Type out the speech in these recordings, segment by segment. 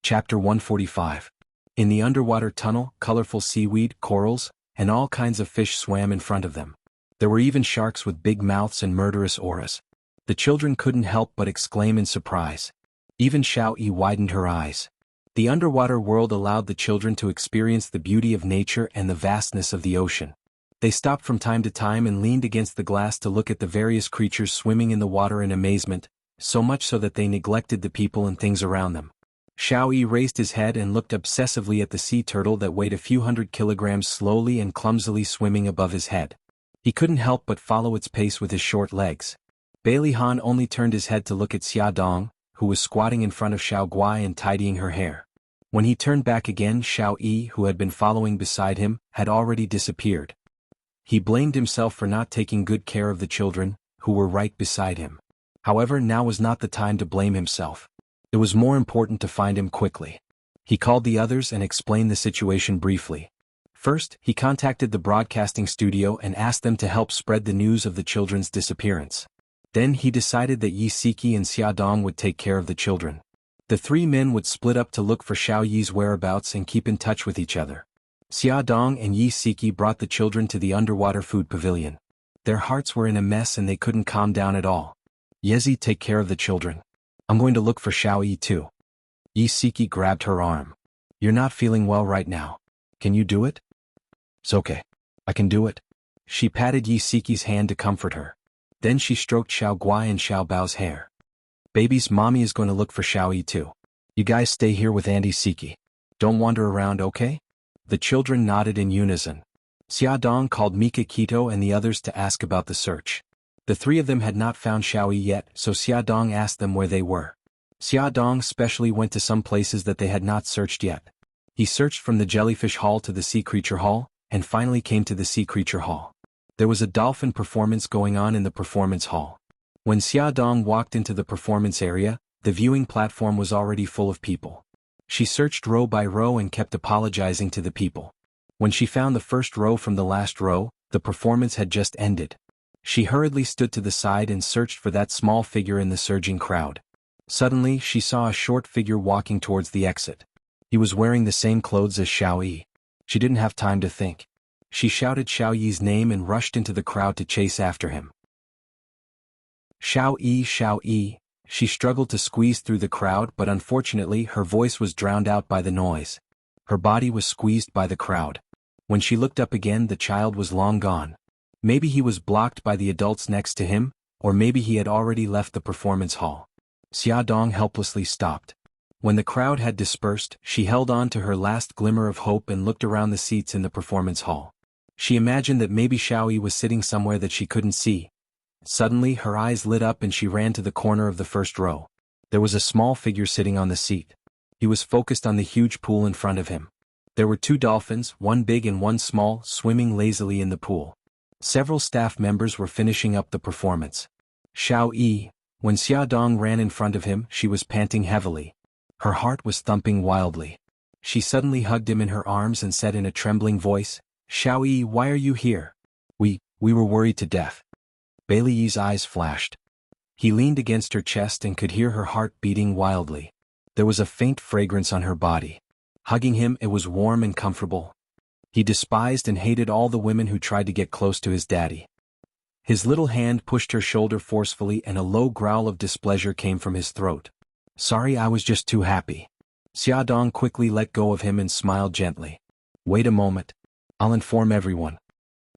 Chapter 145. In the underwater tunnel, colorful seaweed, corals, and all kinds of fish swam in front of them. There were even sharks with big mouths and murderous auras. The children couldn't help but exclaim in surprise. Even Xiao-Yi widened her eyes. The underwater world allowed the children to experience the beauty of nature and the vastness of the ocean. They stopped from time to time and leaned against the glass to look at the various creatures swimming in the water in amazement, so much so that they neglected the people and things around them. Xiao-Yi raised his head and looked obsessively at the sea turtle that weighed a few hundred kilograms slowly and clumsily swimming above his head. He couldn't help but follow its pace with his short legs. Bailey Han only turned his head to look at Xia Dong, who was squatting in front of Xiao Guai and tidying her hair. When he turned back again, Xiao-Yi, who had been following beside him, had already disappeared. He blamed himself for not taking good care of the children, who were right beside him. However, now was not the time to blame himself. It was more important to find him quickly. He called the others and explained the situation briefly. First, he contacted the broadcasting studio and asked them to help spread the news of the children's disappearance. Then he decided that Yi Siki and Xia Dong would take care of the children. The three men would split up to look for Xiao Yi's whereabouts and keep in touch with each other. Xia Dong and Yi Siki brought the children to the underwater food pavilion. Their hearts were in a mess and they couldn't calm down at all. Yezi, take care of the children. I'm going to look for Xiao-Yi too. Yi Siki grabbed her arm. You're not feeling well right now. Can you do it? It's okay. I can do it. She patted Yi Siki's hand to comfort her. Then she stroked Xiao Guai and Xiao Bao's hair. Babies, mommy is going to look for Xiao-Yi too. You guys stay here with Auntie Siki. Don't wander around, okay? The children nodded in unison. Xia Dong called Mika Kito and the others to ask about the search. The three of them had not found Xiao-Yi yet, so Xia Dong asked them where they were. Xia Dong specially went to some places that they had not searched yet. He searched from the jellyfish hall to the sea creature hall, and finally came to the sea creature hall. There was a dolphin performance going on in the performance hall. When Xia Dong walked into the performance area, the viewing platform was already full of people. She searched row by row and kept apologizing to the people. When she found the first row from the last row, the performance had just ended. She hurriedly stood to the side and searched for that small figure in the surging crowd. Suddenly, she saw a short figure walking towards the exit. He was wearing the same clothes as Xiao-Yi. She didn't have time to think. She shouted Xiao-Yi's name and rushed into the crowd to chase after him. Xiao-Yi, Xiao-Yi. She struggled to squeeze through the crowd, but unfortunately her voice was drowned out by the noise. Her body was squeezed by the crowd. When she looked up again, the child was long gone. Maybe he was blocked by the adults next to him, or maybe he had already left the performance hall. Xia Dong helplessly stopped. When the crowd had dispersed, she held on to her last glimmer of hope and looked around the seats in the performance hall. She imagined that maybe Xiao-Yi was sitting somewhere that she couldn't see. Suddenly, her eyes lit up and she ran to the corner of the first row. There was a small figure sitting on the seat. He was focused on the huge pool in front of him. There were two dolphins, one big and one small, swimming lazily in the pool. Several staff members were finishing up the performance. Xiao-Yi. When Xia Dong ran in front of him, she was panting heavily. Her heart was thumping wildly. She suddenly hugged him in her arms and said in a trembling voice, Xiao-Yi, why are you here? We were worried to death. Bailey Yi's eyes flashed. He leaned against her chest and could hear her heart beating wildly. There was a faint fragrance on her body. Hugging him, it was warm and comfortable. He despised and hated all the women who tried to get close to his daddy. His little hand pushed her shoulder forcefully and a low growl of displeasure came from his throat. Sorry, I was just too happy. Xia Dong quickly let go of him and smiled gently. Wait a moment. I'll inform everyone.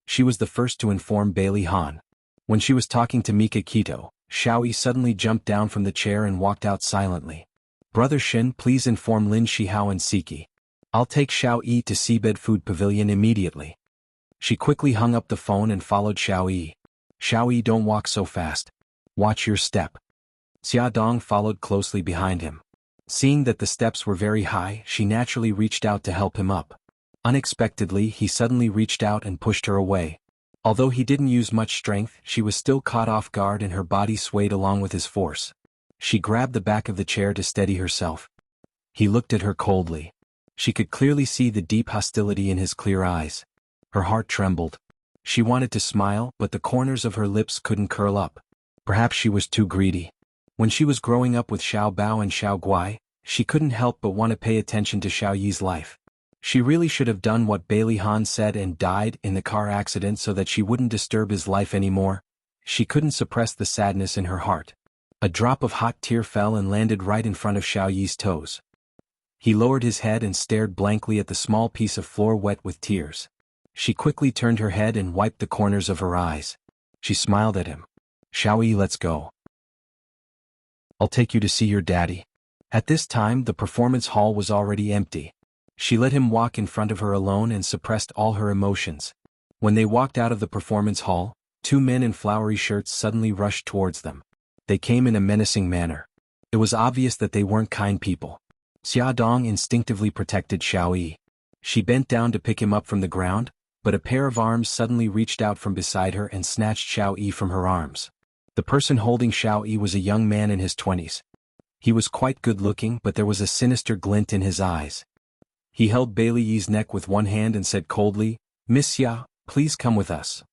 She was the first to inform Bailey Han. When she was talking to Mika Kito, Xiao-Yi suddenly jumped down from the chair and walked out silently. Brother Shin, please inform Lin Shihao and Siki. I'll take Xiao-Yi to Seabed Food Pavilion immediately. She quickly hung up the phone and followed Xiao-Yi. Xiao-Yi, don't walk so fast. Watch your step. Xia Dong followed closely behind him. Seeing that the steps were very high, she naturally reached out to help him up. Unexpectedly, he suddenly reached out and pushed her away. Although he didn't use much strength, she was still caught off guard and her body swayed along with his force. She grabbed the back of the chair to steady herself. He looked at her coldly. She could clearly see the deep hostility in his clear eyes. Her heart trembled. She wanted to smile, but the corners of her lips couldn't curl up. Perhaps she was too greedy. When she was growing up with Xiao Bao and Xiao Guai, She couldn't help but want to pay attention to Xiao Yi's life. She really should have done what Bailey Han said and died in the car accident so that she wouldn't disturb his life anymore. She couldn't suppress the sadness in her heart. A drop of hot tear fell and landed right in front of Xiao Yi's toes. He lowered his head and stared blankly at the small piece of floor wet with tears. She quickly turned her head and wiped the corners of her eyes. She smiled at him. "Xiao Yi, let's go. I'll take you to see your daddy." At this time the performance hall was already empty. She let him walk in front of her alone and suppressed all her emotions. When they walked out of the performance hall, two men in flowery shirts suddenly rushed towards them. They came in a menacing manner. It was obvious that they weren't kind people. Xia Dong instinctively protected Xiao Yi. She bent down to pick him up from the ground, but a pair of arms suddenly reached out from beside her and snatched Xiao Yi from her arms. The person holding Xiao Yi was a young man in his 20s. He was quite good-looking, but there was a sinister glint in his eyes. He held Bailey Yi's neck with one hand and said coldly, "Miss Xia, please come with us.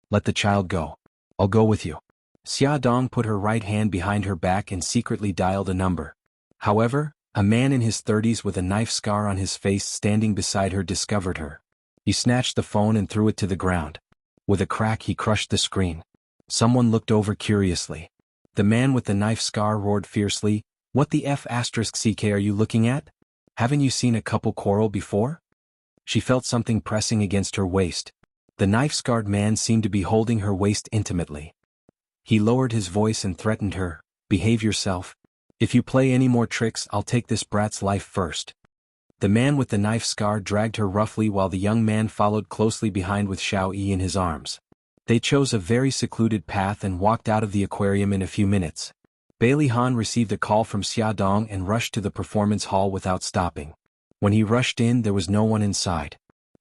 Let the child go. I'll go with you." Xia Dong put her right hand behind her back and secretly dialed a number. However, a man in his 30s with a knife scar on his face standing beside her discovered her. He snatched the phone and threw it to the ground. With a crack he crushed the screen. Someone looked over curiously. The man with the knife scar roared fiercely, "What the F***ck are you looking at? Haven't you seen a couple quarrel before?" She felt something pressing against her waist. The knife-scarred man seemed to be holding her waist intimately. He lowered his voice and threatened her, "Behave yourself. If you play any more tricks, I'll take this brat's life first." The man with the knife scar dragged her roughly while the young man followed closely behind with Xiao Yi in his arms. They chose a very secluded path and walked out of the aquarium in a few minutes. Bailey Han received a call from Xia Dong and rushed to the performance hall without stopping. When he rushed in, there was no one inside.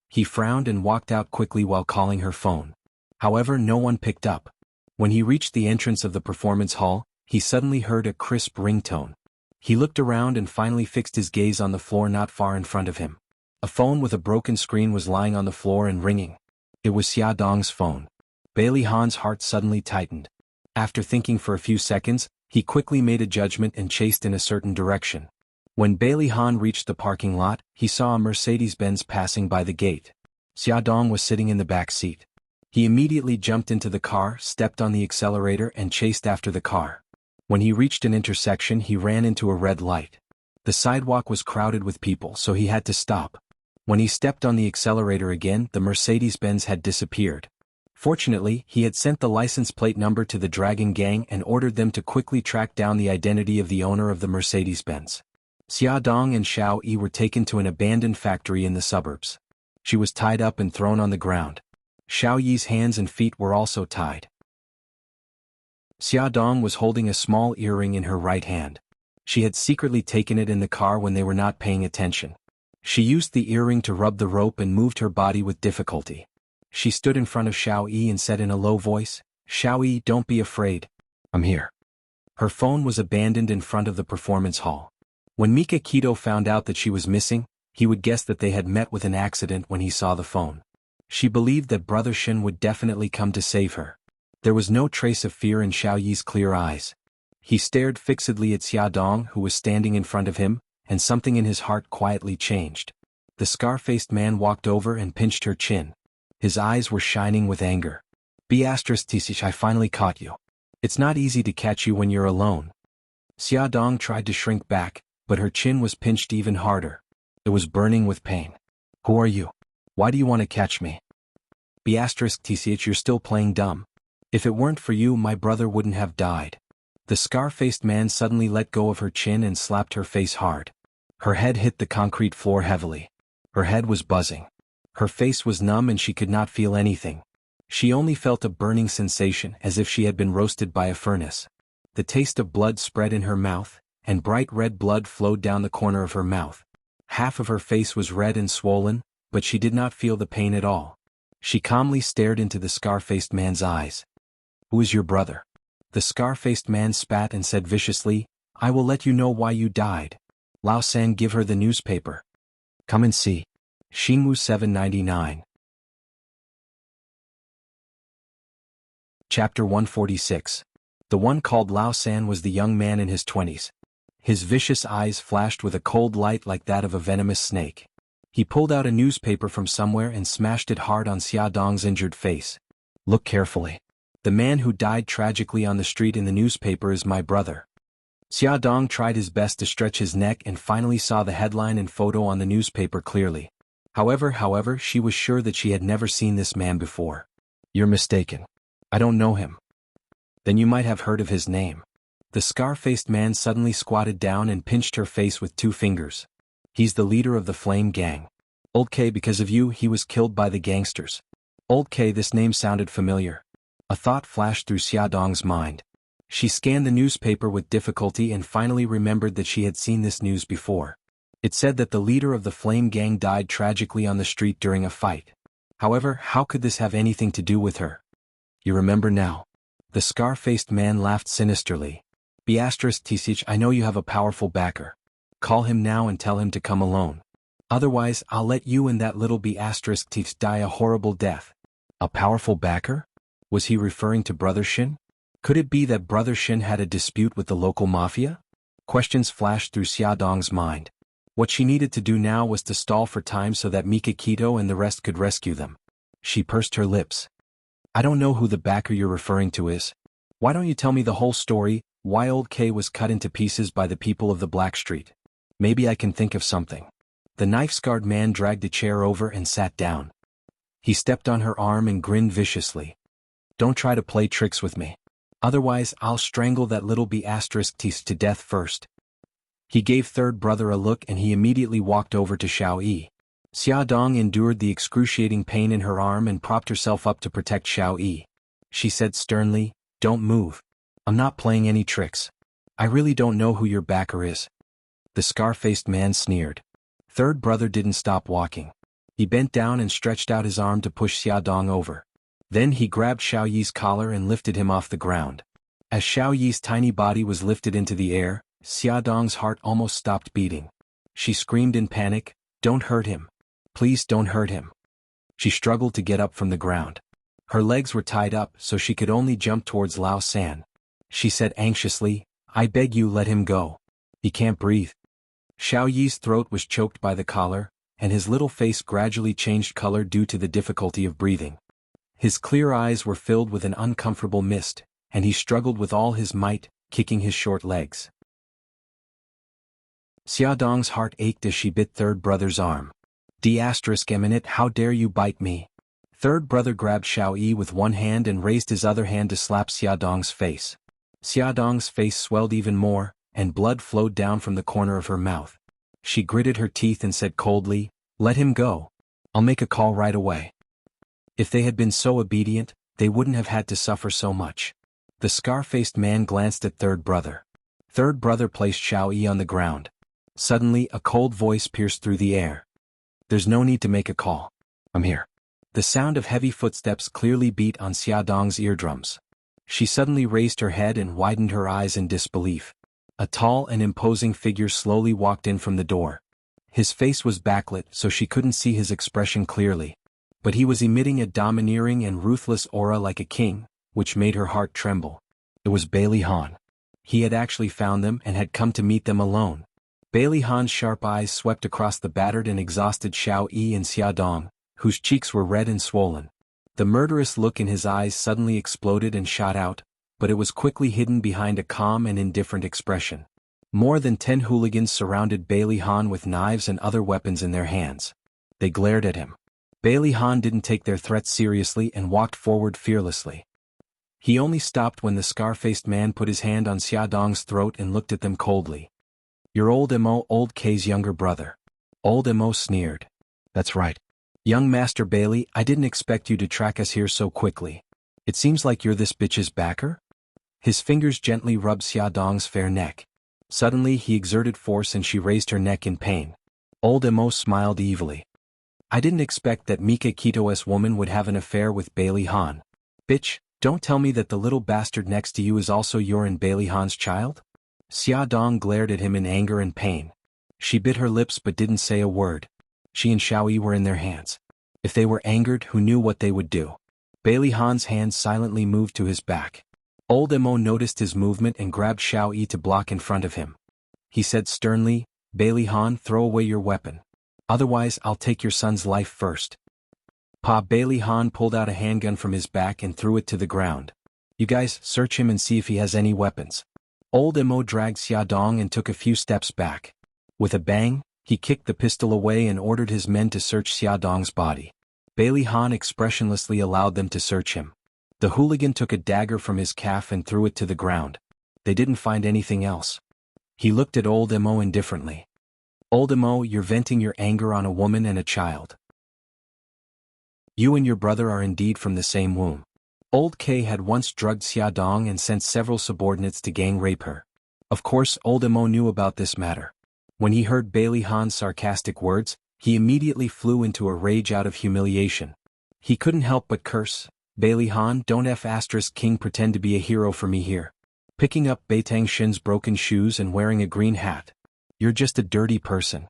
He frowned and walked out quickly while calling her phone. However, no one picked up. When he reached the entrance of the performance hall, he suddenly heard a crisp ringtone. He looked around and finally fixed his gaze on the floor not far in front of him. A phone with a broken screen was lying on the floor and ringing. It was Xia Dong's phone. Bailey Han's heart suddenly tightened. After thinking for a few seconds, he quickly made a judgment and chased in a certain direction. When Bailey Han reached the parking lot, he saw a Mercedes-Benz passing by the gate. Xia Dong was sitting in the back seat. He immediately jumped into the car, stepped on the accelerator and chased after the car. When he reached an intersection, he ran into a red light. The sidewalk was crowded with people, so he had to stop. When he stepped on the accelerator again, the Mercedes-Benz had disappeared. Fortunately, he had sent the license plate number to the Dragon Gang and ordered them to quickly track down the identity of the owner of the Mercedes-Benz. Xia Dong and Xiao Yi were taken to an abandoned factory in the suburbs. She was tied up and thrown on the ground. Xiao Yi's hands and feet were also tied. Xia Dong was holding a small earring in her right hand. She had secretly taken it in the car when they were not paying attention. She used the earring to rub the rope and moved her body with difficulty. She stood in front of Xiao Yi and said in a low voice, "Xiao Yi, don't be afraid. I'm here." Her phone was abandoned in front of the performance hall. When Mika Keto found out that she was missing, he would guess that they had met with an accident when he saw the phone. She believed that Brother Shin would definitely come to save her. There was no trace of fear in Xiao Yi's clear eyes. He stared fixedly at Xia Dong, who was standing in front of him, and something in his heart quietly changed. The scar-faced man walked over and pinched her chin. His eyes were shining with anger. "Beatrice, I finally caught you. It's not easy to catch you when you're alone." Xia Dong tried to shrink back, but her chin was pinched even harder. It was burning with pain. "Who are you? Why do you want to catch me?" "Beatrice, you're still playing dumb. If it weren't for you, my brother wouldn't have died." The scar-faced man suddenly let go of her chin and slapped her face hard. Her head hit the concrete floor heavily. Her head was buzzing. Her face was numb and she could not feel anything. She only felt a burning sensation as if she had been roasted by a furnace. The taste of blood spread in her mouth, and bright red blood flowed down the corner of her mouth. Half of her face was red and swollen, but she did not feel the pain at all. She calmly stared into the scar-faced man's eyes. "Who is your brother?" The scar-faced man spat and said viciously, "I will let you know why you died. Lao San, give her the newspaper. Come and see." Xinwu 799. Chapter 146. The one called Lao San was the young man in his 20s. His vicious eyes flashed with a cold light like that of a venomous snake. He pulled out a newspaper from somewhere and smashed it hard on Xia Dong's injured face. Look carefully. The man who died tragically on the street in the newspaper is my brother. Xia Dong tried his best to stretch his neck and finally saw the headline and photo on the newspaper clearly. However, she was sure that she had never seen this man before. You're mistaken. I don't know him. Then you might have heard of his name. The scar-faced man suddenly squatted down and pinched her face with 2 fingers. He's the leader of the Flame Gang. Old K, because of you, he was killed by the gangsters. Old K, this name sounded familiar. A thought flashed through Xia Dong's mind. She scanned the newspaper with difficulty and finally remembered that she had seen this news before. It said that the leader of the Flame Gang died tragically on the street during a fight. However, how could this have anything to do with her? You remember now. The scar-faced man laughed sinisterly. Beatrice, I know you have a powerful backer. Call him now and tell him to come alone. Otherwise, I'll let you and that little Beatrice die a horrible death. A powerful backer? Was he referring to Brother Shin? Could it be that Brother Shin had a dispute with the local mafia? Questions flashed through Xia Dong's mind. What she needed to do now was to stall for time so that Mikakito and the rest could rescue them. She pursed her lips. I don't know who the backer you're referring to is. Why don't you tell me the whole story, why Old K was cut into pieces by the people of the Black Street? Maybe I can think of something. The knife-scarred man dragged a chair over and sat down. He stepped on her arm and grinned viciously. Don't try to play tricks with me. Otherwise, I'll strangle that little Beatrice to death first. He gave third brother a look and he immediately walked over to Xiao Yi. Xia Dong endured the excruciating pain in her arm and propped herself up to protect Xiao Yi. She said sternly, Don't move. I'm not playing any tricks. I really don't know who your backer is. The scar-faced man sneered. Third brother didn't stop walking. He bent down and stretched out his arm to push Xia Dong over. Then he grabbed Xiao Yi's collar and lifted him off the ground. As Xiao Yi's tiny body was lifted into the air, Xia Dong's heart almost stopped beating. She screamed in panic, Don't hurt him. Please don't hurt him. She struggled to get up from the ground. Her legs were tied up so she could only jump towards Lao San. She said anxiously, I beg you let him go. He can't breathe. Xiao Yi's throat was choked by the collar, and his little face gradually changed color due to the difficulty of breathing. His clear eyes were filled with an uncomfortable mist, and he struggled with all his might, kicking his short legs. Xia Dong's heart ached as she bit third brother's arm. D*Eminent, how dare you bite me? Third brother grabbed Xiao Yi with one hand and raised his other hand to slap Xia Dong's face. Xia Dong's face swelled even more, and blood flowed down from the corner of her mouth. She gritted her teeth and said coldly, Let him go. I'll make a call right away. If they had been so obedient, they wouldn't have had to suffer so much. The scar-faced man glanced at third brother. Third brother placed Xiao Yi on the ground. Suddenly, a cold voice pierced through the air. There's no need to make a call. I'm here. The sound of heavy footsteps clearly beat on Xia Dong's eardrums. She suddenly raised her head and widened her eyes in disbelief. A tall and imposing figure slowly walked in from the door. His face was backlit so she couldn't see his expression clearly. But he was emitting a domineering and ruthless aura like a king, which made her heart tremble. It was Bailey Han. He had actually found them and had come to meet them alone. Bailey Han's sharp eyes swept across the battered and exhausted Xiao Yi and Xia Dong, whose cheeks were red and swollen. The murderous look in his eyes suddenly exploded and shot out, but it was quickly hidden behind a calm and indifferent expression. More than 10 hooligans surrounded Bailey Han with knives and other weapons in their hands. They glared at him. Bailey Han didn't take their threats seriously and walked forward fearlessly. He only stopped when the scar-faced man put his hand on Xia Dong's throat and looked at them coldly. You're Old Mo, Old K's younger brother. Old Mo sneered. That's right. Young Master Bailey, I didn't expect you to track us here so quickly. It seems like you're this bitch's backer? His fingers gently rubbed Xia Dong's fair neck. Suddenly he exerted force and she raised her neck in pain. Old Mo smiled evilly. I didn't expect that Mika Kito's woman would have an affair with Bailey Han. Bitch, don't tell me that the little bastard next to you is also your and Bailey Han's child? Xia Dong glared at him in anger and pain. She bit her lips but didn't say a word. She and Xiao Yi were in their hands. If they were angered, who knew what they would do? Bailey Han's hand silently moved to his back. Old Mo noticed his movement and grabbed Xiao Yi to block in front of him. he said sternly, Bailey Han, throw away your weapon. Otherwise I'll take your son's life first. Bailey Han pulled out a handgun from his back and threw it to the ground. You guys, search him and see if he has any weapons. Old Mo dragged Xiaodong and took a few steps back. With a bang, he kicked the pistol away and ordered his men to search Xiaodong's body. Bailey Han expressionlessly allowed them to search him. The hooligan took a dagger from his calf and threw it to the ground. They didn't find anything else. He looked at Old Mo indifferently. Old Mo, you're venting your anger on a woman and a child. You and your brother are indeed from the same womb. Old K had once drugged Xiaodong and sent several subordinates to gang rape her. Of course Old Mo knew about this matter. When he heard Bailey Han's sarcastic words, he immediately flew into a rage out of humiliation. He couldn't help but curse, Bailey Han, don't King pretend to be a hero for me here. Picking up Beitang Shin's broken shoes and wearing a green hat. You're just a dirty person.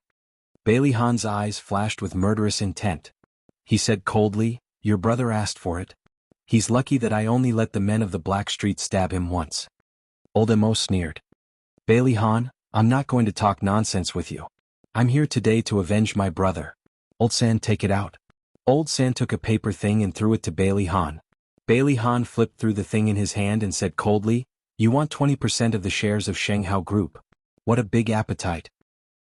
Bailey Han's eyes flashed with murderous intent. He said coldly, your brother asked for it. He's lucky that I only let the men of the Black Street stab him once. Old Mo sneered. Bailey Han, I'm not going to talk nonsense with you. I'm here today to avenge my brother. Old San, take it out. Old San took a paper thing and threw it to Bailey Han. Bailey Han flipped through the thing in his hand and said coldly, you want 20% of the shares of Shanghao Group. What a big appetite.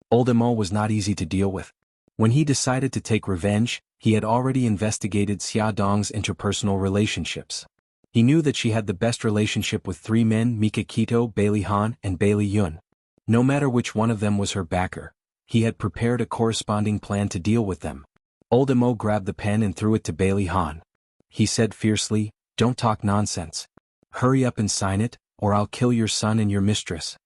Old Mo was not easy to deal with. When he decided to take revenge, he had already investigated Xiaodong's interpersonal relationships. He knew that she had the best relationship with three men, Mika Kito, Bailey Han, and Bailey Yun. No matter which one of them was her backer, he had prepared a corresponding plan to deal with them. Old Mo grabbed the pen and threw it to Bailey Han. He said fiercely, don't talk nonsense. Hurry up and sign it, or I'll kill your son and your mistress.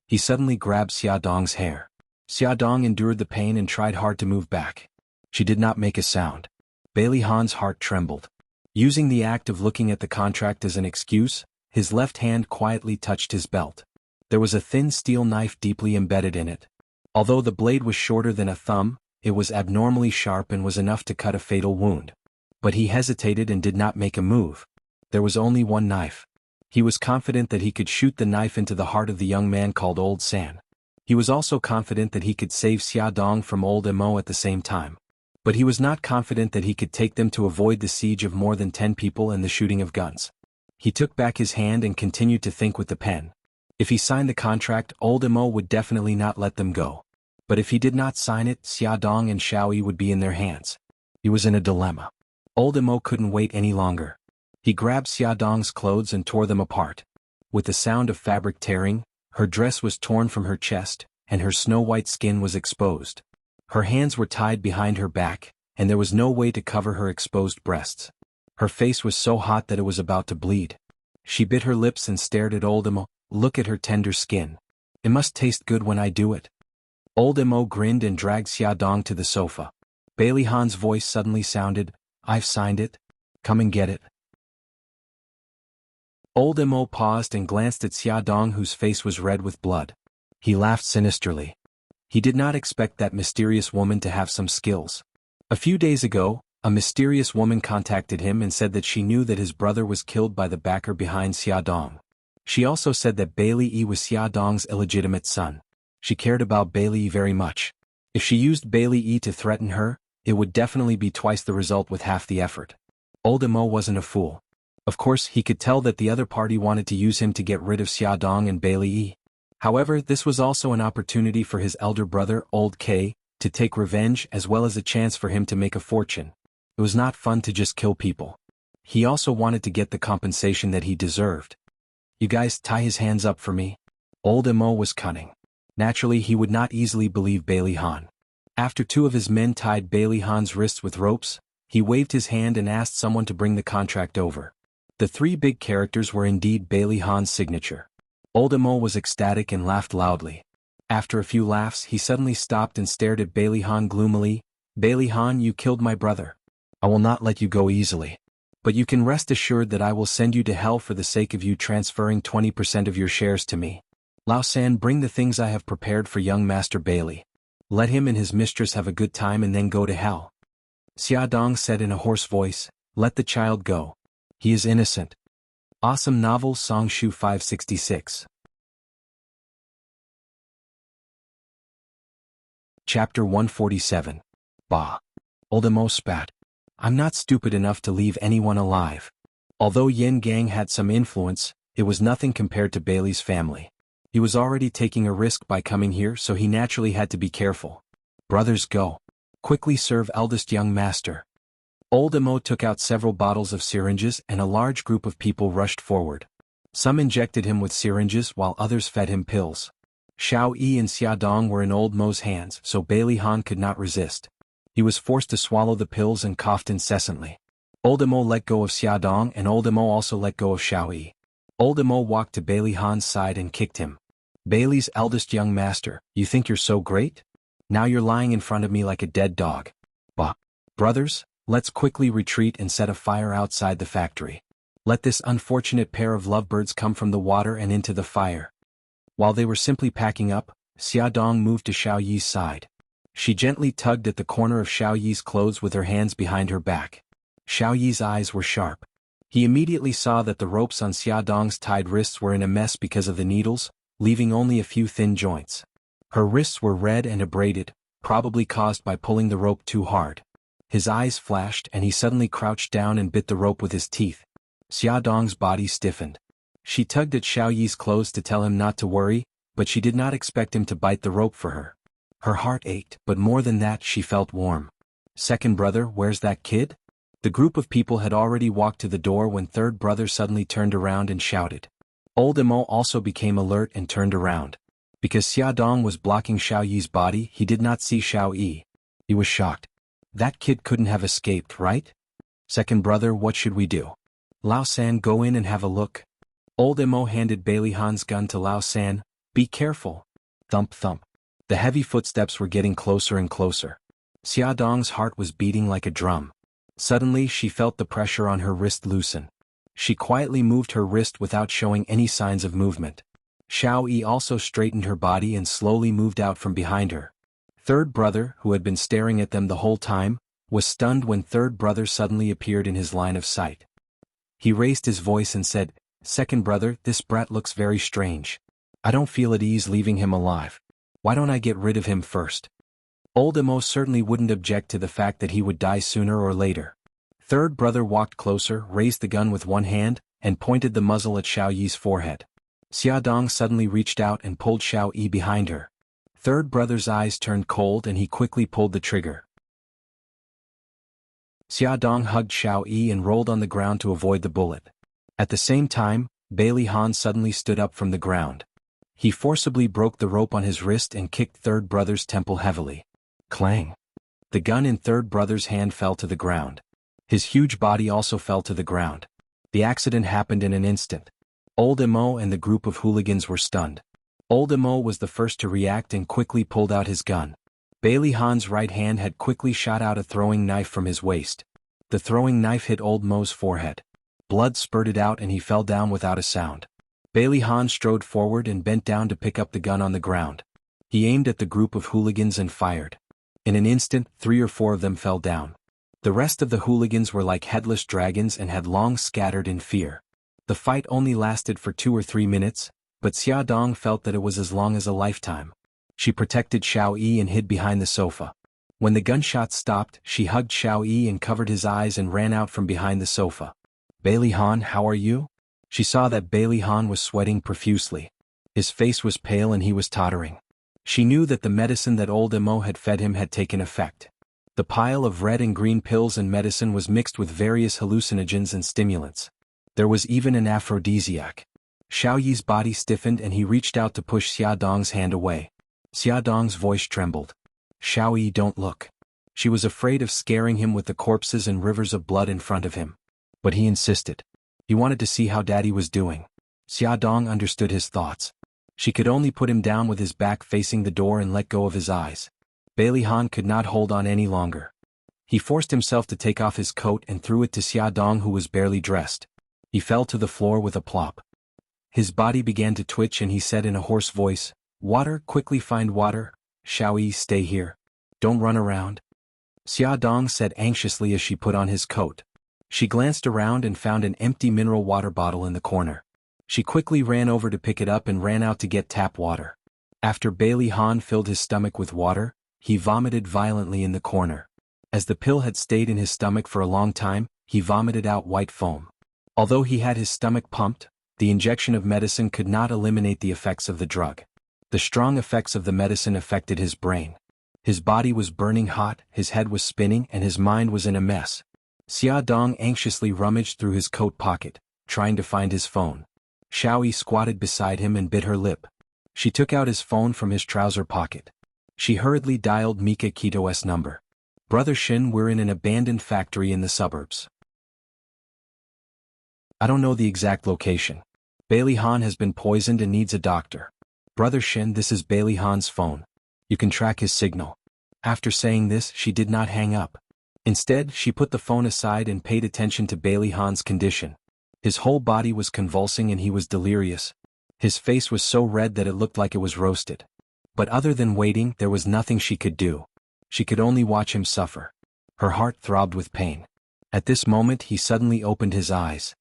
He suddenly grabbed Xiaodong's hair. Xiaodong endured the pain and tried hard to move back. She did not make a sound. Bailey Han's heart trembled. Using the act of looking at the contract as an excuse, his left hand quietly touched his belt. There was a thin steel knife deeply embedded in it. Although the blade was shorter than a thumb, it was abnormally sharp and was enough to cut a fatal wound. But he hesitated and did not make a move. There was only one knife. He was confident that he could shoot the knife into the heart of the young man called Old San. He was also confident that he could save Xiaodong from Old Mo at the same time. But he was not confident that he could take them to avoid the siege of more than 10 people and the shooting of guns. He took back his hand and continued to think with the pen. If he signed the contract, Old Mo would definitely not let them go. But if he did not sign it, Xiaodong and Shaoyi would be in their hands. He was in a dilemma. Old Mo couldn't wait any longer. He grabbed Xiaodong's clothes and tore them apart. With the sound of fabric tearing, her dress was torn from her chest, and her snow-white skin was exposed. Her hands were tied behind her back, and there was no way to cover her exposed breasts. Her face was so hot that it was about to bleed. She bit her lips and stared at Old Mo. Look at her tender skin. It must taste good when I do it. Old Mo grinned and dragged Xiaodong to the sofa. Bailey Han's voice suddenly sounded, I've signed it. Come and get it. Old Mo paused and glanced at Xiaodong, whose face was red with blood. He laughed sinisterly. He did not expect that mysterious woman to have some skills. A few days ago, a mysterious woman contacted him and said that she knew that his brother was killed by the backer behind Xiaodong. She also said that Bailey Yi was Xiaodong's illegitimate son. She cared about Bailey Yi very much. If she used Bailey Yi to threaten her, it would definitely be twice the result with half the effort. Old Mo wasn't a fool. Of course, he could tell that the other party wanted to use him to get rid of Xiaodong and Bailey Yi. However, this was also an opportunity for his elder brother, Old K, to take revenge as well as a chance for him to make a fortune. It was not fun to just kill people. He also wanted to get the compensation that he deserved. You guys tie his hands up for me. Old Mo was cunning. Naturally, he would not easily believe Bailey Han. After two of his men tied Bailey Han's wrists with ropes, he waved his hand and asked someone to bring the contract over. The three big characters were indeed Bailey Han's signature. Old Mo was ecstatic and laughed loudly. After a few laughs, he suddenly stopped and stared at Bailey Han gloomily. Bailey Han, you killed my brother. I will not let you go easily. But you can rest assured that I will send you to hell for the sake of you transferring 20% of your shares to me. Lao San, bring the things I have prepared for young Master Bailey. Let him and his mistress have a good time and then go to hell. Xiaodong said in a hoarse voice, let the child go. He is innocent. Awesome novel Songshu 566. Chapter 147. Bah. Oldemo spat. I'm not stupid enough to leave anyone alive. Although Yin Gang had some influence, it was nothing compared to Bailey's family. He was already taking a risk by coming here, so he naturally had to be careful. Brothers, go. Quickly serve eldest young master. Old Emo took out several bottles of syringes and a large group of people rushed forward. Some injected him with syringes while others fed him pills. Xiao Yi and Xia Dong were in Old Mo's hands, so Bailey Han could not resist. He was forced to swallow the pills and coughed incessantly. Old Emo let go of Xia Dong and Old Emo also let go of Xiao Yi. Old Emo walked to Bailey Han's side and kicked him. Bailey's eldest young master, you think you're so great? Now you're lying in front of me like a dead dog. Bah. Brothers, let's quickly retreat and set a fire outside the factory. Let this unfortunate pair of lovebirds come from the water and into the fire. While they were simply packing up, Xia Dong moved to Xiao Yi's side. She gently tugged at the corner of Xiao Yi's clothes with her hands behind her back. Xiao Yi's eyes were sharp. He immediately saw that the ropes on Xia Dong's tied wrists were in a mess because of the needles, leaving only a few thin joints. Her wrists were red and abraded, probably caused by pulling the rope too hard. His eyes flashed and he suddenly crouched down and bit the rope with his teeth. Xia Dong's body stiffened. She tugged at Xiao Yi's clothes to tell him not to worry, but she did not expect him to bite the rope for her. Her heart ached, but more than that she felt warm. Second brother, where's that kid? The group of people had already walked to the door when third brother suddenly turned around and shouted. Old Emo also became alert and turned around. Because Xia Dong was blocking Xiao Yi's body, he did not see Xiao Yi. He was shocked. That kid couldn't have escaped, right? Second brother, what should we do? Lao San, go in and have a look. Old Emo handed Bailey Han's gun to Lao San. Be careful. Thump thump. The heavy footsteps were getting closer and closer. Xia Dong's heart was beating like a drum. Suddenly she felt the pressure on her wrist loosen. She quietly moved her wrist without showing any signs of movement. Xiao Yi also straightened her body and slowly moved out from behind her. Third brother, who had been staring at them the whole time, was stunned when third brother suddenly appeared in his line of sight. He raised his voice and said, Second brother, this brat looks very strange. I don't feel at ease leaving him alive. Why don't I get rid of him first? Old Emo certainly wouldn't object to the fact that he would die sooner or later. Third brother walked closer, raised the gun with one hand, and pointed the muzzle at Xiao Yi's forehead. Xia Dong suddenly reached out and pulled Xiao Yi behind her. Third brother's eyes turned cold and he quickly pulled the trigger. Xia Dong hugged Xiao Yi and rolled on the ground to avoid the bullet. At the same time, Bailey Han suddenly stood up from the ground. He forcibly broke the rope on his wrist and kicked third brother's temple heavily. Clang! The gun in third brother's hand fell to the ground. His huge body also fell to the ground. The accident happened in an instant. Old Emo and the group of hooligans were stunned. Old Emo was the first to react and quickly pulled out his gun. Bailey Han's right hand had quickly shot out a throwing knife from his waist. The throwing knife hit Old Mo's forehead. Blood spurted out and he fell down without a sound. Bailey Han strode forward and bent down to pick up the gun on the ground. He aimed at the group of hooligans and fired. In an instant, 3 or 4 of them fell down. The rest of the hooligans were like headless dragons and had long scattered in fear. The fight only lasted for 2 or 3 minutes, but Xia Dong felt that it was as long as a lifetime. She protected Xiao Yi and hid behind the sofa. When the gunshots stopped, she hugged Xiao Yi and covered his eyes and ran out from behind the sofa. Bailey Han, how are you? She saw that Bailey Han was sweating profusely. His face was pale and he was tottering. She knew that the medicine that old Emo had fed him had taken effect. The pile of red and green pills and medicine was mixed with various hallucinogens and stimulants. There was even an aphrodisiac. Xiao Yi's body stiffened and he reached out to push Xia Dong's hand away. Xia Dong's voice trembled. Xiao Yi, don't look. She was afraid of scaring him with the corpses and rivers of blood in front of him. But he insisted. He wanted to see how Daddy was doing. Xia Dong understood his thoughts. She could only put him down with his back facing the door and let go of his eyes. Bailey Han could not hold on any longer. He forced himself to take off his coat and threw it to Xia Dong, who was barely dressed. He fell to the floor with a plop. His body began to twitch and he said in a hoarse voice, Water, quickly find water. Xiao Yi, stay here. Don't run around. Xia Dong said anxiously as she put on his coat. She glanced around and found an empty mineral water bottle in the corner. She quickly ran over to pick it up and ran out to get tap water. After Bailey Han filled his stomach with water, He vomited violently in the corner. As the pill had stayed in his stomach for a long time, he vomited out white foam. Although he had his stomach pumped, the injection of medicine could not eliminate the effects of the drug. The strong effects of the medicine affected his brain. His body was burning hot, his head was spinning, and his mind was in a mess. Xia Dong anxiously rummaged through his coat pocket, trying to find his phone. Xiaoyi squatted beside him and bit her lip. She took out his phone from his trouser pocket. She hurriedly dialed Mika Kito's number. Brother Shin, we're in an abandoned factory in the suburbs. I don't know the exact location. Bailey Han has been poisoned and needs a doctor. Brother Shin, this is Bailey Han's phone. You can track his signal. After saying this, she did not hang up. Instead, she put the phone aside and paid attention to Bailey Han's condition. His whole body was convulsing and he was delirious. His face was so red that it looked like it was roasted. But other than waiting, there was nothing she could do. She could only watch him suffer. Her heart throbbed with pain. At this moment he suddenly opened his eyes.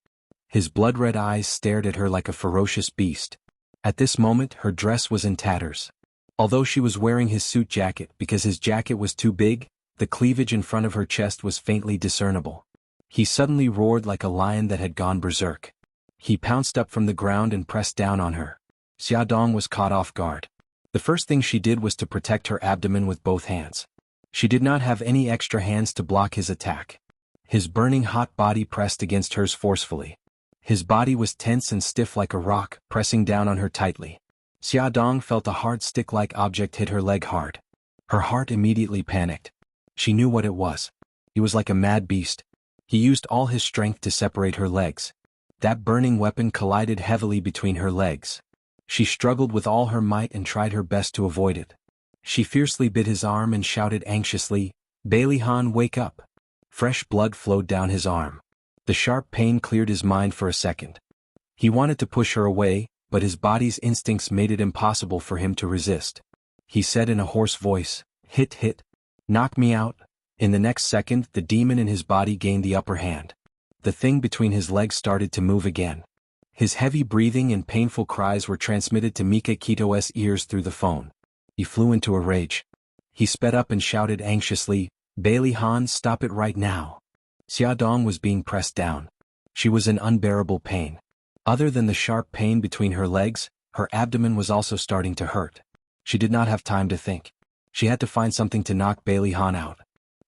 His blood-red eyes stared at her like a ferocious beast. At this moment her dress was in tatters. Although she was wearing his suit jacket because his jacket was too big, the cleavage in front of her chest was faintly discernible. He suddenly roared like a lion that had gone berserk. He pounced up from the ground and pressed down on her. Xia Dong was caught off guard. The first thing she did was to protect her abdomen with both hands. She did not have any extra hands to block his attack. His burning hot body pressed against hers forcefully. His body was tense and stiff like a rock, pressing down on her tightly. Xia Dong felt a hard stick-like object hit her leg hard. Her heart immediately panicked. She knew what it was. He was like a mad beast. He used all his strength to separate her legs. That burning weapon collided heavily between her legs. She struggled with all her might and tried her best to avoid it. She fiercely bit his arm and shouted anxiously, "Bailey Han, wake up!" Fresh blood flowed down his arm. The sharp pain cleared his mind for a second. He wanted to push her away, but his body's instincts made it impossible for him to resist. He said in a hoarse voice, hit, knock me out." In the next second, the demon in his body gained the upper hand. The thing between his legs started to move again. His heavy breathing and painful cries were transmitted to Mika Kito's ears through the phone. He flew into a rage. He sped up and shouted anxiously, "Bailey Han, stop it right now." Xia Dong was being pressed down. She was in unbearable pain. Other than the sharp pain between her legs, her abdomen was also starting to hurt. She did not have time to think. She had to find something to knock Bailey Han out.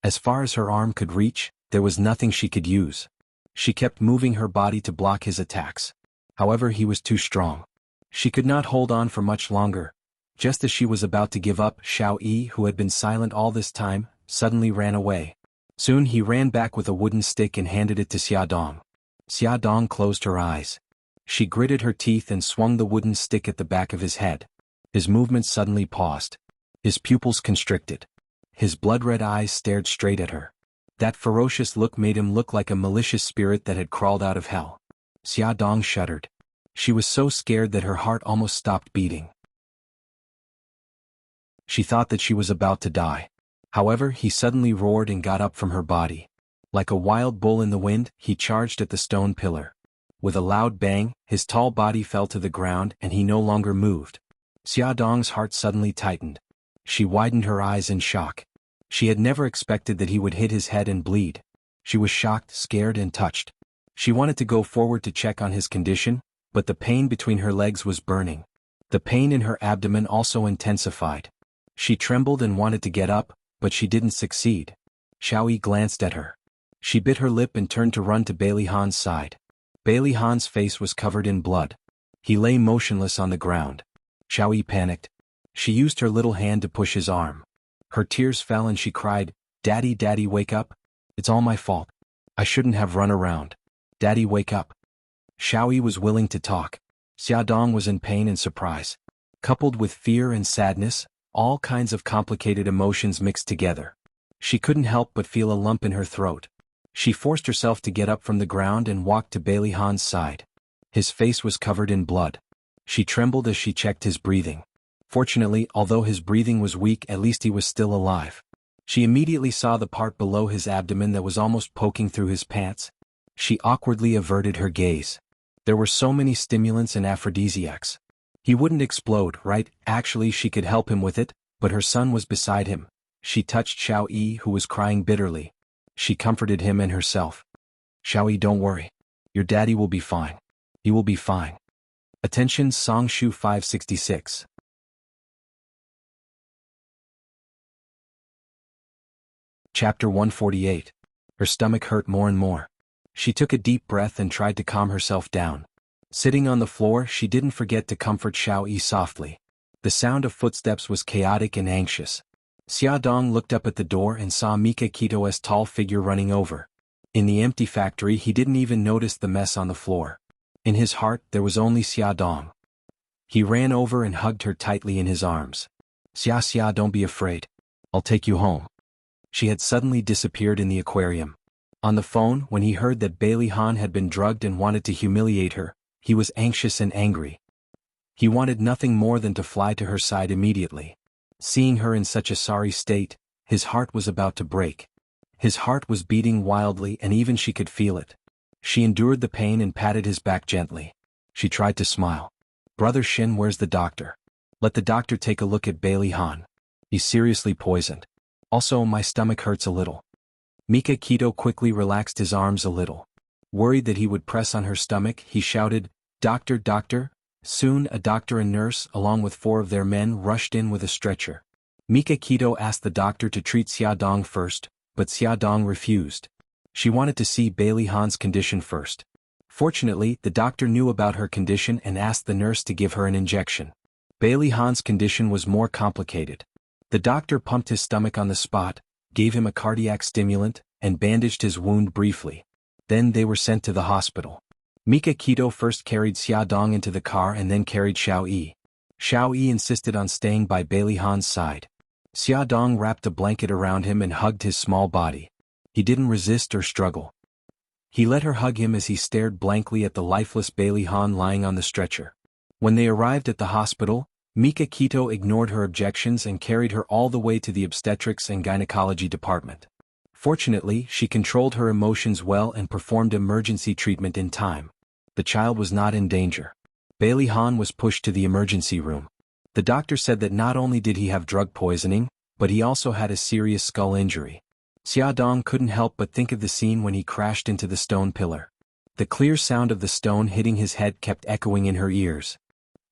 As far as her arm could reach, there was nothing she could use. She kept moving her body to block his attacks. However, he was too strong. She could not hold on for much longer. Just as she was about to give up, Xiao Yi, who had been silent all this time, suddenly ran away. Soon he ran back with a wooden stick and handed it to Xia Dong. Xia Dong closed her eyes. She gritted her teeth and swung the wooden stick at the back of his head. His movements suddenly paused. His pupils constricted. His blood-red eyes stared straight at her. That ferocious look made him look like a malicious spirit that had crawled out of hell. Xia Dong shuddered. She was so scared that her heart almost stopped beating. She thought that she was about to die. However, he suddenly roared and got up from her body. Like a wild bull in the wind, he charged at the stone pillar. With a loud bang, his tall body fell to the ground and he no longer moved. Xia Dong's heart suddenly tightened. She widened her eyes in shock. She had never expected that he would hit his head and bleed. She was shocked, scared, and touched. She wanted to go forward to check on his condition, but the pain between her legs was burning. The pain in her abdomen also intensified. She trembled and wanted to get up, but she didn't succeed. Xiaoyi glanced at her. She bit her lip and turned to run to Bailey Han's side. Bailey Han's face was covered in blood. He lay motionless on the ground. Xiaoyi panicked. She used her little hand to push his arm. Her tears fell and she cried, "Daddy, Daddy, wake up. It's all my fault. I shouldn't have run around. Daddy, wake up." Xiaoyi was willing to talk. Xia Dong was in pain and surprise. Coupled with fear and sadness, all kinds of complicated emotions mixed together. She couldn't help but feel a lump in her throat. She forced herself to get up from the ground and walked to Bailey Han's side. His face was covered in blood. She trembled as she checked his breathing. Fortunately, although his breathing was weak, at least he was still alive. She immediately saw the part below his abdomen that was almost poking through his pants. She awkwardly averted her gaze. There were so many stimulants and aphrodisiacs. He wouldn't explode, right? Actually, she could help him with it, but her son was beside him, She touched Xiao Yi, who was crying bitterly. She comforted him and herself. Xiao Yi, don't worry. Your daddy will be fine. He will be fine. Attention Song Shu 566. Chapter 148. Her stomach hurt more and more. She took a deep breath and tried to calm herself down. Sitting on the floor, she didn't forget to comfort Xiao Yi softly. The sound of footsteps was chaotic and anxious. Xia Dong looked up at the door and saw Mika Kito's tall figure running over. In the empty factory, he didn't even notice the mess on the floor. In his heart, there was only Xia Dong. He ran over and hugged her tightly in his arms. Xia, don't be afraid. I'll take you home. She had suddenly disappeared in the aquarium. On the phone, when he heard that Bailey Han had been drugged and wanted to humiliate her, he was anxious and angry. He wanted nothing more than to fly to her side immediately. Seeing her in such a sorry state, his heart was about to break. His heart was beating wildly and even she could feel it. She endured the pain and patted his back gently. She tried to smile. Brother Shin, where's the doctor? Let the doctor take a look at Bailey Han. He's seriously poisoned. Also, my stomach hurts a little. Mika Kito quickly relaxed his arms a little. Worried that he would press on her stomach, he shouted, Doctor, doctor. Soon a doctor and nurse, along with 4 of their men, rushed in with a stretcher. Mika Kito asked the doctor to treat Xia Dong first, but Xia Dong refused. She wanted to see Bailey Han's condition first. Fortunately, the doctor knew about her condition and asked the nurse to give her an injection. Bailey Han's condition was more complicated. The doctor pumped his stomach on the spot, gave him a cardiac stimulant, and bandaged his wound briefly. Then they were sent to the hospital. Mika Kito first carried Xia Dong into the car and then carried Xiao Yi. Xiao Yi insisted on staying by Bailey Han's side. Xia Dong wrapped a blanket around him and hugged his small body. He didn't resist or struggle. He let her hug him as he stared blankly at the lifeless Bailey Han lying on the stretcher. When they arrived at the hospital, Mika Kito ignored her objections and carried her all the way to the obstetrics and gynecology department. Fortunately, she controlled her emotions well and performed emergency treatment in time. The child was not in danger. Bailey Han was pushed to the emergency room. The doctor said that not only did he have drug poisoning, but he also had a serious skull injury. Xia Dong couldn't help but think of the scene when he crashed into the stone pillar. The clear sound of the stone hitting his head kept echoing in her ears.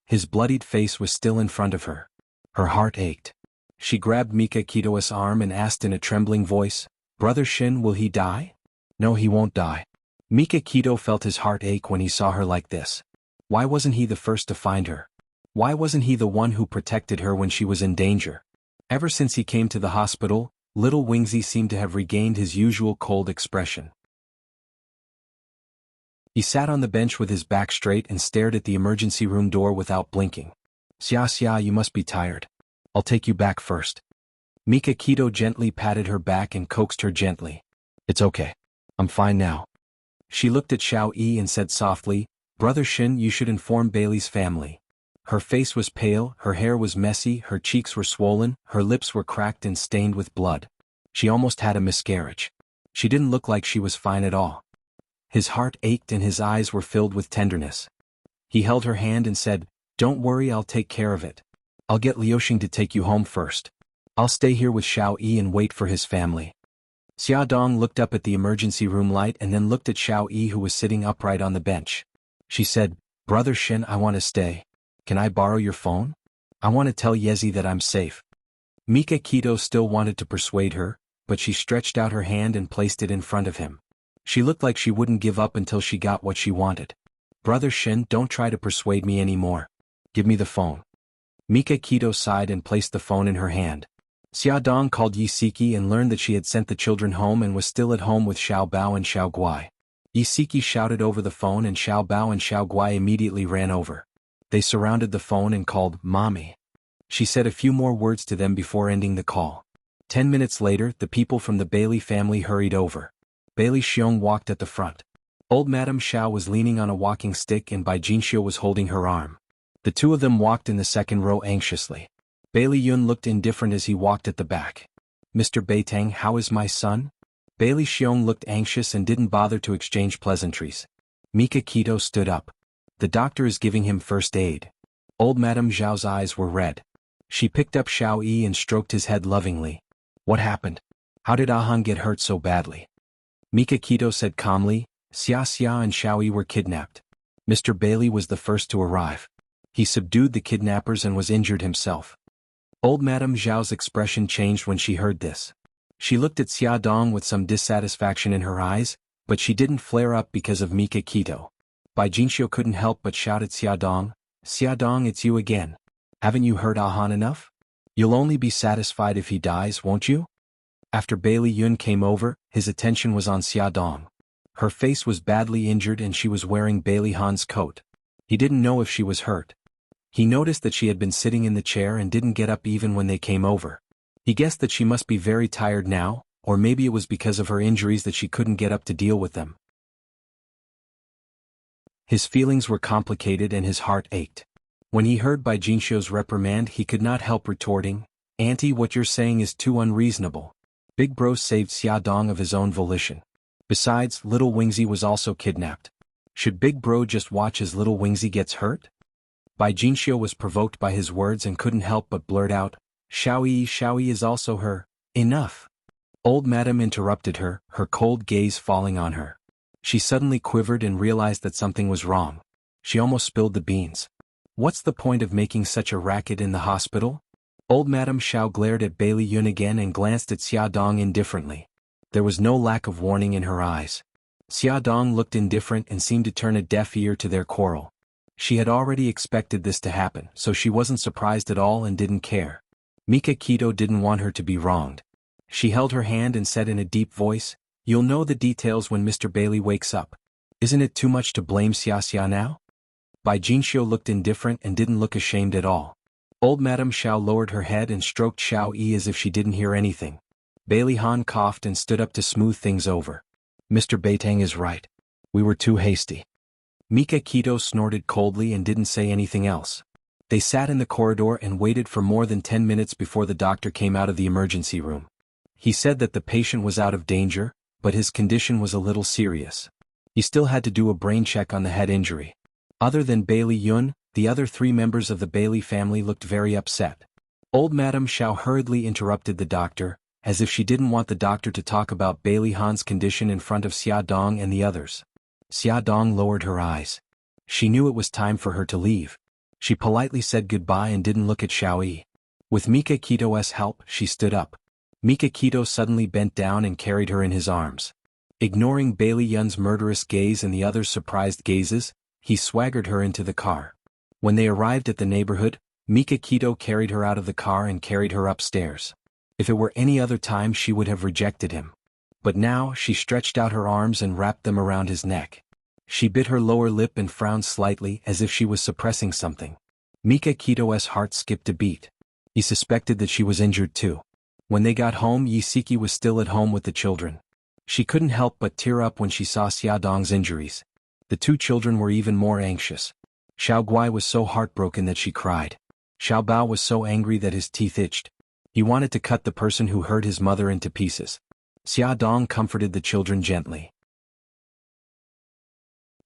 His bloodied face was still in front of her. Her heart ached. She grabbed Mika Kito's arm and asked in a trembling voice, Brother Shin, will he die? No, he won't die. Mika Kito felt his heart ache when he saw her like this. Why wasn't he the first to find her? Why wasn't he the one who protected her when she was in danger? Ever since he came to the hospital, little Wingzy seemed to have regained his usual cold expression. He sat on the bench with his back straight and stared at the emergency room door without blinking. Xia, you must be tired. I'll take you back first. Mika Kito gently patted her back and coaxed her gently. It's okay. I'm fine now. She looked at Xiao Yi and said softly, Brother Shin, you should inform Bailey's family. Her face was pale, her hair was messy, her cheeks were swollen, her lips were cracked and stained with blood. She almost had a miscarriage. She didn't look like she was fine at all. His heart ached and his eyes were filled with tenderness. He held her hand and said, Don't worry, I'll take care of it. I'll get Liuxing to take you home first. I'll stay here with Xiao Yi and wait for his family. Xia Dong looked up at the emergency room light and then looked at Xiao Yi, who was sitting upright on the bench. She said, Brother Shin, I want to stay. Can I borrow your phone? I want to tell Yezi that I'm safe. Mika Kito still wanted to persuade her, but she stretched out her hand and placed it in front of him. She looked like she wouldn't give up until she got what she wanted. Brother Shin, don't try to persuade me anymore. Give me the phone. Mika Kito sighed and placed the phone in her hand. Xia Dong called Yi Siki and learned that she had sent the children home and was still at home with Xiao Bao and Xiao Guai. Yi Siki shouted over the phone and Xiao Bao and Xiao Guai immediately ran over. They surrounded the phone and called, Mommy. She said a few more words to them before ending the call. 10 minutes later, the people from the Bailey family hurried over. Bailey Xiong walked at the front. Old Madame Xiao was leaning on a walking stick and Bai Jinxiu was holding her arm. The two of them walked in the second row anxiously. Bailey Yun looked indifferent as he walked at the back. Mr. Beitang, how is my son? Bailey Xiong looked anxious and didn't bother to exchange pleasantries. Mika Kito stood up. The doctor is giving him first aid. Old Madame Zhao's eyes were red. She picked up Xiao Yi and stroked his head lovingly. What happened? How did Ahan get hurt so badly? Mikakito said calmly, Xia Xia and Xiaoyi were kidnapped. Mr. Bailey was the first to arrive. He subdued the kidnappers and was injured himself. Old Madame Zhao's expression changed when she heard this. She looked at Xia Dong with some dissatisfaction in her eyes, but she didn't flare up because of Mikakito. Bai Jinxiu couldn't help but shout at Xia Dong, it's you again. Haven't you heard Ahan enough? You'll only be satisfied if he dies, won't you? After Bailey Yun came over, his attention was on Xia Dong. Her face was badly injured and she was wearing Bailey Han's coat. He didn't know if she was hurt. He noticed that she had been sitting in the chair and didn't get up even when they came over. He guessed that she must be very tired now, or maybe it was because of her injuries that she couldn't get up to deal with them. His feelings were complicated and his heart ached. When he heard Bai Jinxiu's reprimand, he could not help retorting, Auntie, what you're saying is too unreasonable. Big Bro saved Xia Dong of his own volition. Besides, little Wingzy was also kidnapped. Should Big Bro just watch as little Wingzy gets hurt? Bai Jinxiu was provoked by his words and couldn't help but blurt out, Xiaoyi is also her. Enough. Old Madam interrupted her, her cold gaze falling on her. She suddenly quivered and realized that something was wrong. She almost spilled the beans. What's the point of making such a racket in the hospital? Old Madame Xiao glared at Bailey Yun again and glanced at Xia Dong indifferently. There was no lack of warning in her eyes. Xia Dong looked indifferent and seemed to turn a deaf ear to their quarrel. She had already expected this to happen, so she wasn't surprised at all and didn't care. Mikakito didn't want her to be wronged. She held her hand and said in a deep voice, You'll know the details when Mr. Bailey wakes up. Isn't it too much to blame Xia Xia now? Bai Jinxiu looked indifferent and didn't look ashamed at all. Old Madame Xiao lowered her head and stroked Xiao Yi as if she didn't hear anything. Bailey Han coughed and stood up to smooth things over. Mr. Beitang is right. We were too hasty. Mikakito snorted coldly and didn't say anything else. They sat in the corridor and waited for more than 10 minutes before the doctor came out of the emergency room. He said that the patient was out of danger, but his condition was a little serious. He still had to do a brain check on the head injury. Other than Bailey Yun, the other 3 members of the Bailey family looked very upset. Old Madame Xiao hurriedly interrupted the doctor, as if she didn't want the doctor to talk about Bailey Han's condition in front of Xia Dong and the others. Xia Dong lowered her eyes. She knew it was time for her to leave. She politely said goodbye and didn't look at Xiaoyi. With Mikakito's help, she stood up. Mikakito suddenly bent down and carried her in his arms. Ignoring Bailey Yun's murderous gaze and the others' surprised gazes, he swaggered her into the car. When they arrived at the neighborhood, Mikakito carried her out of the car and carried her upstairs. If it were any other time she would have rejected him. But now she stretched out her arms and wrapped them around his neck. She bit her lower lip and frowned slightly as if she was suppressing something. Mikakito's heart skipped a beat. He suspected that she was injured too. When they got home, Yisiki was still at home with the children. She couldn't help but tear up when she saw Xia Dong's injuries. The 2 children were even more anxious. Xiao Guai was so heartbroken that she cried. Xiao Bao was so angry that his teeth itched. He wanted to cut the person who hurt his mother into pieces. Xia Dong comforted the children gently.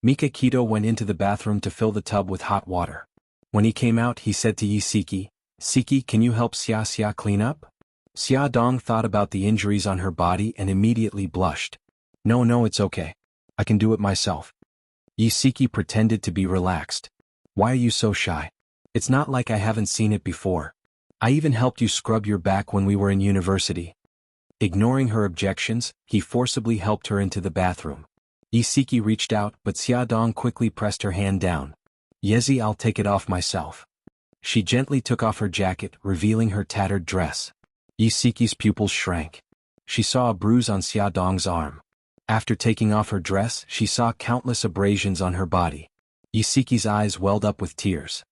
Mikakito went into the bathroom to fill the tub with hot water. When he came out, he said to Yisiki, Siki, can you help Xia Xia clean up? Xia Dong thought about the injuries on her body and immediately blushed. No, it's okay. I can do it myself. Yisiki pretended to be relaxed. Why are you so shy? It's not like I haven't seen it before. I even helped you scrub your back when we were in university. Ignoring her objections, he forcibly helped her into the bathroom. Yisiki reached out, but Xia Dong quickly pressed her hand down. Yezi, I'll take it off myself. She gently took off her jacket, revealing her tattered dress. Yisiki's pupils shrank. She saw a bruise on Xia Dong's arm. After taking off her dress, she saw countless abrasions on her body. Yisiki's eyes welled up with tears.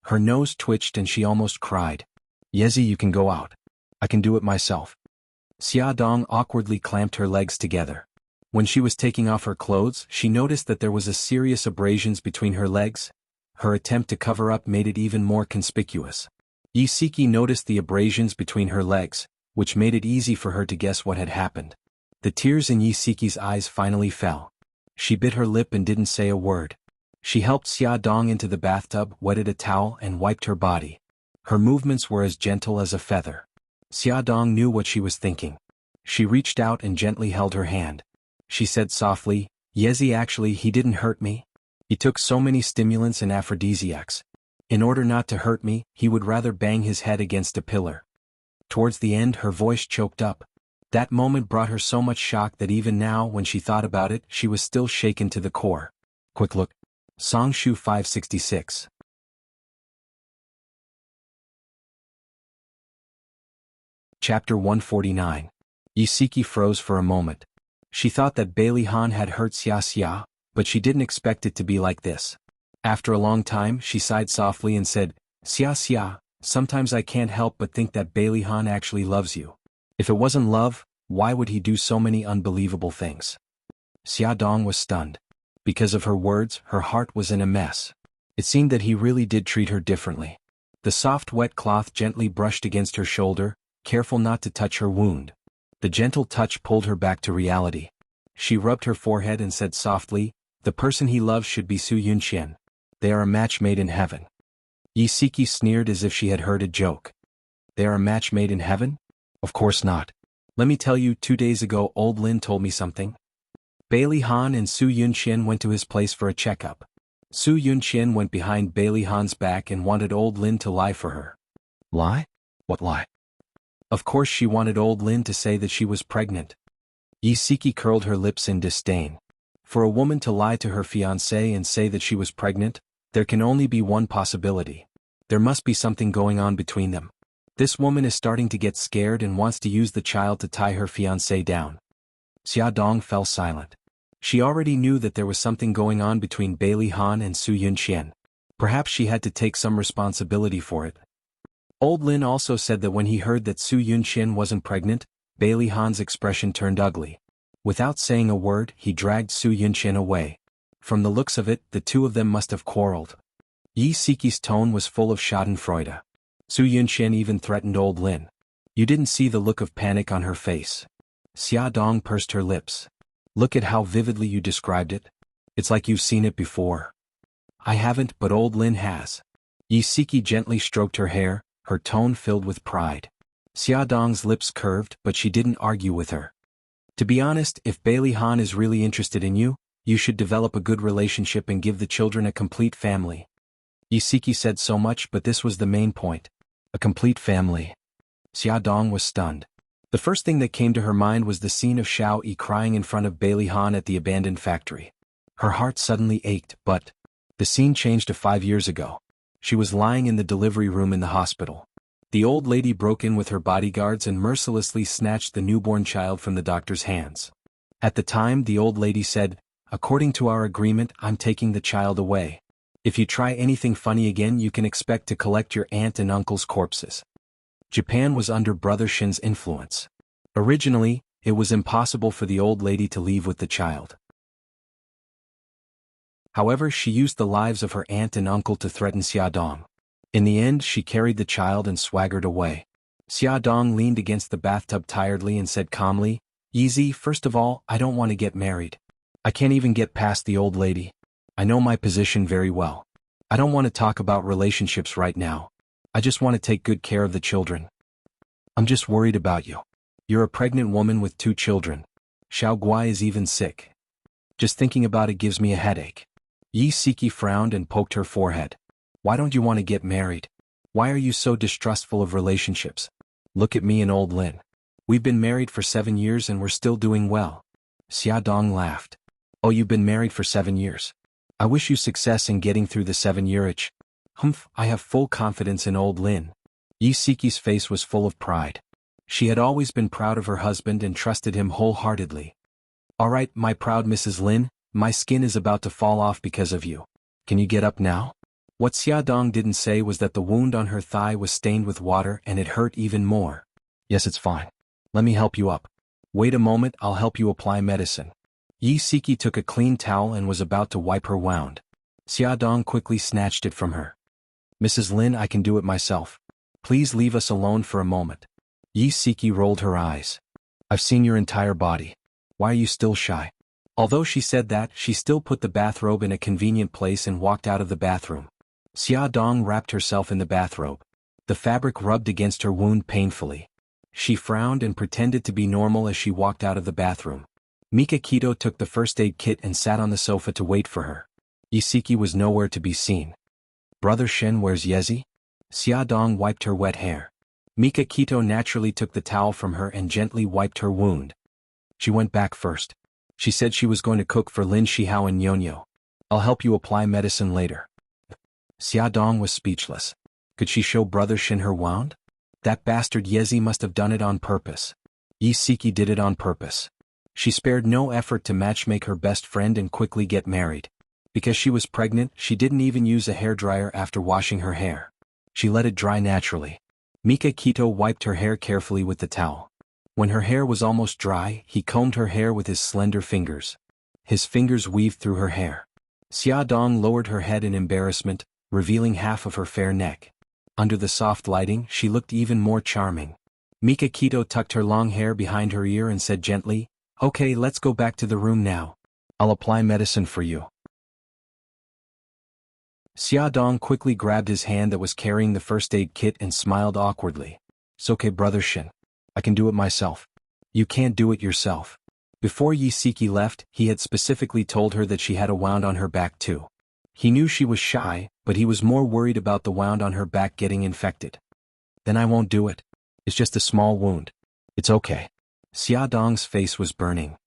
Her nose twitched and she almost cried. Yezi, you can go out. I can do it myself. Xia Dong awkwardly clamped her legs together. When she was taking off her clothes, she noticed that there was a serious abrasions between her legs. Her attempt to cover up made it even more conspicuous. Yisiki noticed the abrasions between her legs, which made it easy for her to guess what had happened. The tears in Yisiki's eyes finally fell. She bit her lip and didn't say a word. She helped Xia Dong into the bathtub, wetted a towel and wiped her body. Her movements were as gentle as a feather. Xiaodong knew what she was thinking. She reached out and gently held her hand. She said softly, "Yezi, actually he didn't hurt me. He took so many stimulants and aphrodisiacs. In order not to hurt me, he would rather bang his head against a pillar." Towards the end her voice choked up. That moment brought her so much shock that even now when she thought about it she was still shaken to the core. Quick look. Songshu 566. Chapter 149. Yisiki froze for a moment. She thought that Bailey Han had hurt Xia, but she didn't expect it to be like this. After a long time she sighed softly and said, "Xia, sometimes I can't help but think that Bailey Han actually loves you. If it wasn't love, why would he do so many unbelievable things?" Xiaodong was stunned. Because of her words, her heart was in a mess. It seemed that he really did treat her differently. The soft wet cloth gently brushed against her shoulder, careful not to touch her wound. The gentle touch pulled her back to reality. She rubbed her forehead and said softly, "The person he loves should be Su Yunqian. They are a match made in heaven." Yisiki sneered as if she had heard a joke. "They are a match made in heaven? Of course not. Let me tell you, 2 days ago old Lin told me something." Bailey Han and Su Yunqian went to his place for a checkup. Su Yunqian went behind Bailey Han's back and wanted old Lin to lie for her. Lie? What lie? Of course she wanted old Lin to say that she was pregnant. Yisiki curled her lips in disdain. For a woman to lie to her fiancé and say that she was pregnant, there can only be one possibility. There must be something going on between them. This woman is starting to get scared and wants to use the child to tie her fiancé down. Xiaodong fell silent. She already knew that there was something going on between Bailey Han and Su Yunqian. Perhaps she had to take some responsibility for it. Old Lin also said that when he heard that Su Yunqian wasn't pregnant, Bailey Han's expression turned ugly. Without saying a word, he dragged Su Yunqian away. From the looks of it, the two of them must have quarreled. Yisiki's tone was full of schadenfreude. Su Yunqian even threatened old Lin. You didn't see the look of panic on her face. Xiaodong pursed her lips. Look at how vividly you described it. It's like you've seen it before. I haven't, but old Lin has. Yisiki gently stroked her hair, her tone filled with pride. Xiaodong's lips curved, but she didn't argue with her. To be honest, if Bailey Han is really interested in you, you should develop a good relationship and give the children a complete family. Yisiki said so much, but this was the main point. A complete family. Xiaodong was stunned. The first thing that came to her mind was the scene of Xiao Yi crying in front of Bailey Han at the abandoned factory. Her heart suddenly ached, but the scene changed to 5 years ago. She was lying in the delivery room in the hospital. The old lady broke in with her bodyguards and mercilessly snatched the newborn child from the doctor's hands. At the time, the old lady said, "According to our agreement, I'm taking the child away. If you try anything funny again, you can expect to collect your aunt and uncle's corpses." Japan was under Brother Shin's influence. Originally, it was impossible for the old lady to leave with the child. However, she used the lives of her aunt and uncle to threaten Xiaodong. In the end, she carried the child and swaggered away. Xiaodong leaned against the bathtub tiredly and said calmly, "Easy, first of all, I don't want to get married. I can't even get past the old lady. I know my position very well. I don't want to talk about relationships right now. I just want to take good care of the children. I'm just worried about you. You're a pregnant woman with 2 children. Xiao Guai is even sick. Just thinking about it gives me a headache." Yisiki frowned and poked her forehead. "Why don't you want to get married? Why are you so distrustful of relationships? Look at me and old Lin. We've been married for 7 years and we're still doing well." Xiaodong laughed. "Oh, you've been married for 7 years. I wish you success in getting through the 7-year itch. I have full confidence in old Lin." Yisiki's face was full of pride. She had always been proud of her husband and trusted him wholeheartedly. "All right, my proud Mrs. Lin, my skin is about to fall off because of you. Can you get up now?" What Xiaodong didn't say was that the wound on her thigh was stained with water and it hurt even more. "Yes, it's fine. Let me help you up. Wait a moment, I'll help you apply medicine." Yisiki took a clean towel and was about to wipe her wound. Xiaodong quickly snatched it from her. "Mrs. Lin, I can do it myself. Please leave us alone for a moment." Yisiki rolled her eyes. "I've seen your entire body. Why are you still shy?" Although she said that, she still put the bathrobe in a convenient place and walked out of the bathroom. Xiaodong wrapped herself in the bathrobe. The fabric rubbed against her wound painfully. She frowned and pretended to be normal as she walked out of the bathroom. Mikakito took the first aid kit and sat on the sofa to wait for her. Isiki was nowhere to be seen. Brother Shen, where's Yezi? Xia Dong wiped her wet hair. Mikakito naturally took the towel from her and gently wiped her wound. She went back first. She said she was going to cook for Lin Shihao and Nyonyo. I'll help you apply medicine later. Xia Dong was speechless. Could she show Brother Shen her wound? That bastard Yezi must have done it on purpose. Isiki did it on purpose. She spared no effort to matchmake her best friend and quickly get married. Because she was pregnant, she didn't even use a hairdryer after washing her hair. She let it dry naturally. Mikakito wiped her hair carefully with the towel. When her hair was almost dry, he combed her hair with his slender fingers. His fingers weaved through her hair. Xia Dong lowered her head in embarrassment, revealing half of her fair neck. Under the soft lighting, she looked even more charming. Mikakito tucked her long hair behind her ear and said gently, "Okay, let's go back to the room now. I'll apply medicine for you." Xia Dong quickly grabbed his hand that was carrying the first aid kit and smiled awkwardly. "It's okay, Brother Shen. I can do it myself." "You can't do it yourself." Before Yisiki left, he had specifically told her that she had a wound on her back too. He knew she was shy, but he was more worried about the wound on her back getting infected. "Then I won't do it. It's just a small wound. It's okay." Xia Dong's face was burning.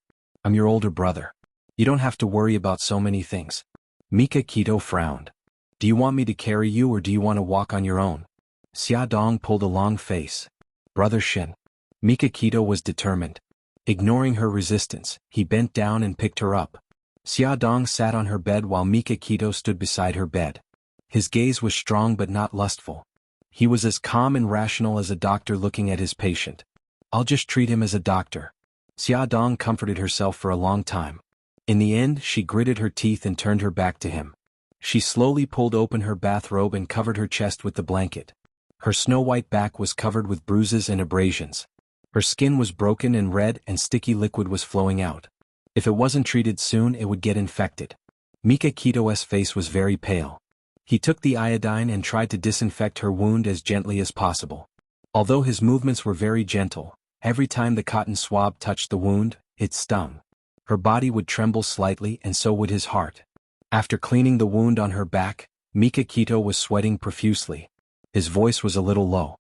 "I'm your older brother. You don't have to worry about so many things." Mikakito frowned. "Do you want me to carry you or do you want to walk on your own?" Xia Dong pulled a long face. "Brother Shen." Mikakito was determined. Ignoring her resistance, he bent down and picked her up. Xia Dong sat on her bed while Mikakito stood beside her bed. His gaze was strong but not lustful. He was as calm and rational as a doctor looking at his patient. "I'll just treat him as a doctor." Xia Dong comforted herself for a long time. In the end, she gritted her teeth and turned her back to him. She slowly pulled open her bathrobe and covered her chest with the blanket. Her snow-white back was covered with bruises and abrasions. Her skin was broken and red and sticky liquid was flowing out. If it wasn't treated soon, it would get infected. Mikakito's face was very pale. He took the iodine and tried to disinfect her wound as gently as possible. Although his movements were very gentle, every time the cotton swab touched the wound, it stung. Her body would tremble slightly and so would his heart. After cleaning the wound on her back, Mikakito was sweating profusely. His voice was a little low.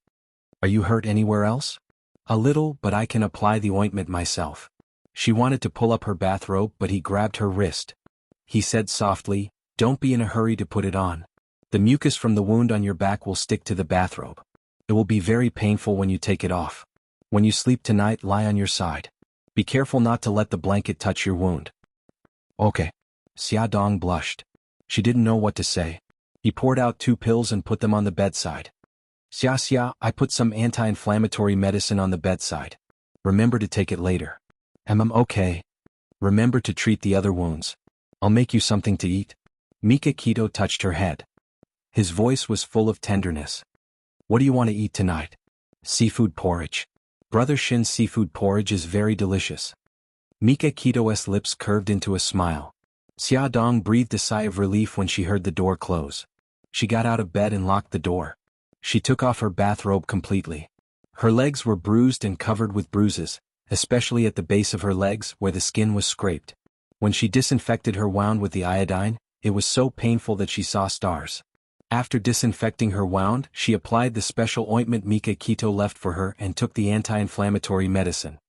"Are you hurt anywhere else?" "A little, but I can apply the ointment myself." She wanted to pull up her bathrobe but he grabbed her wrist. He said softly, "Don't be in a hurry to put it on. The mucus from the wound on your back will stick to the bathrobe. It will be very painful when you take it off. When you sleep tonight, lie on your side. Be careful not to let the blanket touch your wound." "Okay." Xia Dong blushed. She didn't know what to say. He poured out 2 pills and put them on the bedside. Xia, I put some anti-inflammatory medicine on the bedside. Remember to take it later." Okay. Remember to treat the other wounds. I'll make you something to eat." Mikakito touched her head. His voice was full of tenderness. "What do you want to eat tonight?" "Seafood porridge. Brother Shin's seafood porridge is very delicious." Mikakito's lips curved into a smile. Xia Dong breathed a sigh of relief when she heard the door close. She got out of bed and locked the door. She took off her bathrobe completely. Her legs were bruised and covered with bruises, especially at the base of her legs where the skin was scraped. When she disinfected her wound with the iodine, it was so painful that she saw stars. After disinfecting her wound, she applied the special ointment Mikakito left for her and took the anti-inflammatory medicine.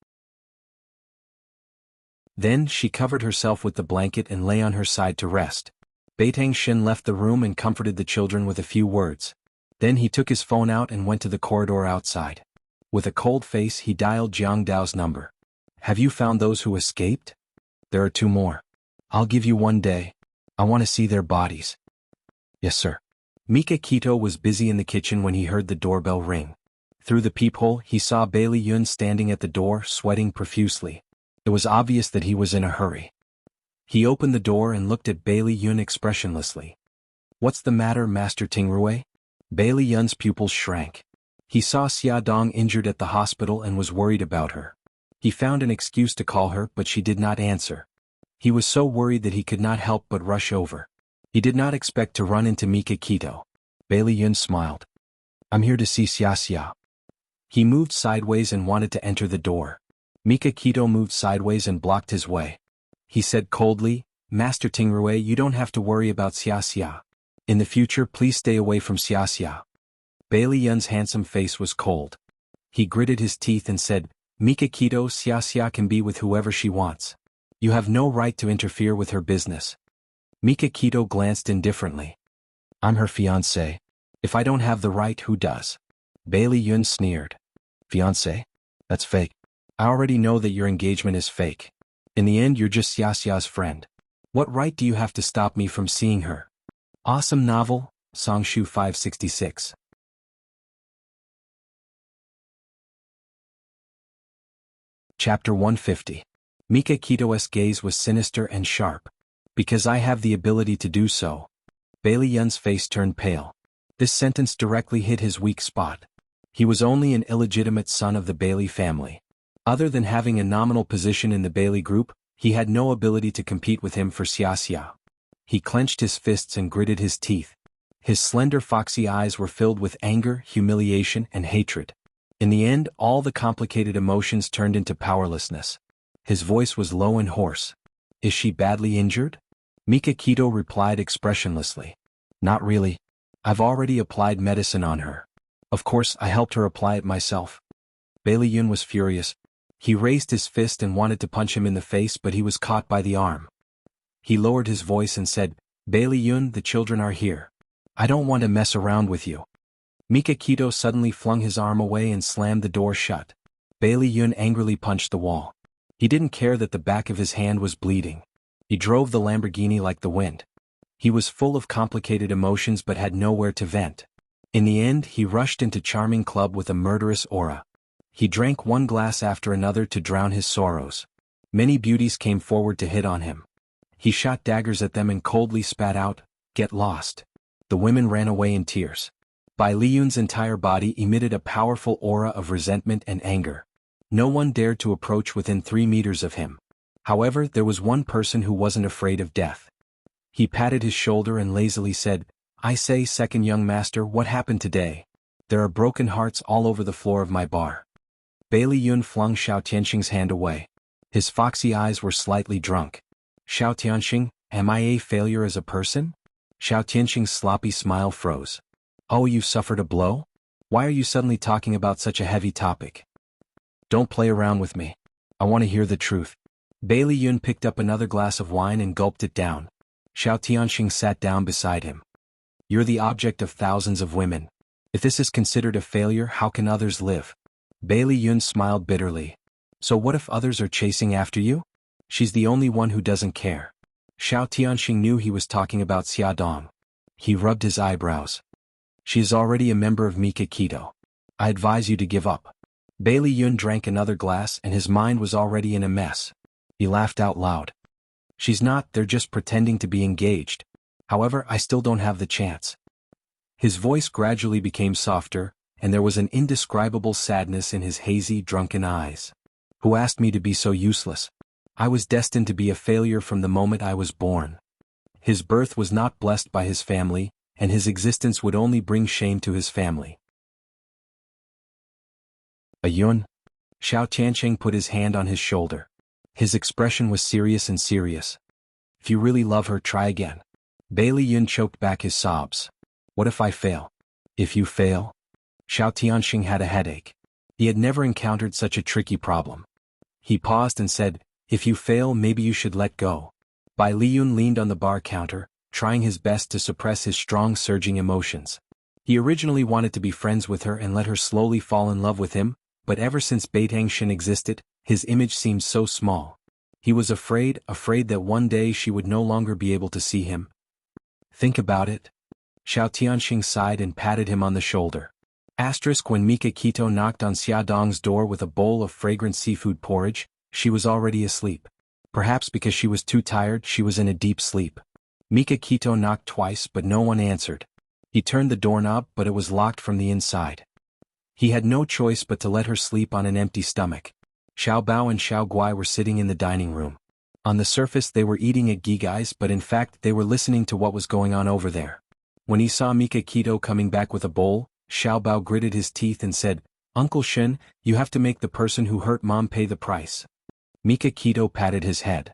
Then she covered herself with the blanket and lay on her side to rest. Beitang Shin left the room and comforted the children with a few words. Then he took his phone out and went to the corridor outside. With a cold face he dialed Jiang Dao's number. "Have you found those who escaped?" "There are 2 more. I'll give you 1 day. I want to see their bodies." "Yes, sir." Mikakito was busy in the kitchen when he heard the doorbell ring. Through the peephole he saw Bailey Yun standing at the door, sweating profusely. It was obvious that he was in a hurry. He opened the door and looked at Bailey Yun expressionlessly. "What's the matter, Master Tingrui?" Bailey Yun's pupils shrank. He saw Xia Dong injured at the hospital and was worried about her. He found an excuse to call her but she did not answer. He was so worried that he could not help but rush over. He did not expect to run into Mikakito. Bailey Yun smiled. "I'm here to see Xia." He moved sideways and wanted to enter the door. Mikakito moved sideways and blocked his way. He said coldly, Master Tingrui, you don't have to worry about Xia. In the future, please stay away from Xia. Bailey Yun's handsome face was cold. He gritted his teeth and said, Mikakito, Xia can be with whoever she wants. You have no right to interfere with her business. Mikakito glanced indifferently. I'm her fiancé. If I don't have the right, who does? Bailey Yun sneered. Fiancé? That's fake. I already know that your engagement is fake. In the end, you're just Xia's friend. What right do you have to stop me from seeing her? Awesome novel, Songshu 566. Chapter 150. Mikakito's gaze was sinister and sharp. Because I have the ability to do so. Bailey Yun's face turned pale. This sentence directly hit his weak spot. He was only an illegitimate son of the Bailey family. Other than having a nominal position in the Bailey group, he had no ability to compete with him for Xia. He clenched his fists and gritted his teeth. His slender foxy eyes were filled with anger, humiliation, and hatred. In the end, all the complicated emotions turned into powerlessness. His voice was low and hoarse. Is she badly injured? Mikakito replied expressionlessly. Not really. I've already applied medicine on her. Of course, I helped her apply it myself. Bailey Yun was furious. He raised his fist and wanted to punch him in the face, but he was caught by the arm. He lowered his voice and said, Bailey Yun, the children are here. I don't want to mess around with you. Mikakito suddenly flung his arm away and slammed the door shut. Bailey Yun angrily punched the wall. He didn't care that the back of his hand was bleeding. He drove the Lamborghini like the wind. He was full of complicated emotions but had nowhere to vent. In the end, he rushed into Charming Club with a murderous aura. He drank one glass after another to drown his sorrows. Many beauties came forward to hit on him. He shot daggers at them and coldly spat out, "Get lost." The women ran away in tears. Bai Liyun's entire body emitted a powerful aura of resentment and anger. No one dared to approach within 3 meters of him. However, there was one person who wasn't afraid of death. He patted his shoulder and lazily said, I say, second young master, what happened today? There are broken hearts all over the floor of my bar. Bailey Yun flung Xiao Tianxing's hand away. His foxy eyes were slightly drunk. Xiao Tianxing, am I a failure as a person? Xiao Tianxing's sloppy smile froze. Oh, you suffered a blow? Why are you suddenly talking about such a heavy topic? Don't play around with me. I want to hear the truth. Bailey Yun picked up another glass of wine and gulped it down. Xiao Tianxing sat down beside him. You're the object of thousands of women. If this is considered a failure, how can others live? Bailey Yun smiled bitterly. So what if others are chasing after you? She's the only one who doesn't care. Xiao Tianxing knew he was talking about Xia Dong. He rubbed his eyebrows. She is already a member of Mikakito. I advise you to give up. Bailey Yun drank another glass and his mind was already in a mess. He laughed out loud. She's not, they're just pretending to be engaged. However, I still don't have the chance. His voice gradually became softer, and there was an indescribable sadness in his hazy, drunken eyes. Who asked me to be so useless? I was destined to be a failure from the moment I was born. His birth was not blessed by his family, and his existence would only bring shame to his family. Yun? Xiao Tianxing put his hand on his shoulder. His expression was serious and serious. If you really love her, try again. Bailey Yun choked back his sobs. What if I fail? If you fail? Xiao Tianxing had a headache. He had never encountered such a tricky problem. He paused and said, if you fail, maybe you should let go. Bai Liyun leaned on the bar counter, trying his best to suppress his strong surging emotions. He originally wanted to be friends with her and let her slowly fall in love with him, but ever since Beitang existed, his image seemed so small. He was afraid that one day she would no longer be able to see him. Think about it. Xiao Tianxing sighed and patted him on the shoulder. When Mikakito knocked on Xia Dong's door with a bowl of fragrant seafood porridge, she was already asleep. Perhaps because she was too tired, she was in a deep sleep. Mikakito knocked twice but no one answered. He turned the doorknob but it was locked from the inside. He had no choice but to let her sleep on an empty stomach. Xiao Bao and Xiao Guai were sitting in the dining room. On the surface they were eating at Gigai's, but in fact they were listening to what was going on over there. When he saw Mikakito coming back with a bowl, Xiao Bao gritted his teeth and said, Uncle Shen, you have to make the person who hurt Mom pay the price. Mika Keto patted his head.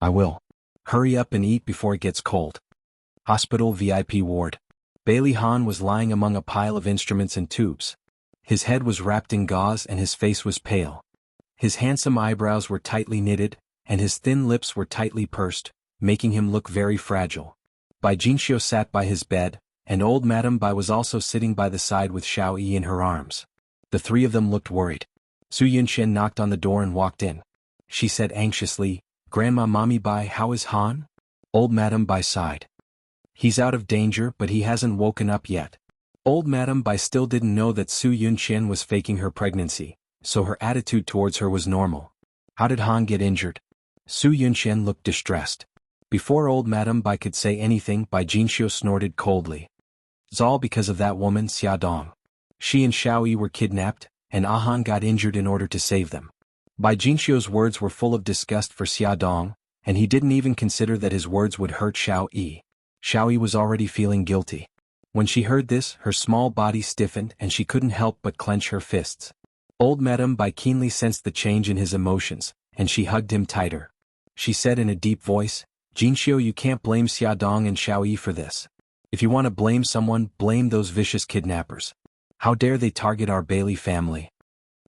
I will. Hurry up and eat before it gets cold. Hospital VIP ward. Bailey Han was lying among a pile of instruments and tubes. His head was wrapped in gauze and his face was pale. His handsome eyebrows were tightly knitted, and his thin lips were tightly pursed, making him look very fragile. Bai Jinxiu sat by his bed, and old Madame Bai was also sitting by the side with Xiao Yi in her arms. The three of them looked worried. Su Yunxian knocked on the door and walked in. She said anxiously, Grandma Mommy Bai, how is Han? Old Madame Bai sighed. He's out of danger but he hasn't woken up yet. Old Madame Bai still didn't know that Su Yunxian was faking her pregnancy, so her attitude towards her was normal. How did Han get injured? Su Yunxian looked distressed. Before old Madame Bai could say anything, Bai Jinxiu snorted coldly. It's all because of that woman Xia Dong. She and Xiao Yi were kidnapped, and Han got injured in order to save them. Bai Jinxiu's words were full of disgust for Xia Dong, and he didn't even consider that his words would hurt Xiao Yi. Xiao Yi was already feeling guilty. When she heard this, her small body stiffened and she couldn't help but clench her fists. Old Madame Bai keenly sensed the change in his emotions, and she hugged him tighter. She said in a deep voice, Jinxiu, you can't blame Xia Dong and Xiao Yi for this. If you want to blame someone, blame those vicious kidnappers. How dare they target our Bailey family?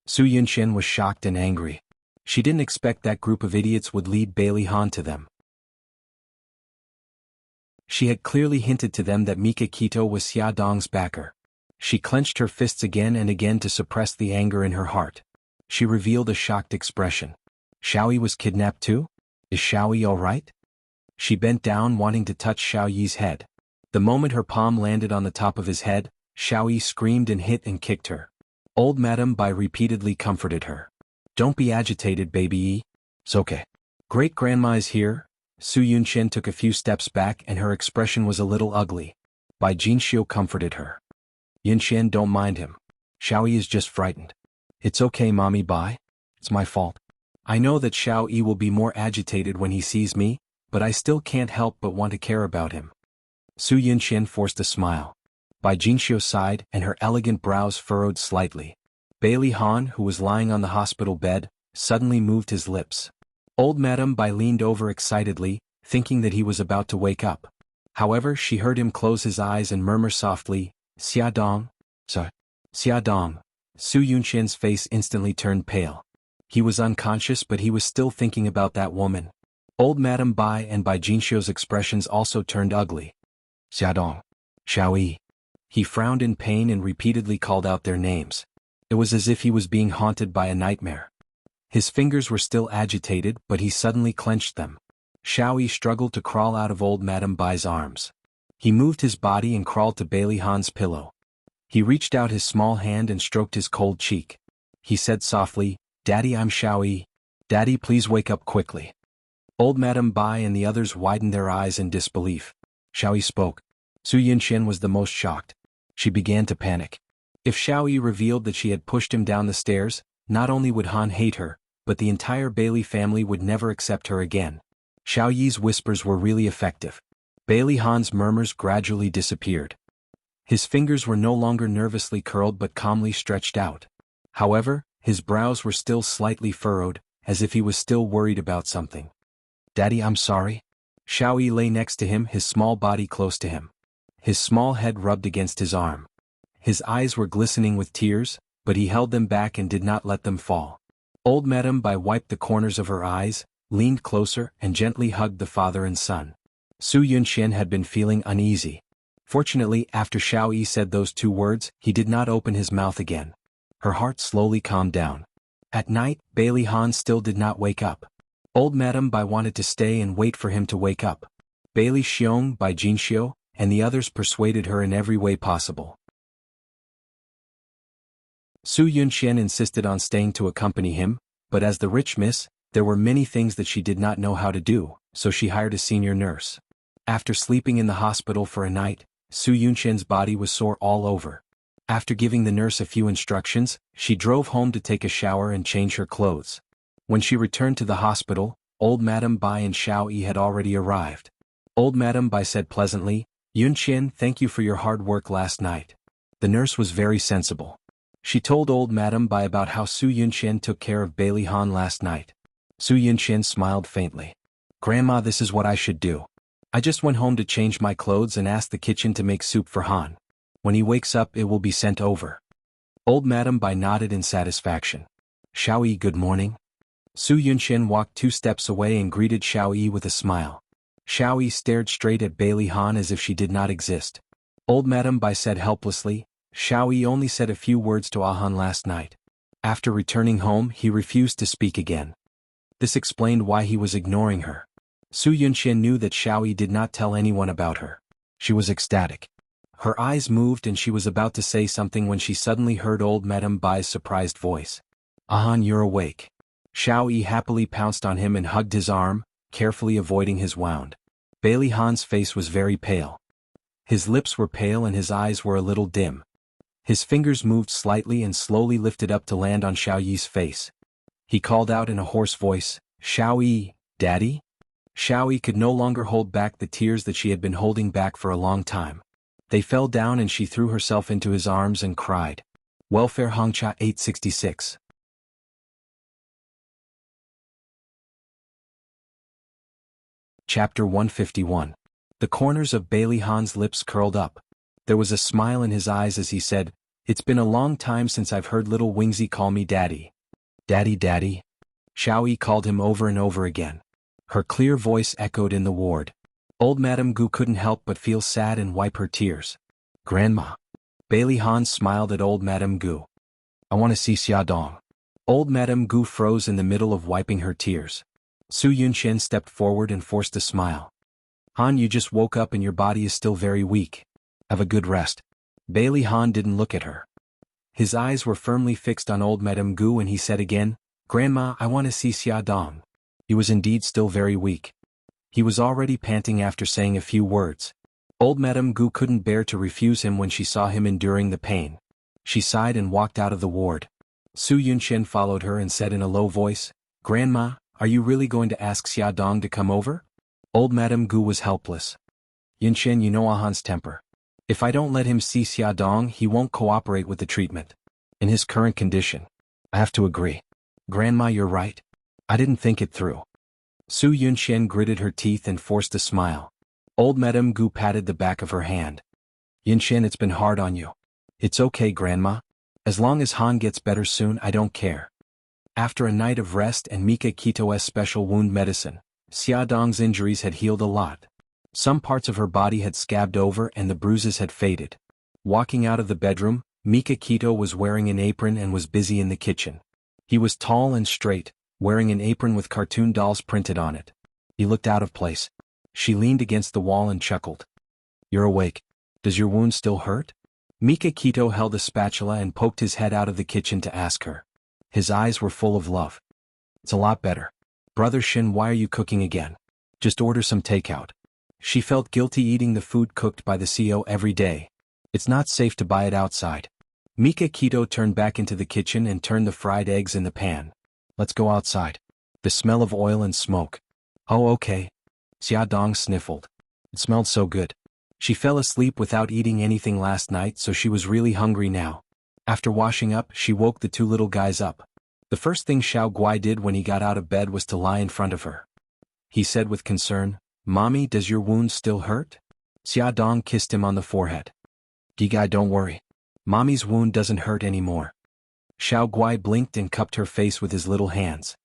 Su Yunxian was shocked and angry. She didn't expect that group of idiots would lead Bailey Han to them. She had clearly hinted to them that Mika Keto was Xia Dong's backer. She clenched her fists again and again to suppress the anger in her heart. She revealed a shocked expression. Xiao Yi was kidnapped too? Is Xiao Yi all right? She bent down wanting to touch Xiao Yi's head. The moment her palm landed on the top of his head, Xiao Yi screamed and hit and kicked her. Old Madame Bai repeatedly comforted her. Don't be agitated, baby Yi. It's okay. Great-grandma is here. Su Yunxian took a few steps back and her expression was a little ugly. Bai Jinxiu comforted her. Yunxian, don't mind him. Xiao Yi is just frightened. It's okay, Mommy Bai. It's my fault. I know that Xiao Yi will be more agitated when he sees me, but I still can't help but want to care about him. Su Yunxian forced a smile. Bai Jinxiu sighed and her elegant brows furrowed slightly. Bailey Han, who was lying on the hospital bed, suddenly moved his lips. Old Madame Bai leaned over excitedly, thinking that he was about to wake up. However, she heard him close his eyes and murmur softly, Xia Dong? Xia Dong. Su Yunxian's face instantly turned pale. He was unconscious but he was still thinking about that woman. Old Madame Bai and Bai Jinxiu's expressions also turned ugly. Xia Dong. Xiao Yi. He frowned in pain and repeatedly called out their names. It was as if he was being haunted by a nightmare. His fingers were still agitated but he suddenly clenched them. Xiao Yi struggled to crawl out of old Madame Bai's arms. He moved his body and crawled to Bailey Han's pillow. He reached out his small hand and stroked his cold cheek. He said softly, Daddy, I'm Xiao Yi. Daddy, please wake up quickly. Old Madame Bai and the others widened their eyes in disbelief. Xiao Yi spoke. Su Yunxian was the most shocked. She began to panic. If Xiao Yi revealed that she had pushed him down the stairs, not only would Han hate her, but the entire Bailey family would never accept her again. Xiao Yi's whispers were really effective. Bailey Han's murmurs gradually disappeared. His fingers were no longer nervously curled but calmly stretched out. However, his brows were still slightly furrowed, as if he was still worried about something. Daddy, I'm sorry. Xiao Yi lay next to him, his small body close to him. His small head rubbed against his arm. His eyes were glistening with tears, but he held them back and did not let them fall. Old Madame Bai wiped the corners of her eyes, leaned closer and gently hugged the father and son. Su Yunxian had been feeling uneasy. Fortunately, after Xiao Yi said those two words, he did not open his mouth again. Her heart slowly calmed down. At night, Bailey Han still did not wake up. Old Madame Bai wanted to stay and wait for him to wake up. Bailey Xiong, Bai Jinxiu, and the others persuaded her in every way possible. Su Yunxian insisted on staying to accompany him, but as the rich miss, there were many things that she did not know how to do, so she hired a senior nurse. After sleeping in the hospital for a night, Su Yunxian's body was sore all over. After giving the nurse a few instructions, she drove home to take a shower and change her clothes. When she returned to the hospital, old Madame Bai and Xiao Yi had already arrived. Old Madame Bai said pleasantly, Yunxian, thank you for your hard work last night. The nurse was very sensible. She told old Madame Bai about how Su Yunxian took care of Bailey Han last night. Su Yunxian smiled faintly. Grandma, this is what I should do. I just went home to change my clothes and asked the kitchen to make soup for Han. When he wakes up it will be sent over. Old Madame Bai nodded in satisfaction. Xiao Yi, good morning. Su Yunxian walked 2 steps away and greeted Xiao Yi with a smile. Xiao Yi stared straight at Bailey Han as if she did not exist. Old Madame Bai said helplessly, Xiao Yi only said a few words to Han last night. After returning home he refused to speak again. This explained why he was ignoring her. Su Yunxian knew that Xiao Yi did not tell anyone about her. She was ecstatic. Her eyes moved and she was about to say something when she suddenly heard old Madame Bai's surprised voice. Han, you're awake. Xiao Yi happily pounced on him and hugged his arm, carefully avoiding his wound. Bailey Han's face was very pale. His lips were pale and his eyes were a little dim. His fingers moved slightly and slowly lifted up to land on Xiao Yi's face. He called out in a hoarse voice, Xiao Yi, Daddy? Xiao Yi could no longer hold back the tears that she had been holding back for a long time. They fell down and she threw herself into his arms and cried. Welfare Hongcha 866. Chapter 151. The corners of Bailey Han's lips curled up. There was a smile in his eyes as he said, It's been a long time since I've heard little Wingsy call me Daddy. Daddy, Daddy. Xiao Yi called him over and over again. Her clear voice echoed in the ward. Old Madame Gu couldn't help but feel sad and wipe her tears. Grandma. Bailey Han smiled at old Madame Gu. I want to see Xia Dong. Old Madame Gu froze in the middle of wiping her tears. Su Yunxian stepped forward and forced a smile. Han, you just woke up and your body is still very weak. Have a good rest. Bailey Han didn't look at her. His eyes were firmly fixed on old Madame Gu and he said again, Grandma, I want to see Xia Dong. He was indeed still very weak. He was already panting after saying a few words. Old Madame Gu couldn't bear to refuse him when she saw him enduring the pain. She sighed and walked out of the ward. Su Yunxian followed her and said in a low voice, Grandma, are you really going to ask Xia Dong to come over? Old Madame Gu was helpless. Yunxian, you know Han's temper. If I don't let him see Xia Dong, he won't cooperate with the treatment. In his current condition. I have to agree. Grandma, you're right. I didn't think it through. Su Yunxian gritted her teeth and forced a smile. Old Madame Gu patted the back of her hand. Yunxian, it's been hard on you. It's okay, Grandma. As long as Han gets better soon, I don't care. After a night of rest and Mika Kito's special wound medicine, Xia Dong's injuries had healed a lot. Some parts of her body had scabbed over and the bruises had faded. Walking out of the bedroom, Mika Kito was wearing an apron and was busy in the kitchen. He was tall and straight, wearing an apron with cartoon dolls printed on it. He looked out of place. She leaned against the wall and chuckled. You're awake. Does your wound still hurt? Mika Kito held a spatula and poked his head out of the kitchen to ask her. His eyes were full of love. It's a lot better. Brother Shin, why are you cooking again? Just order some takeout. She felt guilty eating the food cooked by the CEO every day. It's not safe to buy it outside. Mika Kito turned back into the kitchen and turned the fried eggs in the pan. Let's go outside. The smell of oil and smoke. Oh, okay. Xia Dong sniffled. It smelled so good. She fell asleep without eating anything last night, so she was really hungry now. After washing up, she woke the 2 little guys up. The first thing Xiao Guai did when he got out of bed was to lie in front of her. He said with concern, Mommy, does your wound still hurt? Xia Dong kissed him on the forehead. Gigai, don't worry. Mommy's wound doesn't hurt anymore. Xiao Guai blinked and cupped her face with his little hands.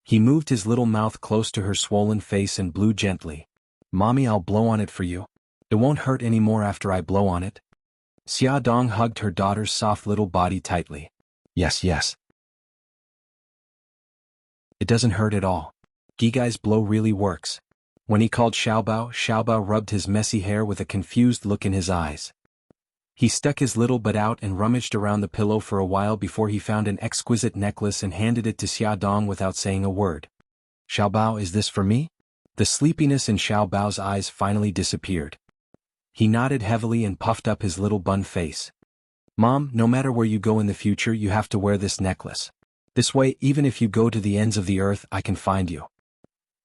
He moved his little mouth close to her swollen face and blew gently. Mommy, I'll blow on it for you. It won't hurt anymore after I blow on it. Xia Dong hugged her daughter's soft little body tightly. Yes, yes. It doesn't hurt at all. Gigai's blow really works. When he called Xiaobao rubbed his messy hair with a confused look in his eyes. He stuck his little butt out and rummaged around the pillow for a while before he found an exquisite necklace and handed it to Xia Dong without saying a word. Xiaobao, is this for me? The sleepiness in Xiaobao's eyes finally disappeared. He nodded heavily and puffed up his little bun face. Mom, no matter where you go in the future, you have to wear this necklace. This way, even if you go to the ends of the earth, I can find you.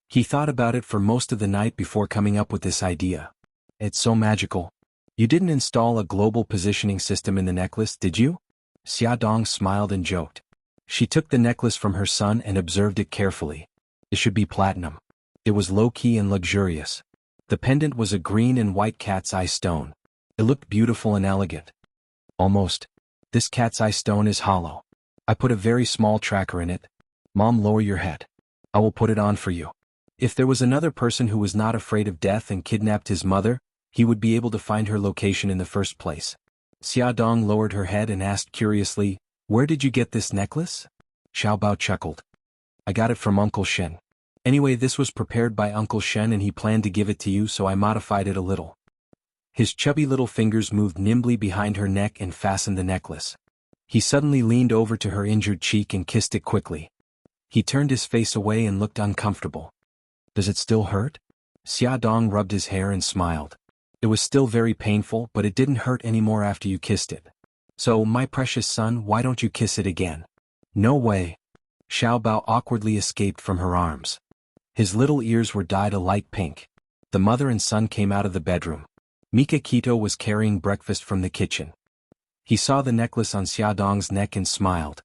He thought about it for most of the night before coming up with this idea. It's so magical. You didn't install a global positioning system in the necklace, did you? Xiaodong smiled and joked. She took the necklace from her son and observed it carefully. It should be platinum. It was low-key and luxurious. The pendant was a green and white cat's eye stone. It looked beautiful and elegant. Almost. This cat's eye stone is hollow. I put a very small tracker in it. Mom, lower your head. I will put it on for you. If there was another person who was not afraid of death and kidnapped his mother, he would be able to find her location in the first place. Xiaodong lowered her head and asked curiously, "Where did you get this necklace?" Xiaobao chuckled. "I got it from Uncle Shen. Anyway, this was prepared by Uncle Shen and he planned to give it to you, so I modified it a little." His chubby little fingers moved nimbly behind her neck and fastened the necklace. He suddenly leaned over to her injured cheek and kissed it quickly. He turned his face away and looked uncomfortable. "Does it still hurt?" Xiaodong rubbed his hair and smiled. "It was still very painful, but it didn't hurt anymore after you kissed it. So, my precious son, why don't you kiss it again?" "No way." Xiaobao awkwardly escaped from her arms. His little ears were dyed a light pink. The mother and son came out of the bedroom. Mika Kito was carrying breakfast from the kitchen. He saw the necklace on Xiaodong's neck and smiled.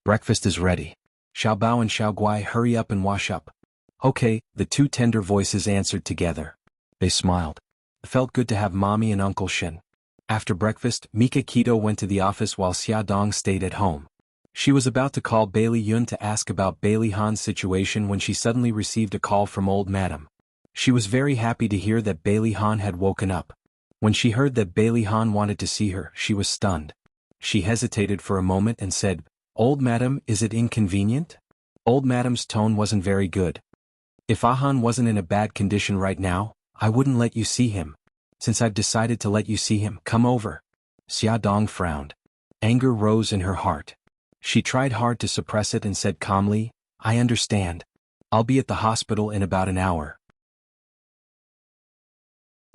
"Breakfast is ready. Xiaobao and Xiaoguai, hurry up and wash up." "Okay," the two tender voices answered together. They smiled. It felt good to have Mommy and Uncle Shen. After breakfast, Mika Kito went to the office while Xiaodong stayed at home. She was about to call Bailey Yun to ask about Bailey Han's situation when she suddenly received a call from old Madam. She was very happy to hear that Bailey Han had woken up. When she heard that Bailey Han wanted to see her, she was stunned. She hesitated for a moment and said, "Old Madam, is it inconvenient?" Old Madam's tone wasn't very good. "If Ahan wasn't in a bad condition right now, I wouldn't let you see him. Since I've decided to let you see him, come over." Xiaodong frowned. Anger rose in her heart. She tried hard to suppress it and said calmly, "I understand. I'll be at the hospital in about an hour."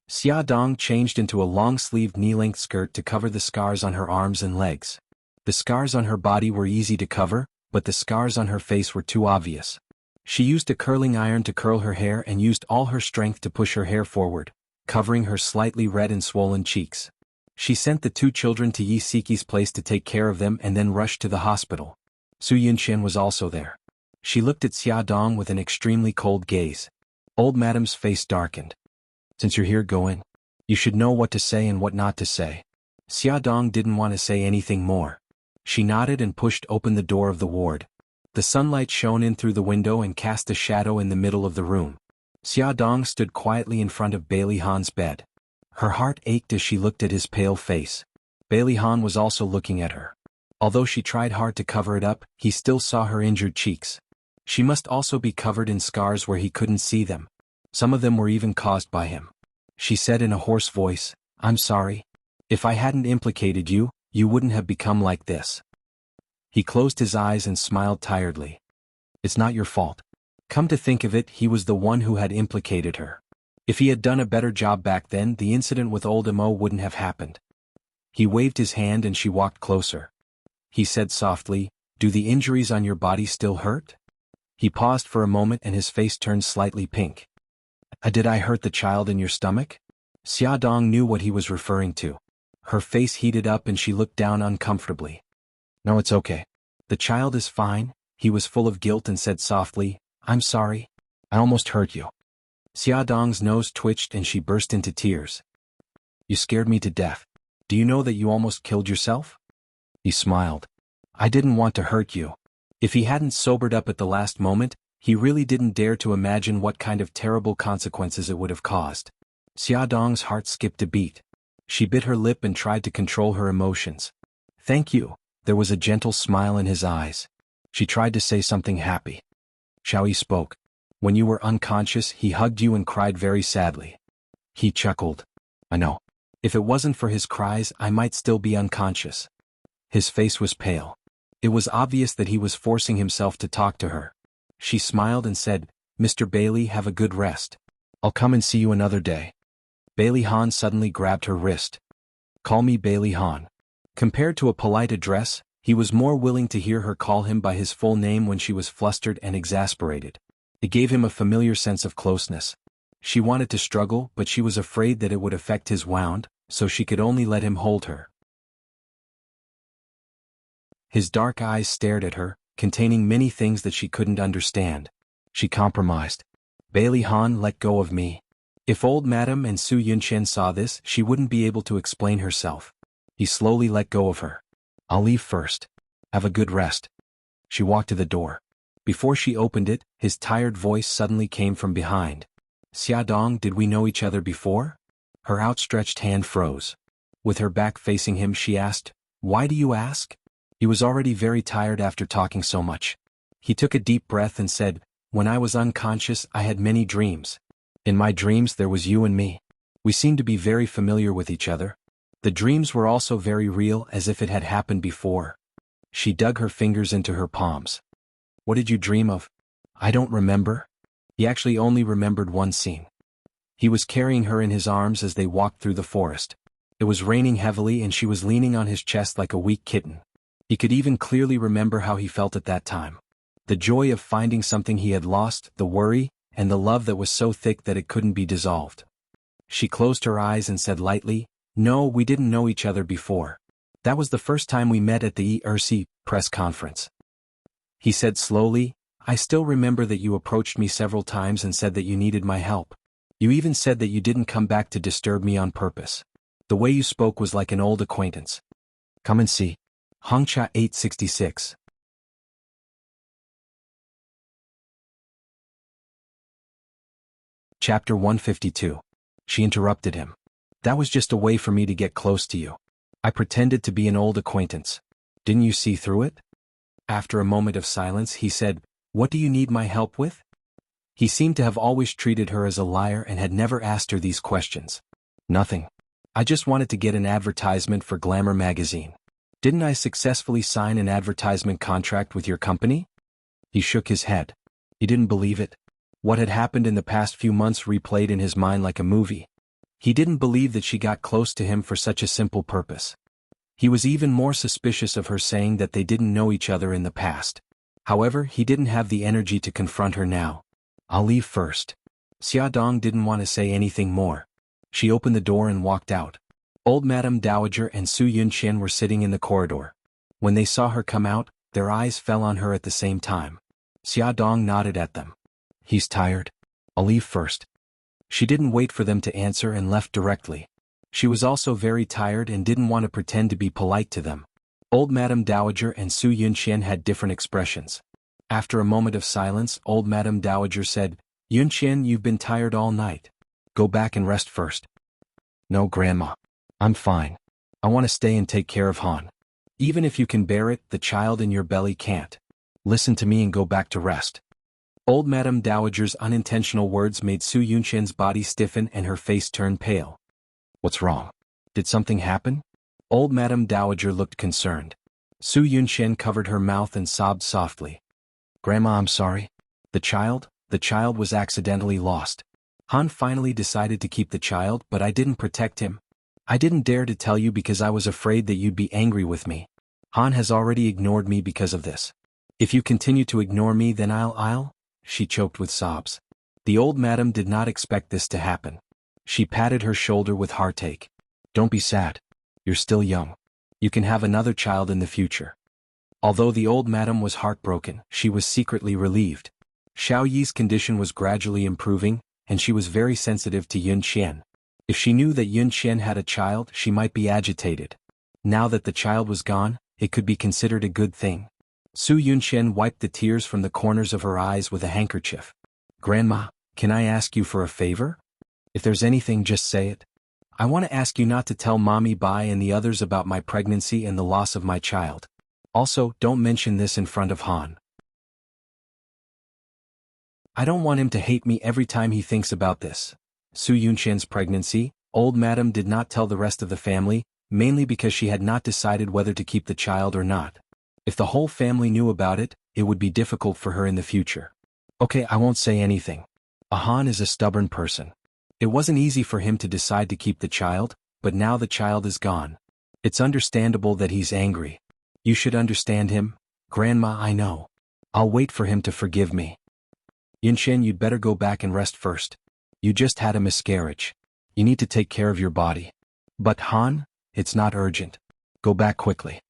Xiaodong changed into a long-sleeved knee-length skirt to cover the scars on her arms and legs. The scars on her body were easy to cover, but the scars on her face were too obvious. She used a curling iron to curl her hair and used all her strength to push her hair forward, covering her slightly red and swollen cheeks. She sent the two children to Yi Siki's place to take care of them and then rushed to the hospital. Su Yunqian was also there. She looked at Xiaodong with an extremely cold gaze. Old Madam's face darkened. "Since you're here, go in. You should know what to say and what not to say." Xiaodong didn't want to say anything more. She nodded and pushed open the door of the ward. The sunlight shone in through the window and cast a shadow in the middle of the room. Xiaodong stood quietly in front of Bailey Han's bed. Her heart ached as she looked at his pale face. Bailey Han was also looking at her. Although she tried hard to cover it up, he still saw her injured cheeks. She must also be covered in scars where he couldn't see them. Some of them were even caused by him. She said in a hoarse voice, "I'm sorry. If I hadn't implicated you, you wouldn't have become like this." He closed his eyes and smiled tiredly. "It's not your fault. Come to think of it, he was the one who had implicated her. If he had done a better job back then, the incident with old Mo wouldn't have happened." He waved his hand and she walked closer. He said softly, "Do the injuries on your body still hurt?" He paused for a moment and his face turned slightly pink. Did I hurt the child in your stomach?" Xiaodong knew what he was referring to. Her face heated up and she looked down uncomfortably. "No, it's okay. The child is fine." He was full of guilt and said softly, "I'm sorry. I almost hurt you." Xiaodong's nose twitched and she burst into tears. "You scared me to death. Do you know that you almost killed yourself?" He smiled. "I didn't want to hurt you." If he hadn't sobered up at the last moment, he really didn't dare to imagine what kind of terrible consequences it would have caused. Xiaodong's heart skipped a beat. She bit her lip and tried to control her emotions. "Thank you." There was a gentle smile in his eyes. She tried to say something happy. Xiaoyi spoke. "When you were unconscious, he hugged you and cried very sadly." He chuckled. "I know. If it wasn't for his cries, I might still be unconscious." His face was pale. It was obvious that he was forcing himself to talk to her. She smiled and said, "Mr. Bailey, have a good rest. I'll come and see you another day." Bailey Han suddenly grabbed her wrist. "Call me Bailey Han." Compared to a polite address, he was more willing to hear her call him by his full name when she was flustered and exasperated. It gave him a familiar sense of closeness. She wanted to struggle, but she was afraid that it would affect his wound, so she could only let him hold her. His dark eyes stared at her, containing many things that she couldn't understand. She compromised. Bailey Han, let go of me. If old Madam and Su Yunqian saw this, she wouldn't be able to explain herself. He slowly let go of her. I'll leave first. Have a good rest. She walked to the door. Before she opened it, his tired voice suddenly came from behind. Xiaodong, did we know each other before? Her outstretched hand froze. With her back facing him, she asked, Why do you ask? He was already very tired after talking so much. He took a deep breath and said, When I was unconscious, I had many dreams. In my dreams there was you and me. We seemed to be very familiar with each other. The dreams were also very real, as if it had happened before. She dug her fingers into her palms. What did you dream of? I don't remember. He actually only remembered one scene. He was carrying her in his arms as they walked through the forest. It was raining heavily and she was leaning on his chest like a weak kitten. He could even clearly remember how he felt at that time. The joy of finding something he had lost, the worry, and the love that was so thick that it couldn't be dissolved. She closed her eyes and said lightly, No, we didn't know each other before. That was the first time we met at the ERC press conference. He said slowly, I still remember that you approached me several times and said that you needed my help. You even said that you didn't come back to disturb me on purpose. The way you spoke was like an old acquaintance. Come and see. Hongcha 866. Chapter 152. She interrupted him. That was just a way for me to get close to you. I pretended to be an old acquaintance. Didn't you see through it? After a moment of silence, he said, What do you need my help with? He seemed to have always treated her as a liar and had never asked her these questions. Nothing. I just wanted to get an advertisement for Glamour magazine. Didn't I successfully sign an advertisement contract with your company? He shook his head. He didn't believe it. What had happened in the past few months replayed in his mind like a movie. He didn't believe that she got close to him for such a simple purpose. He was even more suspicious of her saying that they didn't know each other in the past. However, he didn't have the energy to confront her now. I'll leave first. Xiaodong didn't want to say anything more. She opened the door and walked out. Old Madame Dowager and Su Yunqian were sitting in the corridor. When they saw her come out, their eyes fell on her at the same time. Xiaodong nodded at them. He's tired. I'll leave first. She didn't wait for them to answer and left directly. She was also very tired and didn't want to pretend to be polite to them. Old Madame Dowager and Su Yunqian had different expressions. After a moment of silence, Old Madame Dowager said, Yunqian, you've been tired all night. Go back and rest first. No, Grandma. I'm fine. I want to stay and take care of Han. Even if you can bear it, the child in your belly can't. Listen to me and go back to rest. Old Madame Dowager's unintentional words made Su Yunqian's body stiffen and her face turn pale. What's wrong? Did something happen? Old Madame Dowager looked concerned. Su Yunqian covered her mouth and sobbed softly. Grandma, I'm sorry. The child was accidentally lost. Han finally decided to keep the child, but I didn't protect him. I didn't dare to tell you because I was afraid that you'd be angry with me. Han has already ignored me because of this. If you continue to ignore me, then I'll... She choked with sobs. The old madam did not expect this to happen. She patted her shoulder with heartache. Don't be sad. You're still young. You can have another child in the future. Although the old madam was heartbroken, she was secretly relieved. Xiao Yi's condition was gradually improving, and she was very sensitive to Yun Qian. If she knew that Yun Qian had a child, she might be agitated. Now that the child was gone, it could be considered a good thing. Su Yunqian wiped the tears from the corners of her eyes with a handkerchief. Grandma, can I ask you for a favor? If there's anything, just say it. I want to ask you not to tell Mommy, Bai, and the others about my pregnancy and the loss of my child. Also, don't mention this in front of Han. I don't want him to hate me every time he thinks about this. Su Yunqian's pregnancy, old madam did not tell the rest of the family, mainly because she had not decided whether to keep the child or not. If the whole family knew about it, it would be difficult for her in the future. Okay, I won't say anything. Han is a stubborn person. It wasn't easy for him to decide to keep the child, but now the child is gone. It's understandable that he's angry. You should understand him. Grandma, I know. I'll wait for him to forgive me. Yunqian, you'd better go back and rest first. You just had a miscarriage. You need to take care of your body. But Han, it's not urgent. Go back quickly.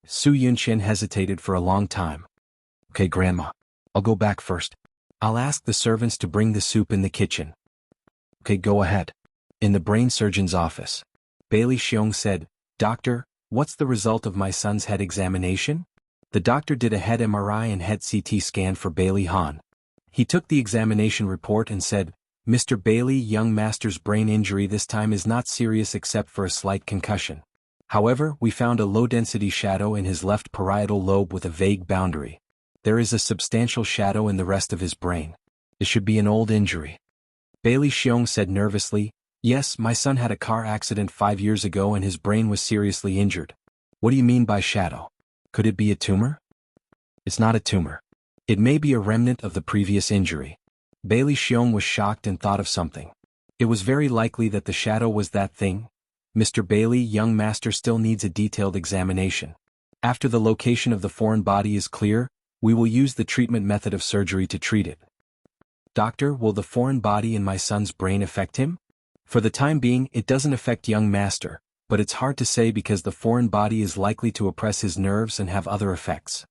Su Yunqian hesitated for a long time. Okay, Grandma. I'll go back first. I'll ask the servants to bring the soup in the kitchen. Okay, go ahead. In the brain surgeon's office, Bailey Xiong said, Doctor, what's the result of my son's head examination? The doctor did a head MRI and head CT scan for Bailey Han. He took the examination report and said, Mr. Bailey, young master's brain injury this time is not serious except for a slight concussion. However, we found a low-density shadow in his left parietal lobe with a vague boundary. There is a substantial shadow in the rest of his brain. It should be an old injury. Bailey Xiong said nervously, Yes, my son had a car accident 5 years ago and his brain was seriously injured. What do you mean by shadow? Could it be a tumor? It's not a tumor. It may be a remnant of the previous injury. Bailey Xiong was shocked and thought of something. It was very likely that the shadow was that thing. Mr. Bailey, young master still needs a detailed examination. After the location of the foreign body is clear, we will use the treatment method of surgery to treat it. Doctor, will the foreign body in my son's brain affect him? For the time being, it doesn't affect young master, but it's hard to say because the foreign body is likely to oppress his nerves and have other effects.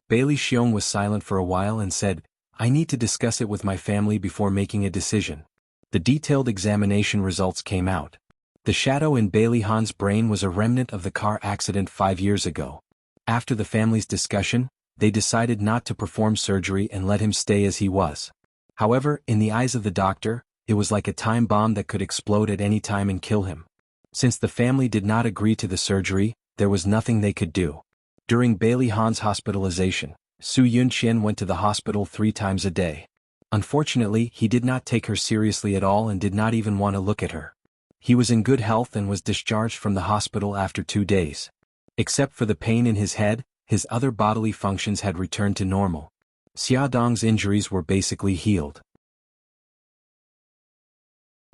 Bailey Xiong was silent for a while and said, I need to discuss it with my family before making a decision. The detailed examination results came out. The shadow in Bailey Han's brain was a remnant of the car accident 5 years ago. After the family's discussion, they decided not to perform surgery and let him stay as he was. However, in the eyes of the doctor, it was like a time bomb that could explode at any time and kill him. Since the family did not agree to the surgery, there was nothing they could do. During Bailey Han's hospitalization, Su Yunqian went to the hospital 3 times a day. Unfortunately, he did not take her seriously at all and did not even want to look at her. He was in good health and was discharged from the hospital after 2 days. Except for the pain in his head, his other bodily functions had returned to normal. Xia Dong's injuries were basically healed.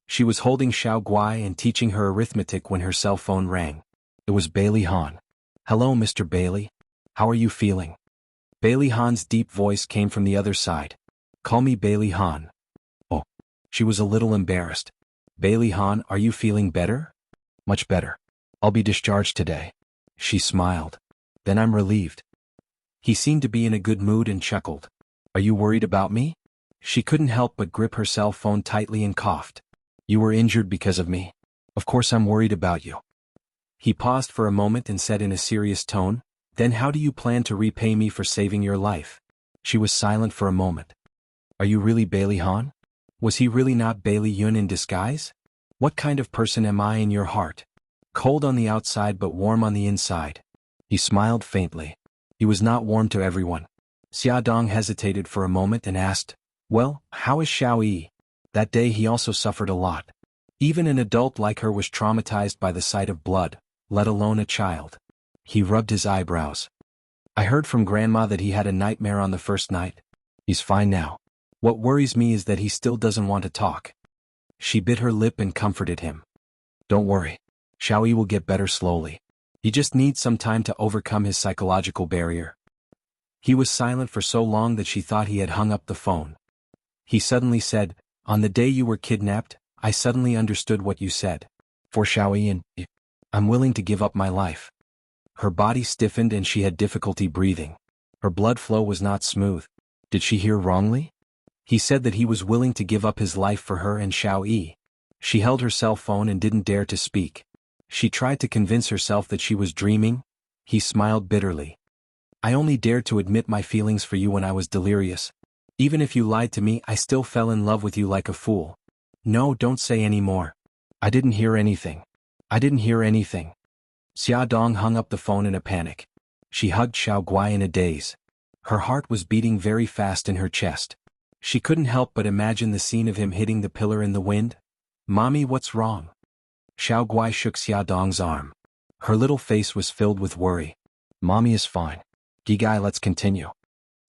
She was holding Xiao Guai and teaching her arithmetic when her cell phone rang. It was Bailey Han. Hello, Mr. Bailey. How are you feeling? Bailey Han's deep voice came from the other side. Call me Bailey Han. Oh. She was a little embarrassed. Bailey Han, are you feeling better? Much better. I'll be discharged today. She smiled. Then I'm relieved. He seemed to be in a good mood and chuckled. Are you worried about me? She couldn't help but grip her cell phone tightly and coughed. You were injured because of me. Of course I'm worried about you. He paused for a moment and said in a serious tone, Then how do you plan to repay me for saving your life? She was silent for a moment. Are you really Bailey Han? Was he really not Bailey Yun in disguise? What kind of person am I in your heart? Cold on the outside but warm on the inside. He smiled faintly. He was not warm to everyone. Xia Dong hesitated for a moment and asked, Well, how is Xiao Yi? That day he also suffered a lot. Even an adult like her was traumatized by the sight of blood, let alone a child. He rubbed his eyebrows. I heard from Grandma that he had a nightmare on the first night. He's fine now. What worries me is that he still doesn't want to talk. She bit her lip and comforted him. Don't worry. Xiao Yi will get better slowly. He just needs some time to overcome his psychological barrier. He was silent for so long that she thought he had hung up the phone. He suddenly said, On the day you were kidnapped, I suddenly understood what you said. For Xiao Yi and I'm willing to give up my life. Her body stiffened and she had difficulty breathing. Her blood flow was not smooth. Did she hear wrongly? He said that he was willing to give up his life for her and Xiao Yi. She held her cell phone and didn't dare to speak. She tried to convince herself that she was dreaming. He smiled bitterly. I only dared to admit my feelings for you when I was delirious. Even if you lied to me, I still fell in love with you like a fool. No, don't say any more. I didn't hear anything. I didn't hear anything. Xia Dong hung up the phone in a panic. She hugged Xiao Guai in a daze. Her heart was beating very fast in her chest. She couldn't help but imagine the scene of him hitting the pillar in the wind. Mommy, what's wrong? Xiao Guai shook Xia Dong's arm. Her little face was filled with worry. Mommy is fine. Gigai, let's continue.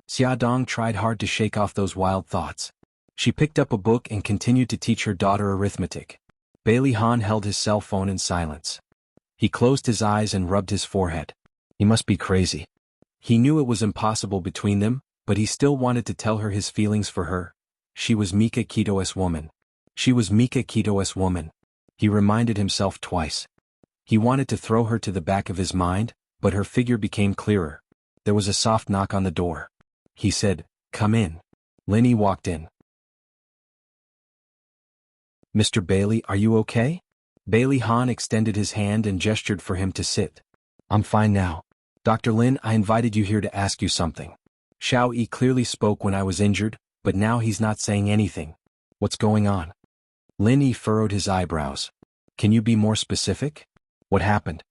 Xia Dong tried hard to shake off those wild thoughts. She picked up a book and continued to teach her daughter arithmetic. Bailey Han held his cell phone in silence. He closed his eyes and rubbed his forehead. He must be crazy. He knew it was impossible between them, but he still wanted to tell her his feelings for her. She was Mika Kito's woman. She was Mika Kito's woman. He reminded himself twice. He wanted to throw her to the back of his mind, but her figure became clearer. There was a soft knock on the door. He said, "Come in." Linny walked in. "Mr. Bailey, are you okay?" Bailey Han extended his hand and gestured for him to sit. "I'm fine now. Dr. Lin, I invited you here to ask you something. Xiao Yi clearly spoke when I was injured, but now he's not saying anything. What's going on?" Lin Yi furrowed his eyebrows. "Can you be more specific? What happened?"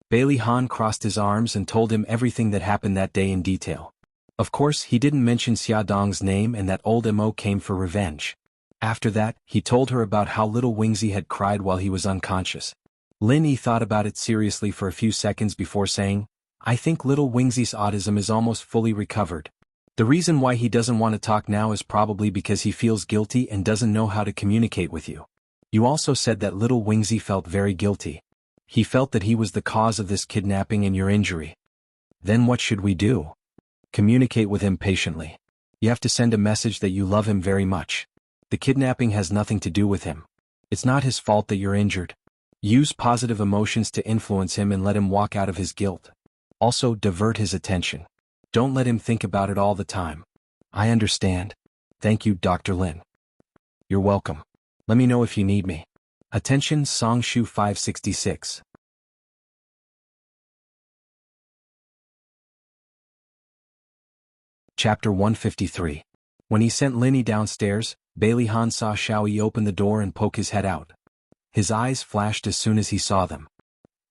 Bailey Han crossed his arms and told him everything that happened that day in detail. Of course, he didn't mention Xia Dong's name and that old Mo came for revenge. After that, he told her about how little Wingzi had cried while he was unconscious. Lin Yi thought about it seriously for a few seconds before saying, "I think little Wingzi's autism is almost fully recovered. The reason why he doesn't want to talk now is probably because he feels guilty and doesn't know how to communicate with you. You also said that little Wingzi felt very guilty. He felt that he was the cause of this kidnapping and your injury. Then what should we do?" "Communicate with him patiently. You have to send a message that you love him very much. The kidnapping has nothing to do with him. It's not his fault that you're injured. Use positive emotions to influence him and let him walk out of his guilt. Also, divert his attention. Don't let him think about it all the time." "I understand. Thank you, Dr. Lin." "You're welcome. Let me know if you need me." Attention Songshu 566. Chapter 153. When he sent Linny downstairs, Bailey Han saw Xiao Yi open the door and poke his head out. His eyes flashed as soon as he saw them.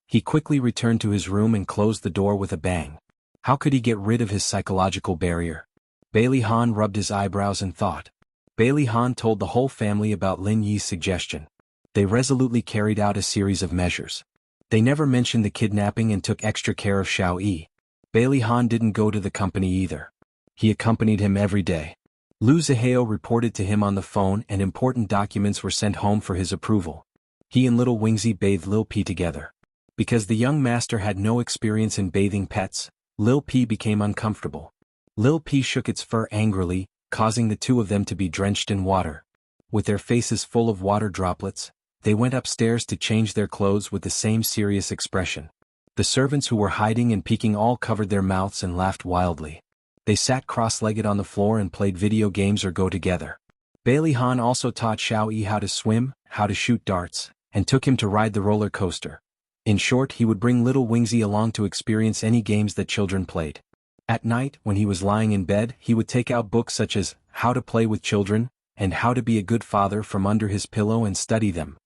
He quickly returned to his room and closed the door with a bang. How could he get rid of his psychological barrier? Bailey Han rubbed his eyebrows and thought. Bailey Han told the whole family about Lin Yi's suggestion. They resolutely carried out a series of measures. They never mentioned the kidnapping and took extra care of Xiao Yi. Bailey Han didn't go to the company either. He accompanied him every day. Lu Zihao reported to him on the phone and important documents were sent home for his approval. He and little Wingzi bathed Lil P together. Because the young master had no experience in bathing pets, Lil P became uncomfortable. Lil P shook its fur angrily, causing the two of them to be drenched in water. With their faces full of water droplets, they went upstairs to change their clothes with the same serious expression. The servants who were hiding and peeking all covered their mouths and laughed wildly. They sat cross-legged on the floor and played video games or go together. Bailey Han also taught Xiao Yi how to swim, how to shoot darts, and took him to ride the roller coaster. In short, he would bring little Wingzi along to experience any games that children played. At night, when he was lying in bed, he would take out books such as How to Play with Children and How to Be a Good Father from under his pillow and study them.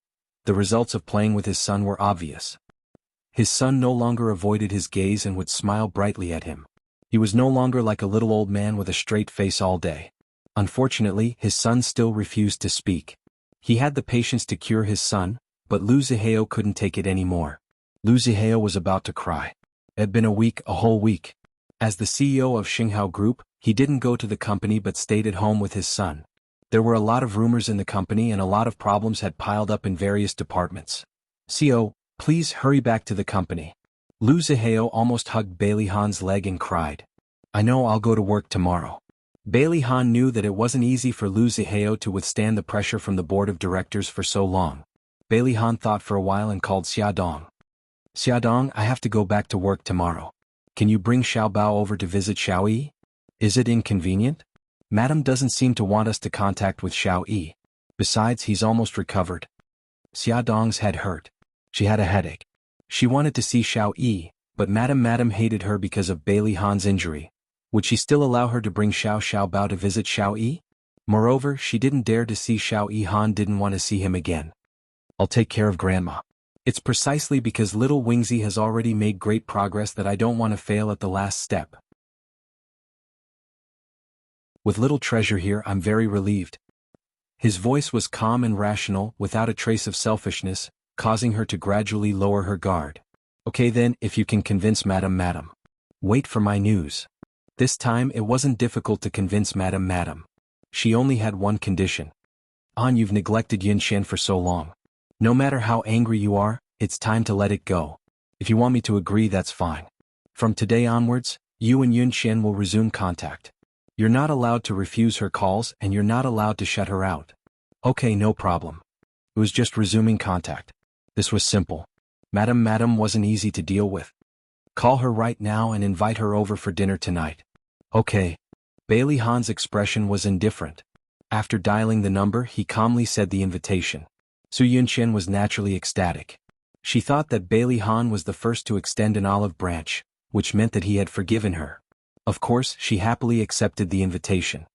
The results of playing with his son were obvious. His son no longer avoided his gaze and would smile brightly at him. He was no longer like a little old man with a straight face all day. Unfortunately, his son still refused to speak. He had the patience to cure his son, but Lu Zihao couldn't take it anymore. Lu Zihao was about to cry. It had been a whole week. As the CEO of Xinghao Group, he didn't go to the company but stayed at home with his son. There were a lot of rumors in the company and a lot of problems had piled up in various departments. "CEO, please hurry back to the company." Lu Zihao almost hugged Bailey Han's leg and cried. "I know, I'll go to work tomorrow." Bailey Han knew that it wasn't easy for Lu Zihao to withstand the pressure from the board of directors for so long. Bailey Han thought for a while and called Xia Dong. "Xia Dong, I have to go back to work tomorrow. Can you bring Xiao Bao over to visit Xiao Yi? Is it inconvenient? Madam doesn't seem to want us to contact with Xiao Yi. Besides, he's almost recovered." Xia Dong's head hurt. She had a headache. She wanted to see Xiao Yi, but Madam hated her because of Bailey Han's injury. Would she still allow her to bring Xiao Bao to visit Xiao Yi? Moreover, she didn't dare to see Xiao Yi. Han didn't want to see him again. "I'll take care of Grandma. It's precisely because little Wingzi has already made great progress that I don't want to fail at the last step. With little treasure here, I'm very relieved." His voice was calm and rational, without a trace of selfishness, causing her to gradually lower her guard. "Okay then, if you can convince Madam. Wait for my news." This time it wasn't difficult to convince Madam. She only had one condition. "You've neglected Yunxian for so long. No matter how angry you are, it's time to let it go. If you want me to agree, that's fine. From today onwards, you and Yunxian will resume contact. You're not allowed to refuse her calls and you're not allowed to shut her out." "Okay, no problem." It was just resuming contact. This was simple. Madam wasn't easy to deal with. Call her right now and invite her over for dinner tonight. Okay. Bailey Han's expression was indifferent. After dialing the number, he calmly said the invitation. Su Yunqian was naturally ecstatic. She thought that Bailey Han was the first to extend an olive branch, which meant that he had forgiven her. Of course, she happily accepted the invitation.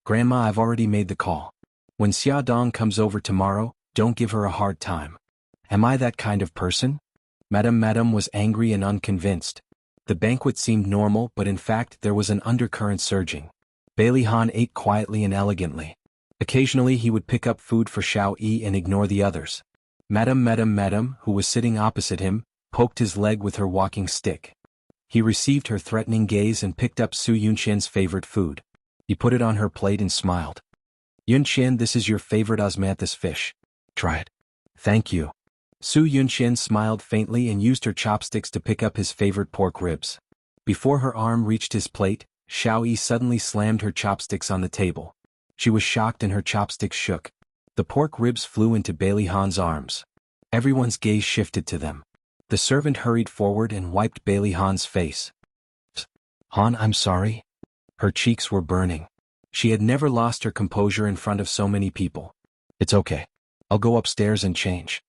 Grandma, I've already made the call. When Xia Dong comes over tomorrow, don't give her a hard time. Am I that kind of person? Madame was angry and unconvinced. The banquet seemed normal, but in fact there was an undercurrent surging. Bailey Han ate quietly and elegantly. Occasionally he would pick up food for Xiao Yi and ignore the others. Madame, who was sitting opposite him, poked his leg with her walking stick. He received her threatening gaze and picked up Su Yunqian's favorite food. He put it on her plate and smiled. Yunqian, this is your favorite osmanthus fish. Try it. Thank you. Su Yunqian smiled faintly and used her chopsticks to pick up his favorite pork ribs. Before her arm reached his plate, Xiao Yi suddenly slammed her chopsticks on the table. She was shocked and her chopsticks shook. The pork ribs flew into Bailey Han's arms. Everyone's gaze shifted to them. The servant hurried forward and wiped Bailey Han's face. Han, I'm sorry. Her cheeks were burning. She had never lost her composure in front of so many people. It's okay. I'll go upstairs and change.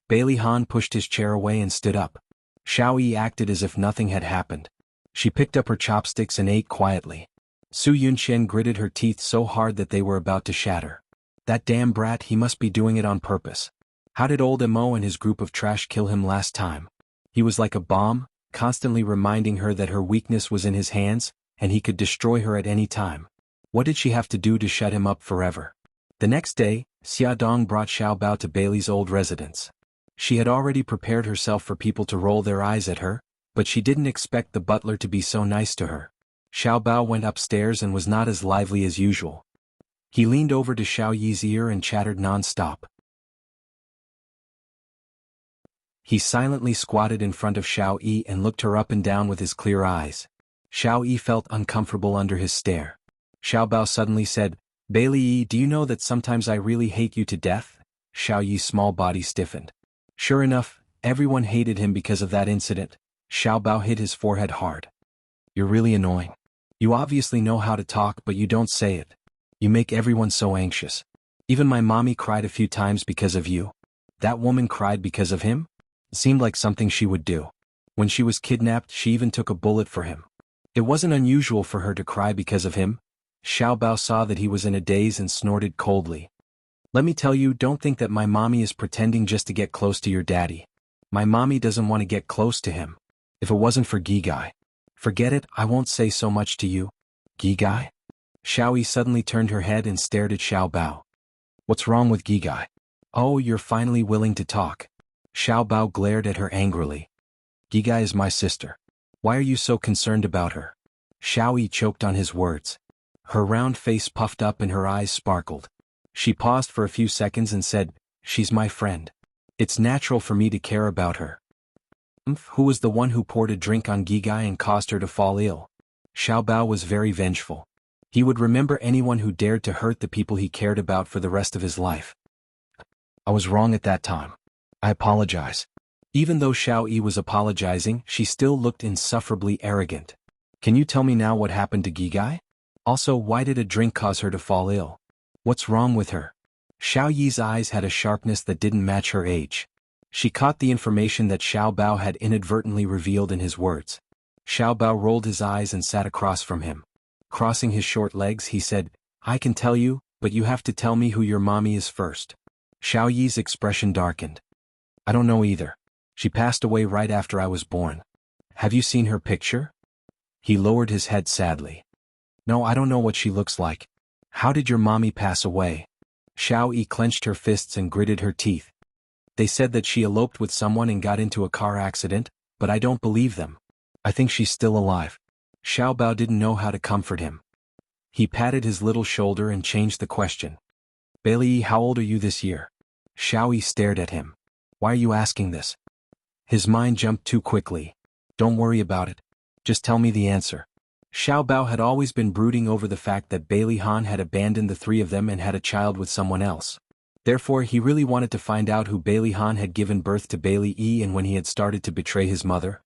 Bailey Han pushed his chair away and stood up. Xiao Yi acted as if nothing had happened. She picked up her chopsticks and ate quietly. Su Yunqian gritted her teeth so hard that they were about to shatter. That damn brat, he must be doing it on purpose. How did old Mo and his group of trash kill him last time? He was like a bomb, constantly reminding her that her weakness was in his hands, and he could destroy her at any time. What did she have to do to shut him up forever? The next day, Xia Dong brought Xiao Bao to Bailey's old residence. She had already prepared herself for people to roll their eyes at her, but she didn't expect the butler to be so nice to her. Xiao Bao went upstairs and was not as lively as usual. He leaned over to Xiao Yi's ear and chattered non-stop. He silently squatted in front of Xiao Yi and looked her up and down with his clear eyes. Xiao Yi felt uncomfortable under his stare. Xiao Bao suddenly said, Bailey Yi, do you know that sometimes I really hate you to death? Xiao Yi's small body stiffened. Sure enough, everyone hated him because of that incident. Xiao Bao hit his forehead hard. You're really annoying. You obviously know how to talk, but you don't say it. You make everyone so anxious. Even my mommy cried a few times because of you. That woman cried because of him? It seemed like something she would do. When she was kidnapped, she even took a bullet for him. It wasn't unusual for her to cry because of him. Xiao Bao saw that he was in a daze and snorted coldly. Let me tell you, don't think that my mommy is pretending just to get close to your daddy. My mommy doesn't want to get close to him. If it wasn't for Gigai. Forget it, I won't say so much to you. Gigai? Xiao Yi suddenly turned her head and stared at Xiao Bao. What's wrong with Gigai? Oh, you're finally willing to talk. Xiao Bao glared at her angrily. Gigai is my sister. Why are you so concerned about her? Xiao Yi choked on his words. Her round face puffed up and her eyes sparkled. She paused for a few seconds and said, She's my friend. It's natural for me to care about her. Who was the one who poured a drink on Gigai and caused her to fall ill? Xiao Bao was very vengeful. He would remember anyone who dared to hurt the people he cared about for the rest of his life. I was wrong at that time. I apologize. Even though Xiao Yi was apologizing, she still looked insufferably arrogant. Can you tell me now what happened to Gigai? Also, why did a drink cause her to fall ill? What's wrong with her? Xiao Yi's eyes had a sharpness that didn't match her age. She caught the information that Xiao Bao had inadvertently revealed in his words. Xiao Bao rolled his eyes and sat across from him. Crossing his short legs, he said, I can tell you, but you have to tell me who your mommy is first. Xiao Yi's expression darkened. I don't know either. She passed away right after I was born. Have you seen her picture? He lowered his head sadly. No, I don't know what she looks like. How did your mommy pass away? Xiao Yi clenched her fists and gritted her teeth. They said that she eloped with someone and got into a car accident, but I don't believe them. I think she's still alive. Xiao Bao didn't know how to comfort him. He patted his little shoulder and changed the question. Bailey, how old are you this year? Xiao Yi stared at him. Why are you asking this? His mind jumped too quickly. Don't worry about it. Just tell me the answer. Xiao Bao had always been brooding over the fact that Bailey Han had abandoned the three of them and had a child with someone else. Therefore, he really wanted to find out who Bailey Han had given birth to Bailey Yi and when he had started to betray his mother.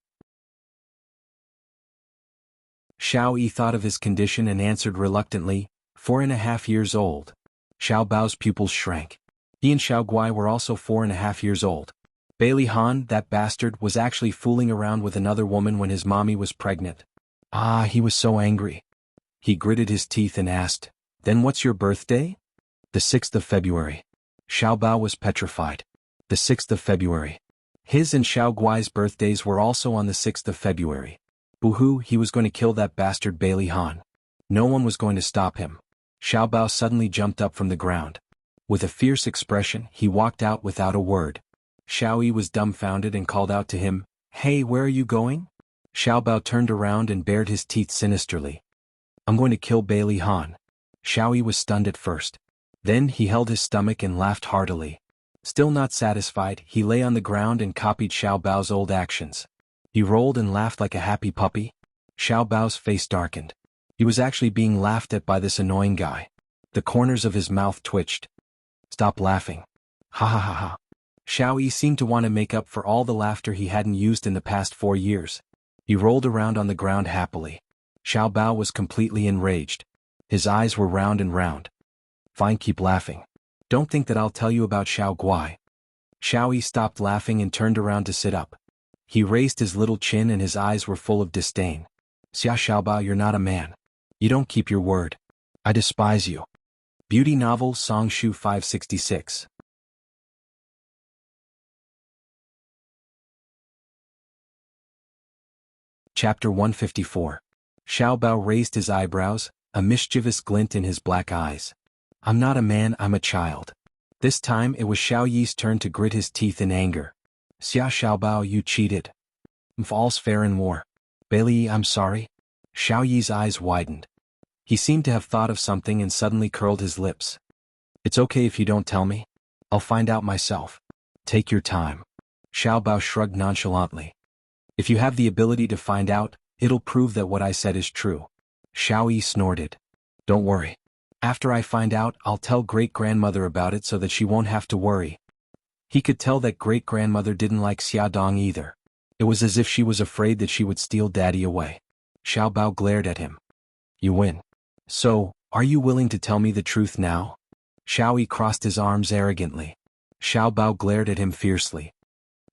Xiao Yi thought of his condition and answered reluctantly, 4.5 years old. Xiao Bao's pupils shrank. He and Xiao Guai were also 4.5 years old. Bailey Han, that bastard, was actually fooling around with another woman when his mommy was pregnant. He was so angry. He gritted his teeth and asked, "Then what's your birthday?" "The 6th of February. Xiao Bao was petrified. The 6th of February. His and Xiao Guai's birthdays were also on the 6th of February. Boo-hoo, he was going to kill that bastard Bailey Han. No one was going to stop him. Xiao Bao suddenly jumped up from the ground. With a fierce expression, he walked out without a word. Xiao Yi was dumbfounded and called out to him, "Hey, where are you going?" Xiao Bao turned around and bared his teeth sinisterly. "I'm going to kill Bailey Han." Xiao Yi was stunned at first. Then he held his stomach and laughed heartily. Still not satisfied, he lay on the ground and copied Xiao Bao's old actions. He rolled and laughed like a happy puppy. Xiao Bao's face darkened. He was actually being laughed at by this annoying guy. The corners of his mouth twitched. "Stop laughing. Ha ha ha ha." Xiao Yi seemed to want to make up for all the laughter he hadn't used in the past 4 years. He rolled around on the ground happily. Xiao Bao was completely enraged. His eyes were round and round. "Fine, keep laughing. Don't think that I'll tell you about Xiao Guai." Xiao Yi stopped laughing and turned around to sit up. He raised his little chin and his eyes were full of disdain. Xiao Bao, you're not a man. You don't keep your word. I despise you." Beauty novel Song Shu 566. Chapter 154. Xiao Bao raised his eyebrows, a mischievous glint in his black eyes. "I'm not a man, I'm a child." This time it was Xiao Yi's turn to grit his teeth in anger. Xiao Bao, you cheated. All's fair in war. Bailey, I'm sorry." Xiao Yi's eyes widened. He seemed to have thought of something and suddenly curled his lips. "It's okay if you don't tell me. I'll find out myself." "Take your time." Xiao Bao shrugged nonchalantly. "If you have the ability to find out, it'll prove that what I said is true." Xiao Yi snorted. "Don't worry. After I find out, I'll tell great-grandmother about it so that she won't have to worry." He could tell that great-grandmother didn't like Xia Dong either. It was as if she was afraid that she would steal Daddy away. Xiao Bao glared at him. "You win. So, are you willing to tell me the truth now?" Xiao Yi crossed his arms arrogantly. Xiao Bao glared at him fiercely.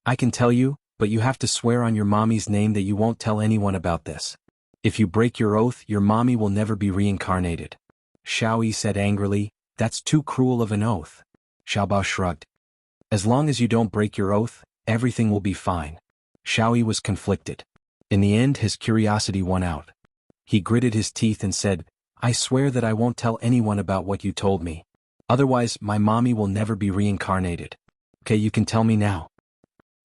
"I can tell you, but you have to swear on your mommy's name that you won't tell anyone about this. If you break your oath, your mommy will never be reincarnated." Xiao Yi said angrily, "That's too cruel of an oath." Xiao Bao shrugged. "As long as you don't break your oath, everything will be fine." Xiao Yi was conflicted. In the end, his curiosity won out. He gritted his teeth and said, "I swear that I won't tell anyone about what you told me. Otherwise, my mommy will never be reincarnated." "Okay, you can tell me now."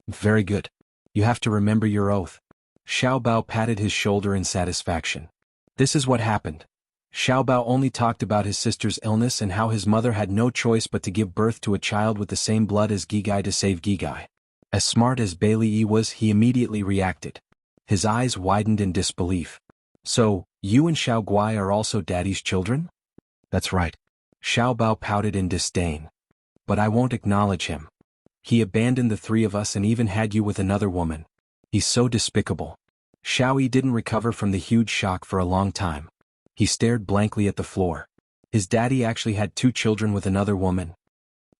"Very good. You have to remember your oath." Xiao Bao patted his shoulder in satisfaction. This is what happened. Xiao Bao only talked about his sister's illness and how his mother had no choice but to give birth to a child with the same blood as Gigai to save Gigai. As smart as Bailey Yi was, he immediately reacted. His eyes widened in disbelief. "So, you and Xiao Guai are also Daddy's children?" "That's right." Xiao Bao pouted in disdain. "But I won't acknowledge him. He abandoned the three of us and even had you with another woman. He's so despicable." Xiao Yi didn't recover from the huge shock for a long time. He stared blankly at the floor. His daddy actually had 2 children with another woman.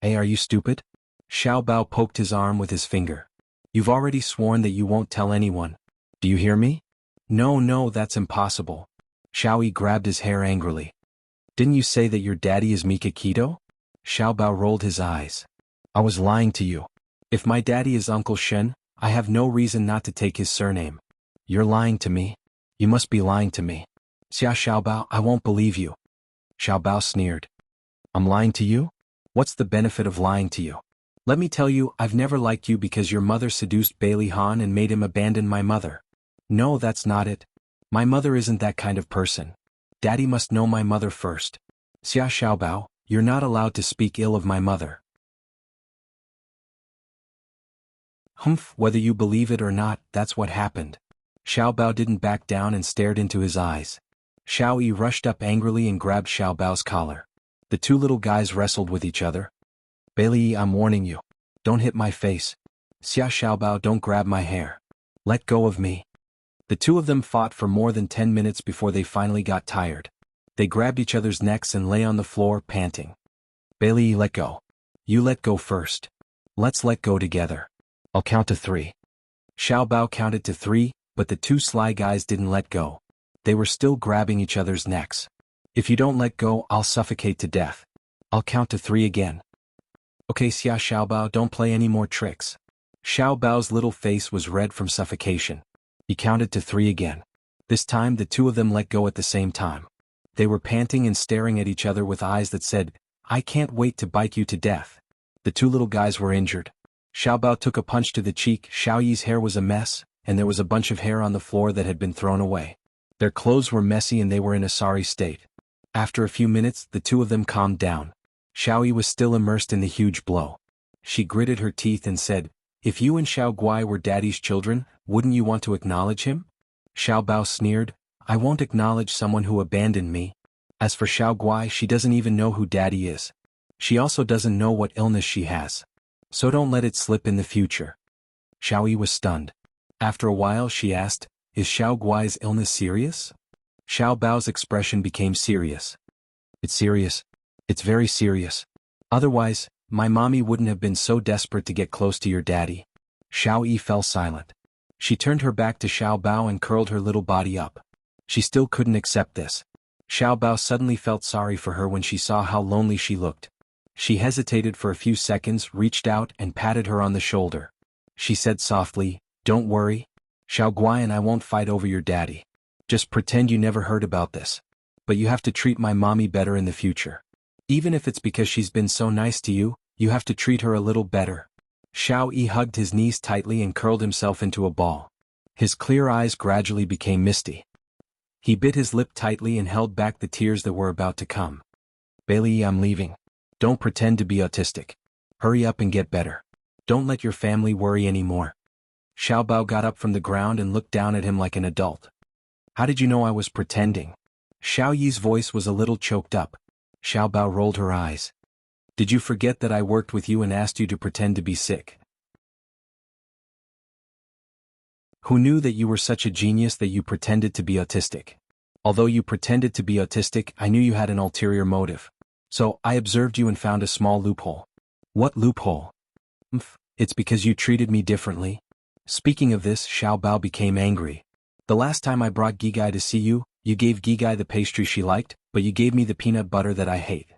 "Hey, are you stupid?" Xiao Bao poked his arm with his finger. "You've already sworn that you won't tell anyone. Do you hear me?" No, that's impossible." Xiao Yi grabbed his hair angrily. "Didn't you say that your daddy is Mikakito?" Xiao Bao rolled his eyes. "I was lying to you. If my daddy is Uncle Shen, I have no reason not to take his surname." "You're lying to me. You must be lying to me." Xiao Bao, I won't believe you." Xiao Bao sneered. "I'm lying to you? What's the benefit of lying to you? Let me tell you, I've never liked you because your mother seduced Bailey Han and made him abandon my mother. No, that's not it. My mother isn't that kind of person. Daddy must know my mother first. Xiao Bao, you're not allowed to speak ill of my mother." Humph, whether you believe it or not, that's what happened. Xiao Bao didn't back down and stared into his eyes. Xiao Yi rushed up angrily and grabbed Xiao Bao's collar. The 2 little guys wrestled with each other. "Bailey, I'm warning you. Don't hit my face." "Xiao Bao, don't grab my hair. Let go of me." The two of them fought for more than 10 minutes before they finally got tired. They grabbed each other's necks and lay on the floor, panting. Bailey, let go. You let go first. Let's let go together. I'll count to 3. Xiao Bao counted to 3, but the two sly guys didn't let go. They were still grabbing each other's necks. If you don't let go, I'll suffocate to death. I'll count to 3 again. Okay, Xiao Bao, don't play any more tricks. Xiao Bao's little face was red from suffocation. He counted to 3 again. This time the two of them let go at the same time. They were panting and staring at each other with eyes that said, I can't wait to bite you to death. The two little guys were injured. Xiao Bao took a punch to the cheek. Xiao Yi's hair was a mess, and there was a bunch of hair on the floor that had been thrown away. Their clothes were messy and they were in a sorry state. After a few minutes, the two of them calmed down. Xiao Yi was still immersed in the huge blow. She gritted her teeth and said, If you and Xiao Guai were daddy's children, wouldn't you want to acknowledge him? Xiao Bao sneered, I won't acknowledge someone who abandoned me. As for Xiao Guai, she doesn't even know who daddy is. She also doesn't know what illness she has. So don't let it slip in the future. Xiao Yi was stunned. After a while she asked, Is Xiao Guai's illness serious? Xiao Bao's expression became serious. It's serious. It's very serious. Otherwise, my mommy wouldn't have been so desperate to get close to your daddy. Xiao Yi fell silent. She turned her back to Xiao Bao and curled her little body up. She still couldn't accept this. Xiao Bao suddenly felt sorry for her when she saw how lonely she looked. She hesitated for a few seconds, reached out and patted her on the shoulder. She said softly, Don't worry. Xiao Guai and I won't fight over your daddy. Just pretend you never heard about this. But you have to treat my mommy better in the future. Even if it's because she's been so nice to you, you have to treat her a little better. Xiao Yi hugged his knees tightly and curled himself into a ball. His clear eyes gradually became misty. He bit his lip tightly and held back the tears that were about to come. Bailey, I'm leaving. Don't pretend to be autistic. Hurry up and get better. Don't let your family worry anymore. Xiao Bao got up from the ground and looked down at him like an adult. How did you know I was pretending? Xiao Yi's voice was a little choked up. Xiao Bao rolled her eyes. Did you forget that I worked with you and asked you to pretend to be sick? Who knew that you were such a genius that you pretended to be autistic? Although you pretended to be autistic, I knew you had an ulterior motive. So, I observed you and found a small loophole. What loophole? It's because you treated me differently. Speaking of this, Xiao Bao became angry. The last time I brought Gigai to see you, you gave Gigai the pastry she liked, but you gave me the peanut butter that I hate.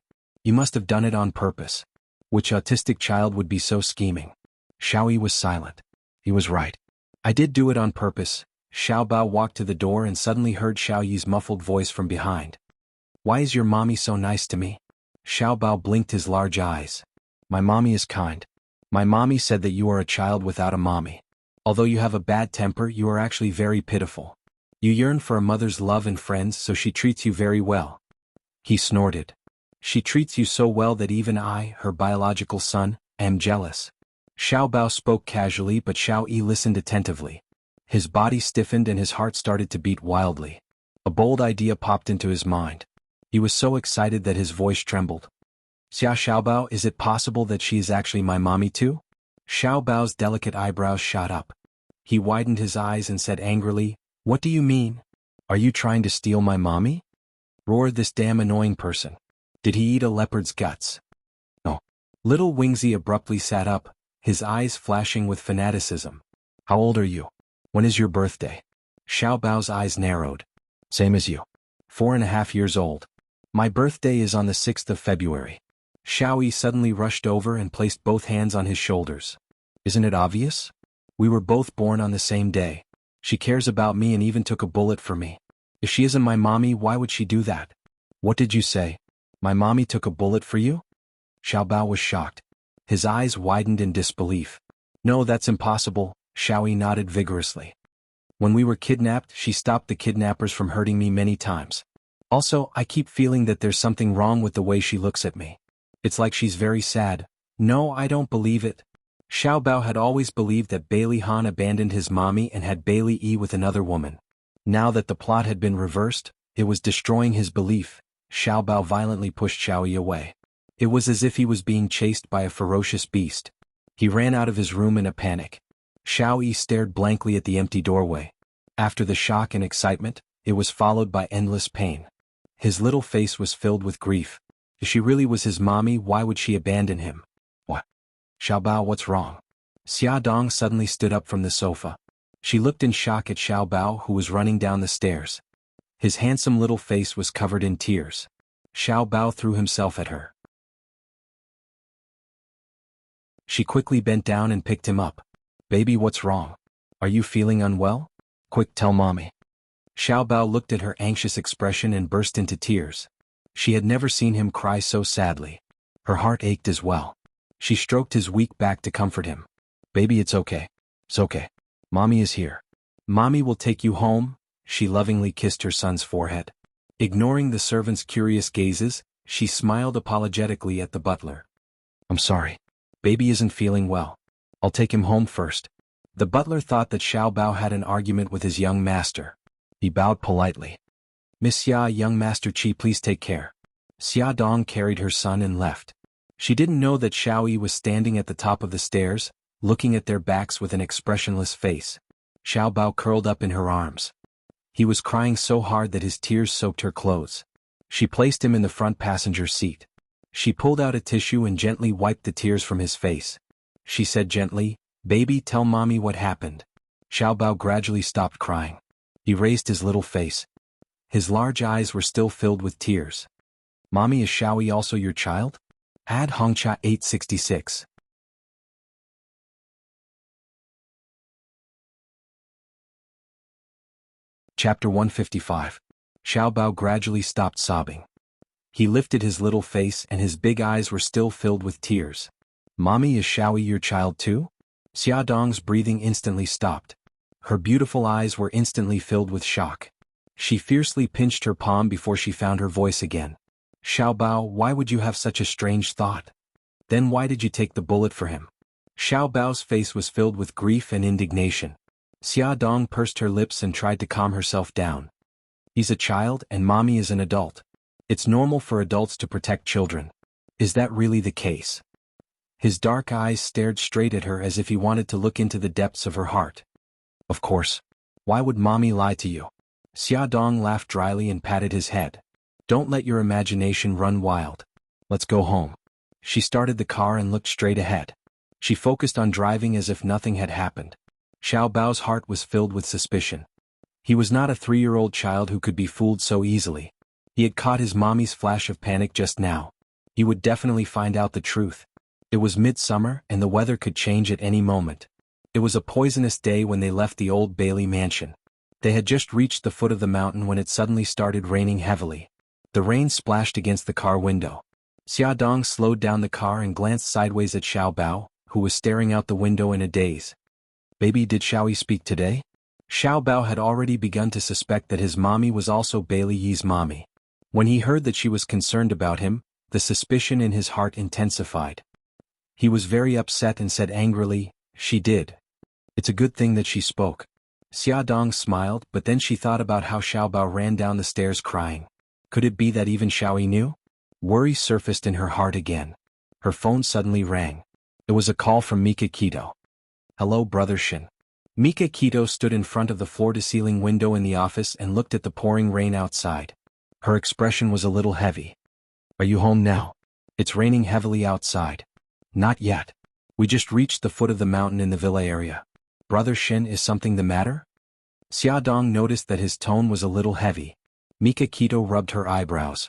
You must have done it on purpose. Which autistic child would be so scheming? Xiao Yi was silent. He was right. I did do it on purpose. Xiao Bao walked to the door and suddenly heard Xiao Yi's muffled voice from behind. Why is your mommy so nice to me? Xiao Bao blinked his large eyes. My mommy is kind. My mommy said that you are a child without a mommy. Although you have a bad temper, you are actually very pitiful. You yearn for a mother's love and friends, so she treats you very well. He snorted. She treats you so well that even I, her biological son, am jealous. Xiao Bao spoke casually, but Xiao Yi listened attentively. His body stiffened and his heart started to beat wildly. A bold idea popped into his mind. He was so excited that his voice trembled. Xiao Bao, is it possible that she is actually my mommy too? Xiao Bao's delicate eyebrows shot up. He widened his eyes and said angrily, What do you mean? Are you trying to steal my mommy? Roared this damn annoying person. Did he eat a leopard's guts? No. Little Wingzy abruptly sat up, his eyes flashing with fanaticism. How old are you? When is your birthday? Xiao Bao's eyes narrowed. Same as you. 4.5 years old. My birthday is on the 6th of February. Xiao Yi suddenly rushed over and placed both hands on his shoulders. Isn't it obvious? We were both born on the same day. She cares about me and even took a bullet for me. If she isn't my mommy, why would she do that? What did you say? My mommy took a bullet for you? Xiao Bao was shocked. His eyes widened in disbelief. No, that's impossible, Xiao Yi nodded vigorously. When we were kidnapped, she stopped the kidnappers from hurting me many times. Also, I keep feeling that there's something wrong with the way she looks at me. It's like she's very sad. No, I don't believe it. Xiao Bao had always believed that Bailey Han abandoned his mommy and had Bailey Yi with another woman. Now that the plot had been reversed, it was destroying his belief. Xiao Bao violently pushed Xiao Yi away. It was as if he was being chased by a ferocious beast. He ran out of his room in a panic. Xiao Yi stared blankly at the empty doorway. After the shock and excitement, it was followed by endless pain. His little face was filled with grief. If she really was his mommy, why would she abandon him? What? Xiaobao, what's wrong? Xia Dong suddenly stood up from the sofa. She looked in shock at Xiaobao, who was running down the stairs. His handsome little face was covered in tears. Xiaobao threw himself at her. She quickly bent down and picked him up. Baby, what's wrong? Are you feeling unwell? Quick, tell mommy. Xiaobao looked at her anxious expression and burst into tears. She had never seen him cry so sadly. Her heart ached as well. She stroked his weak back to comfort him. Baby, it's okay. It's okay. Mommy is here. Mommy will take you home. She lovingly kissed her son's forehead. Ignoring the servant's curious gazes, she smiled apologetically at the butler. I'm sorry. Baby isn't feeling well. I'll take him home first. The butler thought that Xiaobao had an argument with his young master. He bowed politely. Miss Xia, young Master Qi, please take care. Xia Dong carried her son and left. She didn't know that Xiao Yi was standing at the top of the stairs, looking at their backs with an expressionless face. Xiaobao curled up in her arms. He was crying so hard that his tears soaked her clothes. She placed him in the front passenger seat. She pulled out a tissue and gently wiped the tears from his face. She said gently, Baby, tell mommy what happened. Xiaobao gradually stopped crying. He raised his little face. His large eyes were still filled with tears. Mommy, is Xiaoyi also your child? Ad Hongcha 866. Chapter 155. Xiaobao gradually stopped sobbing. He lifted his little face and his big eyes were still filled with tears. Mommy, is Xiaoyi your child too? Xia Dong's breathing instantly stopped. Her beautiful eyes were instantly filled with shock. She fiercely pinched her palm before she found her voice again. Xiaobao, why would you have such a strange thought? Then why did you take the bullet for him? Xiaobao's face was filled with grief and indignation. Xia Dong pursed her lips and tried to calm herself down. He's a child and mommy is an adult. It's normal for adults to protect children. Is that really the case? His dark eyes stared straight at her as if he wanted to look into the depths of her heart. Of course. Why would mommy lie to you? Xia Dong laughed dryly and patted his head. Don't let your imagination run wild. Let's go home. She started the car and looked straight ahead. She focused on driving as if nothing had happened. Xiaobao's heart was filled with suspicion. He was not a 3-year-old child who could be fooled so easily. He had caught his mommy's flash of panic just now. He would definitely find out the truth. It was midsummer and the weather could change at any moment. It was a poisonous day when they left the old Bailey mansion. They had just reached the foot of the mountain when it suddenly started raining heavily. The rain splashed against the car window. Xia Dong slowed down the car and glanced sideways at Xiaobao, who was staring out the window in a daze. Baby, did Xiaoyi speak today? Xiaobao had already begun to suspect that his mommy was also Bailey Yi's mommy. When he heard that she was concerned about him, the suspicion in his heart intensified. He was very upset and said angrily, She did. It's a good thing that she spoke. Xia Dong smiled, but then she thought about how Xiaobao ran down the stairs crying. Could it be that even Xiaoyi knew? Worry surfaced in her heart again. Her phone suddenly rang. It was a call from Mika Kito. Hello, Brother Shin. Mika Kito stood in front of the floor-to-ceiling window in the office and looked at the pouring rain outside. Her expression was a little heavy. Are you home now? It's raining heavily outside. Not yet. We just reached the foot of the mountain in the villa area. Brother Shin, is something the matter? Xia Dong noticed that his tone was a little heavy. Mika Kito rubbed her eyebrows.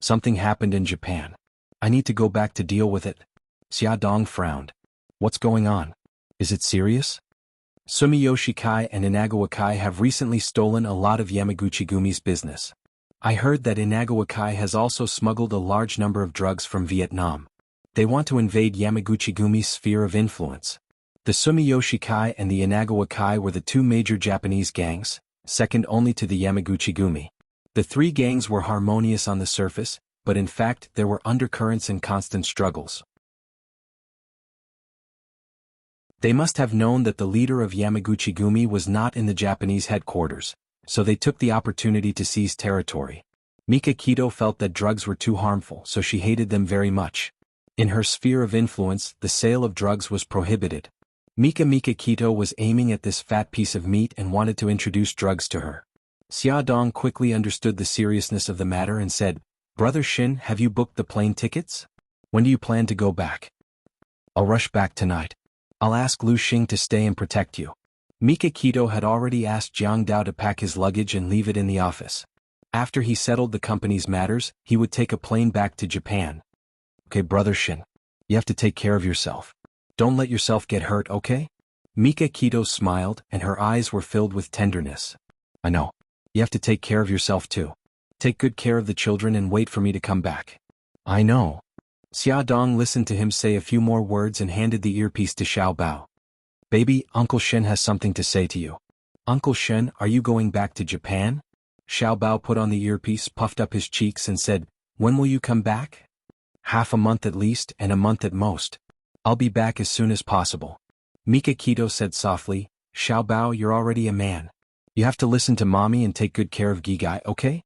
Something happened in Japan. I need to go back to deal with it. Xia Dong frowned. What's going on? Is it serious? Sumiyoshi Kai and Inagawa Kai have recently stolen a lot of Yamaguchi-gumi's business. I heard that Inagawa Kai has also smuggled a large number of drugs from Vietnam. They want to invade Yamaguchi-gumi's sphere of influence. The Sumiyoshi Kai and the Inagawa Kai were the two major Japanese gangs, second only to the Yamaguchi-gumi. The three gangs were harmonious on the surface, but in fact there were undercurrents and constant struggles. They must have known that the leader of Yamaguchi-gumi was not in the Japanese headquarters, so they took the opportunity to seize territory. Mika Kito felt that drugs were too harmful, so she hated them very much. In her sphere of influence, the sale of drugs was prohibited. Mika Kito was aiming at this fat piece of meat and wanted to introduce drugs to her. Xia Dong quickly understood the seriousness of the matter and said, "Brother Shin, have you booked the plane tickets? When do you plan to go back?" "I'll rush back tonight. I'll ask Lu Xing to stay and protect you." Mika Kito had already asked Jiang Dao to pack his luggage and leave it in the office. After he settled the company's matters, he would take a plane back to Japan. "Okay, Brother Shin. You have to take care of yourself. Don't let yourself get hurt, okay?" Mika Kito smiled, and her eyes were filled with tenderness. "I know. You have to take care of yourself too. Take good care of the children and wait for me to come back." "I know." Xia Dong listened to him say a few more words and handed the earpiece to Xiao Bao. "Baby, Uncle Shen has something to say to you." "Uncle Shen, are you going back to Japan?" Xiao Bao put on the earpiece, puffed up his cheeks and said, "When will you come back?" "Half a month at least, and a month at most. I'll be back as soon as possible." Mika Kito said softly, "Xiao Bao, you're already a man. You have to listen to mommy and take good care of Gigai, okay?"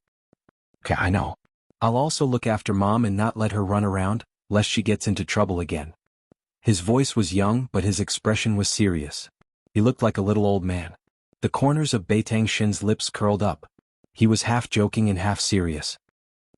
"Okay, I know. I'll also look after mom and not let her run around, lest she gets into trouble again." His voice was young, but his expression was serious. He looked like a little old man. The corners of Beitang Shin's lips curled up. He was half joking and half serious.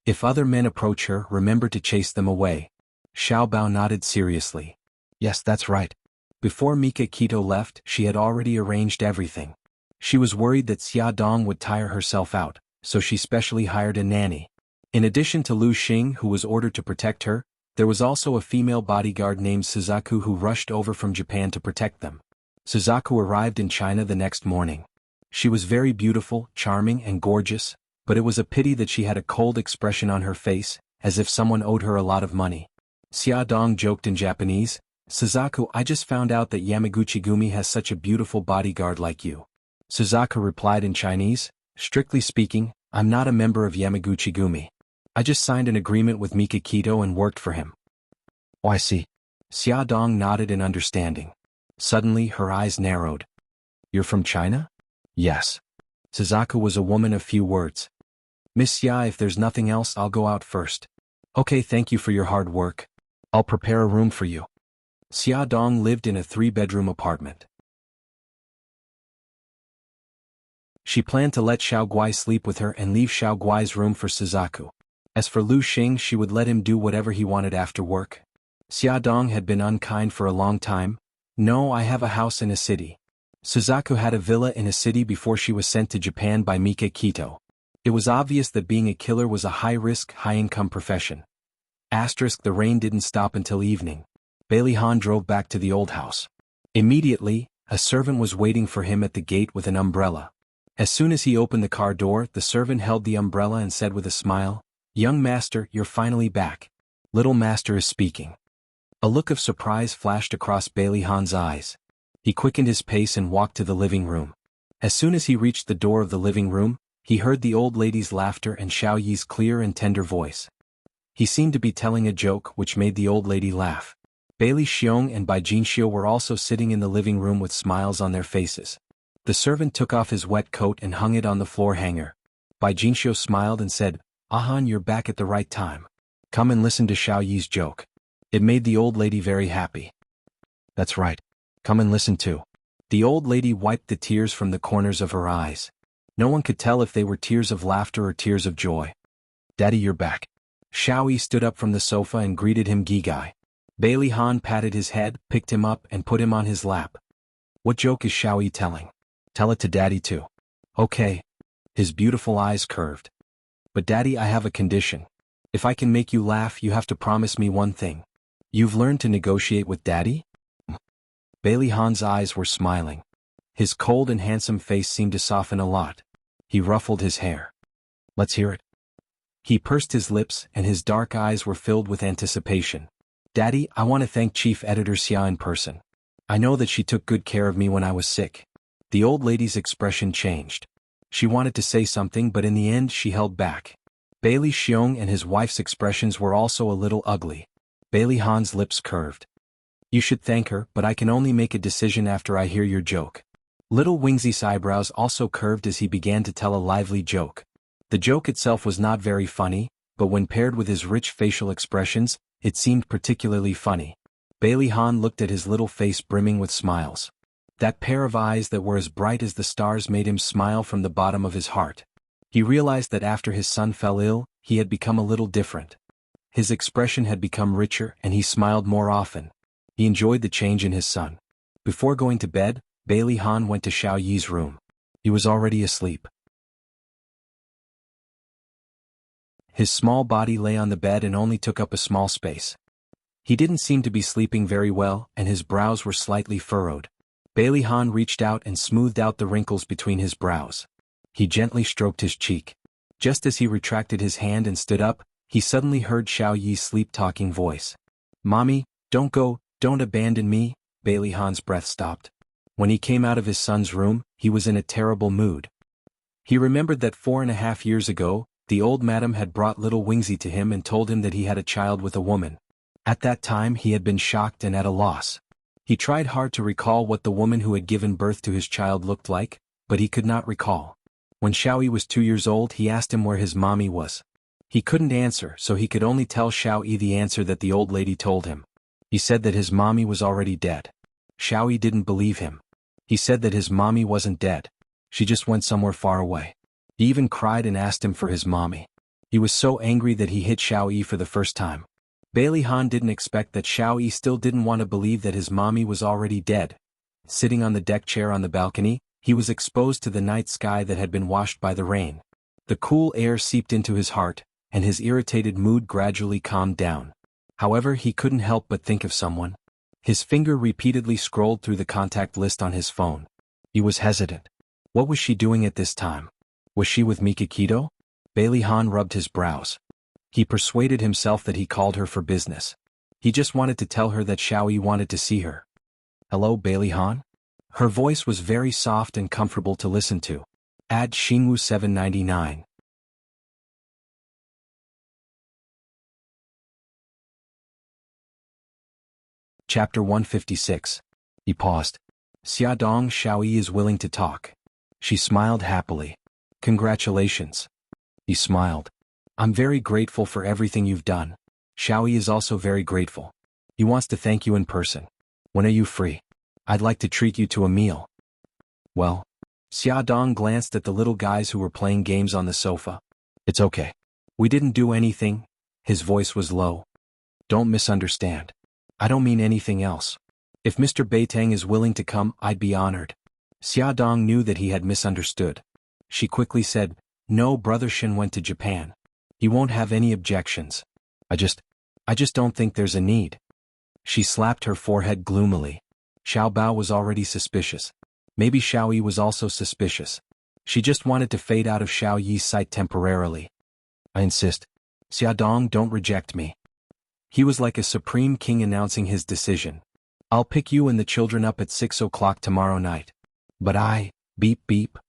"If other men approach her, remember to chase them away." Xiao Bao nodded seriously. "Yes, that's right." Before Mika Kito left, she had already arranged everything. She was worried that Xia Dong would tire herself out, so she specially hired a nanny. In addition to Lu Xing, who was ordered to protect her, there was also a female bodyguard named Suzaku who rushed over from Japan to protect them. Suzaku arrived in China the next morning. She was very beautiful, charming, and gorgeous, but it was a pity that she had a cold expression on her face, as if someone owed her a lot of money. Xia Dong joked in Japanese, "Suzaku, I just found out that Yamaguchi-gumi has such a beautiful bodyguard like you." Suzaku replied in Chinese, "Strictly speaking, I'm not a member of Yamaguchi-gumi. I just signed an agreement with Mika Kito and worked for him." "Oh, I see." Xia Dong nodded in understanding. Suddenly, her eyes narrowed. "You're from China?" "Yes." Suzaku was a woman of few words. "Miss Xia, if there's nothing else, I'll go out first." "Okay, thank you for your hard work. I'll prepare a room for you." Xia Dong lived in a 3-bedroom apartment. She planned to let Xiao Guai sleep with her and leave Xiao Guai's room for Suzaku. As for Lu Xing, she would let him do whatever he wanted after work. Xia Dong had been unkind for a long time. "No, I have a house in a city." Suzaku had a villa in a city before she was sent to Japan by Mika Kito. It was obvious that being a killer was a high-risk, high-income profession. The rain didn't stop until evening. Bailey Han drove back to the old house. Immediately, a servant was waiting for him at the gate with an umbrella. As soon as he opened the car door, the servant held the umbrella and said with a smile, "Young master, you're finally back. Little master is speaking." A look of surprise flashed across Bailey Han's eyes. He quickened his pace and walked to the living room. As soon as he reached the door of the living room, he heard the old lady's laughter and Xiao Yi's clear and tender voice. He seemed to be telling a joke, which made the old lady laugh. Bailey Xiong and Bai Jinxiu were also sitting in the living room with smiles on their faces. The servant took off his wet coat and hung it on the floor hanger. Bai Jinxiu smiled and said, "Ahan, you're back at the right time. Come and listen to Xiao Yi's joke." It made the old lady very happy. "That's right. Come and listen too." The old lady wiped the tears from the corners of her eyes. No one could tell if they were tears of laughter or tears of joy. "Daddy, you're back." Xiao Yi stood up from the sofa and greeted him Gigai. Bailey Han patted his head, picked him up and put him on his lap. "What joke is Xiao Yi telling? Tell it to Daddy too." "Okay." His beautiful eyes curved. "But Daddy, I have a condition. If I can make you laugh, you have to promise me one thing. You've learned to negotiate with Daddy?" Bailey Han's eyes were smiling. His cold and handsome face seemed to soften a lot. He ruffled his hair. "Let's hear it." He pursed his lips and his dark eyes were filled with anticipation. "Daddy, I want to thank Chief Editor Xia in person. I know that she took good care of me when I was sick." The old lady's expression changed. She wanted to say something, but in the end she held back. Bailey Xiong and his wife's expressions were also a little ugly. Bailey Han's lips curved. "You should thank her, but I can only make a decision after I hear your joke." Little Wingzy's eyebrows also curved as he began to tell a lively joke. The joke itself was not very funny, but when paired with his rich facial expressions, it seemed particularly funny. Bailey Han looked at his little face brimming with smiles. That pair of eyes that were as bright as the stars made him smile from the bottom of his heart. He realized that after his son fell ill, he had become a little different. His expression had become richer and he smiled more often. He enjoyed the change in his son. Before going to bed, Bailey Han went to Xiao Yi's room. He was already asleep. His small body lay on the bed and only took up a small space. He didn't seem to be sleeping very well and his brows were slightly furrowed. Bailey Han reached out and smoothed out the wrinkles between his brows. He gently stroked his cheek. Just as he retracted his hand and stood up, he suddenly heard Xiao Yi's sleep-talking voice. "Mommy, don't go, don't abandon me." Bailey Han's breath stopped. When he came out of his son's room, he was in a terrible mood. He remembered that 4.5 years ago, the old madam had brought little Wingzy to him and told him that he had a child with a woman. At that time he had been shocked and at a loss. He tried hard to recall what the woman who had given birth to his child looked like, but he could not recall. When Xiao Yi was 2 years old he asked him where his mommy was. He couldn't answer, so he could only tell Xiao Yi the answer that the old lady told him. He said that his mommy was already dead. Xiao Yi didn't believe him. He said that his mommy wasn't dead. She just went somewhere far away. He even cried and asked him for his mommy. He was so angry that he hit Xiao Yi for the first time. Bailey Han didn't expect that Xiao Yi still didn't want to believe that his mommy was already dead. Sitting on the deck chair on the balcony, he was exposed to the night sky that had been washed by the rain. The cool air seeped into his heart, and his irritated mood gradually calmed down. However, he couldn't help but think of someone. His finger repeatedly scrolled through the contact list on his phone. He was hesitant. What was she doing at this time? Was she with Mikakito? Bailey Han rubbed his brows. He persuaded himself that he called her for business. He just wanted to tell her that Xiao Yi wanted to see her. "Hello, Bailey Han?" Her voice was very soft and comfortable to listen to. Add Xingwu 799. Chapter 156. He paused. "Xiaodong, Xiao Yi is willing to talk." She smiled happily. "Congratulations." He smiled. "I'm very grateful for everything you've done." Xiao Yi is also very grateful. He wants to thank you in person. "When are you free? I'd like to treat you to a meal." "Well." Xiaodong glanced at the little guys who were playing games on the sofa. "It's okay. We didn't do anything." His voice was low. "Don't misunderstand. I don't mean anything else. If Mr. Beitang is willing to come, I'd be honored." Xiaodong knew that he had misunderstood. She quickly said, "No, Brother Shin went to Japan. He won't have any objections. I just don't think there's a need." She slapped her forehead gloomily. Xiao Bao was already suspicious. Maybe Xiao Yi was also suspicious. She just wanted to fade out of Xiao Yi's sight temporarily. "I insist. Xiaodong, don't reject me." He was like a supreme king announcing his decision. "I'll pick you and the children up at 6 o'clock tomorrow night." "But beep beep."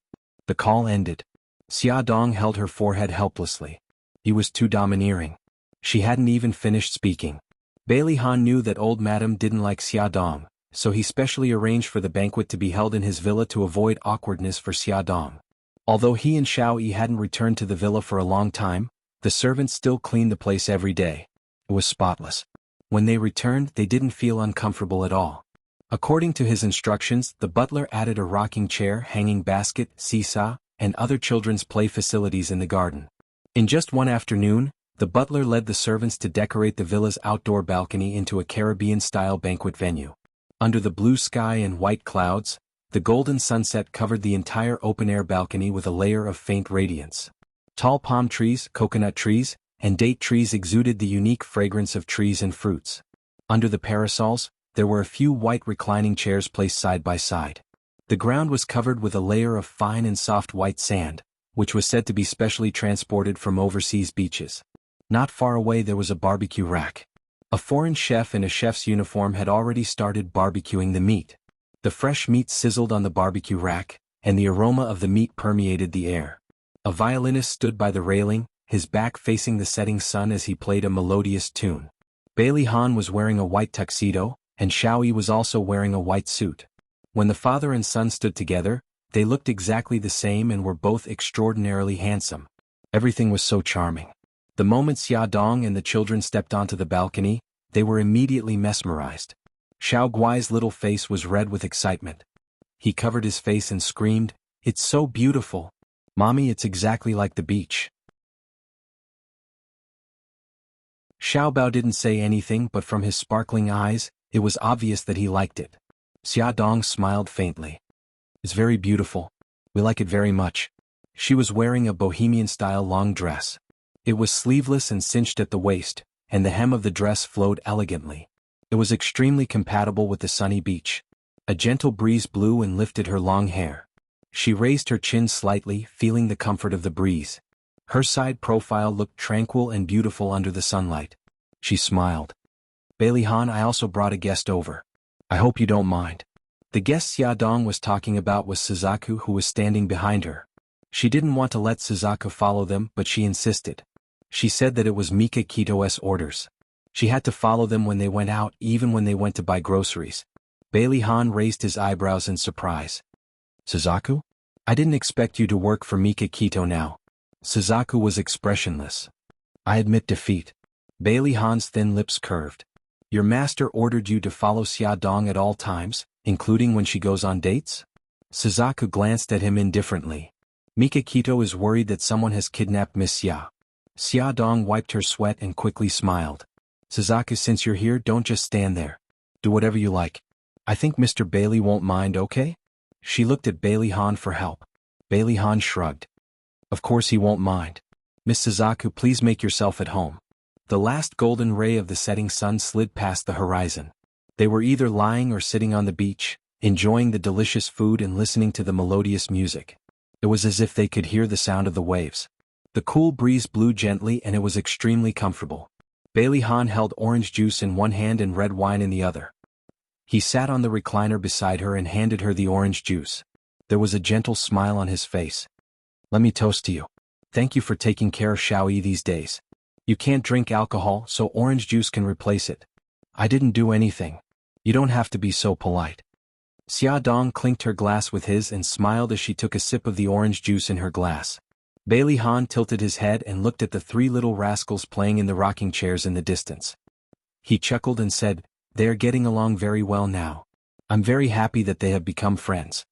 The call ended. Xiaodong held her forehead helplessly. He was too domineering. She hadn't even finished speaking. Bailey Han knew that old madam didn't like Xiaodong, so he specially arranged for the banquet to be held in his villa to avoid awkwardness for Xiaodong. Although he and Xiao Yi hadn't returned to the villa for a long time, the servants still cleaned the place every day. It was spotless. When they returned, they didn't feel uncomfortable at all. According to his instructions, the butler added a rocking chair, hanging basket, seesaw, and other children's play facilities in the garden. In just one afternoon, the butler led the servants to decorate the villa's outdoor balcony into a Caribbean-style banquet venue. Under the blue sky and white clouds, the golden sunset covered the entire open-air balcony with a layer of faint radiance. Tall palm trees, coconut trees, and date trees exuded the unique fragrance of trees and fruits. Under the parasols, there were a few white reclining chairs placed side by side. The ground was covered with a layer of fine and soft white sand, which was said to be specially transported from overseas beaches. Not far away there was a barbecue rack. A foreign chef in a chef's uniform had already started barbecuing the meat. The fresh meat sizzled on the barbecue rack, and the aroma of the meat permeated the air. A violinist stood by the railing, his back facing the setting sun as he played a melodious tune. Bailey Han was wearing a white tuxedo, and Xiao Yi was also wearing a white suit. When the father and son stood together, they looked exactly the same and were both extraordinarily handsome. Everything was so charming. The moment Xiaodong and the children stepped onto the balcony, they were immediately mesmerized. Xiao Guai's little face was red with excitement. He covered his face and screamed, "It's so beautiful! Mommy, it's exactly like the beach." Xiao Bao didn't say anything, but from his sparkling eyes, it was obvious that he liked it. Xia Dong smiled faintly. "It's very beautiful. We like it very much." She was wearing a bohemian-style long dress. It was sleeveless and cinched at the waist, and the hem of the dress flowed elegantly. It was extremely compatible with the sunny beach. A gentle breeze blew and lifted her long hair. She raised her chin slightly, feeling the comfort of the breeze. Her side profile looked tranquil and beautiful under the sunlight. She smiled. "Bailey Han, I also brought a guest over. I hope you don't mind." The guest Xia Dong was talking about was Suzaku, who was standing behind her. She didn't want to let Suzaku follow them, but she insisted. She said that it was Mika Kito's orders. She had to follow them when they went out, even when they went to buy groceries. Bailey Han raised his eyebrows in surprise. "Suzaku? I didn't expect you to work for Mika Kito now." Suzaku was expressionless. "I admit defeat." Bailey Han's thin lips curved. "Your master ordered you to follow Xia Dong at all times, including when she goes on dates?" Suzaku glanced at him indifferently. "Mika Kito is worried that someone has kidnapped Miss Xia." Xia Dong wiped her sweat and quickly smiled. "Suzaku, since you're here, don't just stand there. Do whatever you like. I think Mr. Bailey won't mind, okay?" She looked at Bailey Han for help. Bailey Han shrugged. "Of course he won't mind. Miss Suzaku, please make yourself at home." The last golden ray of the setting sun slid past the horizon. They were either lying or sitting on the beach, enjoying the delicious food and listening to the melodious music. It was as if they could hear the sound of the waves. The cool breeze blew gently and it was extremely comfortable. Bailey Han held orange juice in one hand and red wine in the other. He sat on the recliner beside her and handed her the orange juice. There was a gentle smile on his face. "Let me toast to you. Thank you for taking care of Xiaoyi these days. You can't drink alcohol, so orange juice can replace it." "I didn't do anything. You don't have to be so polite." Xia Dong clinked her glass with his and smiled as she took a sip of the orange juice in her glass. Bailey Han tilted his head and looked at the three little rascals playing in the rocking chairs in the distance. He chuckled and said, "They are getting along very well now. I'm very happy that they have become friends.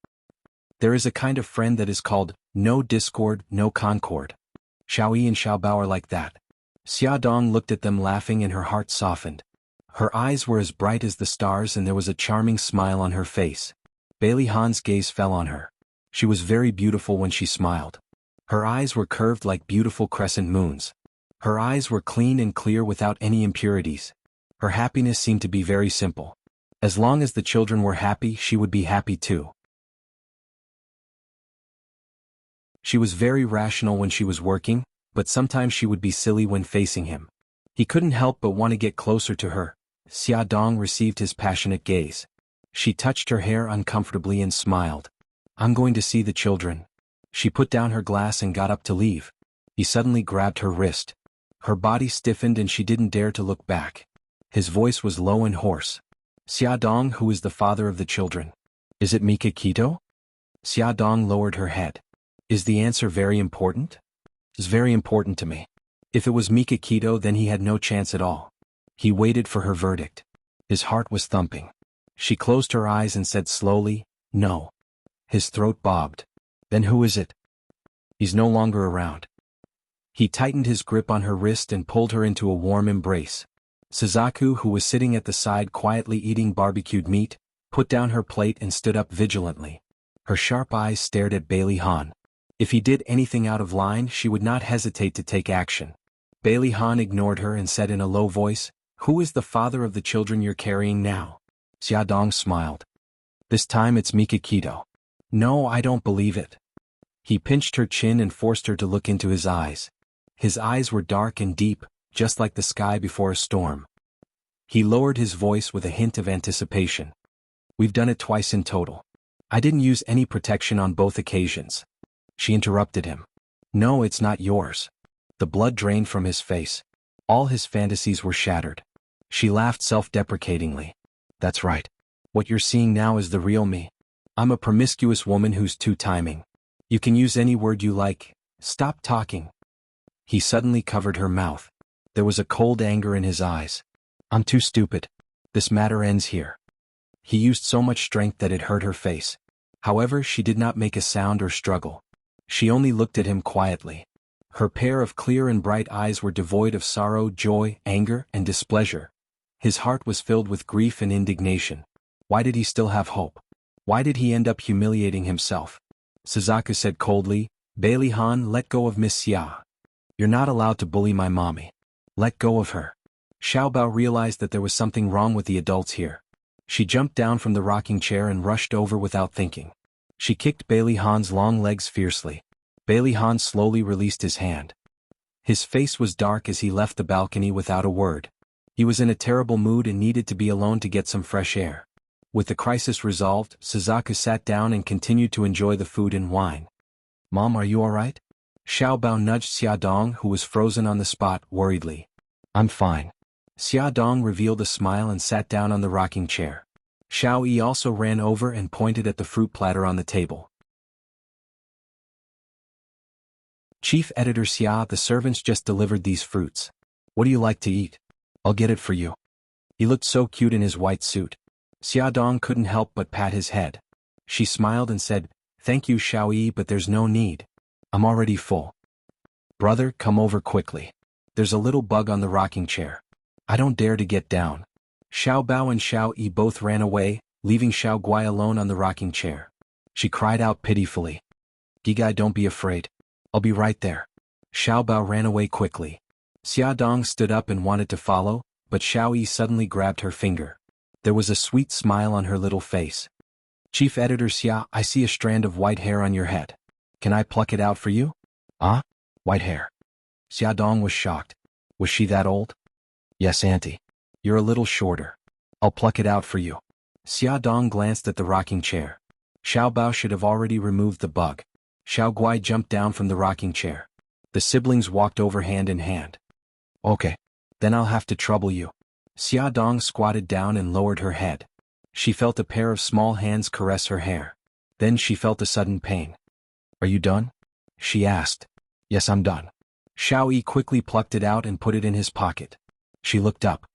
There is a kind of friend that is called, no discord, no concord. Xiaoyi and Xiaobao are like that." Xia Dong looked at them laughing and her heart softened. Her eyes were as bright as the stars and there was a charming smile on her face. Bailey Han's gaze fell on her. She was very beautiful when she smiled. Her eyes were curved like beautiful crescent moons. Her eyes were clean and clear without any impurities. Her happiness seemed to be very simple. As long as the children were happy, she would be happy too. She was very rational when she was working, but sometimes she would be silly when facing him. He couldn't help but want to get closer to her. Xia Dong received his passionate gaze. She touched her hair uncomfortably and smiled. "I'm going to see the children." She put down her glass and got up to leave. He suddenly grabbed her wrist. Her body stiffened and she didn't dare to look back. His voice was low and hoarse. "Xia Dong, who is the father of the children? Is it Mika Kito?" Xia Dong lowered her head. "Is the answer very important?" "It's very important to me." If it was Mika Kito, then he had no chance at all. He waited for her verdict. His heart was thumping. She closed her eyes and said slowly, "No." His throat bobbed. "Then who is it?" "He's no longer around." He tightened his grip on her wrist and pulled her into a warm embrace. Suzaku, who was sitting at the side quietly eating barbecued meat, put down her plate and stood up vigilantly. Her sharp eyes stared at Bailey Han. If he did anything out of line, she would not hesitate to take action. Bailey Han ignored her and said in a low voice, "Who is the father of the children you're carrying now?" Xia Dong smiled. "This time it's Mika Kito." "No, I don't believe it." He pinched her chin and forced her to look into his eyes. His eyes were dark and deep, just like the sky before a storm. He lowered his voice with a hint of anticipation. "We've done it twice in total. I didn't use any protection on both occasions." She interrupted him. "No, it's not yours." The blood drained from his face. All his fantasies were shattered. She laughed self-deprecatingly. "That's right. What you're seeing now is the real me. I'm a promiscuous woman who's two-timing. You can use any word you like. Stop talking." He suddenly covered her mouth. There was a cold anger in his eyes. "I'm too stupid. This matter ends here." He used so much strength that it hurt her face. However, she did not make a sound or struggle. She only looked at him quietly. Her pair of clear and bright eyes were devoid of sorrow, joy, anger, and displeasure. His heart was filled with grief and indignation. Why did he still have hope? Why did he end up humiliating himself? Suzaku said coldly, "Bailey Han, let go of Miss Xia. You're not allowed to bully my mommy. Let go of her." Xiaobao realized that there was something wrong with the adults here. She jumped down from the rocking chair and rushed over without thinking. She kicked Bailey Han's long legs fiercely. Bailey Han slowly released his hand. His face was dark as he left the balcony without a word. He was in a terrible mood and needed to be alone to get some fresh air. With the crisis resolved, Suzaku sat down and continued to enjoy the food and wine. "Mom, are you alright?" Xiaobao nudged Xiaodong, who was frozen on the spot, worriedly. "I'm fine." Xiaodong revealed a smile and sat down on the rocking chair. Xiao Yi also ran over and pointed at the fruit platter on the table. "Chief Editor Xia, the servants just delivered these fruits. What do you like to eat? I'll get it for you." He looked so cute in his white suit. Xiaodong couldn't help but pat his head. She smiled and said, "Thank you, Xiao Yi, but there's no need. I'm already full." "Brother, come over quickly. There's a little bug on the rocking chair. I don't dare to get down." Xiao Bao and Xiao Yi both ran away, leaving Xiao Guai alone on the rocking chair. She cried out pitifully, "Gigai, don't be afraid. I'll be right there." Xiao Bao ran away quickly. Xiaodong stood up and wanted to follow, but Xiao Yi suddenly grabbed her finger. There was a sweet smile on her little face. "Chief Editor Xia, I see a strand of white hair on your head. Can I pluck it out for you?" "Ah? White hair?" Xiaodong was shocked. Was she that old? "Yes, Auntie. You're a little shorter. I'll pluck it out for you." Xiaodong glanced at the rocking chair. Xiao Bao should have already removed the bug. Xiao Guai jumped down from the rocking chair. The siblings walked over hand in hand. "Okay. Then I'll have to trouble you." Xiaodong squatted down and lowered her head. She felt a pair of small hands caress her hair. Then she felt a sudden pain. "Are you done?" she asked. "Yes, I'm done." Xiao Yi quickly plucked it out and put it in his pocket. She looked up.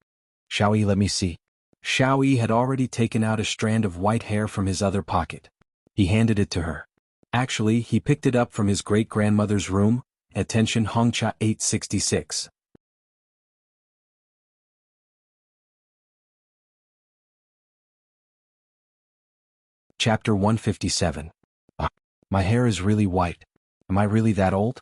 "Xiao Yi, let me see." Xiao Yi had already taken out a strand of white hair from his other pocket. He handed it to her. Actually, he picked it up from his great-grandmother's room. Attention Hongcha 866. Chapter 157. My hair is really white. Am I really that old?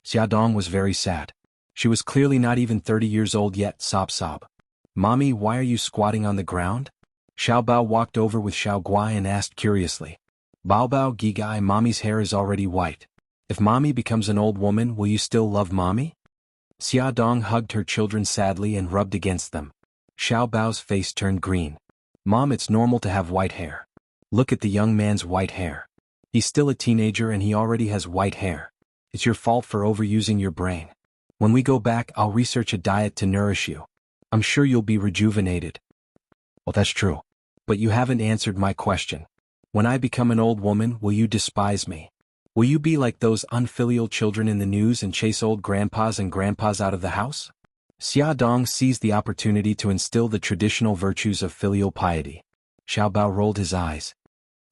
Xiaodong was very sad. She was clearly not even 30 years old yet. Sob sob. "Mommy, why are you squatting on the ground?" Xiao Bao walked over with Xiao Guai and asked curiously. "Bao Bao, Gigai, Mommy's hair is already white. If Mommy becomes an old woman, will you still love Mommy?" Xiaodong hugged her children sadly and rubbed against them. Xiao Bao's face turned green. "Mom, it's normal to have white hair. Look at the young man's white hair. He's still a teenager and he already has white hair. It's your fault for overusing your brain. When we go back, I'll research a diet to nourish you. I'm sure you'll be rejuvenated." "Well, that's true. But you haven't answered my question. When I become an old woman, will you despise me? Will you be like those unfilial children in the news and chase old grandpas and grandpas out of the house?" Xiaodong seized the opportunity to instill the traditional virtues of filial piety. Xiao Bao rolled his eyes.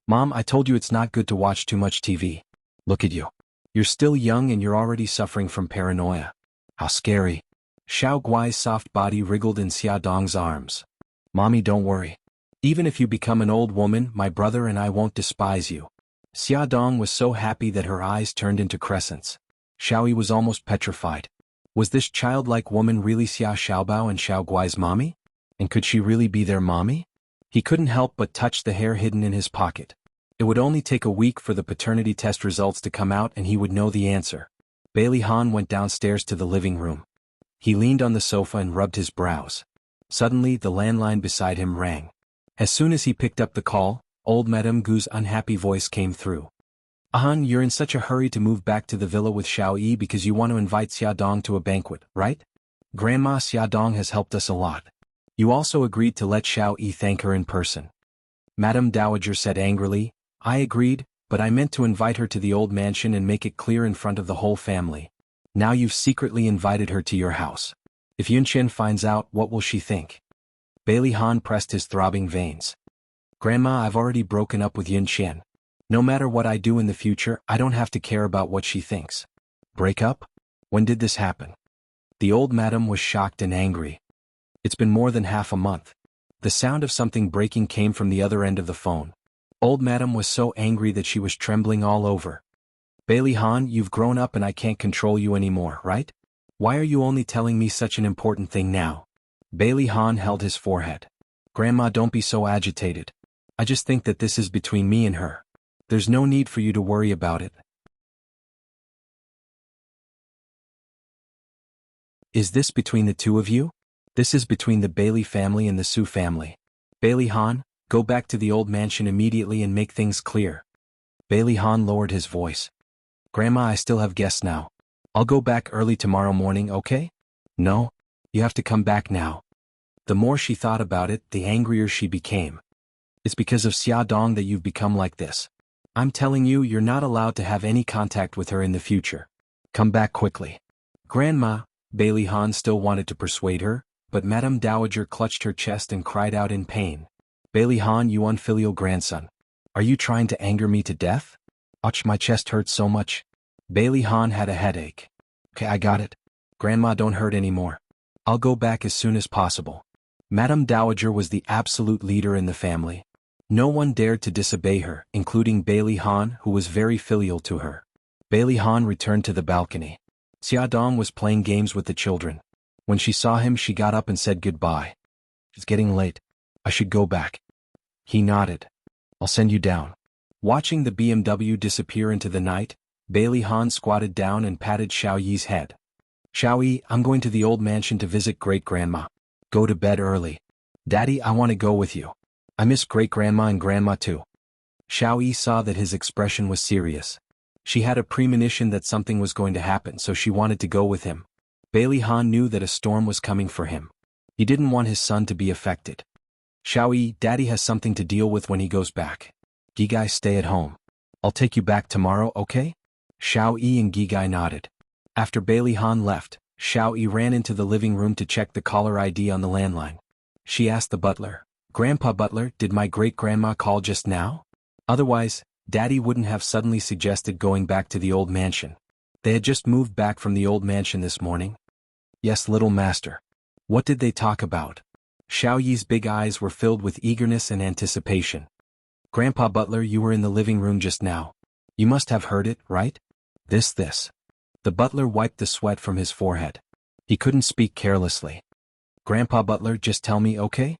"Mom, I told you it's not good to watch too much TV. Look at you. You're still young and you're already suffering from paranoia. How scary." Xiao Guai's soft body wriggled in Xiaodong's arms. "Mommy, don't worry. Even if you become an old woman, my brother and I won't despise you." Xiaodong was so happy that her eyes turned into crescents. Xiao Yi was almost petrified. Was this childlike woman really Xia Xiaobao and Xiao Guai's mommy? And could she really be their mommy? He couldn't help but touch the hair hidden in his pocket. It would only take a week for the paternity test results to come out and he would know the answer. Bailey Han went downstairs to the living room. He leaned on the sofa and rubbed his brows. Suddenly, the landline beside him rang. As soon as he picked up the call, old Madame Gu's unhappy voice came through. "Ahan, you're in such a hurry to move back to the villa with Xiao Yi because you want to invite Xiaodong to a banquet, right? Grandma, Xiaodong has helped us a lot. You also agreed to let Xiao Yi thank her in person." Madame Dowager said angrily, "I agreed, but I meant to invite her to the old mansion and make it clear in front of the whole family. Now you've secretly invited her to your house. If Yunqian finds out, what will she think?" Bailey Han pressed his throbbing veins. Grandma, I've already broken up with Yun Qian. No matter what I do in the future, I don't have to care about what she thinks. Break up? When did this happen? The old madam was shocked and angry. It's been more than half a month. The sound of something breaking came from the other end of the phone. Old madam was so angry that she was trembling all over. Bailey Han, you've grown up and I can't control you anymore, right? Why are you only telling me such an important thing now? Bailey Han held his forehead. Grandma, don't be so agitated. I just think that this is between me and her. There's no need for you to worry about it. Is this between the two of you? This is between the Bailey family and the Su family. Bailey Han, go back to the old mansion immediately and make things clear. Bailey Han lowered his voice. Grandma, I still have guests now. I'll go back early tomorrow morning, okay? No, you have to come back now. The more she thought about it, the angrier she became. It's because of Xia Dong that you've become like this. I'm telling you, you're not allowed to have any contact with her in the future. Come back quickly. Grandma, Bailey Han still wanted to persuade her, but Madame Dowager clutched her chest and cried out in pain. Bailey Han, you unfilial grandson. Are you trying to anger me to death? Ouch, my chest hurts so much. Bailey Han had a headache. Okay, I got it. Grandma, don't hurt anymore. I'll go back as soon as possible. Madame Dowager was the absolute leader in the family. No one dared to disobey her, including Bailey Han, who was very filial to her. Bailey Han returned to the balcony. Xia Dong was playing games with the children. When she saw him, she got up and said goodbye. It's getting late. I should go back. He nodded. I'll send you down. Watching the BMW disappear into the night, Bailey Han squatted down and patted Xiao Yi's head. Xiao Yi, I'm going to the old mansion to visit great-grandma. Go to bed early. Daddy, I want to go with you. I miss great-grandma and grandma too. Xiao Yi saw that his expression was serious. She had a premonition that something was going to happen, so she wanted to go with him. Bailey Han knew that a storm was coming for him. He didn't want his son to be affected. Xiao Yi, Daddy has something to deal with when he goes back. Gigai, stay at home. I'll take you back tomorrow, okay? Xiao Yi and Gigai nodded. After Bailey Han left, Xiao Yi ran into the living room to check the caller ID on the landline. She asked the butler, Grandpa Butler, did my great-grandma call just now? Otherwise, Daddy wouldn't have suddenly suggested going back to the old mansion. They had just moved back from the old mansion this morning. Yes, little master. What did they talk about? Xiao Yi's big eyes were filled with eagerness and anticipation. Grandpa Butler, you were in the living room just now. You must have heard it, right? This. The butler wiped the sweat from his forehead. He couldn't speak carelessly. Grandpa Butler, just tell me, okay?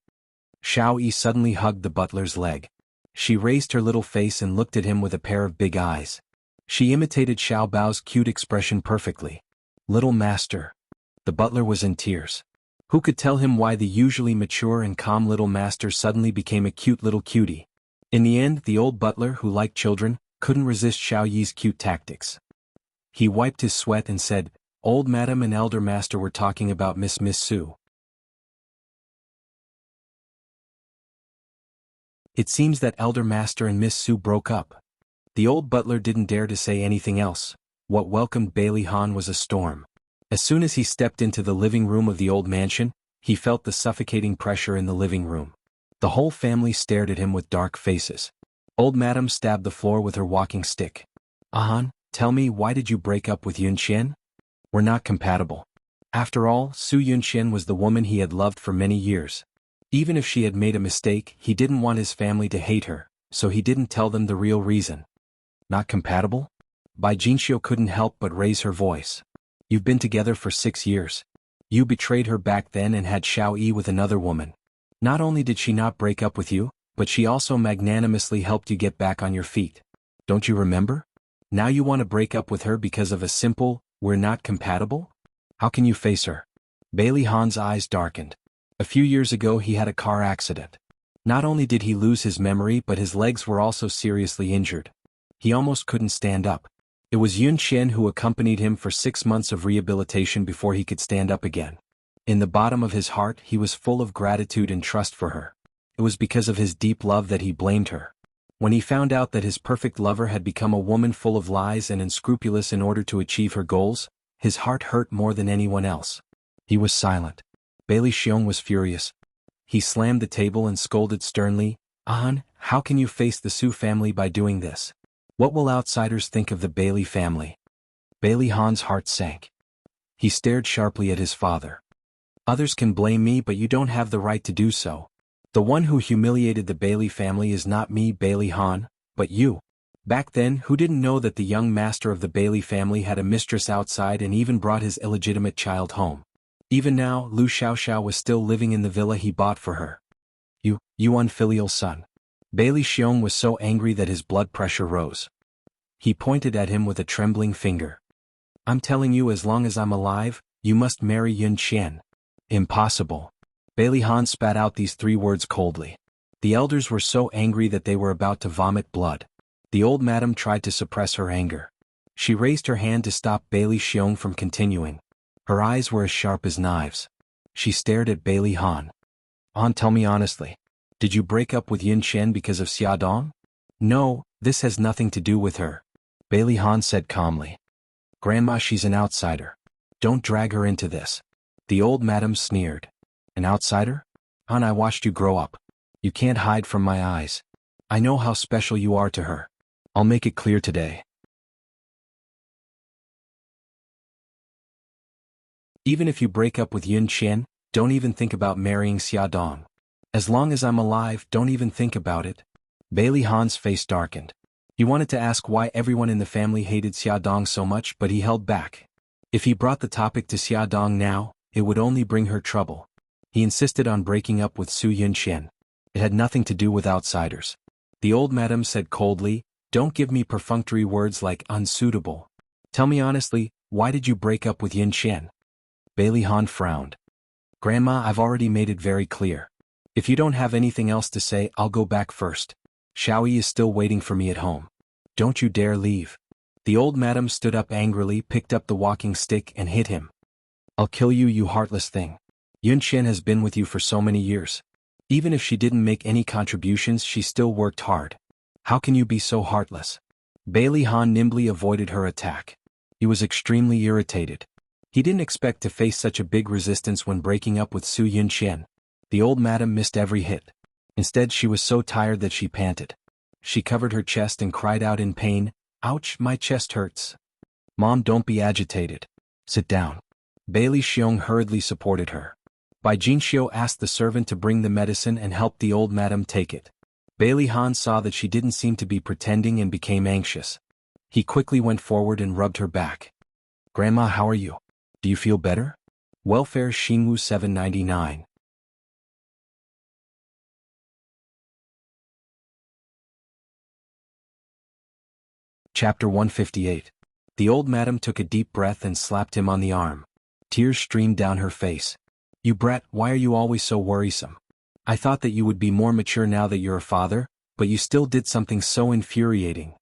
Xiao Yi suddenly hugged the butler's leg. She raised her little face and looked at him with a pair of big eyes. She imitated Xiao Bao's cute expression perfectly. Little master. The butler was in tears. Who could tell him why the usually mature and calm little master suddenly became a cute little cutie? In the end, the old butler, who liked children, couldn't resist Xiao Yi's cute tactics. He wiped his sweat and said, Old Madam and Elder Master were talking about Miss Su. It seems that Elder Master and Miss Su broke up. The old butler didn't dare to say anything else. What welcomed Bailey Han was a storm. As soon as he stepped into the living room of the old mansion, he felt the suffocating pressure in the living room. The whole family stared at him with dark faces. Old Madam stabbed the floor with her walking stick. Han, tell me, why did you break up with Yun Qian? We're not compatible. After all, Su Yun Qian was the woman he had loved for many years. Even if she had made a mistake, he didn't want his family to hate her, so he didn't tell them the real reason. Not compatible? Bai Jinxiu couldn't help but raise her voice. You've been together for 6 years. You betrayed her back then and had Xiao Yi with another woman. Not only did she not break up with you, but she also magnanimously helped you get back on your feet. Don't you remember? Now you want to break up with her because of a simple, we're not compatible? How can you face her? Bailey Han's eyes darkened. A few years ago he had a car accident. Not only did he lose his memory, but his legs were also seriously injured. He almost couldn't stand up. It was Yun Qian who accompanied him for 6 months of rehabilitation before he could stand up again. In the bottom of his heart he was full of gratitude and trust for her. It was because of his deep love that he blamed her. When he found out that his perfect lover had become a woman full of lies and unscrupulous in order to achieve her goals, his heart hurt more than anyone else. He was silent. Bailey Xiong was furious. He slammed the table and scolded sternly, How can you face the Su family by doing this? What will outsiders think of the Bailey family? Bailey Han's heart sank. He stared sharply at his father. Others can blame me, but you don't have the right to do so. The one who humiliated the Bailey family is not me, Bailey Han, but you. Back then, who didn't know that the young master of the Bailey family had a mistress outside and even brought his illegitimate child home? Even now, Lu Xiaoxiao was still living in the villa he bought for her. You unfilial son. Bailey Xiong was so angry that his blood pressure rose. He pointed at him with a trembling finger. I'm telling you, as long as I'm alive, you must marry Yun Qian. Impossible. Bailey Han spat out these 3 words coldly. The elders were so angry that they were about to vomit blood. The old madam tried to suppress her anger. She raised her hand to stop Bailey Xiong from continuing. Her eyes were as sharp as knives. She stared at Bailey Han. Tell me honestly. Did you break up with Yun Qian because of Xiaodong? No, this has nothing to do with her. Bailey Han said calmly. Grandma, she's an outsider. Don't drag her into this. The old madam sneered. An outsider? I watched you grow up. You can't hide from my eyes. I know how special you are to her. I'll make it clear today. Even if you break up with Yun Qian, don't even think about marrying Xiaodong. As long as I'm alive, don't even think about it. Bailey Han's face darkened. He wanted to ask why everyone in the family hated Xiaodong so much, but he held back. If he brought the topic to Xiaodong now, it would only bring her trouble. He insisted on breaking up with Su Yunqian. It had nothing to do with outsiders. The old madam said coldly, don't give me perfunctory words like unsuitable. Tell me honestly, why did you break up with Yunqian? Bailey Han frowned. Grandma, I've already made it very clear. If you don't have anything else to say, I'll go back first. Xiaoyi is still waiting for me at home. Don't you dare leave. The old madam stood up angrily, picked up the walking stick and hit him. I'll kill you, you heartless thing. Yun Qian has been with you for so many years. Even if she didn't make any contributions, she still worked hard. How can you be so heartless? Bailey Han nimbly avoided her attack. He was extremely irritated. He didn't expect to face such a big resistance when breaking up with Su Yunqian. The old madam missed every hit. Instead, she was so tired that she panted. She covered her chest and cried out in pain, ouch, my chest hurts. Mom, don't be agitated. Sit down. Bailey Xiong hurriedly supported her. Bai Jingxiu asked the servant to bring the medicine and helped the old madam take it. Bailey Han saw that she didn't seem to be pretending and became anxious. He quickly went forward and rubbed her back. Grandma, how are you? Do you feel better? Welfare Xingwu 799. Chapter 158. The old madam took a deep breath and slapped him on the arm. Tears streamed down her face. You brat, why are you always so worrisome? I thought that you would be more mature now that you're a father, but you still did something so infuriating.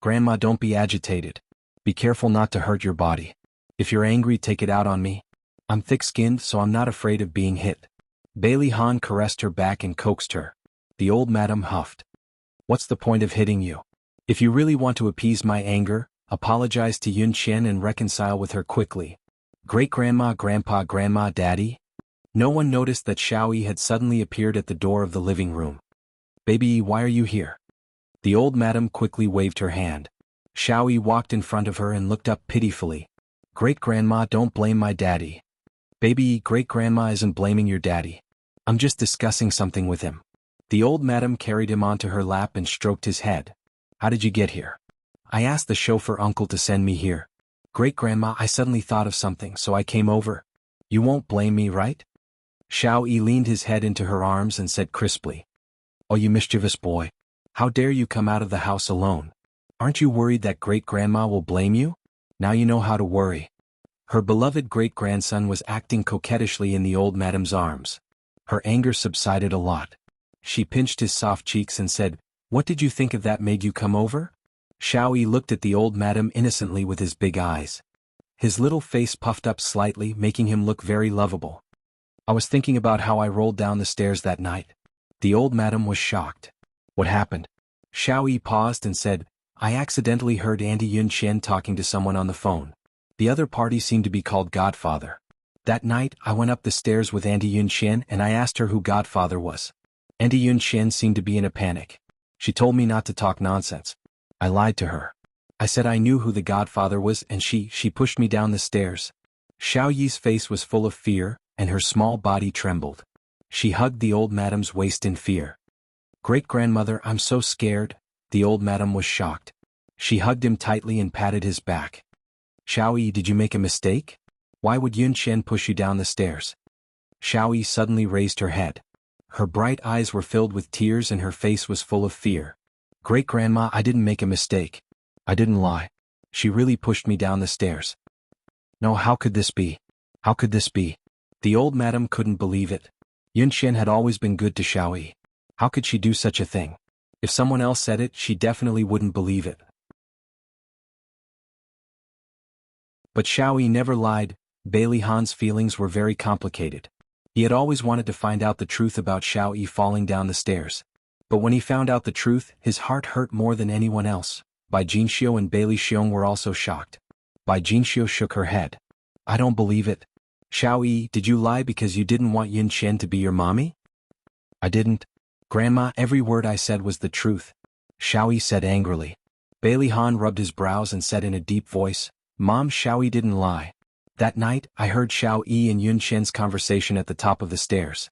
Grandma, don't be agitated. Be careful not to hurt your body. If you're angry, take it out on me. I'm thick-skinned, so I'm not afraid of being hit. Bailey Han caressed her back and coaxed her. The old madam huffed. What's the point of hitting you? If you really want to appease my anger, apologize to Yun Qian and reconcile with her quickly. Great-grandma, grandpa, grandma, daddy? No one noticed that Xiaoyi had suddenly appeared at the door of the living room. Baby, why are you here? The old madam quickly waved her hand. Xiaoyi walked in front of her and looked up pitifully. Great-grandma, don't blame my daddy. Baby, great-grandma isn't blaming your daddy. I'm just discussing something with him. The old madam carried him onto her lap and stroked his head. How did you get here? I asked the chauffeur uncle to send me here. Great-grandma, I suddenly thought of something, so I came over. You won't blame me, right? Xiaoyi leaned his head into her arms and said crisply. Oh, you mischievous boy. How dare you come out of the house alone? Aren't you worried that great-grandma will blame you? Now you know how to worry. Her beloved great-grandson was acting coquettishly in the old madam's arms. Her anger subsided a lot. She pinched his soft cheeks and said, What did you think of that made you come over? Xiaoyi looked at the old madam innocently with his big eyes. His little face puffed up slightly, making him look very lovable. I was thinking about how I rolled down the stairs that night. The old madam was shocked. What happened? Xiaoyi paused and said, I accidentally heard Auntie Yun Qian talking to someone on the phone. The other party seemed to be called Godfather. That night, I went up the stairs with Auntie Yun Qian and I asked her who Godfather was. Auntie Yun Qian seemed to be in a panic. She told me not to talk nonsense. I lied to her. I said I knew who the godfather was and she pushed me down the stairs. Xiao Yi's face was full of fear, and her small body trembled. She hugged the old madam's waist in fear. Great-grandmother, I'm so scared. The old madam was shocked. She hugged him tightly and patted his back. Xiao Yi, did you make a mistake? Why would Yun Qian push you down the stairs? Xiao Yi suddenly raised her head. Her bright eyes were filled with tears and her face was full of fear. Great-grandma, I didn't make a mistake. I didn't lie. She really pushed me down the stairs. No, how could this be? How could this be? The old madam couldn't believe it. Yun Qian had always been good to Xiao Yi. How could she do such a thing? If someone else said it, she definitely wouldn't believe it. But Xiao Yi never lied. Bailey Han's feelings were very complicated. He had always wanted to find out the truth about Xiao Yi falling down the stairs. But when he found out the truth, his heart hurt more than anyone else. Bai Jinxiu and Bailey Xiong were also shocked. Bai Jinxiu shook her head. I don't believe it. Xiao Yi, did you lie because you didn't want Yun Qian to be your mommy? I didn't. Grandma, every word I said was the truth. Xiao Yi said angrily. Bailey Han rubbed his brows and said in a deep voice, Mom, Xiao Yi didn't lie. That night, I heard Xiao Yi and Yun Qian's conversation at the top of the stairs.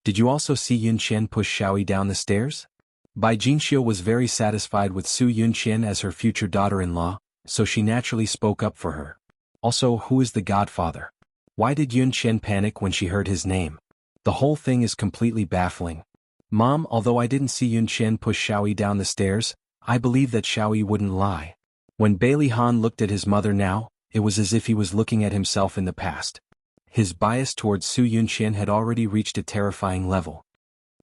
Did you also see Yun Qian push Xiao Yi down the stairs? Bai Jinxiu was very satisfied with Su Yun Qian as her future daughter-in-law, so she naturally spoke up for her. Also, who is the godfather? Why did Yun Qian panic when she heard his name? The whole thing is completely baffling. Mom, although I didn't see Yun Qian push Xiao Yi down the stairs, I believe that Xiao Yi wouldn't lie. When Bailey Han looked at his mother now, it was as if he was looking at himself in the past. His bias towards Su Yun Qian had already reached a terrifying level.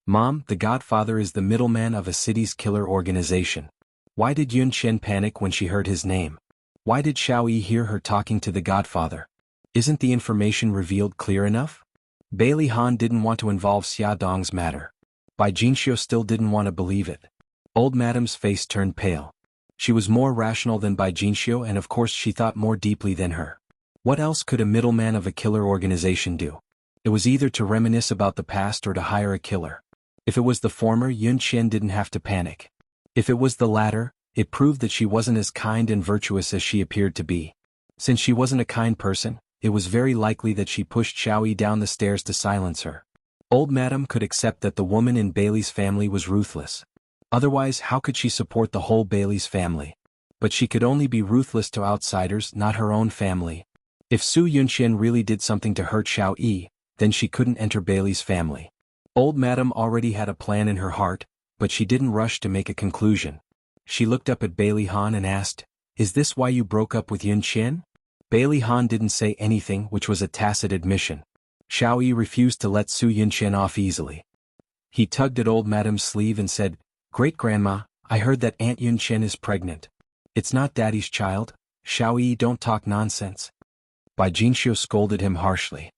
Mom, the godfather is the middleman of a city's killer organization. Why did Yun Qian panic when she heard his name? Why did Xiao Yi hear her talking to the godfather? Isn't the information revealed clear enough? Bailey Han didn't want to involve Xia Dong's matter. Bai Jinxiu still didn't want to believe it. Old madam's face turned pale. She was more rational than Bai Jinxiu and of course she thought more deeply than her. What else could a middleman of a killer organization do? It was either to reminisce about the past or to hire a killer. If it was the former, Yun Qian didn't have to panic. If it was the latter, it proved that she wasn't as kind and virtuous as she appeared to be. Since she wasn't a kind person, it was very likely that she pushed Xiao Yi down the stairs to silence her. Old Madam could accept that the woman in Bailey's family was ruthless. Otherwise, how could she support the whole Bailey's family? But she could only be ruthless to outsiders, not her own family. If Su Yunqian really did something to hurt Xiao Yi, then she couldn't enter Bailey's family. Old Madam already had a plan in her heart, but she didn't rush to make a conclusion. She looked up at Bailey Han and asked, "Is this why you broke up with Yun Qian?" Bailey Han didn't say anything, which was a tacit admission. Xiao Yi refused to let Su Yunqian off easily. He tugged at Old Madam's sleeve and said, "Great-grandma, I heard that Aunt Yun Qian is pregnant. It's not Daddy's child. Xiao Yi, don't talk nonsense." Bai Jinxiu scolded him harshly.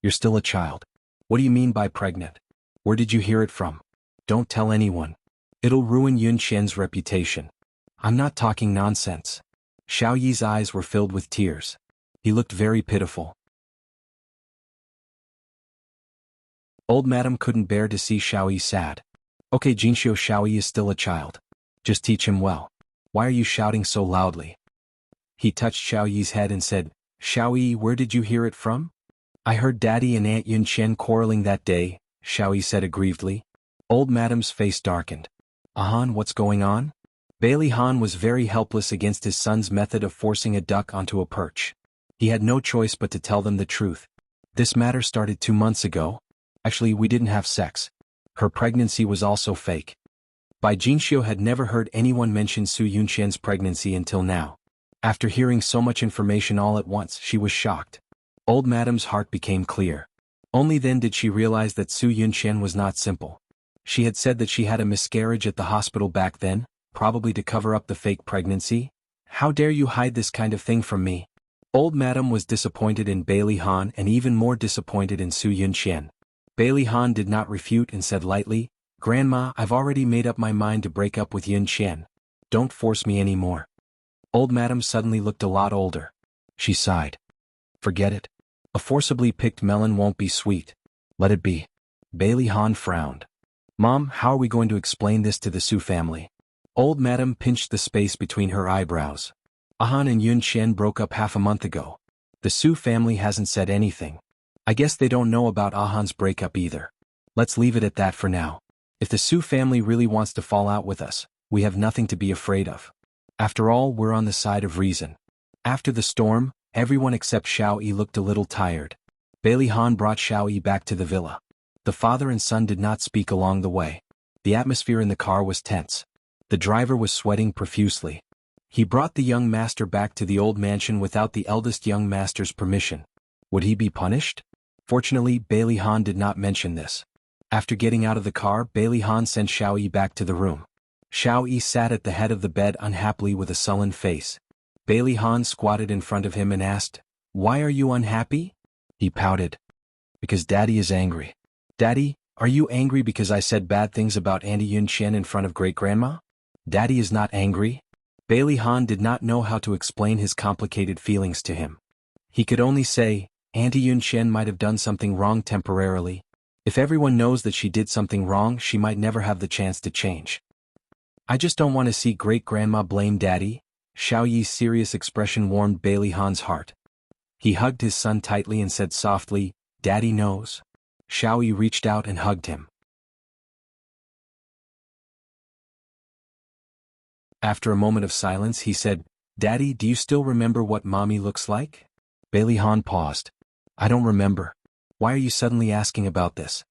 "You're still a child. What do you mean by pregnant? Where did you hear it from? Don't tell anyone. It'll ruin Yun Qian's reputation." "I'm not talking nonsense." Xiao Yi's eyes were filled with tears. He looked very pitiful. Old Madam couldn't bear to see Xiao Yi sad. "Okay, Jinxiu, Xiao Yi is still a child. Just teach him well. Why are you shouting so loudly?" He touched Xiao Yi's head and said, "Xiao Yi, where did you hear it from?" "I heard Daddy and Aunt Yun Qian quarreling that day," Xiao Yi said aggrievedly. Old Madam's face darkened. "Han, what's going on?" Bailey Han was very helpless against his son's method of forcing a duck onto a perch. He had no choice but to tell them the truth. "This matter started 2 months ago. Actually, we didn't have sex. Her pregnancy was also fake." Bai Jinxiu had never heard anyone mention Su Yunqian's pregnancy until now. After hearing so much information all at once, she was shocked. Old Madam's heart became clear. Only then did she realize that Su Yunqian was not simple. She had said that she had a miscarriage at the hospital back then, probably to cover up the fake pregnancy. "How dare you hide this kind of thing from me?" Old Madam was disappointed in Bailey Han and even more disappointed in Su Yunqian. Bailey Han did not refute and said lightly, "Grandma, I've already made up my mind to break up with Yun Qian. Don't force me anymore." Old Madam suddenly looked a lot older. She sighed. "Forget it. A forcibly picked melon won't be sweet. Let it be." Bailey Han frowned. Mom, how are we going to explain this to the Su family? Old Madam pinched the space between her eyebrows. Ahan and Yun Qian broke up half a month ago. The Su family hasn't said anything. I guess they don't know about Ahan's breakup either. Let's leave it at that for now. If the Su family really wants to fall out with us, we have nothing to be afraid of. After all, we're on the side of reason. After the storm, everyone except Xiao Yi looked a little tired. Bailey Han brought Xiao Yi back to the villa. The father and son did not speak along the way. The atmosphere in the car was tense. The driver was sweating profusely. He brought the young master back to the old mansion without the eldest young master's permission. Would he be punished? Fortunately, Bailey Han did not mention this. After getting out of the car, Bailey Han sent Xiao Yi back to the room. Xiao Yi sat at the head of the bed unhappily with a sullen face. Bailey Han squatted in front of him and asked, "Why are you unhappy?" He pouted. "Because Daddy is angry." "Daddy, are you angry because I said bad things about Auntie Yun Qian in front of Great-Grandma?" "Daddy is not angry." Bailey Han did not know how to explain his complicated feelings to him. He could only say, Auntie Yun Qian might have done something wrong temporarily. If everyone knows that she did something wrong, she might never have the chance to change. "I just don't want to see Great-Grandma blame Daddy." Xiao Yi's serious expression warmed Bailey Han's heart. He hugged his son tightly and said softly, "Daddy knows." Xiao Yi reached out and hugged him. After a moment of silence, he said, "Daddy, do you still remember what Mommy looks like?" Bailey Han paused. "I don't remember. Why are you suddenly asking about this?"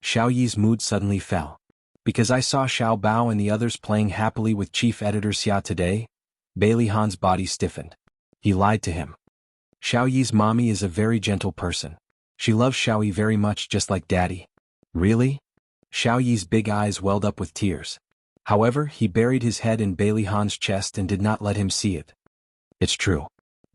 Xiao Yi's mood suddenly fell. "Because I saw Xiao Bao and the others playing happily with Chief Editor Xia today." Bailey Han's body stiffened. He lied to him. Xiao Yi's mommy is a very gentle person. She loves Xiao Yi very much, just like Daddy. "Really?" Xiao Yi's big eyes welled up with tears. However, he buried his head in Bailey Han's chest and did not let him see it. "It's true."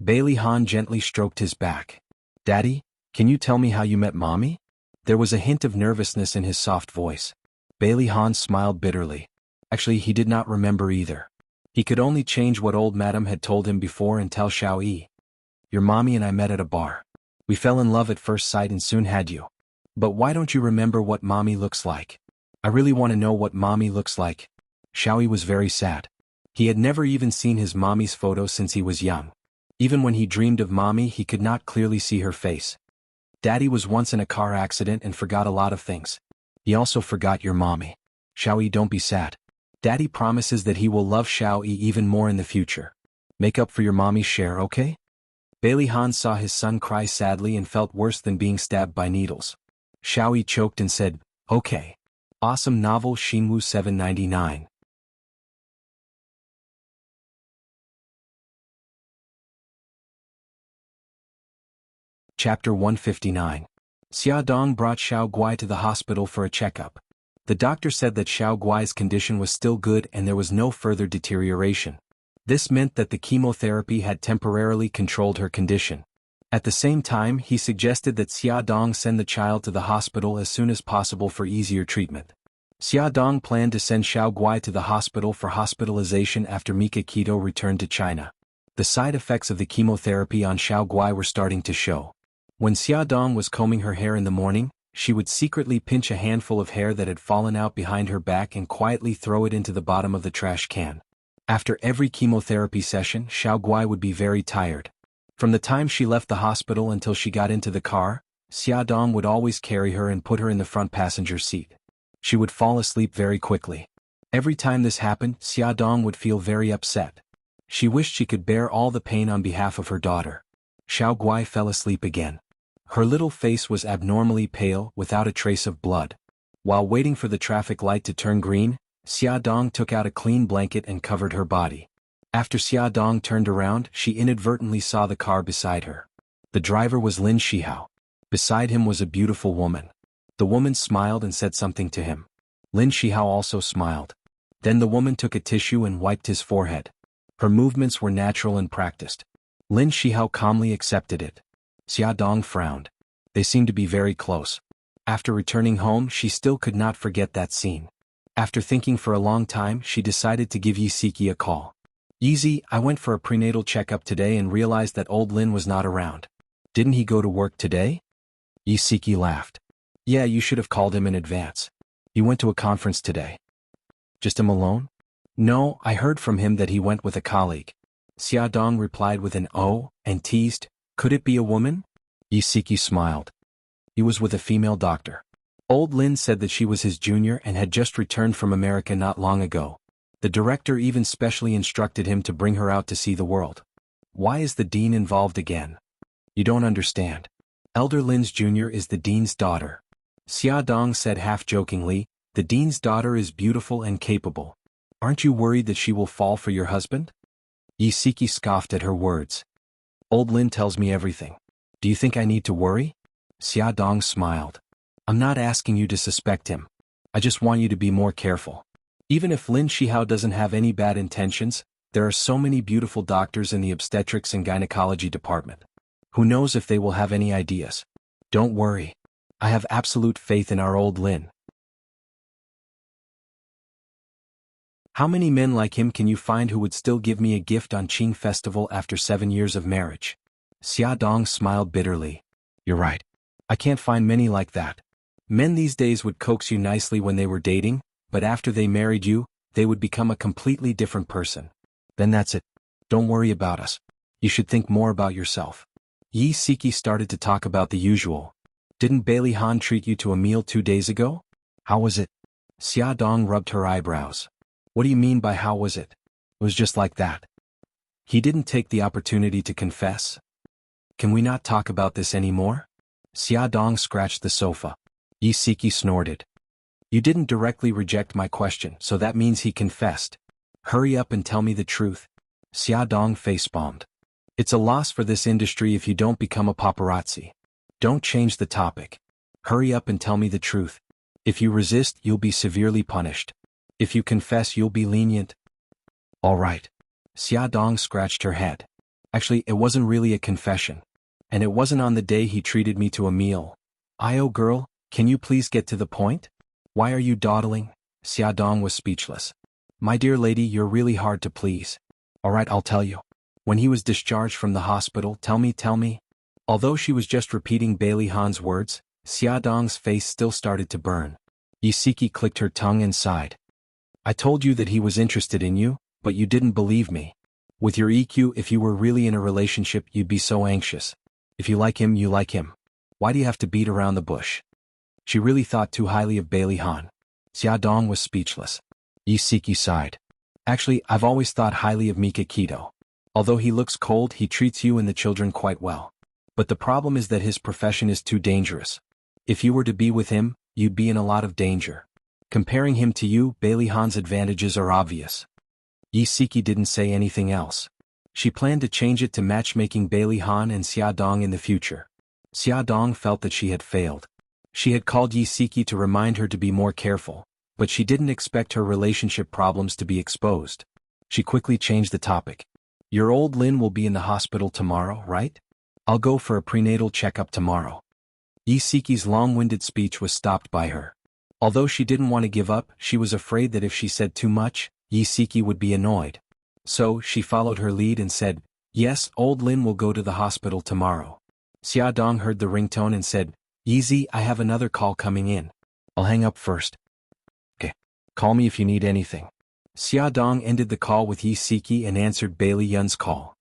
Bailey Han gently stroked his back. "Daddy, can you tell me how you met Mommy?" There was a hint of nervousness in his soft voice. Bailey Han smiled bitterly. Actually, he did not remember either. He could only change what old Madam had told him before and tell Xiao Yi. "Your mommy and I met at a bar. We fell in love at first sight and soon had you. But why don't you remember what Mommy looks like?" "I really want to know what Mommy looks like." Xiao Yi was very sad. He had never even seen his mommy's photo since he was young. Even when he dreamed of Mommy, he could not clearly see her face. "Daddy was once in a car accident and forgot a lot of things. He also forgot your mommy." "Xiao Yi, don't be sad. Daddy promises that he will love Xiao Yi even more in the future. Make up for your mommy's share, okay?" Bailey Han saw his son cry sadly and felt worse than being stabbed by needles. Xiao Yi choked and said, "Okay." Awesome novel Xinwu 799. Chapter 159. Xia Dong brought Xiao Guai to the hospital for a checkup. The doctor said that Xiao Guai's condition was still good and there was no further deterioration. This meant that the chemotherapy had temporarily controlled her condition. At the same time, he suggested that Xia Dong send the child to the hospital as soon as possible for easier treatment. Xia Dong planned to send Xiao Guai to the hospital for hospitalization after Mika Keto returned to China. The side effects of the chemotherapy on Xiao Guai were starting to show. When Xia Dong was combing her hair in the morning, she would secretly pinch a handful of hair that had fallen out behind her back and quietly throw it into the bottom of the trash can. After every chemotherapy session, Xiao Guai would be very tired. From the time she left the hospital until she got into the car, Xia Dong would always carry her and put her in the front passenger seat. She would fall asleep very quickly. Every time this happened, Xia Dong would feel very upset. She wished she could bear all the pain on behalf of her daughter. Xiao Guai fell asleep again. Her little face was abnormally pale, without a trace of blood. While waiting for the traffic light to turn green, Xia Dong took out a clean blanket and covered her body. After Xia Dong turned around, she inadvertently saw the car beside her. The driver was Lin Shihao. Beside him was a beautiful woman. The woman smiled and said something to him. Lin Shihao also smiled. Then the woman took a tissue and wiped his forehead. Her movements were natural and practiced. Lin Shihao calmly accepted it. Xia Dong frowned. They seemed to be very close. After returning home, she still could not forget that scene. After thinking for a long time, she decided to give Yi Siki a call. "Easy, I went for a prenatal checkup today and realized that old Lin was not around. Didn't he go to work today?" Yi Siki laughed. "Yeah, you should have called him in advance. He went to a conference today. Just him alone? No, I heard from him that he went with a colleague. Xia Dong replied with an "oh," and teased, "Could it be a woman?" Yi Siki smiled. He was with a female doctor. Old Lin said that she was his junior and had just returned from America not long ago. The director even specially instructed him to bring her out to see the world. Why is the dean involved again? You don't understand. Elder Lin's junior is the dean's daughter. Xia Dong said half-jokingly, the dean's daughter is beautiful and capable. Aren't you worried that she will fall for your husband? Yi Siki scoffed at her words. Old Lin tells me everything. Do you think I need to worry? Xia Dong smiled. I'm not asking you to suspect him. I just want you to be more careful. Even if Lin Shihao doesn't have any bad intentions, there are so many beautiful doctors in the obstetrics and gynecology department. Who knows if they will have any ideas? Don't worry. I have absolute faith in our old Lin. How many men like him can you find who would still give me a gift on Qing Festival after 7 years of marriage? Xia Dong smiled bitterly. You're right. I can't find many like that. Men these days would coax you nicely when they were dating, but after they married you, they would become a completely different person. Then that's it. Don't worry about us. You should think more about yourself. Yi Siki started to talk about the usual. Didn't Bailey Han treat you to a meal 2 days ago? How was it? Xia Dong rubbed her eyebrows. What do you mean by how was it? It was just like that. He didn't take the opportunity to confess? Can we not talk about this anymore? Xia Dong scratched the sofa. Yi Siki snorted. You didn't directly reject my question, so that means he confessed. Hurry up and tell me the truth. Xia Dong facepalmed. It's a loss for this industry if you don't become a paparazzi. Don't change the topic. Hurry up and tell me the truth. If you resist, you'll be severely punished. If you confess, you'll be lenient. All right. Xia Dong scratched her head. Actually, it wasn't really a confession. And it wasn't on the day he treated me to a meal. Io girl, can you please get to the point? Why are you dawdling? Xia Dong was speechless. My dear lady, you're really hard to please. All right, I'll tell you. When he was discharged from the hospital, tell me. Although she was just repeating Bailey Han's words, Xia Dong's face still started to burn. Yi Siki clicked her tongue and sighed. I told you that he was interested in you, but you didn't believe me. With your EQ, if you were really in a relationship, you'd be so anxious. If you like him, you like him. Why do you have to beat around the bush? She really thought too highly of Bailey Han. Xia Dong was speechless. Yi Siki sighed. Actually, I've always thought highly of Mika Keto. Although he looks cold, he treats you and the children quite well. But the problem is that his profession is too dangerous. If you were to be with him, you'd be in a lot of danger. Comparing him to you, Bailey Han's advantages are obvious. Yi Siki didn't say anything else. She planned to change it to matchmaking Bailey Han and Xia Dong in the future. Xia Dong felt that she had failed. She had called Yi Siki to remind her to be more careful, but she didn't expect her relationship problems to be exposed. She quickly changed the topic. Your old Lin will be in the hospital tomorrow, right? I'll go for a prenatal checkup tomorrow. Yi Siki's long-winded speech was stopped by her. Although she didn't want to give up, she was afraid that if she said too much, Yi Siki would be annoyed. So, she followed her lead and said, Yes, old Lin will go to the hospital tomorrow. Xia Dong heard the ringtone and said, Yi, I have another call coming in. I'll hang up first. Okay. Call me if you need anything. Xia Dong ended the call with Yi Siki and answered Bailey Yun's call.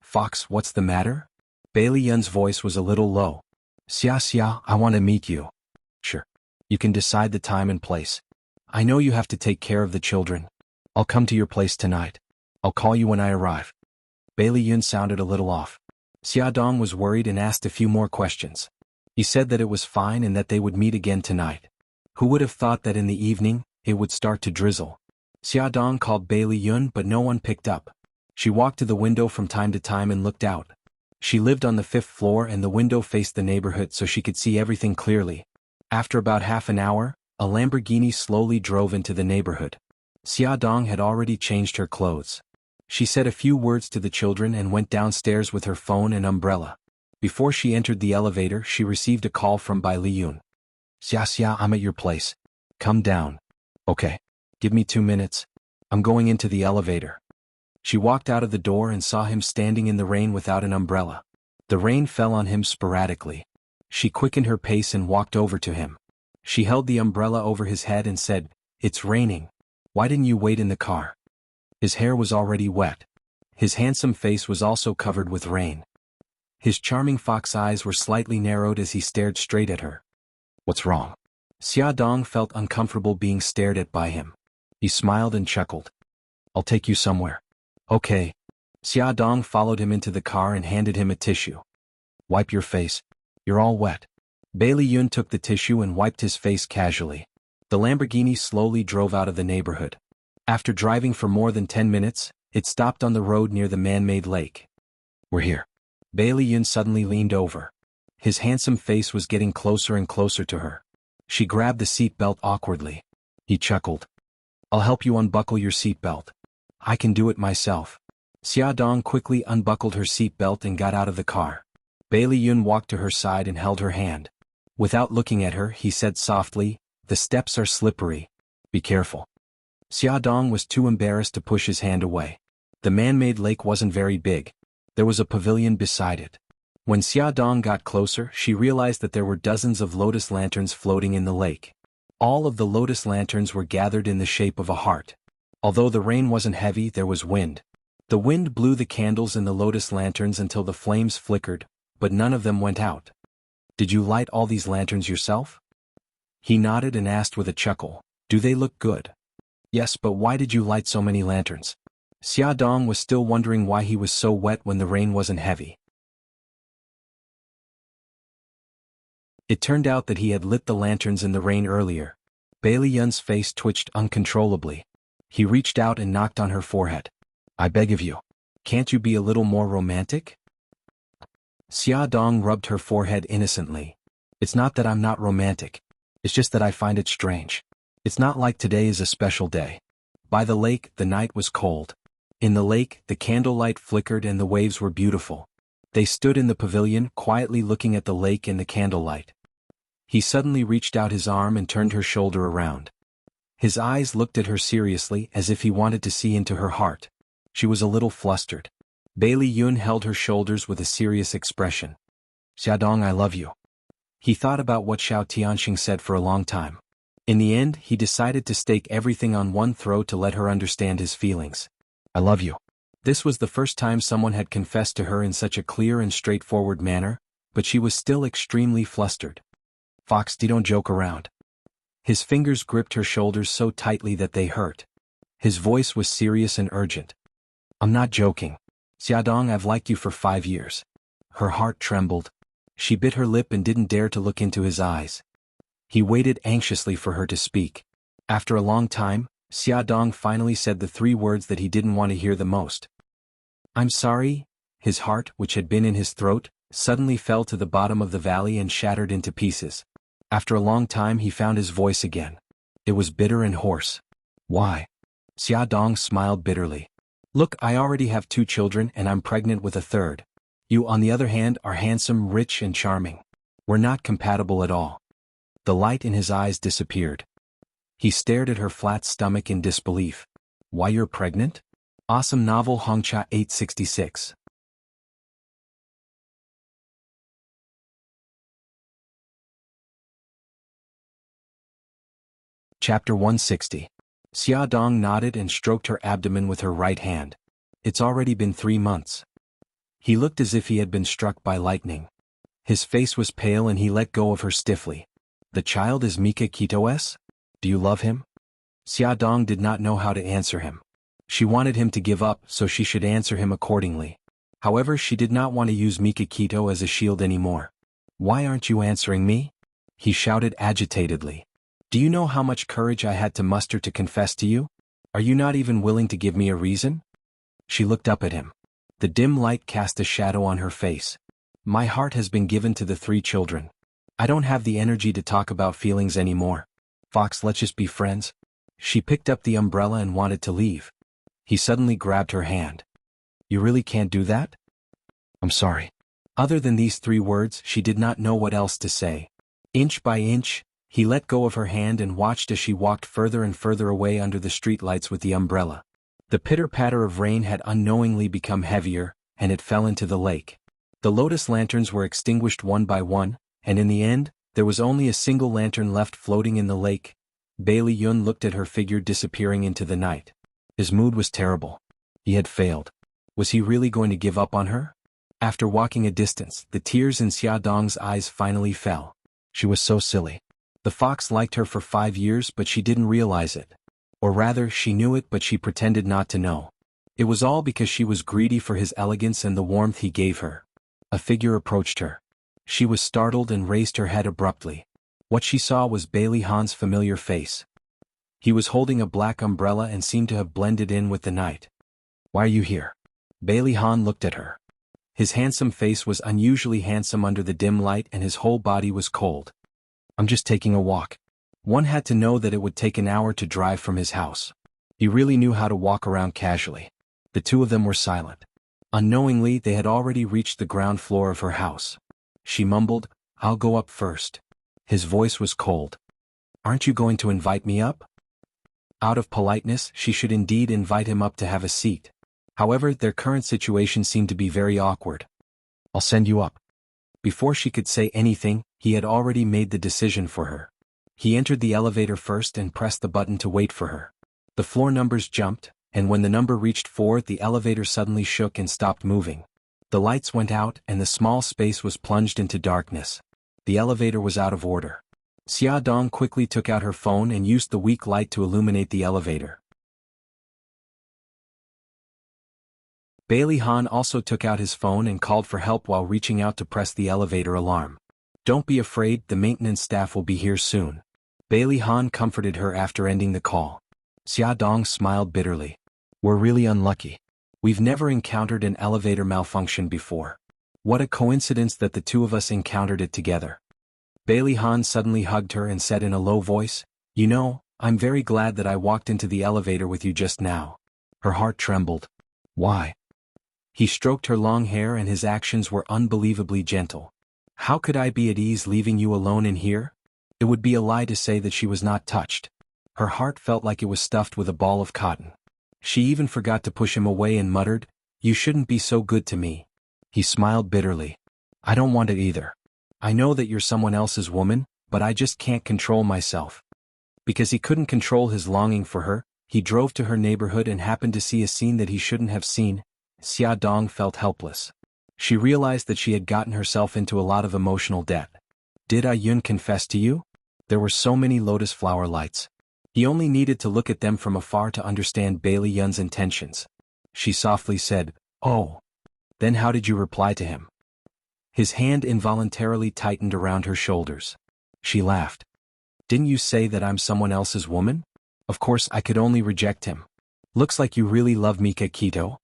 Fox, what's the matter? Bailey Yun's voice was a little low. Xia, I want to meet you. Sure. You can decide the time and place. I know you have to take care of the children. I'll come to your place tonight. I'll call you when I arrive. Bailey Yun sounded a little off. Xia Dong was worried and asked a few more questions. He said that it was fine and that they would meet again tonight. Who would have thought that in the evening, it would start to drizzle? Xia Dong called Bailey Yun but no one picked up. She walked to the window from time to time and looked out. She lived on the 5th floor and the window faced the neighborhood so she could see everything clearly. After about half an hour, a Lamborghini slowly drove into the neighborhood. Xia Dong had already changed her clothes. She said a few words to the children and went downstairs with her phone and umbrella. Before she entered the elevator, she received a call from Bai Liyun. Xia, I'm at your place. Come down. Okay. Give me 2 minutes. I'm going into the elevator. She walked out of the door and saw him standing in the rain without an umbrella. The rain fell on him sporadically. She quickened her pace and walked over to him. She held the umbrella over his head and said, "It's raining. Why didn't you wait in the car?" His hair was already wet. His handsome face was also covered with rain. His charming fox eyes were slightly narrowed as he stared straight at her. "What's wrong?" Xia Dong felt uncomfortable being stared at by him. He smiled and chuckled. "I'll take you somewhere." "Okay." Xia Dong followed him into the car and handed him a tissue. "Wipe your face. You're all wet." Bailey Yun took the tissue and wiped his face casually. The Lamborghini slowly drove out of the neighborhood. After driving for more than 10 minutes, it stopped on the road near the man-made lake. "We're here." Bailey Yun suddenly leaned over. His handsome face was getting closer and closer to her. She grabbed the seat belt awkwardly. He chuckled. "I'll help you unbuckle your seat belt. I can do it myself." Xia Dong quickly unbuckled her seat belt and got out of the car. Bailey Yun walked to her side and held her hand. Without looking at her, he said softly, "The steps are slippery. Be careful." Xia Dong was too embarrassed to push his hand away. The man-made lake wasn't very big. There was a pavilion beside it. When Xia Dong got closer, she realized that there were dozens of lotus lanterns floating in the lake. All of the lotus lanterns were gathered in the shape of a heart. Although the rain wasn't heavy, there was wind. The wind blew the candles in the lotus lanterns until the flames flickered, but none of them went out. "Did you light all these lanterns yourself?" He nodded and asked with a chuckle, "Do they look good?" "Yes, but why did you light so many lanterns?" Xia Dong was still wondering why he was so wet when the rain wasn't heavy. It turned out that he had lit the lanterns in the rain earlier. Bailey Yun's face twitched uncontrollably. He reached out and knocked on her forehead. "I beg of you. Can't you be a little more romantic?" Xia Dong rubbed her forehead innocently. "It's not that I'm not romantic. It's just that I find it strange. It's not like today is a special day." By the lake, the night was cold. In the lake, the candlelight flickered and the waves were beautiful. They stood in the pavilion, quietly looking at the lake and the candlelight. He suddenly reached out his arm and turned her shoulder around. His eyes looked at her seriously, as if he wanted to see into her heart. She was a little flustered. Bailey Yun held her shoulders with a serious expression. "Xia Dong, I love you." He thought about what Xiao Tianxing said for a long time. In the end, he decided to stake everything on one throw to let her understand his feelings. "I love you." This was the first time someone had confessed to her in such a clear and straightforward manner, but she was still extremely flustered. "Fox, don't joke around." His fingers gripped her shoulders so tightly that they hurt. His voice was serious and urgent. "I'm not joking. Xia Dong, I've liked you for 5 years." Her heart trembled. She bit her lip and didn't dare to look into his eyes. He waited anxiously for her to speak. After a long time, Xia Dong finally said the 3 words that he didn't want to hear the most. "I'm sorry." His heart, which had been in his throat, suddenly fell to the bottom of the valley and shattered into pieces. After a long time he found his voice again. It was bitter and hoarse. "Why?" Xia Dong smiled bitterly. "Look, I already have 2 children and I'm pregnant with a 3rd. You, on the other hand, are handsome, rich and charming. We're not compatible at all." The light in his eyes disappeared. He stared at her flat stomach in disbelief. "Why, you're pregnant?" Awesome novel Hongcha 866. Chapter 160. Xia Dong nodded and stroked her abdomen with her right hand. "It's already been 3 months." He looked as if he had been struck by lightning. His face was pale and he let go of her stiffly. "The child is Mika Kito's? Do you love him?" Xia Dong did not know how to answer him. She wanted him to give up, so she should answer him accordingly. However, she did not want to use Mika Kito as a shield anymore. "Why aren't you answering me?" he shouted agitatedly. "Do you know how much courage I had to muster to confess to you? Are you not even willing to give me a reason?" She looked up at him. The dim light cast a shadow on her face. "My heart has been given to the 3 children. I don't have the energy to talk about feelings anymore. Fox, let's just be friends." She picked up the umbrella and wanted to leave. He suddenly grabbed her hand. "You really can't do that?" "I'm sorry." Other than these 3 words, she did not know what else to say. Inch by inch, he let go of her hand and watched as she walked further and further away under the streetlights with the umbrella. The pitter-patter of rain had unknowingly become heavier, and it fell into the lake. The lotus lanterns were extinguished one by one, and in the end, there was only a single lantern left floating in the lake. Bailey Yun looked at her figure disappearing into the night. His mood was terrible. He had failed. Was he really going to give up on her? After walking a distance, the tears in Xia Dong's eyes finally fell. She was so silly. The fox liked her for 5 years, but she didn't realize it. Or rather, she knew it, but she pretended not to know. It was all because she was greedy for his elegance and the warmth he gave her. A figure approached her. She was startled and raised her head abruptly. What she saw was Bailey Han's familiar face. He was holding a black umbrella and seemed to have blended in with the night. "Why are you here?" Bailey Han looked at her. His handsome face was unusually handsome under the dim light and his whole body was cold. "I'm just taking a walk." One had to know that it would take an hour to drive from his house. He really knew how to walk around casually. The two of them were silent. Unknowingly, they had already reached the ground floor of her house. She mumbled, "I'll go up first." His voice was cold. "Aren't you going to invite me up?" Out of politeness, she should indeed invite him up to have a seat. However, their current situation seemed to be very awkward. "I'll send you up." Before she could say anything, he had already made the decision for her. He entered the elevator first and pressed the button to wait for her. The floor numbers jumped, and when the number reached 4, the elevator suddenly shook and stopped moving. The lights went out and the small space was plunged into darkness. The elevator was out of order. Xia Dong quickly took out her phone and used the weak light to illuminate the elevator. Bailey Han also took out his phone and called for help while reaching out to press the elevator alarm. "Don't be afraid, the maintenance staff will be here soon." Bailey Han comforted her after ending the call. Xia Dong smiled bitterly. "We're really unlucky. We've never encountered an elevator malfunction before. What a coincidence that the two of us encountered it together." Bailey Han suddenly hugged her and said in a low voice, "You know, I'm very glad that I walked into the elevator with you just now." Her heart trembled. "Why?" He stroked her long hair and his actions were unbelievably gentle. "How could I be at ease leaving you alone in here?" It would be a lie to say that she was not touched. Her heart felt like it was stuffed with a ball of cotton. She even forgot to push him away and muttered, "You shouldn't be so good to me." He smiled bitterly. "I don't want it either. I know that you're someone else's woman, but I just can't control myself." Because he couldn't control his longing for her, he drove to her neighborhood and happened to see a scene that he shouldn't have seen. Xia Dong felt helpless. She realized that she had gotten herself into a lot of emotional debt. "Did I Yun confess to you?" There were so many lotus flower lights. He only needed to look at them from afar to understand Bailey Yun's intentions. She softly said, "Oh." "Then how did you reply to him?" His hand involuntarily tightened around her shoulders. She laughed. "Didn't you say that I'm someone else's woman? Of course I could only reject him. Looks like you really love Mika Kito."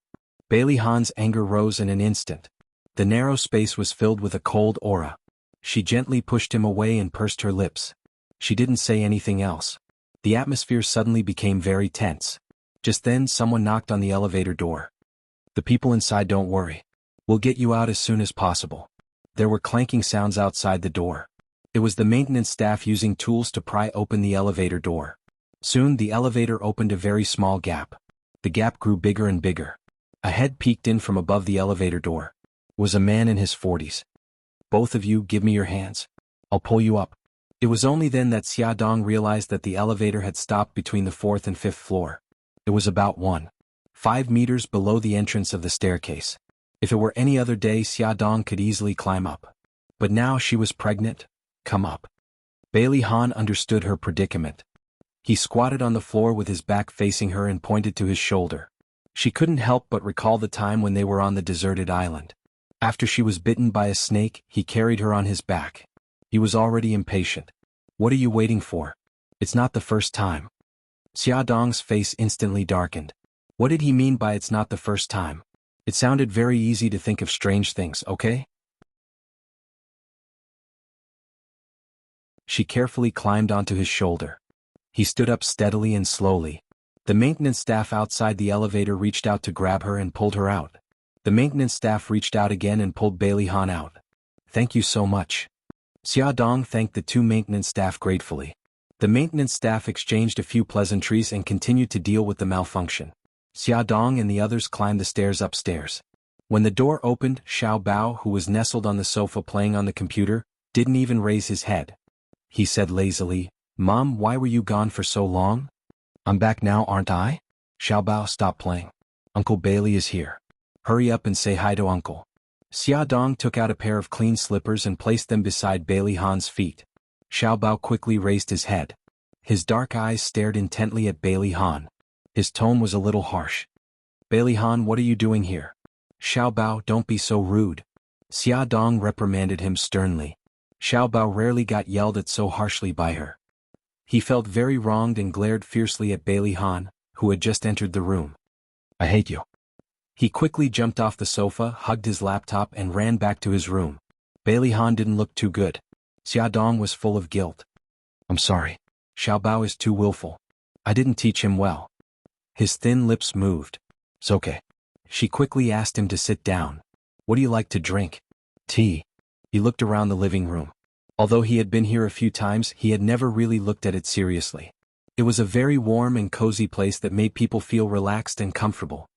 Bailey Han's anger rose in an instant. The narrow space was filled with a cold aura. She gently pushed him away and pursed her lips. She didn't say anything else. The atmosphere suddenly became very tense. Just then someone knocked on the elevator door. "The people inside, don't worry. We'll get you out as soon as possible." There were clanking sounds outside the door. It was the maintenance staff using tools to pry open the elevator door. Soon the elevator opened a very small gap. The gap grew bigger and bigger. A head peeked in from above the elevator door. It was a man in his 40s. "Both of you, give me your hands. I'll pull you up." It was only then that Xia Dong realized that the elevator had stopped between the 4th and 5th floor. It was about 1.5 meters below the entrance of the staircase. If it were any other day, Xia Dong could easily climb up. But now she was pregnant. "Come up." Bailey Han understood her predicament. He squatted on the floor with his back facing her and pointed to his shoulder. She couldn't help but recall the time when they were on the deserted island. After she was bitten by a snake, he carried her on his back. He was already impatient. "What are you waiting for? It's not the first time." Xia Dong's face instantly darkened. What did he mean by "it's not the first time"? It sounded very easy to think of strange things, okay? She carefully climbed onto his shoulder. He stood up steadily and slowly. The maintenance staff outside the elevator reached out to grab her and pulled her out. The maintenance staff reached out again and pulled Bailey Han out. "Thank you so much." Xia Dong thanked the two maintenance staff gratefully. The maintenance staff exchanged a few pleasantries and continued to deal with the malfunction. Xia Dong and the others climbed the stairs upstairs. When the door opened, Xiao Bao, who was nestled on the sofa playing on the computer, didn't even raise his head. He said lazily, "Mom, why were you gone for so long?" "I'm back now, aren't I?" "Xiaobao, stop playing. Uncle Bailey is here. Hurry up and say hi to Uncle." Xiaodong took out a pair of clean slippers and placed them beside Bailey Han's feet. Xiaobao quickly raised his head. His dark eyes stared intently at Bailey Han. His tone was a little harsh. "Bailey Han, what are you doing here?" "Xiaobao, don't be so rude." Xiaodong reprimanded him sternly. Xiaobao rarely got yelled at so harshly by her. He felt very wronged and glared fiercely at Bailey Han, who had just entered the room. "I hate you." He quickly jumped off the sofa, hugged his laptop and ran back to his room. Bailey Han didn't look too good. Xiaodong was full of guilt. "I'm sorry. Xiaobao is too willful. I didn't teach him well." His thin lips moved. "It's okay." She quickly asked him to sit down. "What do you like to drink?" "Tea." He looked around the living room. Although he had been here a few times, he had never really looked at it seriously. It was a very warm and cozy place that made people feel relaxed and comfortable.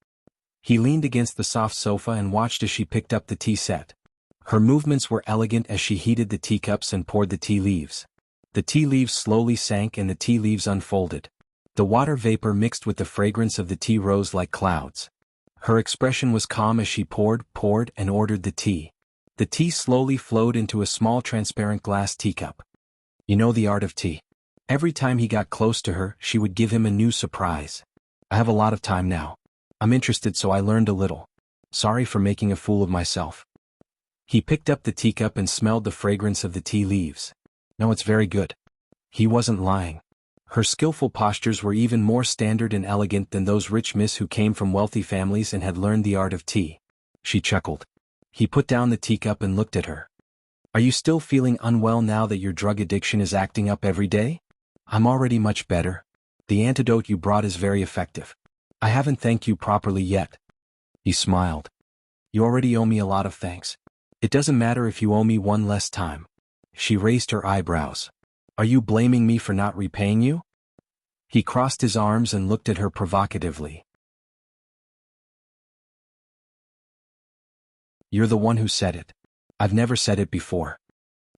He leaned against the soft sofa and watched as she picked up the tea set. Her movements were elegant as she heated the teacups and poured the tea leaves. The tea leaves slowly sank and the tea leaves unfolded. The water vapor mixed with the fragrance of the tea rose like clouds. Her expression was calm as she poured, and ordered the tea. The tea slowly flowed into a small transparent glass teacup. "You know the art of tea." Every time he got close to her, she would give him a new surprise. "I have a lot of time now. I'm interested, so I learned a little. Sorry for making a fool of myself." He picked up the teacup and smelled the fragrance of the tea leaves. "No, it's very good." He wasn't lying. Her skillful postures were even more standard and elegant than those rich miss who came from wealthy families and had learned the art of tea. She chuckled. He put down the teacup and looked at her. "Are you still feeling unwell now that your drug addiction is acting up every day?" "I'm already much better. The antidote you brought is very effective. I haven't thanked you properly yet." He smiled. "You already owe me a lot of thanks. It doesn't matter if you owe me one less time." She raised her eyebrows. "Are you blaming me for not repaying you?" He crossed his arms and looked at her provocatively. "You're the one who said it. I've never said it before."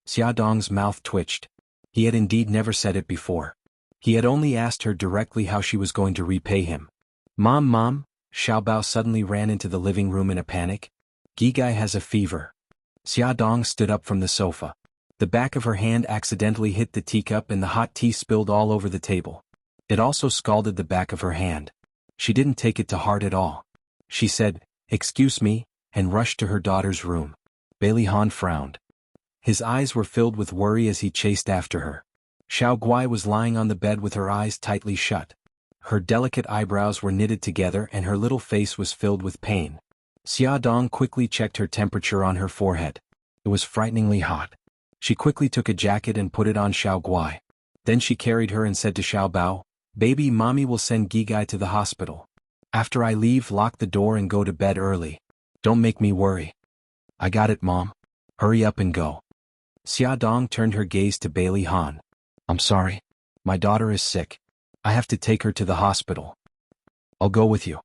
Xiaodong's mouth twitched. He had indeed never said it before. He had only asked her directly how she was going to repay him. Mom, Xiaobao suddenly ran into the living room in a panic. "Gigai has a fever." Xiaodong stood up from the sofa. The back of her hand accidentally hit the teacup and the hot tea spilled all over the table. It also scalded the back of her hand. She didn't take it to heart at all. She said, "Excuse me," and rushed to her daughter's room. Bailey Han frowned. His eyes were filled with worry as he chased after her. Xiao Guai was lying on the bed with her eyes tightly shut. Her delicate eyebrows were knitted together and her little face was filled with pain. Xiaodong quickly checked her temperature on her forehead. It was frighteningly hot. She quickly took a jacket and put it on Xiao Guai. Then she carried her and said to Xiaobao, "Baby, mommy will send Gigai to the hospital. After I leave, lock the door and go to bed early. Don't make me worry." "I got it, Mom. Hurry up and go." Xiaodong turned her gaze to Bailey Han. "I'm sorry. My daughter is sick. I have to take her to the hospital." "I'll go with you."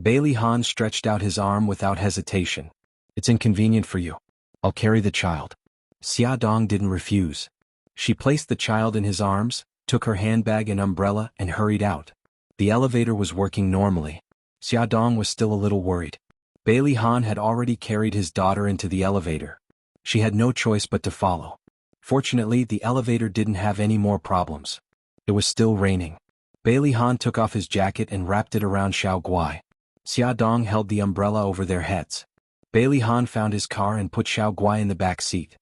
Bailey Han stretched out his arm without hesitation. "It's inconvenient for you. I'll carry the child." Xiaodong didn't refuse. She placed the child in his arms, took her handbag and umbrella and hurried out. The elevator was working normally. Xiaodong was still a little worried. Bailey Han had already carried his daughter into the elevator. She had no choice but to follow. Fortunately, the elevator didn't have any more problems. It was still raining. Bailey Han took off his jacket and wrapped it around Xiao Guai. Xiaodong held the umbrella over their heads. Bailey Han found his car and put Xiao Guai in the back seat.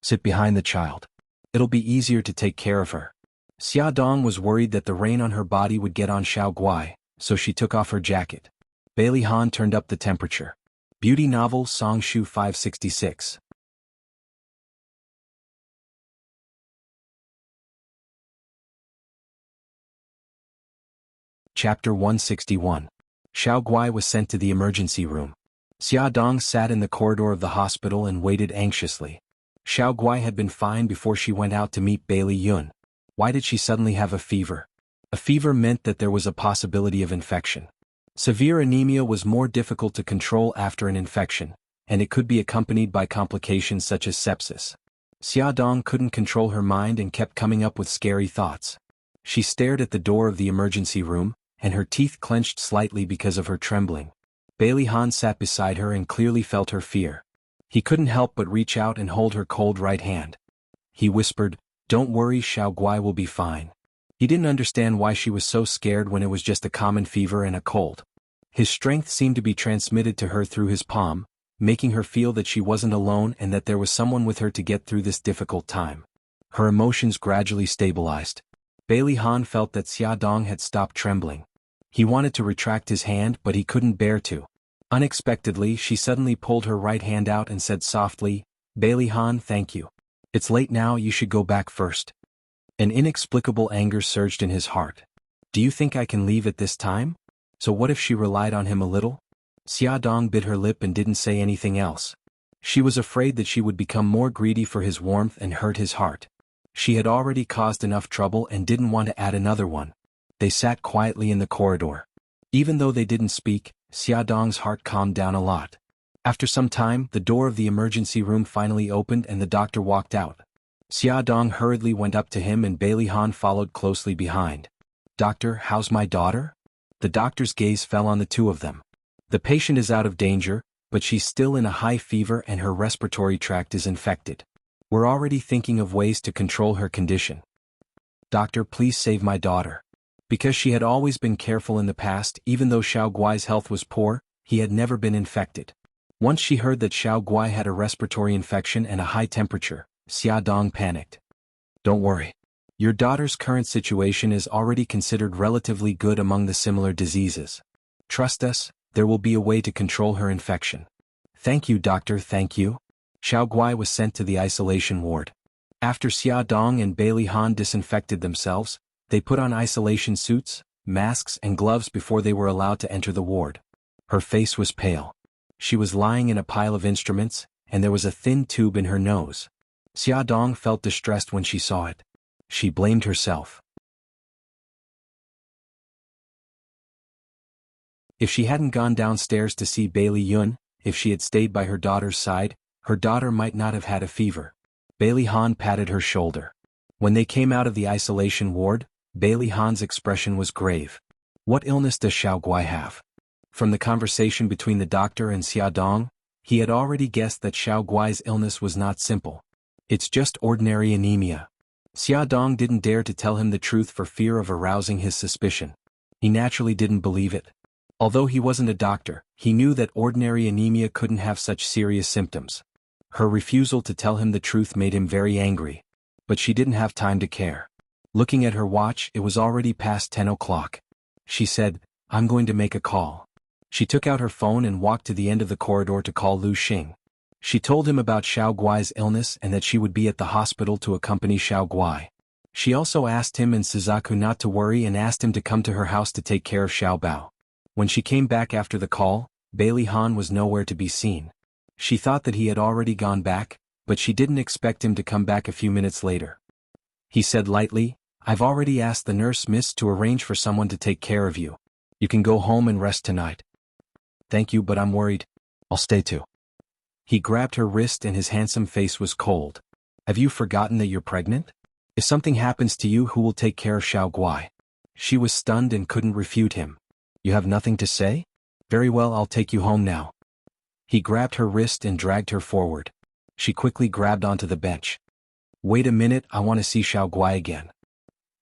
"Sit behind the child. It'll be easier to take care of her." Xiaodong was worried that the rain on her body would get on Xiao Guai, so she took off her jacket. Bailey Han turned up the temperature. Beauty novel Songshu 566. Chapter 161. Xiao Guai was sent to the emergency room. Xiaodong sat in the corridor of the hospital and waited anxiously. Xiao Guai had been fine before she went out to meet Bailey Yun. Why did she suddenly have a fever? A fever meant that there was a possibility of infection. Severe anemia was more difficult to control after an infection, and it could be accompanied by complications such as sepsis. Xiaodong couldn't control her mind and kept coming up with scary thoughts. She stared at the door of the emergency room, and her teeth clenched slightly because of her trembling. Bailey Han sat beside her and clearly felt her fear. He couldn't help but reach out and hold her cold right hand. He whispered, "Don't worry, Xiao Guai will be fine." He didn't understand why she was so scared when it was just a common fever and a cold. His strength seemed to be transmitted to her through his palm, making her feel that she wasn't alone and that there was someone with her to get through this difficult time. Her emotions gradually stabilized. Bailey Han felt that Xiaodong had stopped trembling. He wanted to retract his hand, but he couldn't bear to. Unexpectedly, she suddenly pulled her right hand out and said softly, "Bailey Han, thank you. It's late now, you should go back first." An inexplicable anger surged in his heart. "Do you think I can leave at this time? So what if she relied on him a little?" Xiaodong bit her lip and didn't say anything else. She was afraid that she would become more greedy for his warmth and hurt his heart. She had already caused enough trouble and didn't want to add another one. They sat quietly in the corridor. Even though they didn't speak, Xiaodong's heart calmed down a lot. After some time, the door of the emergency room finally opened and the doctor walked out. Xiaodong hurriedly went up to him and Bailey Han followed closely behind. "Doctor, how's my daughter?" The doctor's gaze fell on the two of them. "The patient is out of danger, but she's still in a high fever and her respiratory tract is infected. We're already thinking of ways to control her condition. Doctor, please save my daughter." Because she had always been careful in the past, even though Xiao Guai's health was poor, he had never been infected. Once she heard that Xiao Guai had a respiratory infection and a high temperature, Xiaodong panicked. "Don't worry. Your daughter's current situation is already considered relatively good among the similar diseases. Trust us, there will be a way to control her infection." "Thank you, doctor, thank you." Xiao Guai was sent to the isolation ward. After Xiaodong and Bailey Han disinfected themselves, they put on isolation suits, masks and gloves before they were allowed to enter the ward. Her face was pale. She was lying in a pile of instruments, and there was a thin tube in her nose. Xiaodong felt distressed when she saw it. She blamed herself. If she hadn't gone downstairs to see Bailey Yun, if she had stayed by her daughter's side, her daughter might not have had a fever. Bailey Han patted her shoulder. When they came out of the isolation ward, Bailey Han's expression was grave. "What illness does Xiao Guai have?" From the conversation between the doctor and Xiaodong, he had already guessed that Xiao Guai's illness was not simple. "It's just ordinary anemia." Xiaodong didn't dare to tell him the truth for fear of arousing his suspicion. He naturally didn't believe it. Although he wasn't a doctor, he knew that ordinary anemia couldn't have such serious symptoms. Her refusal to tell him the truth made him very angry. But she didn't have time to care. Looking at her watch, it was already past 10 o'clock. She said, "I'm going to make a call." She took out her phone and walked to the end of the corridor to call Lu Xing. She told him about Xiao Guai's illness and that she would be at the hospital to accompany Xiao Guai. She also asked him and Suzaku not to worry and asked him to come to her house to take care of Xiao Bao. When she came back after the call, Bailey Han was nowhere to be seen. She thought that he had already gone back, but she didn't expect him to come back a few minutes later. He said lightly, "I've already asked the nurse miss to arrange for someone to take care of you. You can go home and rest tonight." "Thank you, but I'm worried. I'll stay too." He grabbed her wrist and his handsome face was cold. "Have you forgotten that you're pregnant? If something happens to you, who will take care of Xiao Guai?" She was stunned and couldn't refute him. "You have nothing to say? Very well, I'll take you home now." He grabbed her wrist and dragged her forward. She quickly grabbed onto the bench. "Wait a minute, I want to see Xiao Guai again."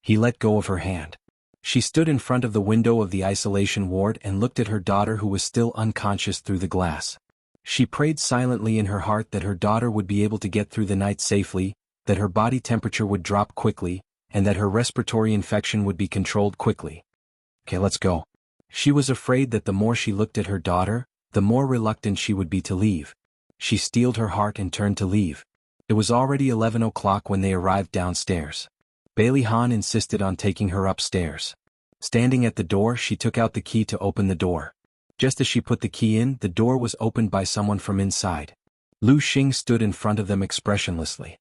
He let go of her hand. She stood in front of the window of the isolation ward and looked at her daughter who was still unconscious through the glass. She prayed silently in her heart that her daughter would be able to get through the night safely, that her body temperature would drop quickly, and that her respiratory infection would be controlled quickly. "Okay, let's go." She was afraid that the more she looked at her daughter, the more reluctant she would be to leave. She steeled her heart and turned to leave. It was already 11 o'clock when they arrived downstairs. Bailey Han insisted on taking her upstairs. Standing at the door, she took out the key to open the door. Just as she put the key in, the door was opened by someone from inside. Lu Xing stood in front of them expressionlessly.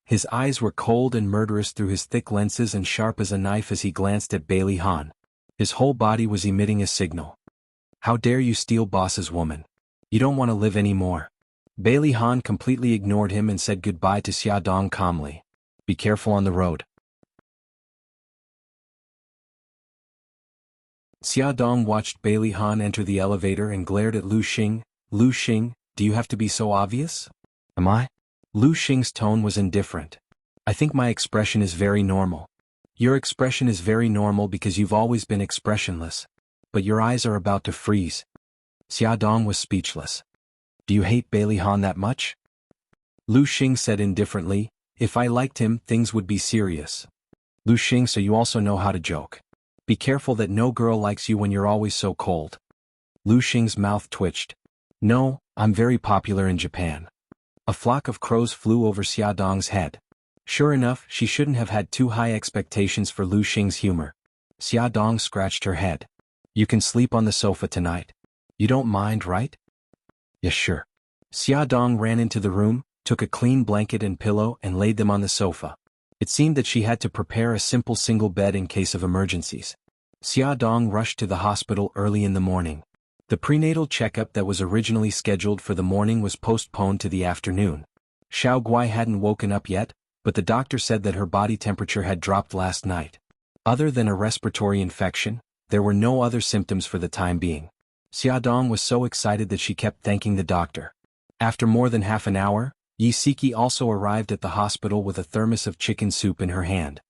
His eyes were cold and murderous through his thick lenses and sharp as a knife as he glanced at Bailey Han. His whole body was emitting a signal. "How dare you steal boss's woman? You don't want to live anymore." Bailey Han completely ignored him and said goodbye to Xia Dong calmly. Be careful on the road. Xia Dong watched Bailey Han enter the elevator and glared at Lu Xing. Lu Xing, do you have to be so obvious? Am I? Lu Xing's tone was indifferent. I think my expression is very normal. Your expression is very normal because you've always been expressionless. But your eyes are about to freeze. Xia Dong was speechless. Do you hate Bailey Han that much? Lu Xing said indifferently, if I liked him, things would be serious. Lu Xing, so you also know how to joke. Be careful that no girl likes you when you're always so cold. Lu Xing's mouth twitched. No, I'm very popular in Japan. A flock of crows flew over Xia Dong's head. Sure enough, she shouldn't have had too high expectations for Lu Xing's humor. Xia Dong scratched her head. You can sleep on the sofa tonight. You don't mind, right? Yes, sure. Xia Dong ran into the room, took a clean blanket and pillow and laid them on the sofa. It seemed that she had to prepare a simple single bed in case of emergencies. Xia Dong rushed to the hospital early in the morning. The prenatal checkup that was originally scheduled for the morning was postponed to the afternoon. Xiao Guai hadn't woken up yet, but the doctor said that her body temperature had dropped last night. Other than a respiratory infection, there were no other symptoms for the time being. Xia Dong was so excited that she kept thanking the doctor. After more than half an hour, Yi Siki also arrived at the hospital with a thermos of chicken soup in her hand.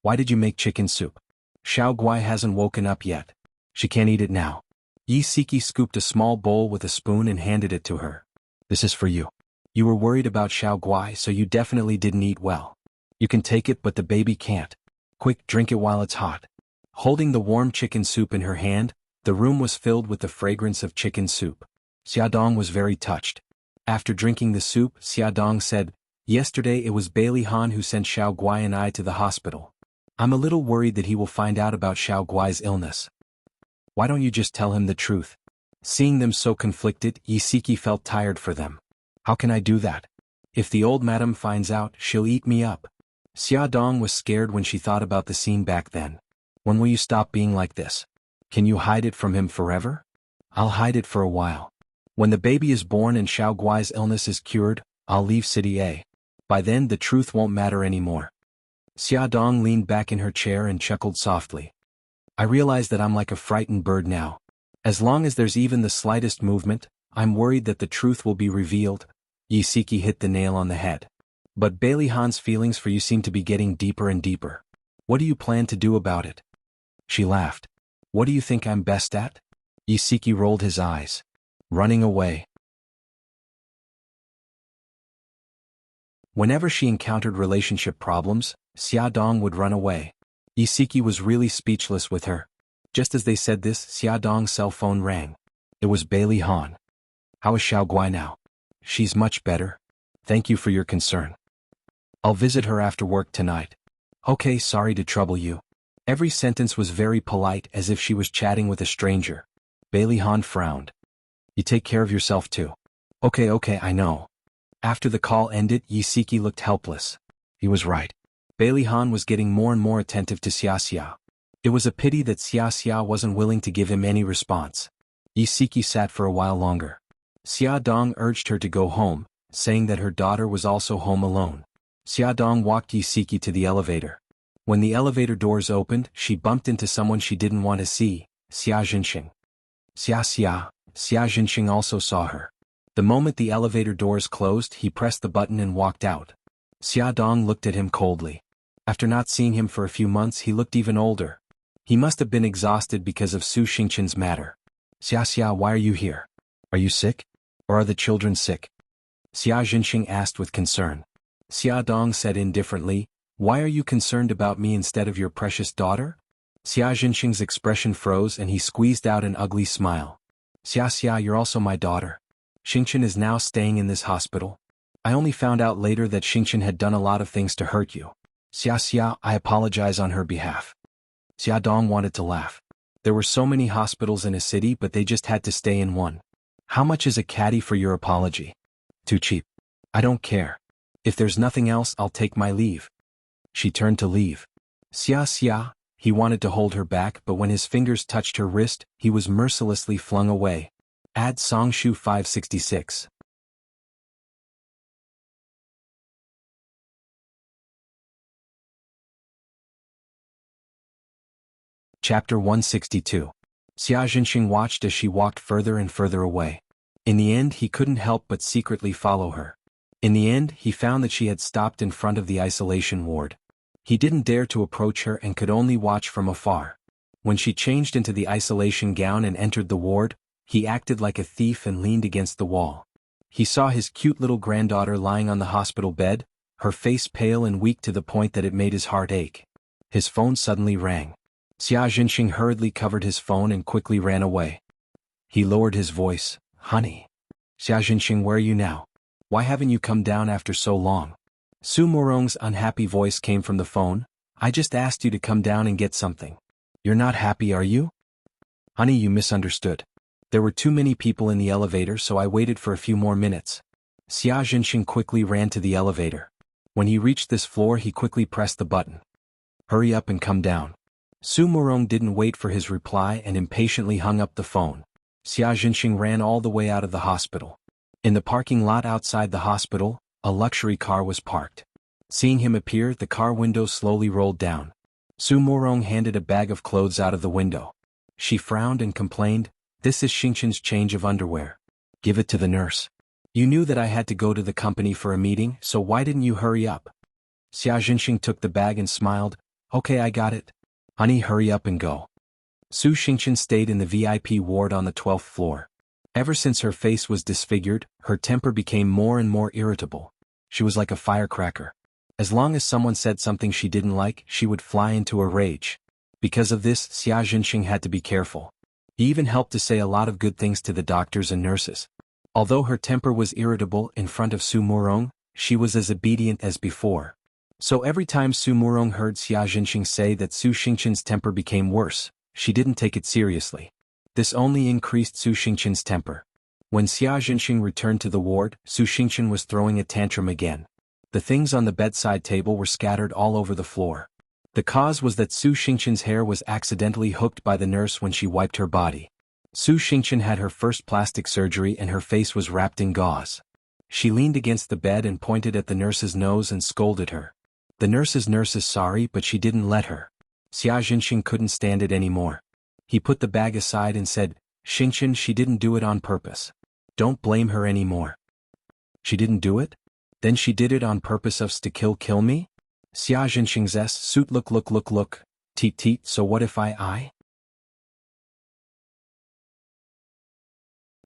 Why did you make chicken soup? Xiao Guai hasn't woken up yet. She can't eat it now. Yi Siki scooped a small bowl with a spoon and handed it to her. This is for you. You were worried about Xiao Guai, so you definitely didn't eat well. You can take it, but the baby can't. Quick, drink it while it's hot. Holding the warm chicken soup in her hand, the room was filled with the fragrance of chicken soup. Xia Dong was very touched. After drinking the soup, Xia Dong said, yesterday it was Bailey Han who sent Xiao Guai and I to the hospital. I'm a little worried that he will find out about Xiao Guai's illness. Why don't you just tell him the truth? Seeing them so conflicted, Yi Siki felt tired for them. How can I do that? If the old madam finds out, she'll eat me up. Xia Dong was scared when she thought about the scene back then. When will you stop being like this? Can you hide it from him forever? I'll hide it for a while. When the baby is born and Xiao Guai's illness is cured, I'll leave City A. By then the truth won't matter anymore. Xia Dong leaned back in her chair and chuckled softly. I realize that I'm like a frightened bird now. As long as there's even the slightest movement, I'm worried that the truth will be revealed. Yi Siki hit the nail on the head. But Bailey Han's feelings for you seem to be getting deeper and deeper. What do you plan to do about it? She laughed. What do you think I'm best at? Yi Siki rolled his eyes. Running away. Whenever she encountered relationship problems, Xia Dong would run away. Yi Siki was really speechless with her. Just as they said this, Xia Dong's cell phone rang. It was Bailey Han. How is Xiao Guai now? She's much better. Thank you for your concern. I'll visit her after work tonight. Okay, sorry to trouble you. Every sentence was very polite, as if she was chatting with a stranger. Bailey Han frowned. You take care of yourself too. Okay, I know. After the call ended, Yi Siki looked helpless. He was right. Bailey Han was getting more and more attentive to Xia Xia. It was a pity that Xia Xia wasn't willing to give him any response. Yi Siki sat for a while longer. Xia Dong urged her to go home, saying that her daughter was also home alone. Xia Dong walked Yi Siki to the elevator. When the elevator doors opened, she bumped into someone she didn't want to see, Xia Jinxing. Xia Jinxing also saw her. The moment the elevator doors closed, he pressed the button and walked out. Xia Dong looked at him coldly. After not seeing him for a few months, he looked even older. He must have been exhausted because of Su Xingchen's matter. Xia, why are you here? Are you sick? Or are the children sick? Xia Jinxing asked with concern. Xia Dong said indifferently, why are you concerned about me instead of your precious daughter? Xia Jinxing's expression froze and he squeezed out an ugly smile. Xia, you're also my daughter. Xingchen is now staying in this hospital. I only found out later that Xingchen had done a lot of things to hurt you. Xia, I apologize on her behalf. Xia Dong wanted to laugh. There were so many hospitals in a city, but they just had to stay in one. How much is a caddy for your apology? Too cheap. I don't care. If there's nothing else, I'll take my leave. She turned to leave. Xia, he wanted to hold her back, but when his fingers touched her wrist, he was mercilessly flung away. Add Songshu 566. Chapter 162. Xia Jinxing watched as she walked further and further away. In the end he couldn't help but secretly follow her. In the end he found that she had stopped in front of the isolation ward. He didn't dare to approach her and could only watch from afar. When she changed into the isolation gown and entered the ward, he acted like a thief and leaned against the wall. He saw his cute little granddaughter lying on the hospital bed, her face pale and weak to the point that it made his heart ache. His phone suddenly rang. Xia Jinxing hurriedly covered his phone and quickly ran away. He lowered his voice. Honey. Xia Jinxing, where are you now? Why haven't you come down after so long? Su Morong's unhappy voice came from the phone. I just asked you to come down and get something. You're not happy, are you? Honey, you misunderstood. There were too many people in the elevator, so I waited for a few more minutes. Xia Jinxing quickly ran to the elevator. When he reached this floor he quickly pressed the button. Hurry up and come down. Su Morong didn't wait for his reply and impatiently hung up the phone. Xia Jinxing ran all the way out of the hospital. In the parking lot outside the hospital, a luxury car was parked. Seeing him appear, the car window slowly rolled down. Su Morong handed a bag of clothes out of the window. She frowned and complained, "This is Xingqin's change of underwear. Give it to the nurse. You knew that I had to go to the company for a meeting, so why didn't you hurry up?" Xia Jinxing took the bag and smiled. "Okay, I got it. Honey, hurry up and go." Su Xingqin stayed in the VIP ward on the 12th floor. Ever since her face was disfigured, her temper became more and more irritable. She was like a firecracker. As long as someone said something she didn't like, she would fly into a rage. Because of this, Xia Jinxing had to be careful. He even helped to say a lot of good things to the doctors and nurses. Although her temper was irritable in front of Su Morong, she was as obedient as before. So every time Su Morong heard Xia Jinxing say that Su Xingqin's temper became worse, she didn't take it seriously. This only increased Su Xingqin's temper. When Xia Jinxing returned to the ward, Su Xingqin was throwing a tantrum again. The things on the bedside table were scattered all over the floor. The cause was that Su Xingqin's hair was accidentally hooked by the nurse when she wiped her body. Su Xingqin had her first plastic surgery and her face was wrapped in gauze. She leaned against the bed and pointed at the nurse's nose and scolded her. The nurse's nurse is sorry, but she didn't let her. Xia Jinxing couldn't stand it anymore. He put the bag aside and said, "Xingqin, she didn't do it on purpose. Don't blame her anymore." "She didn't do it? Then she did it on purpose of to kill me?" Xia Jinxing's suit look. Teet, so what if I?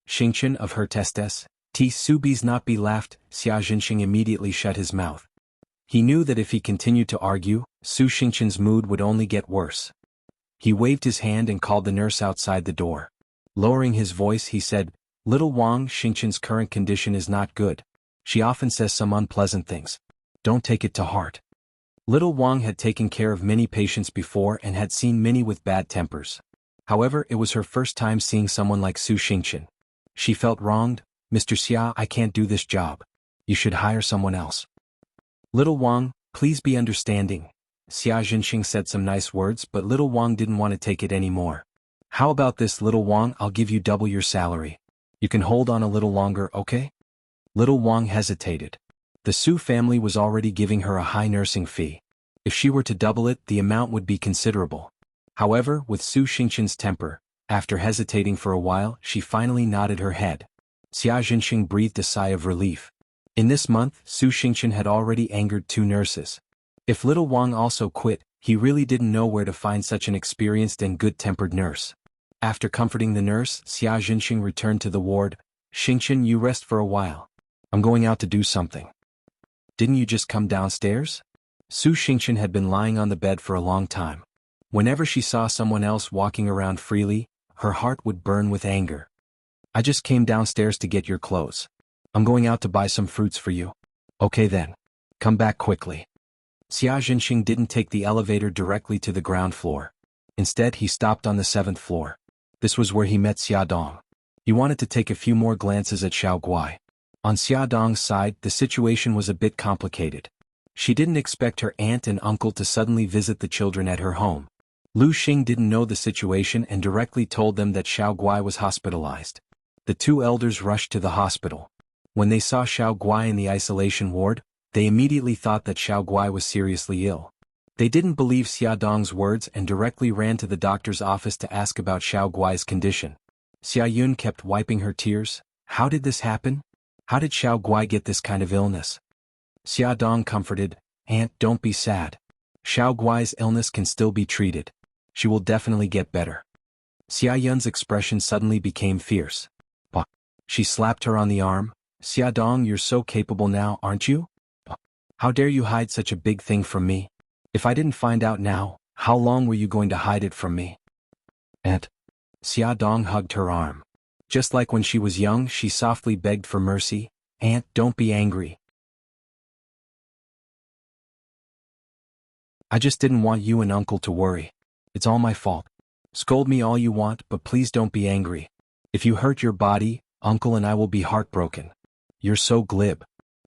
Xingqin of her testes, Subi's not be laughed. Xia Jinxing immediately shut his mouth. He knew that if he continued to argue, Su Xingqin's mood would only get worse. He waved his hand and called the nurse outside the door. Lowering his voice he said, "Little Wang, Xingqin's current condition is not good. She often says some unpleasant things. Don't take it to heart." Little Wang had taken care of many patients before and had seen many with bad tempers. However, it was her first time seeing someone like Su Xingqin. She felt wronged. "Mr. Xia, I can't do this job. You should hire someone else." "Little Wang, please be understanding." Xia Jinxing said some nice words, but Little Wang didn't want to take it anymore. "How about this, Little Wang? I'll give you double your salary. You can hold on a little longer, okay?" Little Wang hesitated. The Su family was already giving her a high nursing fee. If she were to double it, the amount would be considerable. However, with Su Xingqin's temper, after hesitating for a while, she finally nodded her head. Xia Jinxing breathed a sigh of relief. In this month, Su Xingqin had already angered 2 nurses. If Little Wang also quit, he really didn't know where to find such an experienced and good-tempered nurse. After comforting the nurse, Xia Jinxing returned to the ward. "Xingqin, you rest for a while. I'm going out to do something." "Didn't you just come downstairs?" Su Xingqin had been lying on the bed for a long time. Whenever she saw someone else walking around freely, her heart would burn with anger. "I just came downstairs to get your clothes. I'm going out to buy some fruits for you." "Okay then. Come back quickly." Xia Jinxing didn't take the elevator directly to the ground floor. Instead, he stopped on the 7th floor. This was where he met Xia Dong. He wanted to take a few more glances at Xiao Guai. On Xia Dong's side, the situation was a bit complicated. She didn't expect her aunt and uncle to suddenly visit the children at her home. Lu Xing didn't know the situation and directly told them that Xiao Guai was hospitalized. The 2 elders rushed to the hospital. When they saw Xiao Guai in the isolation ward, they immediately thought that Xiao Guai was seriously ill. They didn't believe Xia Dong's words and directly ran to the doctor's office to ask about Xiao Guai's condition. Xia Yun kept wiping her tears. How did this happen? How did Xiao Guai get this kind of illness? Xia Dong comforted, Aunt, don't be sad. Xiao Guai's illness can still be treated. She will definitely get better. Xia Yun's expression suddenly became fierce. Bah. She slapped her on the arm. Xia Dong, you're so capable now, aren't you? Bah. How dare you hide such a big thing from me? If I didn't find out now, how long were you going to hide it from me? Aunt. Xia Dong hugged her arm. Just like when she was young, she softly begged for mercy. Aunt, don't be angry. I just didn't want you and Uncle to worry. It's all my fault. Scold me all you want, but please don't be angry. If you hurt your body, Uncle and I will be heartbroken. You're so glib.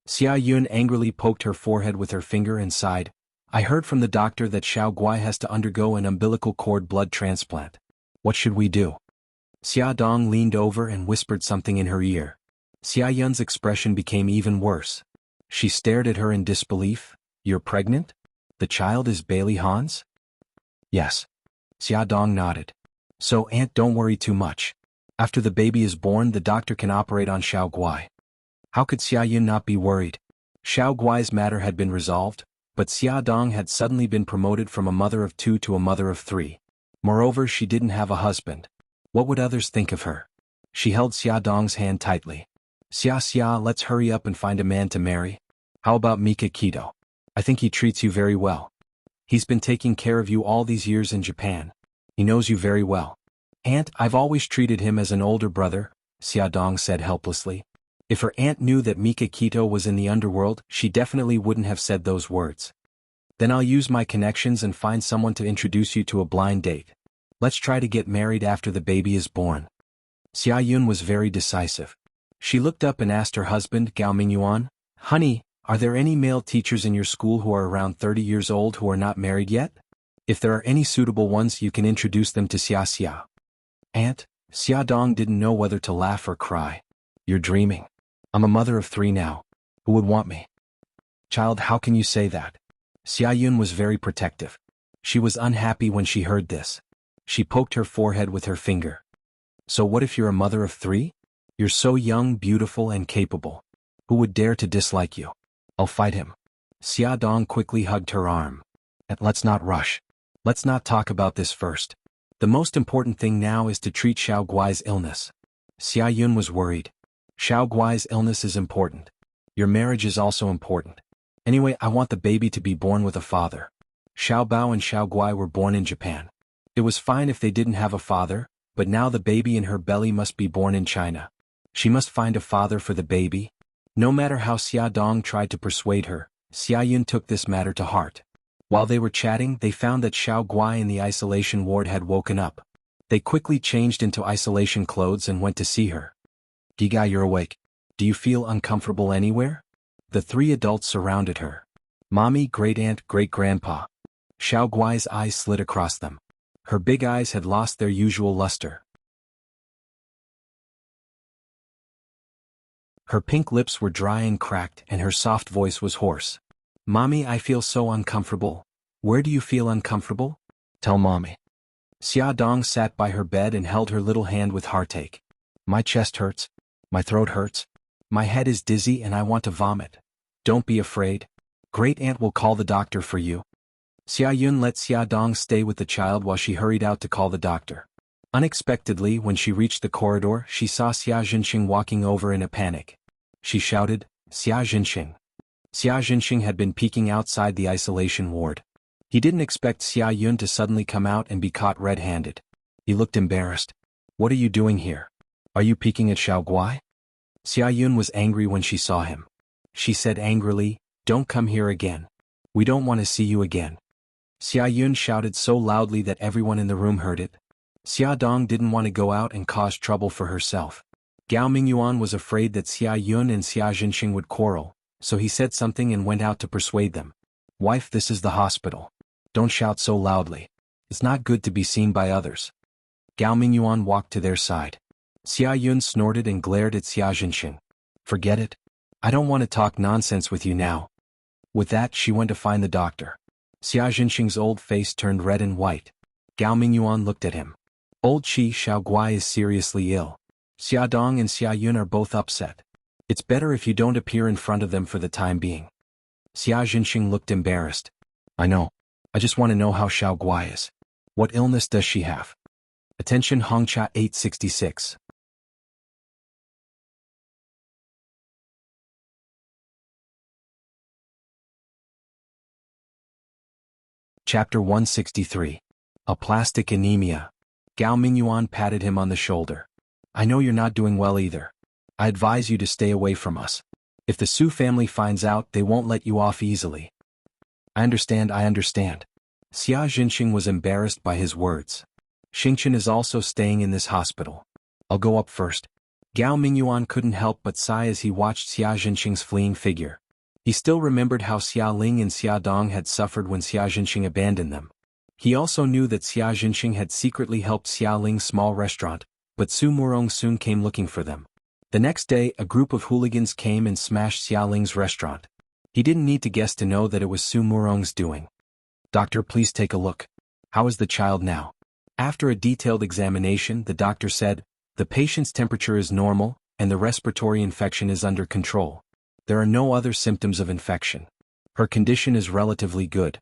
Xia Yun angrily poked her forehead with her finger and sighed. I heard from the doctor that Xiao Guai has to undergo an umbilical cord blood transplant. What should we do? Xia Dong leaned over and whispered something in her ear. Xia Yun's expression became even worse. She stared at her in disbelief. You're pregnant? The child is Bailey Han's? Yes. Xia Dong nodded. So Aunt, don't worry too much. After the baby is born, the doctor can operate on Xiao Guai. How could Xia Yun not be worried? Xiao Guai's matter had been resolved, but Xia Dong had suddenly been promoted from a mother of 2 to a mother of 3. Moreover, she didn't have a husband. What would others think of her? She held Xia Dong's hand tightly. Xia, let's hurry up and find a man to marry. How about Mika Kito? I think he treats you very well. He's been taking care of you all these years in Japan. He knows you very well. Aunt, I've always treated him as an older brother, Xia Dong said helplessly. If her aunt knew that Mika Kito was in the underworld, she definitely wouldn't have said those words. Then I'll use my connections and find someone to introduce you to a blind date. Let's try to get married after the baby is born. Xia Yun was very decisive. She looked up and asked her husband, Gao Mingyuan, Honey, are there any male teachers in your school who are around 30 years old who are not married yet? If there are any suitable ones, you can introduce them to Xia. Aunt, Xia Dong didn't know whether to laugh or cry. You're dreaming. I'm a mother of 3 now. Who would want me? Child, how can you say that? Xia Yun was very protective. She was unhappy when she heard this. She poked her forehead with her finger. So what if you're a mother of 3? You're so young, beautiful, and capable. Who would dare to dislike you? I'll fight him. Xia Dong quickly hugged her arm. And let's not rush. Let's not talk about this first. The most important thing now is to treat Xiao Guai's illness. Xia Yun was worried. Xiao Guai's illness is important. Your marriage is also important. Anyway, I want the baby to be born with a father. Xiao Bao and Xiao Guai were born in Japan. It was fine if they didn't have a father, but now the baby in her belly must be born in China. She must find a father for the baby. No matter how Xia Dong tried to persuade her, Xia Yun took this matter to heart. While they were chatting, they found that Xiao Guai in the isolation ward had woken up. They quickly changed into isolation clothes and went to see her. Diga, you're awake. Do you feel uncomfortable anywhere? The 3 adults surrounded her. Mommy, great-aunt, great-grandpa. Xiao Guai's eyes slid across them. Her big eyes had lost their usual luster. Her pink lips were dry and cracked, and her soft voice was hoarse. Mommy, I feel so uncomfortable. Where do you feel uncomfortable? Tell Mommy. Xia Dong sat by her bed and held her little hand with heartache. My chest hurts. My throat hurts. My head is dizzy and I want to vomit. Don't be afraid. Great-aunt will call the doctor for you. Xia Yun let Xia Dong stay with the child while she hurried out to call the doctor. Unexpectedly, when she reached the corridor, she saw Xia Jinxing walking over in a panic. She shouted, Xia Jinxing. Xia Jinxing had been peeking outside the isolation ward. He didn't expect Xia Yun to suddenly come out and be caught red-handed. He looked embarrassed. What are you doing here? Are you peeking at Xiao Guai? Xia Yun was angry when she saw him. She said angrily, Don't come here again. We don't want to see you again. Xia Yun shouted so loudly that everyone in the room heard it. Xia Dong didn't want to go out and cause trouble for herself. Gao Mingyuan was afraid that Xia Yun and Xia Jinxing would quarrel, so he said something and went out to persuade them. Wife, this is the hospital. Don't shout so loudly. It's not good to be seen by others. Gao Mingyuan walked to their side. Xia Yun snorted and glared at Xia Jinxing. Forget it. I don't want to talk nonsense with you now. With that, she went to find the doctor. Xia Jinxing's old face turned red and white. Gao Mingyuan looked at him. Old Qi Xiaoguai is seriously ill. Xia Dong and Xia Yun are both upset. It's better if you don't appear in front of them for the time being. Xia Jinxing looked embarrassed. I know. I just want to know how Xiaoguai is. What illness does she have? Attention Hongcha 866. Chapter 163. Aplastic Anemia. Gao Mingyuan patted him on the shoulder. I know you're not doing well either. I advise you to stay away from us. If the Su family finds out, they won't let you off easily. I understand. Xia Jinxing was embarrassed by his words. Xingchen is also staying in this hospital. I'll go up first. Gao Mingyuan couldn't help but sigh as he watched Xia Jinxing's fleeing figure. He still remembered how Xia Ling and Xia Dong had suffered when Xia Jinxing abandoned them. He also knew that Xia Jinxing had secretly helped Xia Ling's small restaurant, but Su Murong soon came looking for them. The next day, a group of hooligans came and smashed Xia Ling's restaurant. He didn't need to guess to know that it was Su Murong's doing. Doctor, please take a look. How is the child now? After a detailed examination, the doctor said, the patient's temperature is normal, and the respiratory infection is under control. There are no other symptoms of infection. Her condition is relatively good.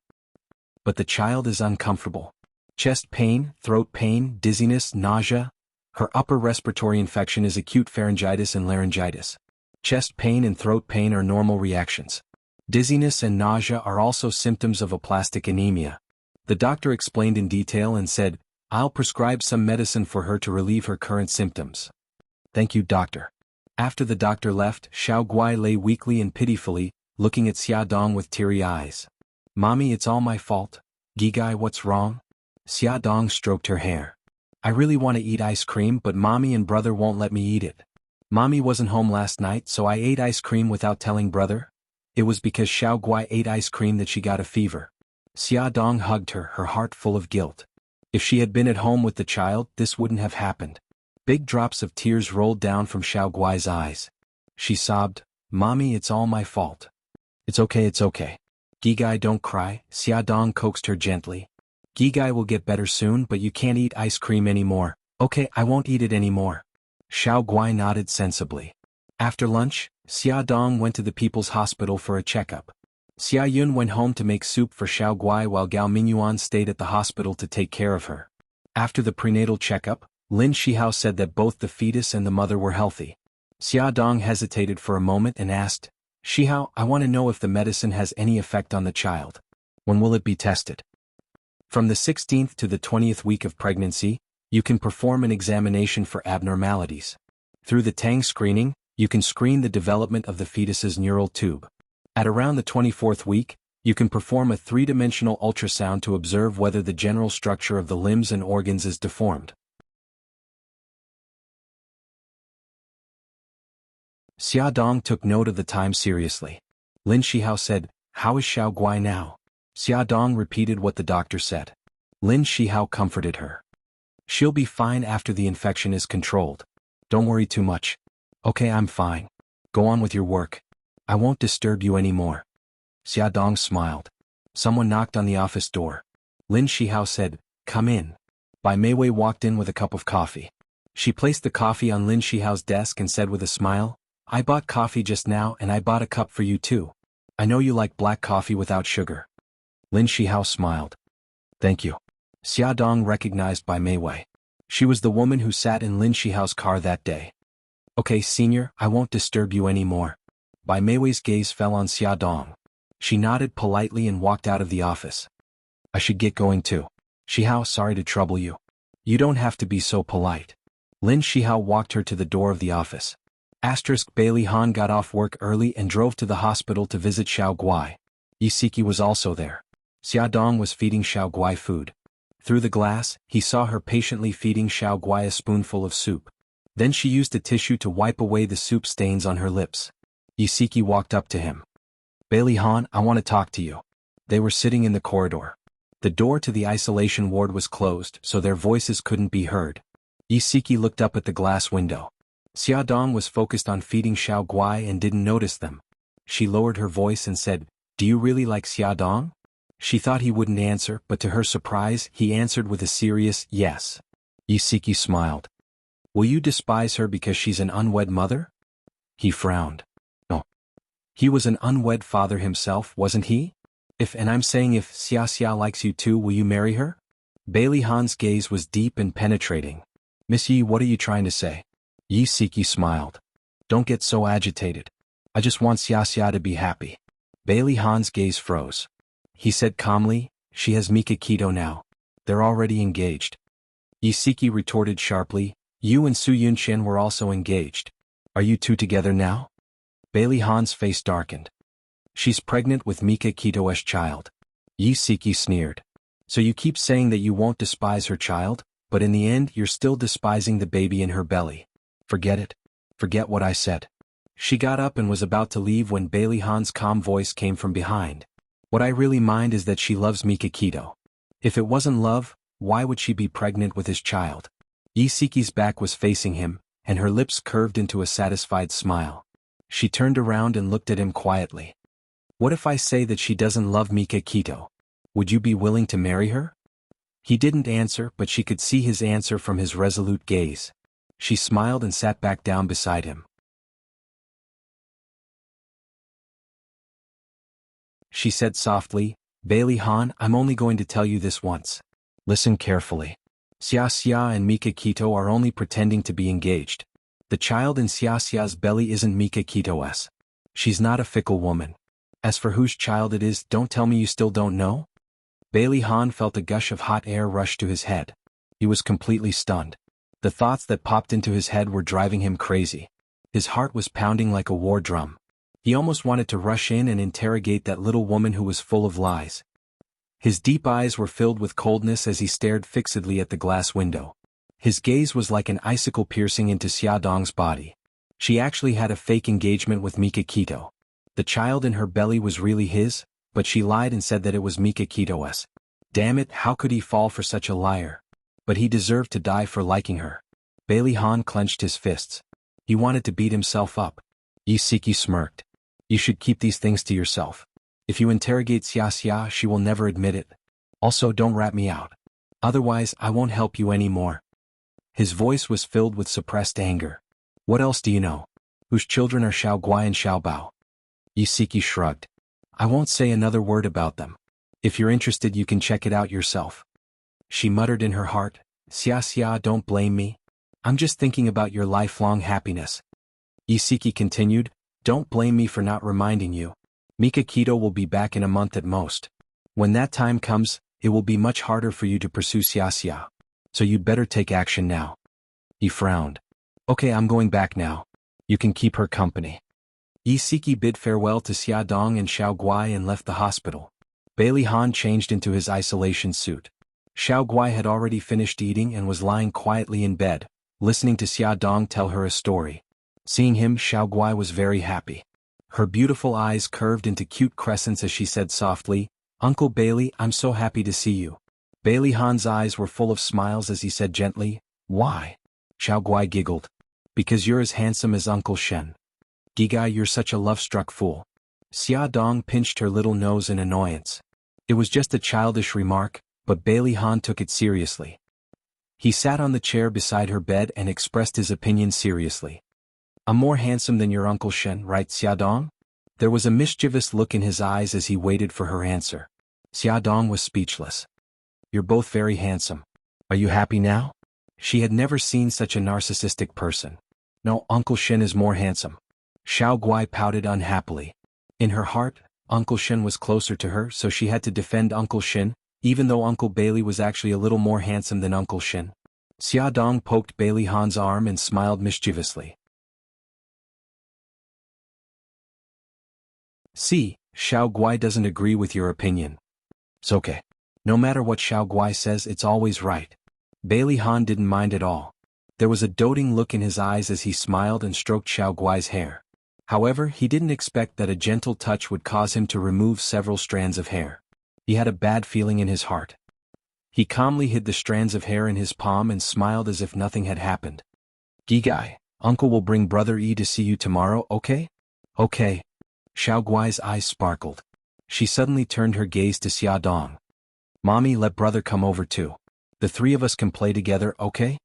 But the child is uncomfortable. Chest pain, throat pain, dizziness, nausea. Her upper respiratory infection is acute pharyngitis and laryngitis. Chest pain and throat pain are normal reactions. Dizziness and nausea are also symptoms of aplastic anemia. The doctor explained in detail and said, I'll prescribe some medicine for her to relieve her current symptoms. Thank you, doctor. After the doctor left, Xiaoguai lay weakly and pitifully, looking at Xia Dong with teary eyes. Mommy, it's all my fault. Gigai, what's wrong? Xia Dong stroked her hair. I really want to eat ice cream, but mommy and brother won't let me eat it. Mommy wasn't home last night, so I ate ice cream without telling brother. It was because Xiaoguai ate ice cream that she got a fever. Xia Dong hugged her, her heart full of guilt. If she had been at home with the child, this wouldn't have happened. Big drops of tears rolled down from Xiaoguai's eyes. She sobbed, Mommy, it's all my fault. It's okay. Gigai, don't cry, Xia Dong coaxed her gently. Gigai will get better soon, but you can't eat ice cream anymore. Okay, I won't eat it anymore. Xiaoguai nodded sensibly. After lunch, Xia Dong went to the People's Hospital for a checkup. Xia Yun went home to make soup for Xiaoguai while Gao Mingyuan stayed at the hospital to take care of her. After the prenatal checkup, Lin Shihao said that both the fetus and the mother were healthy. Xia Dong hesitated for a moment and asked, Shihao, I want to know if the medicine has any effect on the child. When will it be tested? From the 16th to the 20th week of pregnancy, you can perform an examination for abnormalities. Through the Tang screening, you can screen the development of the fetus's neural tube. At around the 24th week, you can perform a three-dimensional ultrasound to observe whether the general structure of the limbs and organs is deformed. Xia Dong took note of the time seriously. Lin Shihao said, How is Xiaoguai now? Xia Dong repeated what the doctor said. Lin Shihao comforted her. She'll be fine after the infection is controlled. Don't worry too much. Okay, I'm fine. Go on with your work. I won't disturb you anymore. Xia Dong smiled. Someone knocked on the office door. Lin Shihao said, Come in. Bai Meiwei walked in with a cup of coffee. She placed the coffee on Lin Shihao's desk and said with a smile, I bought coffee just now and I bought a cup for you too. I know you like black coffee without sugar. Lin Shihao smiled. Thank you. Xia Dong recognized Bai Meiwei. She was the woman who sat in Lin Shihao's car that day. Okay, senior, I won't disturb you anymore. Bai Meiwei's gaze fell on Xia Dong. She nodded politely and walked out of the office. I should get going too. Shihao, sorry to trouble you. You don't have to be so polite. Lin Shihao walked her to the door of the office. Bailey Han got off work early and drove to the hospital to visit Xiaoguai. Yisiki was also there. Xia Dong was feeding Xiaoguai food. Through the glass, he saw her patiently feeding Xiaoguai a spoonful of soup. Then she used a tissue to wipe away the soup stains on her lips. Yisiki walked up to him. Bailey Han, I want to talk to you. They were sitting in the corridor. The door to the isolation ward was closed, so their voices couldn't be heard. Yisiki looked up at the glass window. Xia Dong was focused on feeding Xiaoguai and didn't notice them. She lowered her voice and said, Do you really like Xia Dong? She thought he wouldn't answer, but to her surprise, he answered with a serious yes. Isiki smiled. Will you despise her because she's an unwed mother? He frowned. No. He was an unwed father himself, wasn't he? And I'm saying if Xia likes you too, will you marry her? Bailey Han's gaze was deep and penetrating. Miss Yi, what are you trying to say? Isiki smiled. Don't get so agitated. I just want Xia to be happy. Bailey Han's gaze froze. He said calmly, she has Mikakito now. They're already engaged. Isiki retorted sharply, you and Su Yunshin were also engaged. Are you two together now? Bailey Han's face darkened. She's pregnant with Mikakito's child. Isiki sneered. So you keep saying that you won't despise her child, but in the end you're still despising the baby in her belly. Forget it. Forget what I said. She got up and was about to leave when Bailey Han's calm voice came from behind. What I really mind is that she loves Mikakito. If it wasn't love, why would she be pregnant with his child? Isiki's back was facing him, and her lips curved into a satisfied smile. She turned around and looked at him quietly. What if I say that she doesn't love Mikakito? Would you be willing to marry her? He didn't answer, but she could see his answer from his resolute gaze. She smiled and sat back down beside him. She said softly, Bailey Han, I'm only going to tell you this once. Listen carefully. Xia and Mikakito are only pretending to be engaged. The child in Xia's belly isn't Mikakito's. She's not a fickle woman. As for whose child it is, don't tell me you still don't know? Bailey Han felt a gush of hot air rush to his head. He was completely stunned. The thoughts that popped into his head were driving him crazy. His heart was pounding like a war drum. He almost wanted to rush in and interrogate that little woman who was full of lies. His deep eyes were filled with coldness as he stared fixedly at the glass window. His gaze was like an icicle piercing into Xia Dong's body. She actually had a fake engagement with Mikakito. The child in her belly was really his, but she lied and said that it was Mikakito's. Damn it, how could he fall for such a liar? But he deserved to die for liking her. Bailey Han clenched his fists. He wanted to beat himself up. Isiki smirked. You should keep these things to yourself. If you interrogate Xia, she will never admit it. Also, don't rat me out. Otherwise, I won't help you anymore. His voice was filled with suppressed anger. What else do you know? Whose children are Xiao Guai and Xiao Bao? Isiki shrugged. I won't say another word about them. If you're interested, you can check it out yourself. She muttered in her heart, Xia, don't blame me. I'm just thinking about your lifelong happiness. Isiki continued, don't blame me for not reminding you. Mikakito will be back in a month at most. When that time comes, it will be much harder for you to pursue Xia. So you'd better take action now. He frowned. Okay, I'm going back now. You can keep her company. Isiki bid farewell to Xia Dong and Xiao Guai and left the hospital. Bailey Han changed into his isolation suit. Xiao Guai had already finished eating and was lying quietly in bed, listening to Xia Dong tell her a story. Seeing him, Xiao Guai was very happy. Her beautiful eyes curved into cute crescents as she said softly, Uncle Bailey, I'm so happy to see you. Bailey Han's eyes were full of smiles as he said gently, why? Xiao Guai giggled. Because you're as handsome as Uncle Shen. Gigai, you're such a love-struck fool. Xia Dong pinched her little nose in annoyance. It was just a childish remark, but Bailey Han took it seriously. He sat on the chair beside her bed and expressed his opinion seriously. I'm more handsome than your Uncle Shen, right, Xia Dong? There was a mischievous look in his eyes as he waited for her answer. Xia Dong was speechless. You're both very handsome. Are you happy now? She had never seen such a narcissistic person. No, Uncle Shen is more handsome. Xiao Guai pouted unhappily. In her heart, Uncle Shen was closer to her, so she had to defend Uncle Shen, even though Uncle Bailey was actually a little more handsome than Uncle Shen. Xia Dong poked Bailey Han's arm and smiled mischievously. See, Xiao Guai doesn't agree with your opinion. It's okay. No matter what Xiao Guai says, it's always right. Bailey Han didn't mind at all. There was a doting look in his eyes as he smiled and stroked Xiao Guai's hair. However, he didn't expect that a gentle touch would cause him to remove several strands of hair. He had a bad feeling in his heart. He calmly hid the strands of hair in his palm and smiled as if nothing had happened. Gigai, Uncle will bring Brother Yi to see you tomorrow, okay? Okay. Xiao Guai's eyes sparkled. She suddenly turned her gaze to Xia Dong. Mommy, let brother come over too. The three of us can play together, okay?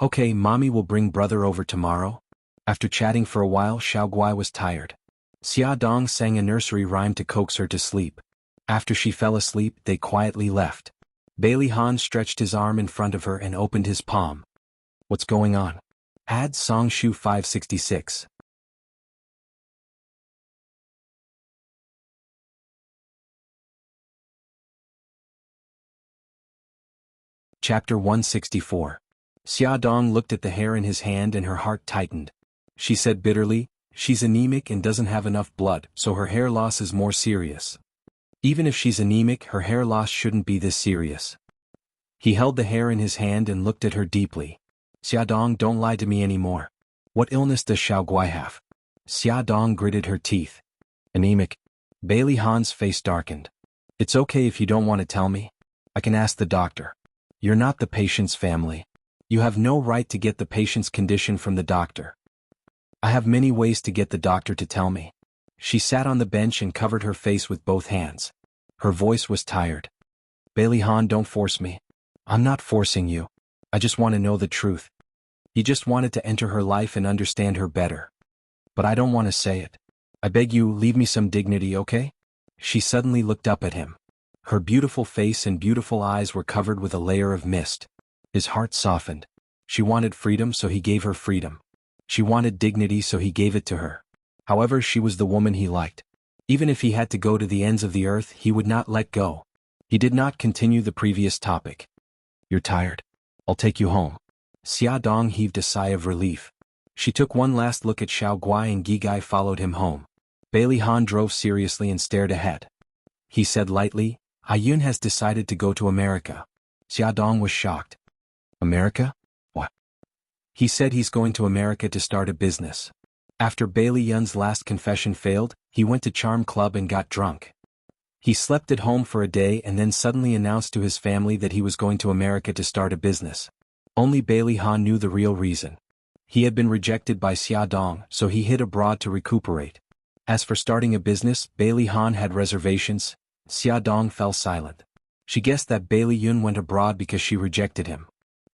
Okay, mommy will bring brother over tomorrow. After chatting for a while, Xiaoguai was tired. Xia Dong sang a nursery rhyme to coax her to sleep. After she fell asleep, they quietly left. Bailey Han stretched his arm in front of her and opened his palm. What's going on? Add Song Shu 566. Chapter 164. Xia Dong looked at the hair in his hand and her heart tightened. She said bitterly, she's anemic and doesn't have enough blood, so her hair loss is more serious. Even if she's anemic, her hair loss shouldn't be this serious. He held the hair in his hand and looked at her deeply. Xia Dong, don't lie to me anymore. What illness does Xiaoguai have? Xia Dong gritted her teeth. Anemic. Bailey Han's face darkened. It's okay if you don't want to tell me. I can ask the doctor. You're not the patient's family. You have no right to get the patient's condition from the doctor. I have many ways to get the doctor to tell me. She sat on the bench and covered her face with both hands. Her voice was tired. Bailey Han, don't force me. I'm not forcing you. I just want to know the truth. He just wanted to enter her life and understand her better. But I don't want to say it. I beg you, leave me some dignity, okay? She suddenly looked up at him. Her beautiful face and beautiful eyes were covered with a layer of mist. His heart softened. She wanted freedom, so he gave her freedom. She wanted dignity, so he gave it to her. However, she was the woman he liked. Even if he had to go to the ends of the earth, he would not let go. He did not continue the previous topic. You're tired? I'll take you home. Xia Dong heaved a sigh of relief. She took one last look at Xiaoguai and Gigai followed him home. Bailey Han drove seriously and stared ahead. He said lightly, Ayun has decided to go to America. Xia Dong was shocked. America? What? He said he's going to America to start a business. After Bailey Yun's last confession failed, he went to Charm Club and got drunk. He slept at home for a day and then suddenly announced to his family that he was going to America to start a business. Only Bailey Han knew the real reason. He had been rejected by Xia Dong, so he hid abroad to recuperate. As for starting a business, Bailey Han had reservations. Xia Dong fell silent. She guessed that Bailey Yun went abroad because she rejected him.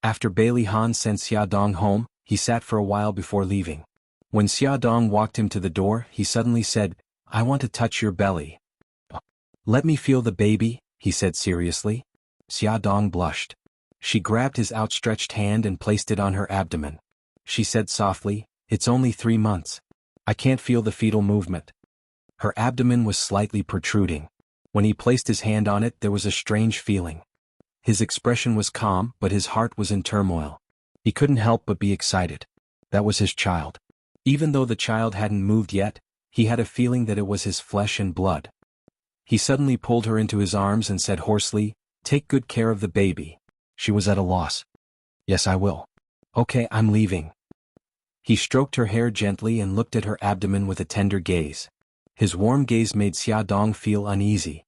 After Bailey Han sent Xia Dong home, he sat for a while before leaving. When Xia Dong walked him to the door, he suddenly said, I want to touch your belly. Let me feel the baby, he said seriously. Xia Dong blushed. She grabbed his outstretched hand and placed it on her abdomen. She said softly, it's only 3 months. I can't feel the fetal movement. Her abdomen was slightly protruding. When he placed his hand on it, there was a strange feeling. His expression was calm, but his heart was in turmoil. He couldn't help but be excited. That was his child. Even though the child hadn't moved yet, he had a feeling that it was his flesh and blood. He suddenly pulled her into his arms and said hoarsely, take good care of the baby. She was at a loss. Yes, I will. Okay, I'm leaving. He stroked her hair gently and looked at her abdomen with a tender gaze. His warm gaze made Xia Dong feel uneasy.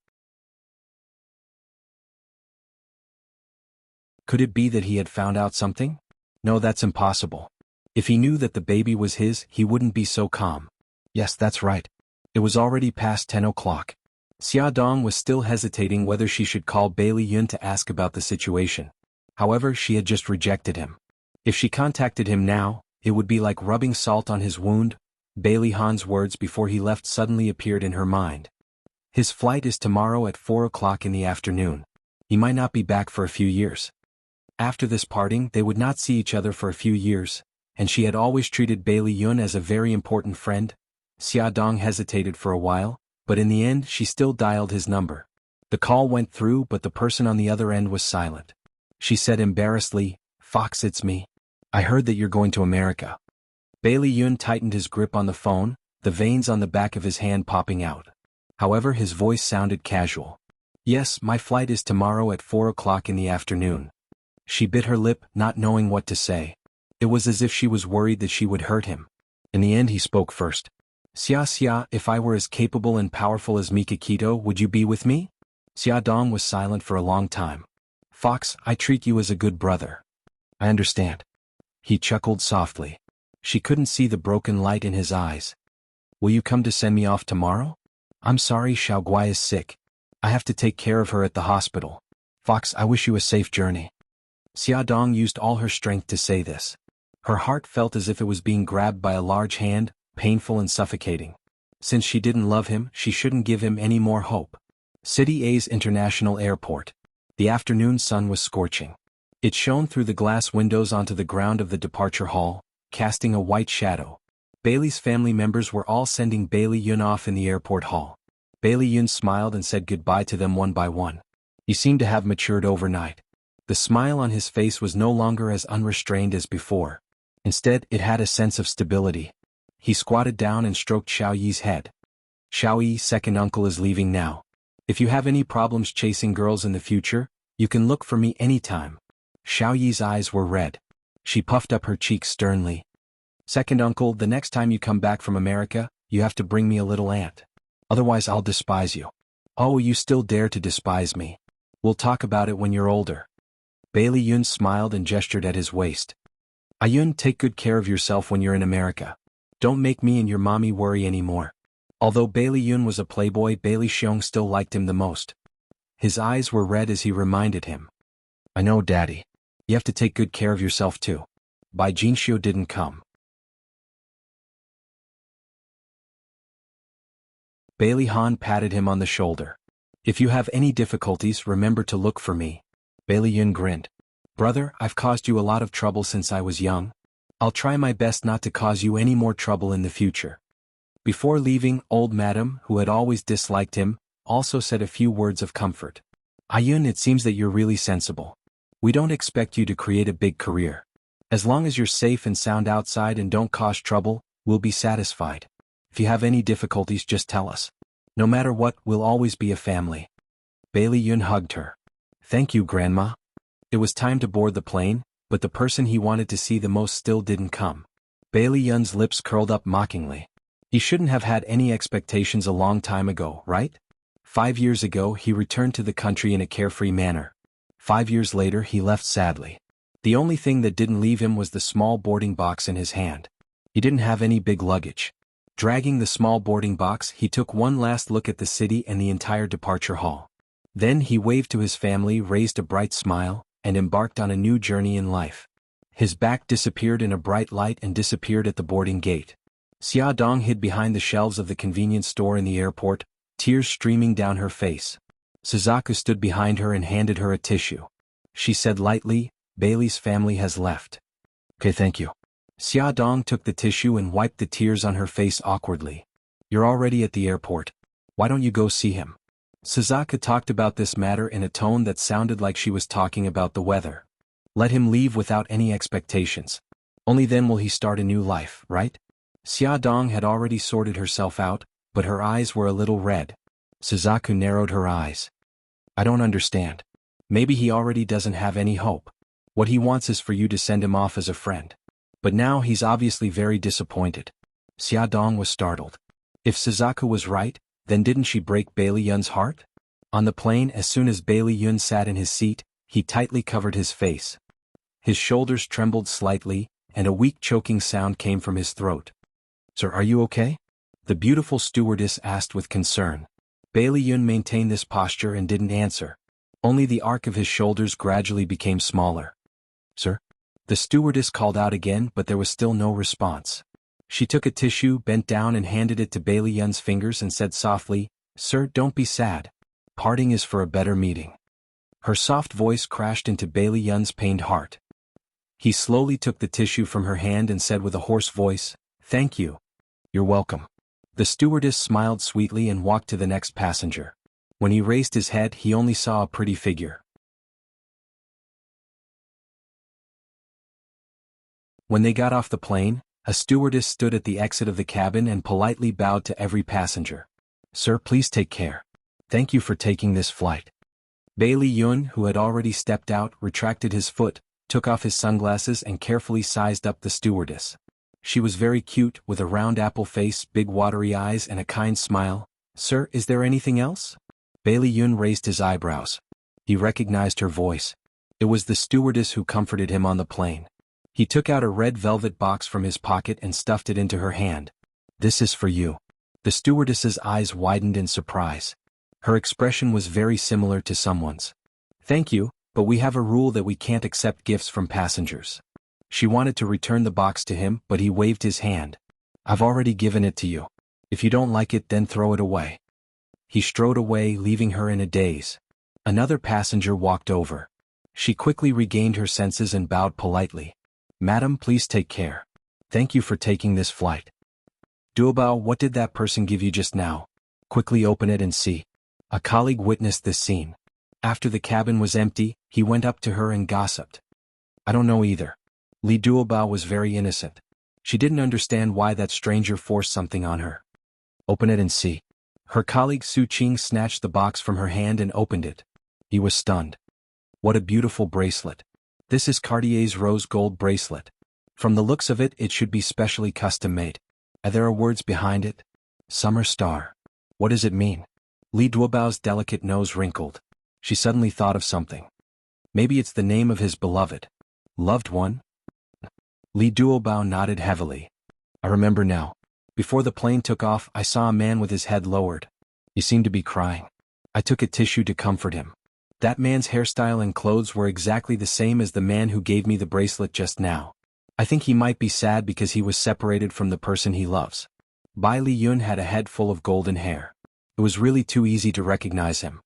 Could it be that he had found out something? No, that's impossible. If he knew that the baby was his, he wouldn't be so calm. Yes, that's right. It was already past 10 o'clock. Xia Dong was still hesitating whether she should call Bailey Yun to ask about the situation. However, she had just rejected him. If she contacted him now, it would be like rubbing salt on his wound. Bailey Han's words before he left suddenly appeared in her mind. His flight is tomorrow at 4 o'clock in the afternoon. He might not be back for a few years. After this parting, they would not see each other for a few years, and she had always treated Bailey Yun as a very important friend. Xia Dong hesitated for a while, but in the end she still dialed his number. The call went through, but the person on the other end was silent. She said embarrassedly, Fox, it's me. I heard that you're going to America. Bailey Yun tightened his grip on the phone, the veins on the back of his hand popping out. However, his voice sounded casual. Yes, my flight is tomorrow at 4 o'clock in the afternoon. She bit her lip, not knowing what to say. It was as if she was worried that she would hurt him. In the end he spoke first. Xia, if I were as capable and powerful as Mikakito, would you be with me? Xia Dong was silent for a long time. Fox, I treat you as a good brother. I understand. He chuckled softly. She couldn't see the broken light in his eyes. Will you come to send me off tomorrow? I'm sorry Xiao Guai is sick. I have to take care of her at the hospital. Fox, I wish you a safe journey. Xia Dong used all her strength to say this. Her heart felt as if it was being grabbed by a large hand, painful and suffocating. Since she didn't love him, she shouldn't give him any more hope. City A's International Airport. The afternoon sun was scorching. It shone through the glass windows onto the ground of the departure hall, casting a white shadow. Bailey's family members were all sending Bailey Yun off in the airport hall. Bailey Yun smiled and said goodbye to them one by one. He seemed to have matured overnight. The smile on his face was no longer as unrestrained as before. Instead, it had a sense of stability. He squatted down and stroked Xiao Yi's head. Xiao Yi, second uncle, is leaving now. If you have any problems chasing girls in the future, you can look for me anytime. Xiao Yi's eyes were red. She puffed up her cheeks sternly. Second uncle, the next time you come back from America, you have to bring me a little ant. Otherwise I'll despise you. Oh, you still dare to despise me. We'll talk about it when you're older. Bailey Yun smiled and gestured at his waist. Ayun, take good care of yourself when you're in America. Don't make me and your mommy worry anymore. Although Bailey Yun was a playboy, Bailey Xiong still liked him the most. His eyes were red as he reminded him. I know, Daddy. You have to take good care of yourself too. Bai Jinxiu didn't come. Bailey Han patted him on the shoulder. If you have any difficulties, remember to look for me. Bailey Yun grinned. Brother, I've caused you a lot of trouble since I was young. I'll try my best not to cause you any more trouble in the future. Before leaving, old Madam, who had always disliked him, also said a few words of comfort. Ayun, it seems that you're really sensible. We don't expect you to create a big career. As long as you're safe and sound outside and don't cause trouble, we'll be satisfied. If you have any difficulties, just tell us. No matter what, we'll always be a family. Bailey Yun hugged her. Thank you, Grandma. It was time to board the plane, but the person he wanted to see the most still didn't come. Bailey Yun's lips curled up mockingly. He shouldn't have had any expectations a long time ago, right? 5 years ago he returned to the country in a carefree manner. 5 years later he left sadly. The only thing that didn't leave him was the small boarding box in his hand. He didn't have any big luggage. Dragging the small boarding box, he took one last look at the city and the entire departure hall. Then he waved to his family, raised a bright smile, and embarked on a new journey in life. His back disappeared in a bright light and disappeared at the boarding gate. Xia Dong hid behind the shelves of the convenience store in the airport, tears streaming down her face. Suzaku stood behind her and handed her a tissue. She said lightly, Bailey's family has left. Okay, thank you. Xia Dong took the tissue and wiped the tears on her face awkwardly. You're already at the airport. Why don't you go see him? Suzaku talked about this matter in a tone that sounded like she was talking about the weather. Let him leave without any expectations. Only then will he start a new life, right? Xia Dong had already sorted herself out, but her eyes were a little red. Suzaku narrowed her eyes. I don't understand. Maybe he already doesn't have any hope. What he wants is for you to send him off as a friend. But now he's obviously very disappointed. Xia Dong was startled. If Suzaku was right, then didn't she break Bailey Yun's heart? On the plane, as soon as Bailey Yun sat in his seat, he tightly covered his face. His shoulders trembled slightly, and a weak choking sound came from his throat. Sir, are you okay? The beautiful stewardess asked with concern. Bailey Yun maintained this posture and didn't answer. Only the arc of his shoulders gradually became smaller. Sir? The stewardess called out again, but there was still no response. She took a tissue, bent down and handed it to Bailey Yun's fingers and said softly, Sir, don't be sad. Parting is for a better meeting. Her soft voice crashed into Bailey Yun's pained heart. He slowly took the tissue from her hand and said with a hoarse voice, Thank you. You're welcome. The stewardess smiled sweetly and walked to the next passenger. When he raised his head, he only saw a pretty figure. When they got off the plane, a stewardess stood at the exit of the cabin and politely bowed to every passenger. Sir, please take care. Thank you for taking this flight. Bailey Yun, who had already stepped out, retracted his foot, took off his sunglasses and carefully sized up the stewardess. She was very cute, with a round apple face, big watery eyes and a kind smile. Sir, is there anything else? Bailey Yun raised his eyebrows. He recognized her voice. It was the stewardess who comforted him on the plane. He took out a red velvet box from his pocket and stuffed it into her hand. This is for you. The stewardess's eyes widened in surprise. Her expression was very similar to someone's. Thank you, but we have a rule that we can't accept gifts from passengers. She wanted to return the box to him, but he waved his hand. I've already given it to you. If you don't like it, then throw it away. He strode away, leaving her in a daze. Another passenger walked over. She quickly regained her senses and bowed politely. Madam, please take care. Thank you for taking this flight. Duobao, what did that person give you just now? Quickly open it and see. A colleague witnessed this scene. After the cabin was empty, he went up to her and gossiped. I don't know either. Li Duobao was very innocent. She didn't understand why that stranger forced something on her. Open it and see. Her colleague Su Qing snatched the box from her hand and opened it. He was stunned. What a beautiful bracelet. This is Cartier's rose gold bracelet. From the looks of it, it should be specially custom made. Are there words behind it? Summer star. What does it mean? Li Duobao's delicate nose wrinkled. She suddenly thought of something. Maybe it's the name of his beloved. Loved one? Li Duobao nodded heavily. I remember now. Before the plane took off, I saw a man with his head lowered. He seemed to be crying. I took a tissue to comfort him. That man's hairstyle and clothes were exactly the same as the man who gave me the bracelet just now. I think he might be sad because he was separated from the person he loves. Bai Li Yun had a head full of golden hair. It was really too easy to recognize him.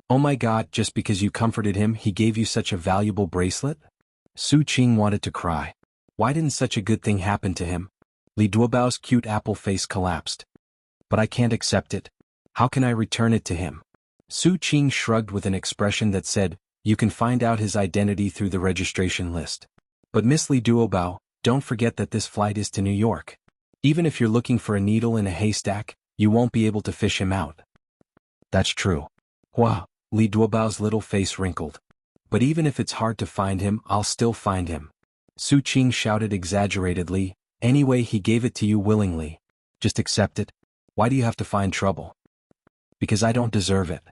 Oh my God, just because you comforted him, he gave you such a valuable bracelet? Su Qing wanted to cry. Why didn't such a good thing happen to him? Li Duobao's cute apple face collapsed. But I can't accept it. How can I return it to him? Su Qing shrugged with an expression that said, you can find out his identity through the registration list. But Miss Li Duobao, don't forget that this flight is to New York. Even if you're looking for a needle in a haystack, you won't be able to fish him out. That's true. Wow, Li Duobao's little face wrinkled. But even if it's hard to find him, I'll still find him. Su Qing shouted exaggeratedly, anyway he gave it to you willingly. Just accept it. Why do you have to find trouble? Because I don't deserve it.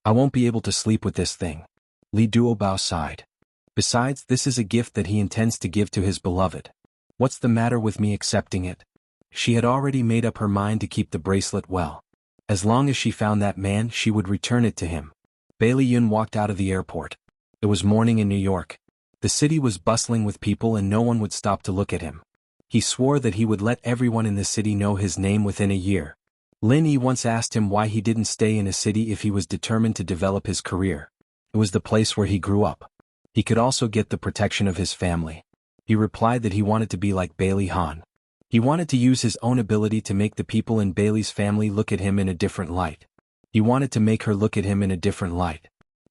I won't be able to sleep with this thing. Li Duobao sighed. Besides, this is a gift that he intends to give to his beloved. What's the matter with me accepting it? She had already made up her mind to keep the bracelet well. As long as she found that man, she would return it to him. Bai Li Yun walked out of the airport. It was morning in New York. The city was bustling with people and no one would stop to look at him. He swore that he would let everyone in the city know his name within a year. Lin Yi once asked him why he didn't stay in a city if he was determined to develop his career. It was the place where he grew up. He could also get the protection of his family. He replied that he wanted to be like Bailey Han. He wanted to use his own ability to make the people in Bailey's family look at him in a different light. He wanted to make her look at him in a different light.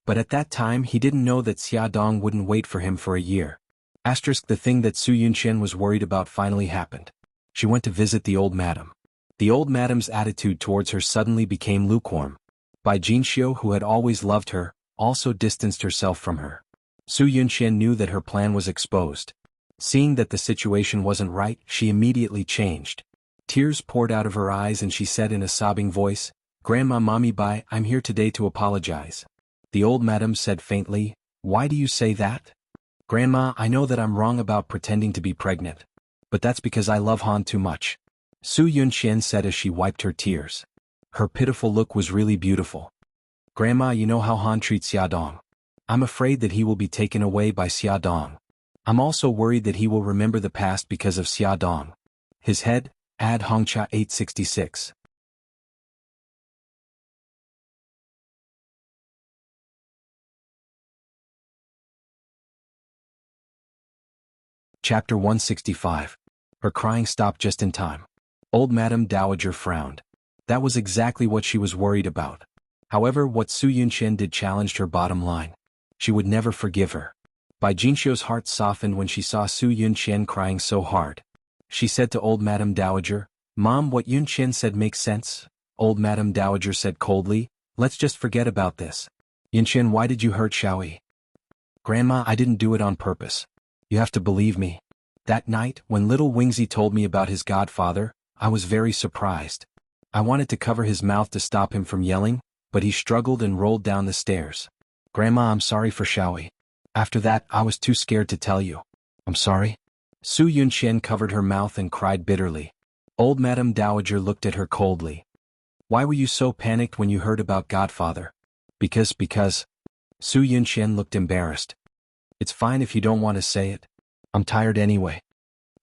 But at that time he didn't know that Xia Dong wouldn't wait for him for a year. The thing that Su Yunqian was worried about finally happened. She went to visit the old madam. The old madam's attitude towards her suddenly became lukewarm. Bai Jinxiu, who had always loved her, also distanced herself from her. Su Yunqian knew that her plan was exposed. Seeing that the situation wasn't right, she immediately changed. Tears poured out of her eyes and she said in a sobbing voice, Grandma Mommy Bai, I'm here today to apologize. The old madam said faintly, Why do you say that? Grandma, I know that I'm wrong about pretending to be pregnant. But that's because I love Han too much. Su Yunqian said as she wiped her tears. Her pitiful look was really beautiful. Grandma, you know how Han treats Xia Dong. I'm afraid that he will be taken away by Xia Dong. I'm also worried that he will remember the past because of Xia Dong. His head, Ad Hongcha 866. Chapter 165. Her crying stopped just in time. Old Madame Dowager frowned. That was exactly what she was worried about. However, what Su Yunqian did challenged her bottom line. She would never forgive her. Bai Jinxiu's heart softened when she saw Su Yunqian crying so hard. She said to old Madame Dowager, Mom, what Yunqian said makes sense. Old Madame Dowager said coldly, Let's just forget about this. Yunqian, why did you hurt Xiaoyi? Grandma, I didn't do it on purpose. You have to believe me. That night, when little Wingzi told me about his godfather, I was very surprised. I wanted to cover his mouth to stop him from yelling, but he struggled and rolled down the stairs. Grandma, I'm sorry for Xiaoyi. After that, I was too scared to tell you. I'm sorry. Su Yunqian covered her mouth and cried bitterly. Old Madame Dowager looked at her coldly. Why were you so panicked when you heard about Godfather? Because. Su Yunqian looked embarrassed. It's fine if you don't want to say it. I'm tired anyway.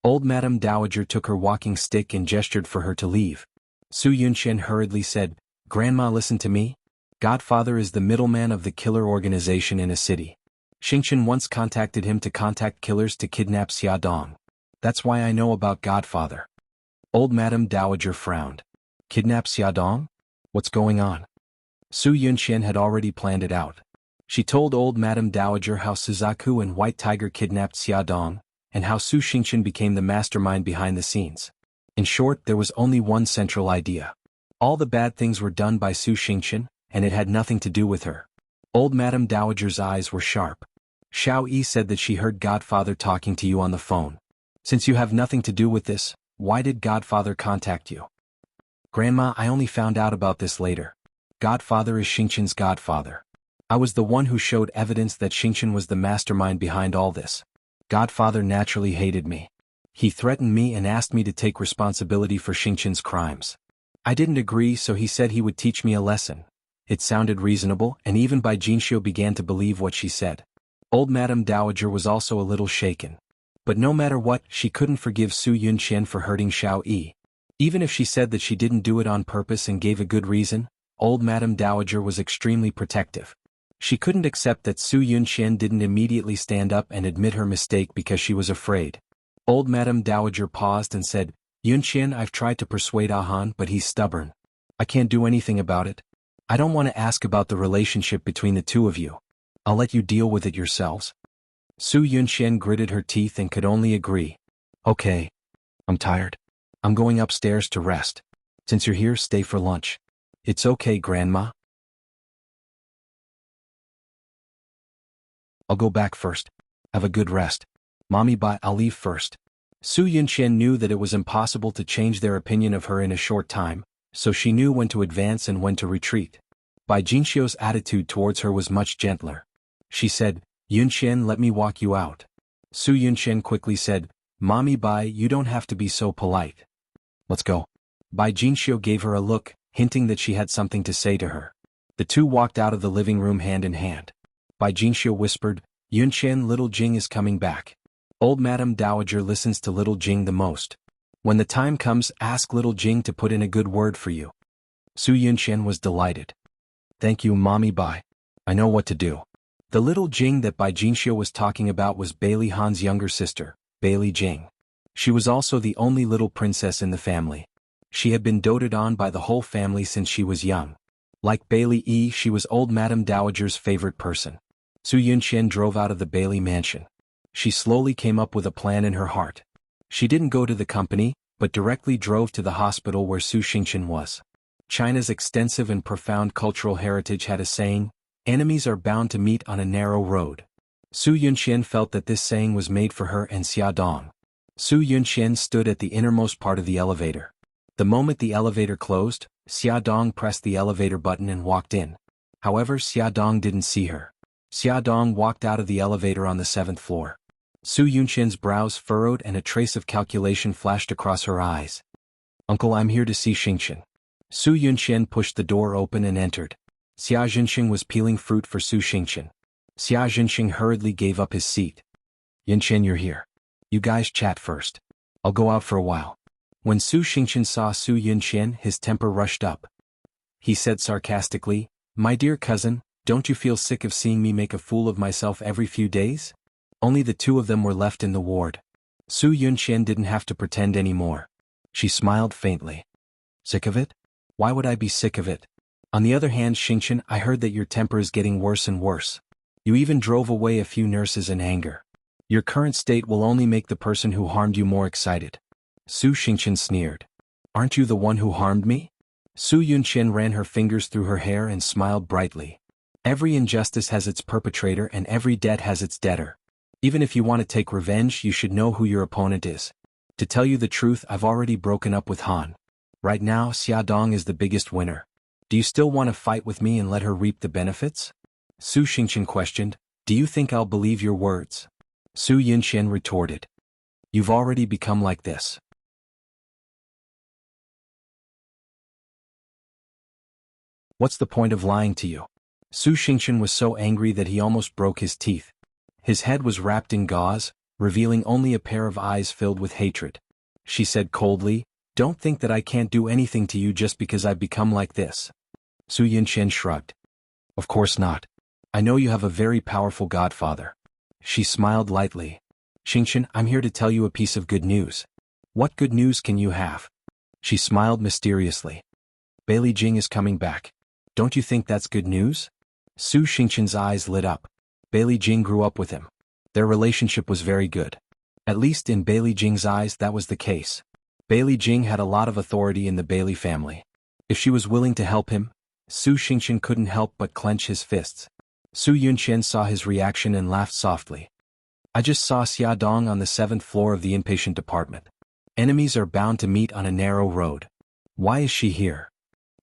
Old Madame Dowager took her walking stick and gestured for her to leave. Su Yunqian hurriedly said, Grandma, listen to me. Godfather is the middleman of the killer organization in a city. Xingqian once contacted him to contact killers to kidnap Xiaodong. That's why I know about Godfather. Old Madame Dowager frowned. Kidnap Xiaodong? What's going on? Su Yunqian had already planned it out. She told Old Madame Dowager how Suzaku and White Tiger kidnapped Xiaodong, and how Su Xingqian became the mastermind behind the scenes. In short, there was only one central idea. All the bad things were done by Su Xingqian, and it had nothing to do with her. Old Madame Dowager's eyes were sharp. Xiao Yi said that she heard Godfather talking to you on the phone. Since you have nothing to do with this, why did Godfather contact you? Grandma, I only found out about this later. Godfather is Xingqian's godfather. I was the one who showed evidence that Xingqian was the mastermind behind all this. Godfather naturally hated me. He threatened me and asked me to take responsibility for Xingqian's crimes. I didn't agree, so he said he would teach me a lesson. It sounded reasonable, and even Bai Jinxiu began to believe what she said. Old Madame Dowager was also a little shaken. But no matter what, she couldn't forgive Su Yunqian for hurting Xiao Yi. Even if she said that she didn't do it on purpose and gave a good reason, Old Madame Dowager was extremely protective. She couldn't accept that Su Yunqian didn't immediately stand up and admit her mistake because she was afraid. Old Madame Dowager paused and said, Yunqian, I've tried to persuade Ahan, but he's stubborn. I can't do anything about it. I don't want to ask about the relationship between the two of you. I'll let you deal with it yourselves. Su Yunqian gritted her teeth and could only agree. Okay. I'm tired. I'm going upstairs to rest. Since you're here, stay for lunch. It's okay, Grandma. I'll go back first. Have a good rest. Mommy, bye, I'll leave first. Su Yunqian knew that it was impossible to change their opinion of her in a short time, so she knew when to advance and when to retreat. Bai Jinxiu's attitude towards her was much gentler. She said, Yunqian, let me walk you out. Su Yunqian quickly said, Mommy, Bai, you don't have to be so polite. Let's go. Bai Jinxiu gave her a look, hinting that she had something to say to her. The two walked out of the living room hand in hand. Bai Jinxiu whispered, Yunqian, little Jing is coming back. Old Madame Dowager listens to little Jing the most. When the time comes, ask little Jing to put in a good word for you. Su Yunqian was delighted. Thank you, Mommy Bai. I know what to do. The little Jing that Bai Jinxiu was talking about was Bailey Han's younger sister, Bailey Jing. She was also the only little princess in the family. She had been doted on by the whole family since she was young. Like Bailey Yi, she was Old Madame Dowager's favorite person. Su Yunqian drove out of the Bailey mansion. She slowly came up with a plan in her heart. She didn't go to the company, but directly drove to the hospital where Su Xingqian was. China's extensive and profound cultural heritage had a saying, enemies are bound to meet on a narrow road. Su Yunqian felt that this saying was made for her and Xiaodong. Su Yunqian stood at the innermost part of the elevator. The moment the elevator closed, Xiaodong pressed the elevator button and walked in. However, Xiaodong didn't see her. Xiaodong walked out of the elevator on the 7th floor. Su Yunqian's brows furrowed and a trace of calculation flashed across her eyes. Uncle, I'm here to see Xingqian. Su Yunqian pushed the door open and entered. Xia Jinxing was peeling fruit for Su Xingqian. Xia Jinxing hurriedly gave up his seat. Yunqian, you're here. You guys chat first. I'll go out for a while. When Su Xingqian saw Su Yunqian, his temper rushed up. He said sarcastically, My dear cousin, don't you feel sick of seeing me make a fool of myself every few days? Only the two of them were left in the ward. Su Yunqian didn't have to pretend anymore. She smiled faintly. Sick of it? Why would I be sick of it? On the other hand, Xingqian, I heard that your temper is getting worse and worse. You even drove away a few nurses in anger. Your current state will only make the person who harmed you more excited. Su Xingqian sneered. Aren't you the one who harmed me? Su Yunqian ran her fingers through her hair and smiled brightly. Every injustice has its perpetrator and every debt has its debtor. Even if you want to take revenge, you should know who your opponent is. To tell you the truth, I've already broken up with Han. Right now, Xiaodong is the biggest winner. Do you still want to fight with me and let her reap the benefits? Su Xingqian questioned. Do you think I'll believe your words? Su Yunqian retorted. You've already become like this. What's the point of lying to you? Su Xingchen was so angry that he almost broke his teeth. His head was wrapped in gauze, revealing only a pair of eyes filled with hatred. She said coldly, "Don't think that I can't do anything to you just because I've become like this." Su Yunqian shrugged. "Of course not. I know you have a very powerful godfather." She smiled lightly. "Xingchen, I'm here to tell you a piece of good news." "What good news can you have?" She smiled mysteriously. "Bailey Jing is coming back. Don't you think that's good news?" Su Xingchen's eyes lit up. Bailey Jing grew up with him. Their relationship was very good. At least in Bailey Jing's eyes that was the case. Bailey Jing had a lot of authority in the Bailey family. If she was willing to help him, Su Xingchen couldn't help but clench his fists. Su Yunqian saw his reaction and laughed softly. "I just saw Xia Dong on the 7th floor of the inpatient department. Enemies are bound to meet on a narrow road. Why is she here?"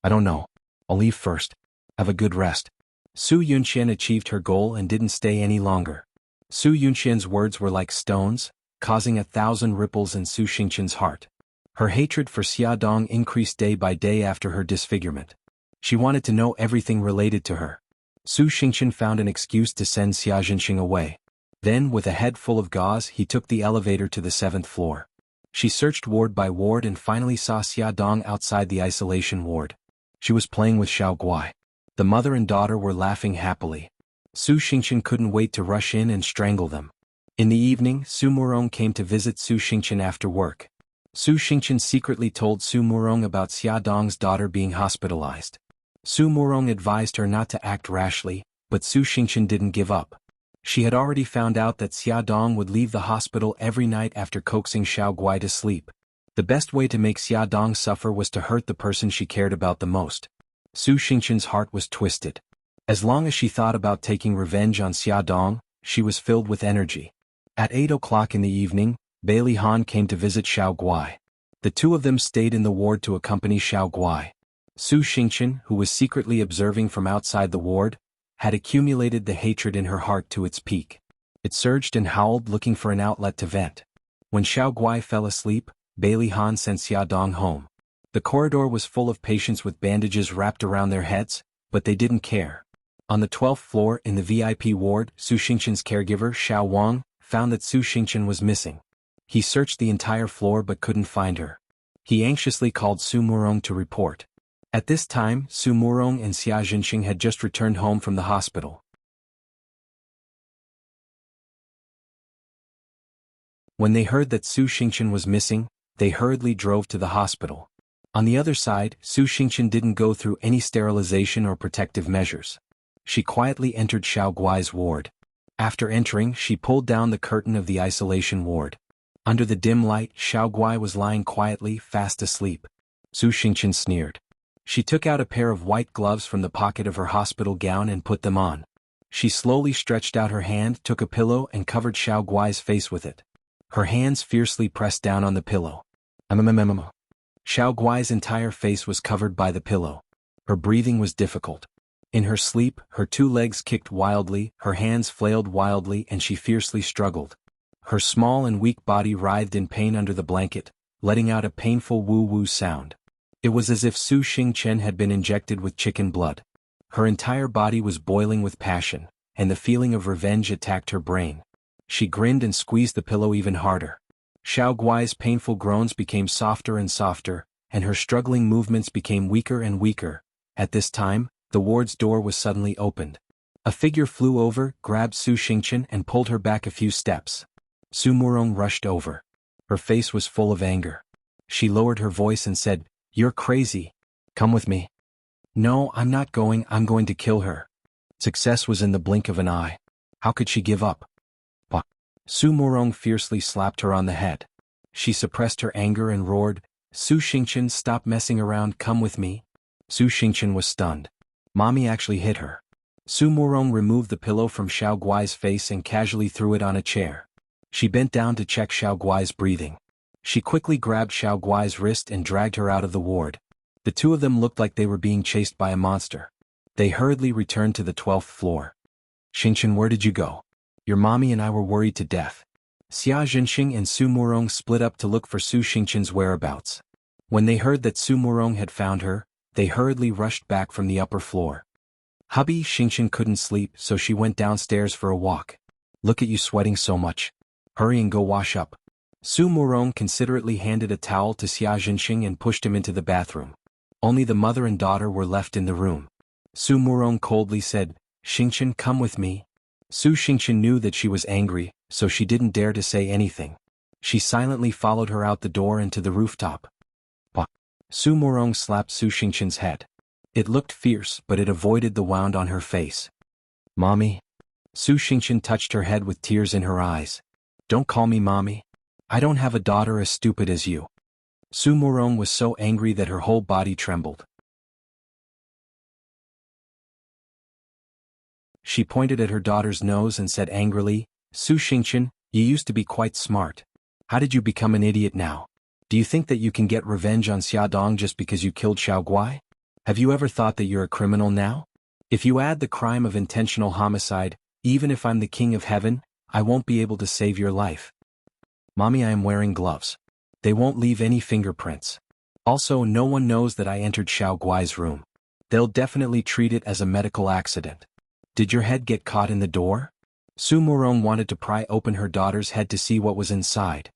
"I don't know. I'll leave first. Have a good rest." Su Yunqian achieved her goal and didn't stay any longer. Su Yunqian's words were like stones, causing 1,000 ripples in Su Xingchen's heart. Her hatred for Xia Dong increased day by day after her disfigurement. She wanted to know everything related to her. Su Xingchen found an excuse to send Xia Jinxing away. Then, with a head full of gauze, he took the elevator to the 7th floor. She searched ward by ward and finally saw Xia Dong outside the isolation ward. She was playing with Xiao Guai. The mother and daughter were laughing happily. Su Xingchen couldn't wait to rush in and strangle them. In the evening, Su Murong came to visit Su Xingchen after work. Su Xingchen secretly told Su Murong about Xia Dong's daughter being hospitalized. Su Murong advised her not to act rashly, but Su Xingchen didn't give up. She had already found out that Xia Dong would leave the hospital every night after coaxing Xiao Guai to sleep. The best way to make Xia Dong suffer was to hurt the person she cared about the most. Su Xingchen's heart was twisted. As long as she thought about taking revenge on Xia Dong, she was filled with energy. At 8 o'clock in the evening, Bailey Han came to visit Xiao Guai. The two of them stayed in the ward to accompany Xiao Guai. Su Xingchen, who was secretly observing from outside the ward, had accumulated the hatred in her heart to its peak. It surged and howled looking for an outlet to vent. When Xiao Guai fell asleep, Bailey Han sent Xia Dong home. The corridor was full of patients with bandages wrapped around their heads, but they didn't care. On the 12th floor in the VIP ward, Su Xingchen's caregiver, Xiao Wang, found that Su Xingchen was missing. He searched the entire floor but couldn't find her. He anxiously called Su Murong to report. At this time, Su Murong and Xia Jinxing had just returned home from the hospital. When they heard that Su Xingchen was missing, they hurriedly drove to the hospital. On the other side, Su Xingchen didn't go through any sterilization or protective measures. She quietly entered Xiao Guai's ward. After entering, she pulled down the curtain of the isolation ward. Under the dim light, Xiao Guai was lying quietly, fast asleep. Su Xingchen sneered. She took out a pair of white gloves from the pocket of her hospital gown and put them on. She slowly stretched out her hand, took a pillow and covered Xiao Guai's face with it. Her hands fiercely pressed down on the pillow. Xiao Guai's entire face was covered by the pillow. Her breathing was difficult. In her sleep, her two legs kicked wildly, her hands flailed wildly and she fiercely struggled. Her small and weak body writhed in pain under the blanket, letting out a painful woo-woo sound. It was as if Su Xingchen had been injected with chicken blood. Her entire body was boiling with passion, and the feeling of revenge attacked her brain. She grinned and squeezed the pillow even harder. Xiao Guai's painful groans became softer and softer, and her struggling movements became weaker and weaker. At this time, the ward's door was suddenly opened. A figure flew over, grabbed Su Xingchen and pulled her back a few steps. Su Murong rushed over. Her face was full of anger. She lowered her voice and said, "You're crazy. Come with me." "No, I'm not going, I'm going to kill her." Success was in the blink of an eye. How could she give up? Su Murong fiercely slapped her on the head. She suppressed her anger and roared, "Su Xingchen, stop messing around, come with me." Su Xingchen was stunned. Mommy actually hit her. Su Murong removed the pillow from Xiao Guai's face and casually threw it on a chair. She bent down to check Xiao Guai's breathing. She quickly grabbed Xiao Guai's wrist and dragged her out of the ward. The two of them looked like they were being chased by a monster. They hurriedly returned to the 12th floor. "Xingchen, where did you go? Your mommy and I were worried to death." Xia Jinxing and Su Murong split up to look for Su Xingqian's whereabouts. When they heard that Su Murong had found her, they hurriedly rushed back from the upper floor. Hubby Xingqian couldn't sleep, so she went downstairs for a walk. Look at you sweating so much. Hurry and go wash up. Su Murong considerately handed a towel to Xia Jinxing and pushed him into the bathroom. Only the mother and daughter were left in the room. Su Murong coldly said, "Xingqian, come with me." Su Xingqian knew that she was angry, so she didn't dare to say anything. She silently followed her out the door and to the rooftop. Bah! Su Murong slapped Su Xingqian's head. It looked fierce, but it avoided the wound on her face. "Mommy?" Su Xingqian touched her head with tears in her eyes. "Don't call me mommy. I don't have a daughter as stupid as you." Su Murong was so angry that her whole body trembled. She pointed at her daughter's nose and said angrily, "Su Xingqian, you used to be quite smart. How did you become an idiot now? Do you think that you can get revenge on Xiaodong just because you killed Xiaoguai? Have you ever thought that you're a criminal now? If you add the crime of intentional homicide, even if I'm the king of heaven, I won't be able to save your life." "Mommy, I am wearing gloves. They won't leave any fingerprints. Also, no one knows that I entered Xiaoguai's room. They'll definitely treat it as a medical accident. Did your head get caught in the door?" Su Murong wanted to pry open her daughter's head to see what was inside.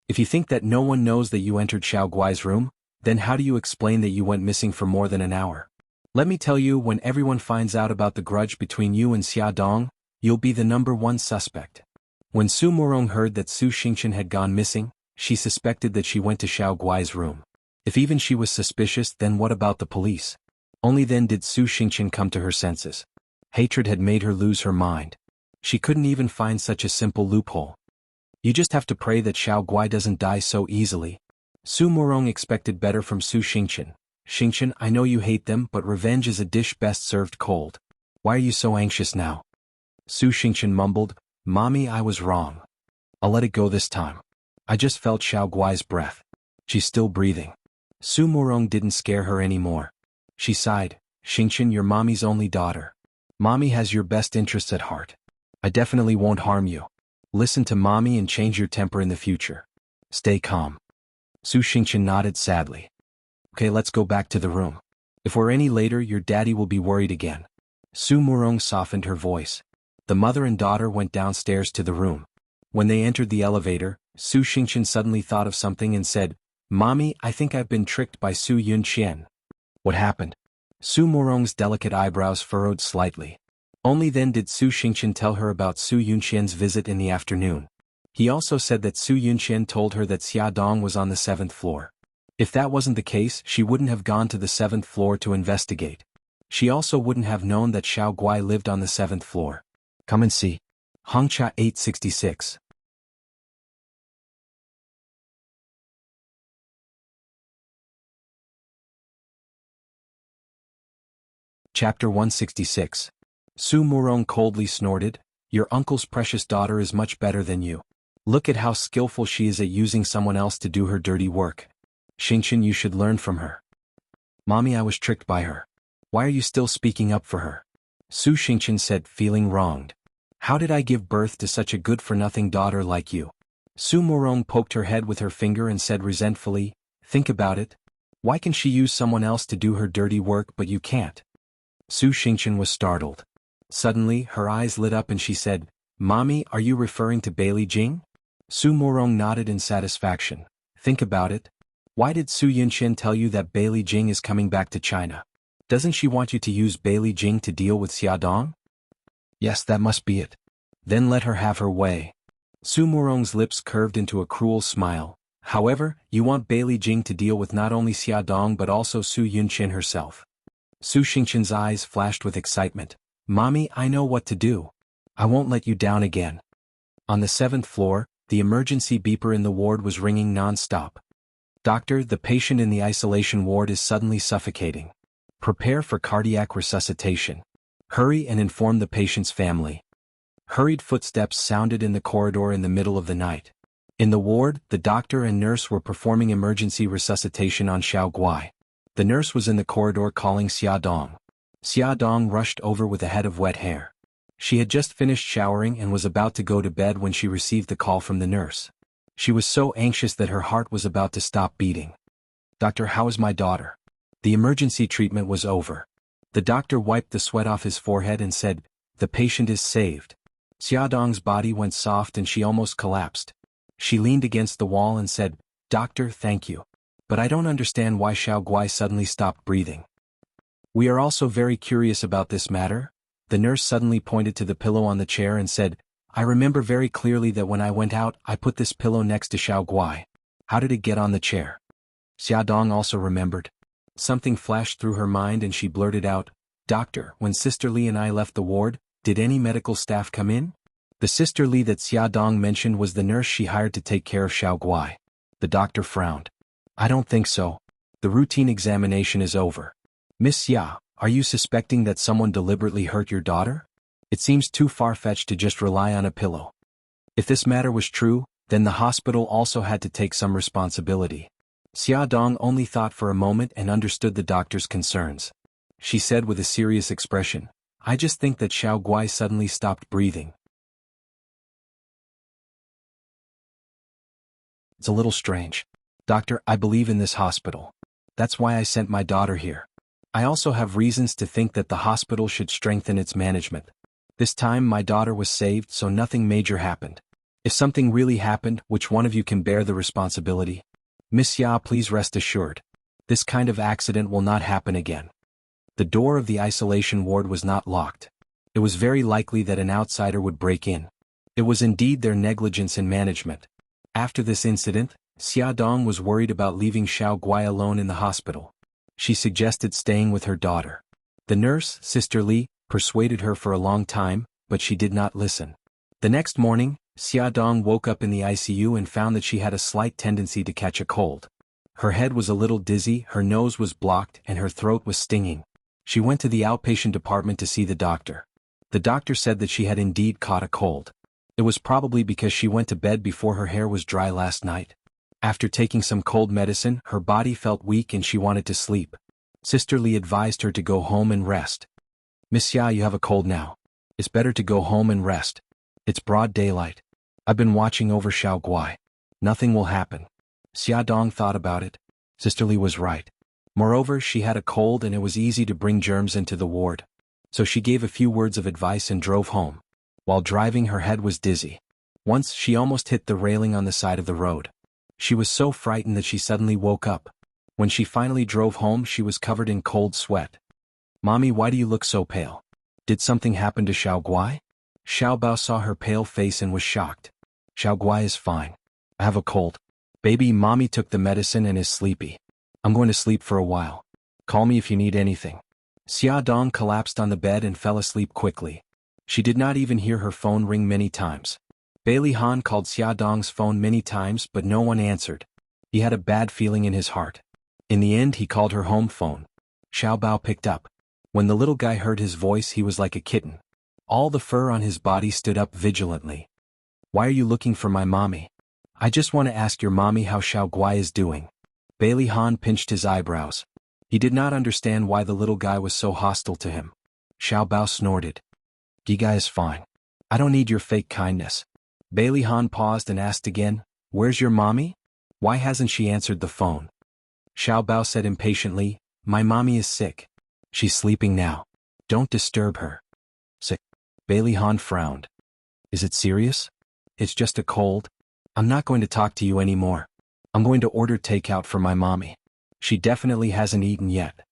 "If you think that no one knows that you entered Xiaoguai's room, then how do you explain that you went missing for more than an hour? Let me tell you, when everyone finds out about the grudge between you and Xiaodong, you'll be the #1 suspect." When Su Murong heard that Su Xingqian had gone missing, she suspected that she went to Xiaoguai's room. If even she was suspicious, then what about the police? Only then did Su Xingqian come to her senses. Hatred had made her lose her mind. She couldn't even find such a simple loophole. You just have to pray that Xiaoguai doesn't die so easily. Su Murong expected better from Su Xingqian. "Xingqian, I know you hate them, but revenge is a dish best served cold. Why are you so anxious now?" Su Xingqian mumbled, "Mommy, I was wrong. I'll let it go this time. I just felt Xiaoguai's breath. She's still breathing." Su Murong didn't scare her anymore. She sighed, "Xingqian, you're mommy's only daughter. Mommy has your best interests at heart. I definitely won't harm you. Listen to mommy and change your temper in the future. Stay calm." Su Xingqian nodded sadly. "Okay, let's go back to the room. If we're any later, your daddy will be worried again." Su Murong softened her voice. The mother and daughter went downstairs to the room. When they entered the elevator, Su Xingqian suddenly thought of something and said, "Mommy, I think I've been tricked by Su Yunqian." "What happened?" Su Murong's delicate eyebrows furrowed slightly. Only then did Su Xingqian tell her about Su Yunqian's visit in the afternoon. He also said that Su Yunqian told her that Xiaodong was on the 7th floor. If that wasn't the case, she wouldn't have gone to the 7th floor to investigate. She also wouldn't have known that Xiaoguai lived on the 7th floor. Come and see. Hongcha 866. Chapter 166. Su Murong coldly snorted, "Your uncle's precious daughter is much better than you. Look at how skillful she is at using someone else to do her dirty work. Xingqian, you should learn from her." "Mommy, I was tricked by her. Why are you still speaking up for her?" Su Xingqian said, feeling wronged. "How did I give birth to such a good-for-nothing daughter like you?" Su Murong poked her head with her finger and said resentfully, "Think about it. Why can she use someone else to do her dirty work but you can't?" Su Xingqian was startled. Suddenly, her eyes lit up and she said, "Mommy, are you referring to Bailey Jing?" Su Murong nodded in satisfaction. "Think about it. Why did Su Yunqian tell you that Bailey Jing is coming back to China? Doesn't she want you to use Bailey Jing to deal with Xiaodong?" "Yes, that must be it." "Then let her have her way." Su Murong's lips curved into a cruel smile. "However, you want Bailey Jing to deal with not only Xiaodong but also Su Yunqian herself." Su Xingqian's eyes flashed with excitement. "Mommy, I know what to do. I won't let you down again." On the 7th floor, the emergency beeper in the ward was ringing non-stop. "Doctor, the patient in the isolation ward is suddenly suffocating. Prepare for cardiac resuscitation. Hurry and inform the patient's family." Hurried footsteps sounded in the corridor in the middle of the night. In the ward, the doctor and nurse were performing emergency resuscitation on Xiaoguai. The nurse was in the corridor calling Xiaodong. Xiaodong rushed over with a head of wet hair. She had just finished showering and was about to go to bed when she received the call from the nurse. She was so anxious that her heart was about to stop beating. "Doctor, how is my daughter?" The emergency treatment was over. The doctor wiped the sweat off his forehead and said, "The patient is saved." Xiaodong's body went soft and she almost collapsed. She leaned against the wall and said, "Doctor, thank you. But I don't understand why Xiao Guai suddenly stopped breathing." "We are also very curious about this matter." The nurse suddenly pointed to the pillow on the chair and said, "I remember very clearly that when I went out, I put this pillow next to Xiao Guai. How did it get on the chair?" Xiaodong also remembered. Something flashed through her mind and she blurted out, "Doctor, when Sister Li and I left the ward, did any medical staff come in?" The Sister Li that Xiaodong mentioned was the nurse she hired to take care of Xiao Guai. The doctor frowned. "I don't think so. The routine examination is over. Miss Xia, are you suspecting that someone deliberately hurt your daughter? It seems too far-fetched to just rely on a pillow." If this matter was true, then the hospital also had to take some responsibility. Xiaodong only thought for a moment and understood the doctor's concerns. She said with a serious expression, "I just think that Xiao Guai suddenly stopped breathing. It's a little strange. Doctor, I believe in this hospital. That's why I sent my daughter here. I also have reasons to think that the hospital should strengthen its management. This time my daughter was saved, so nothing major happened. If something really happened, which one of you can bear the responsibility? Miss Xia, please rest assured. This kind of accident will not happen again." The door of the isolation ward was not locked. It was very likely that an outsider would break in. It was indeed their negligence in management. After this incident, Xiaodong was worried about leaving Xiao Guai alone in the hospital. She suggested staying with her daughter. The nurse, Sister Li, persuaded her for a long time, but she did not listen. The next morning, Xiaodong woke up in the ICU and found that she had a slight tendency to catch a cold. Her head was a little dizzy, her nose was blocked, and her throat was stinging. She went to the outpatient department to see the doctor. The doctor said that she had indeed caught a cold. It was probably because she went to bed before her hair was dry last night. After taking some cold medicine, her body felt weak and she wanted to sleep. Sister Li advised her to go home and rest. "Miss Xia, you have a cold now. It's better to go home and rest. It's broad daylight. I've been watching over Xiao Guai. Nothing will happen." Xiaodong thought about it. Sister Li was right. Moreover, she had a cold and it was easy to bring germs into the ward. So she gave a few words of advice and drove home. While driving, her head was dizzy. Once, she almost hit the railing on the side of the road. She was so frightened that she suddenly woke up. When she finally drove home, she was covered in cold sweat. "Mommy, why do you look so pale? Did something happen to Xiao Guai?" Xiao Bao saw her pale face and was shocked. "Xiao Guai is fine. I have a cold. Baby, Mommy took the medicine and is sleepy. I'm going to sleep for a while. Call me if you need anything." Xiaodong collapsed on the bed and fell asleep quickly. She did not even hear her phone ring many times. Bailey Han called Xiaodong's phone many times but no one answered. He had a bad feeling in his heart. In the end, he called her home phone. Xiao Bao picked up. When the little guy heard his voice, he was like a kitten. All the fur on his body stood up vigilantly. "Why are you looking for my mommy?" "I just want to ask your mommy how Xiao Guai is doing." Bailey Han pinched his eyebrows. He did not understand why the little guy was so hostile to him. Xiao Bao snorted. "Di guy is fine. I don't need your fake kindness." Bailey Han paused and asked again, "Where's your mommy? Why hasn't she answered the phone?" Xiao Bao said impatiently, "My mommy is sick. She's sleeping now. Don't disturb her." "Sick?" Bailey Han frowned. "Is it serious?" "It's just a cold. I'm not going to talk to you anymore. I'm going to order takeout for my mommy. She definitely hasn't eaten yet."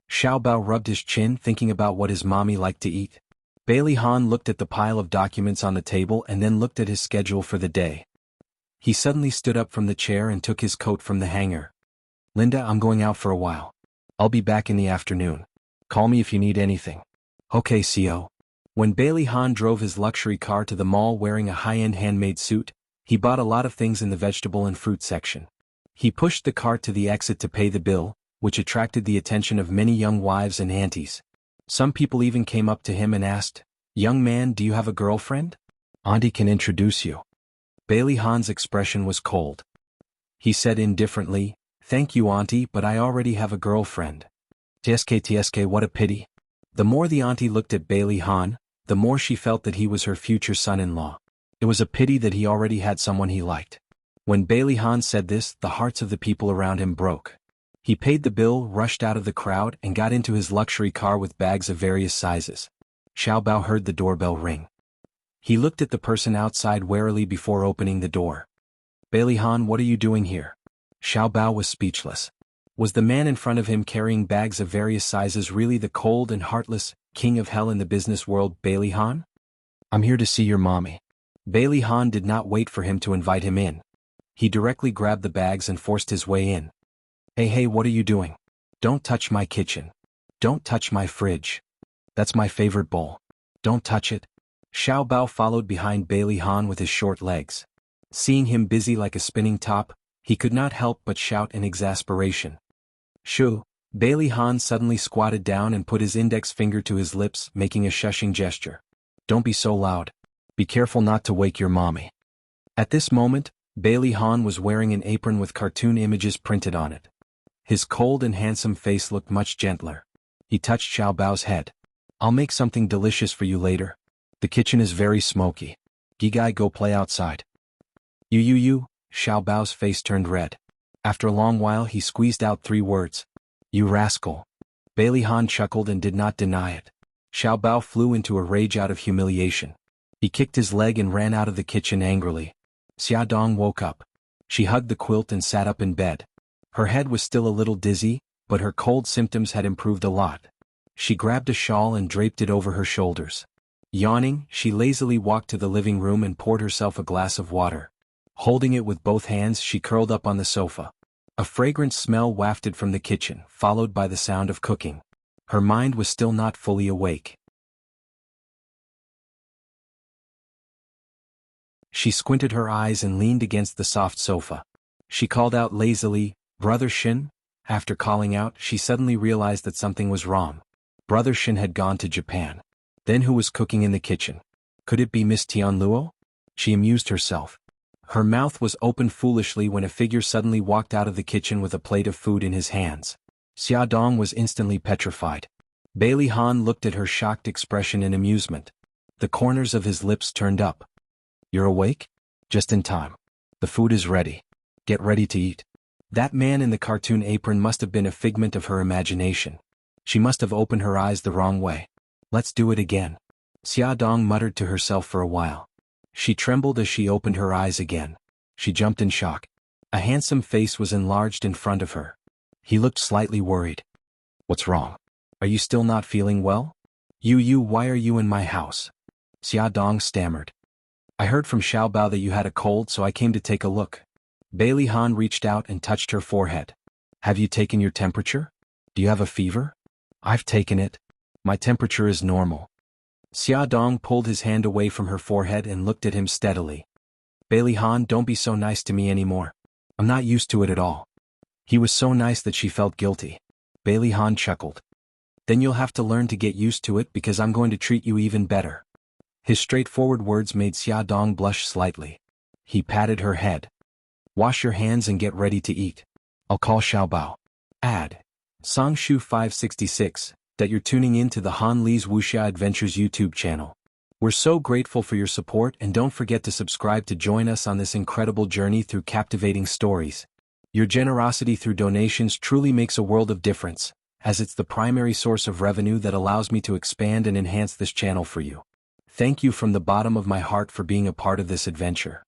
Xiao Bao rubbed his chin thinking about what his mommy liked to eat. Bailey Han looked at the pile of documents on the table and then looked at his schedule for the day. He suddenly stood up from the chair and took his coat from the hanger. "Linda, I'm going out for a while. I'll be back in the afternoon. Call me if you need anything." "Okay, CO." When Bailey Han drove his luxury car to the mall wearing a high-end handmade suit, he bought a lot of things in the vegetable and fruit section. He pushed the cart to the exit to pay the bill, which attracted the attention of many young wives and aunties. Some people even came up to him and asked, "Young man, do you have a girlfriend? Auntie can introduce you." Bailey Han's expression was cold. He said indifferently, "Thank you, Auntie, but I already have a girlfriend." TSK, what a pity. The more the auntie looked at Bailey Han, the more she felt that he was her future son-in-law. It was a pity that he already had someone he liked. When Bailey Han said this, the hearts of the people around him broke. He paid the bill, rushed out of the crowd, and got into his luxury car with bags of various sizes. Xiao Bao heard the doorbell ring. He looked at the person outside warily before opening the door. Bailey Han, what are you doing here? Xiao Bao was speechless. Was the man in front of him carrying bags of various sizes really the cold and heartless king of hell in the business world, Bailey Han? I'm here to see your mommy. Bailey Han did not wait for him to invite him in. He directly grabbed the bags and forced his way in. Hey, what are you doing? Don't touch my kitchen. Don't touch my fridge. That's my favorite bowl. Don't touch it. Xiao Bao followed behind Bailey Han with his short legs. Seeing him busy like a spinning top, he could not help but shout in exasperation. Shoo! Bailey Han suddenly squatted down and put his index finger to his lips, making a shushing gesture. Don't be so loud. Be careful not to wake your mommy. At this moment, Bailey Han was wearing an apron with cartoon images printed on it. His cold and handsome face looked much gentler. He touched Xiao Bao's head. I'll make something delicious for you later. The kitchen is very smoky. Gigai, go play outside. You. Xiao Bao's face turned red. After a long while he squeezed out 3 words. You rascal. Bailey Han chuckled and did not deny it. Xiao Bao flew into a rage out of humiliation. He kicked his leg and ran out of the kitchen angrily. Xia Dong woke up. She hugged the quilt and sat up in bed. Her head was still a little dizzy, but her cold symptoms had improved a lot. She grabbed a shawl and draped it over her shoulders. Yawning, she lazily walked to the living room and poured herself a glass of water. Holding it with both hands, she curled up on the sofa. A fragrant smell wafted from the kitchen, followed by the sound of cooking. Her mind was still not fully awake. She squinted her eyes and leaned against the soft sofa. She called out lazily, Brother Shin? After calling out, she suddenly realized that something was wrong. Brother Shin had gone to Japan. Then who was cooking in the kitchen? Could it be Miss Tianluo? She amused herself. Her mouth was open foolishly when a figure suddenly walked out of the kitchen with a plate of food in his hands. Xia Dong was instantly petrified. Bailey Han looked at her shocked expression in amusement. The corners of his lips turned up. You're awake? Just in time. The food is ready. Get ready to eat. That man in the cartoon apron must have been a figment of her imagination. She must have opened her eyes the wrong way. Let's do it again. Xia Dong muttered to herself for a while. She trembled as she opened her eyes again. She jumped in shock. A handsome face was enlarged in front of her. He looked slightly worried. What's wrong? Are you still not feeling well? Why are you in my house? Xia Dong stammered. I heard from Xiao Bao that you had a cold, so I came to take a look. Bailey Han reached out and touched her forehead. Have you taken your temperature? Do you have a fever? I've taken it. My temperature is normal. Xia Dong pulled his hand away from her forehead and looked at him steadily. Bailey Han, don't be so nice to me anymore. I'm not used to it at all. He was so nice that she felt guilty. Bailey Han chuckled. Then you'll have to learn to get used to it because I'm going to treat you even better. His straightforward words made Xia Dong blush slightly. He patted her head. Wash your hands and get ready to eat. I'll call Xiao Bao. Add. Songshu 566. That you're tuning in to the Han Li's Wuxia Adventures YouTube channel. We're so grateful for your support, and don't forget to subscribe to join us on this incredible journey through captivating stories. Your generosity through donations truly makes a world of difference, as it's the primary source of revenue that allows me to expand and enhance this channel for you. Thank you from the bottom of my heart for being a part of this adventure.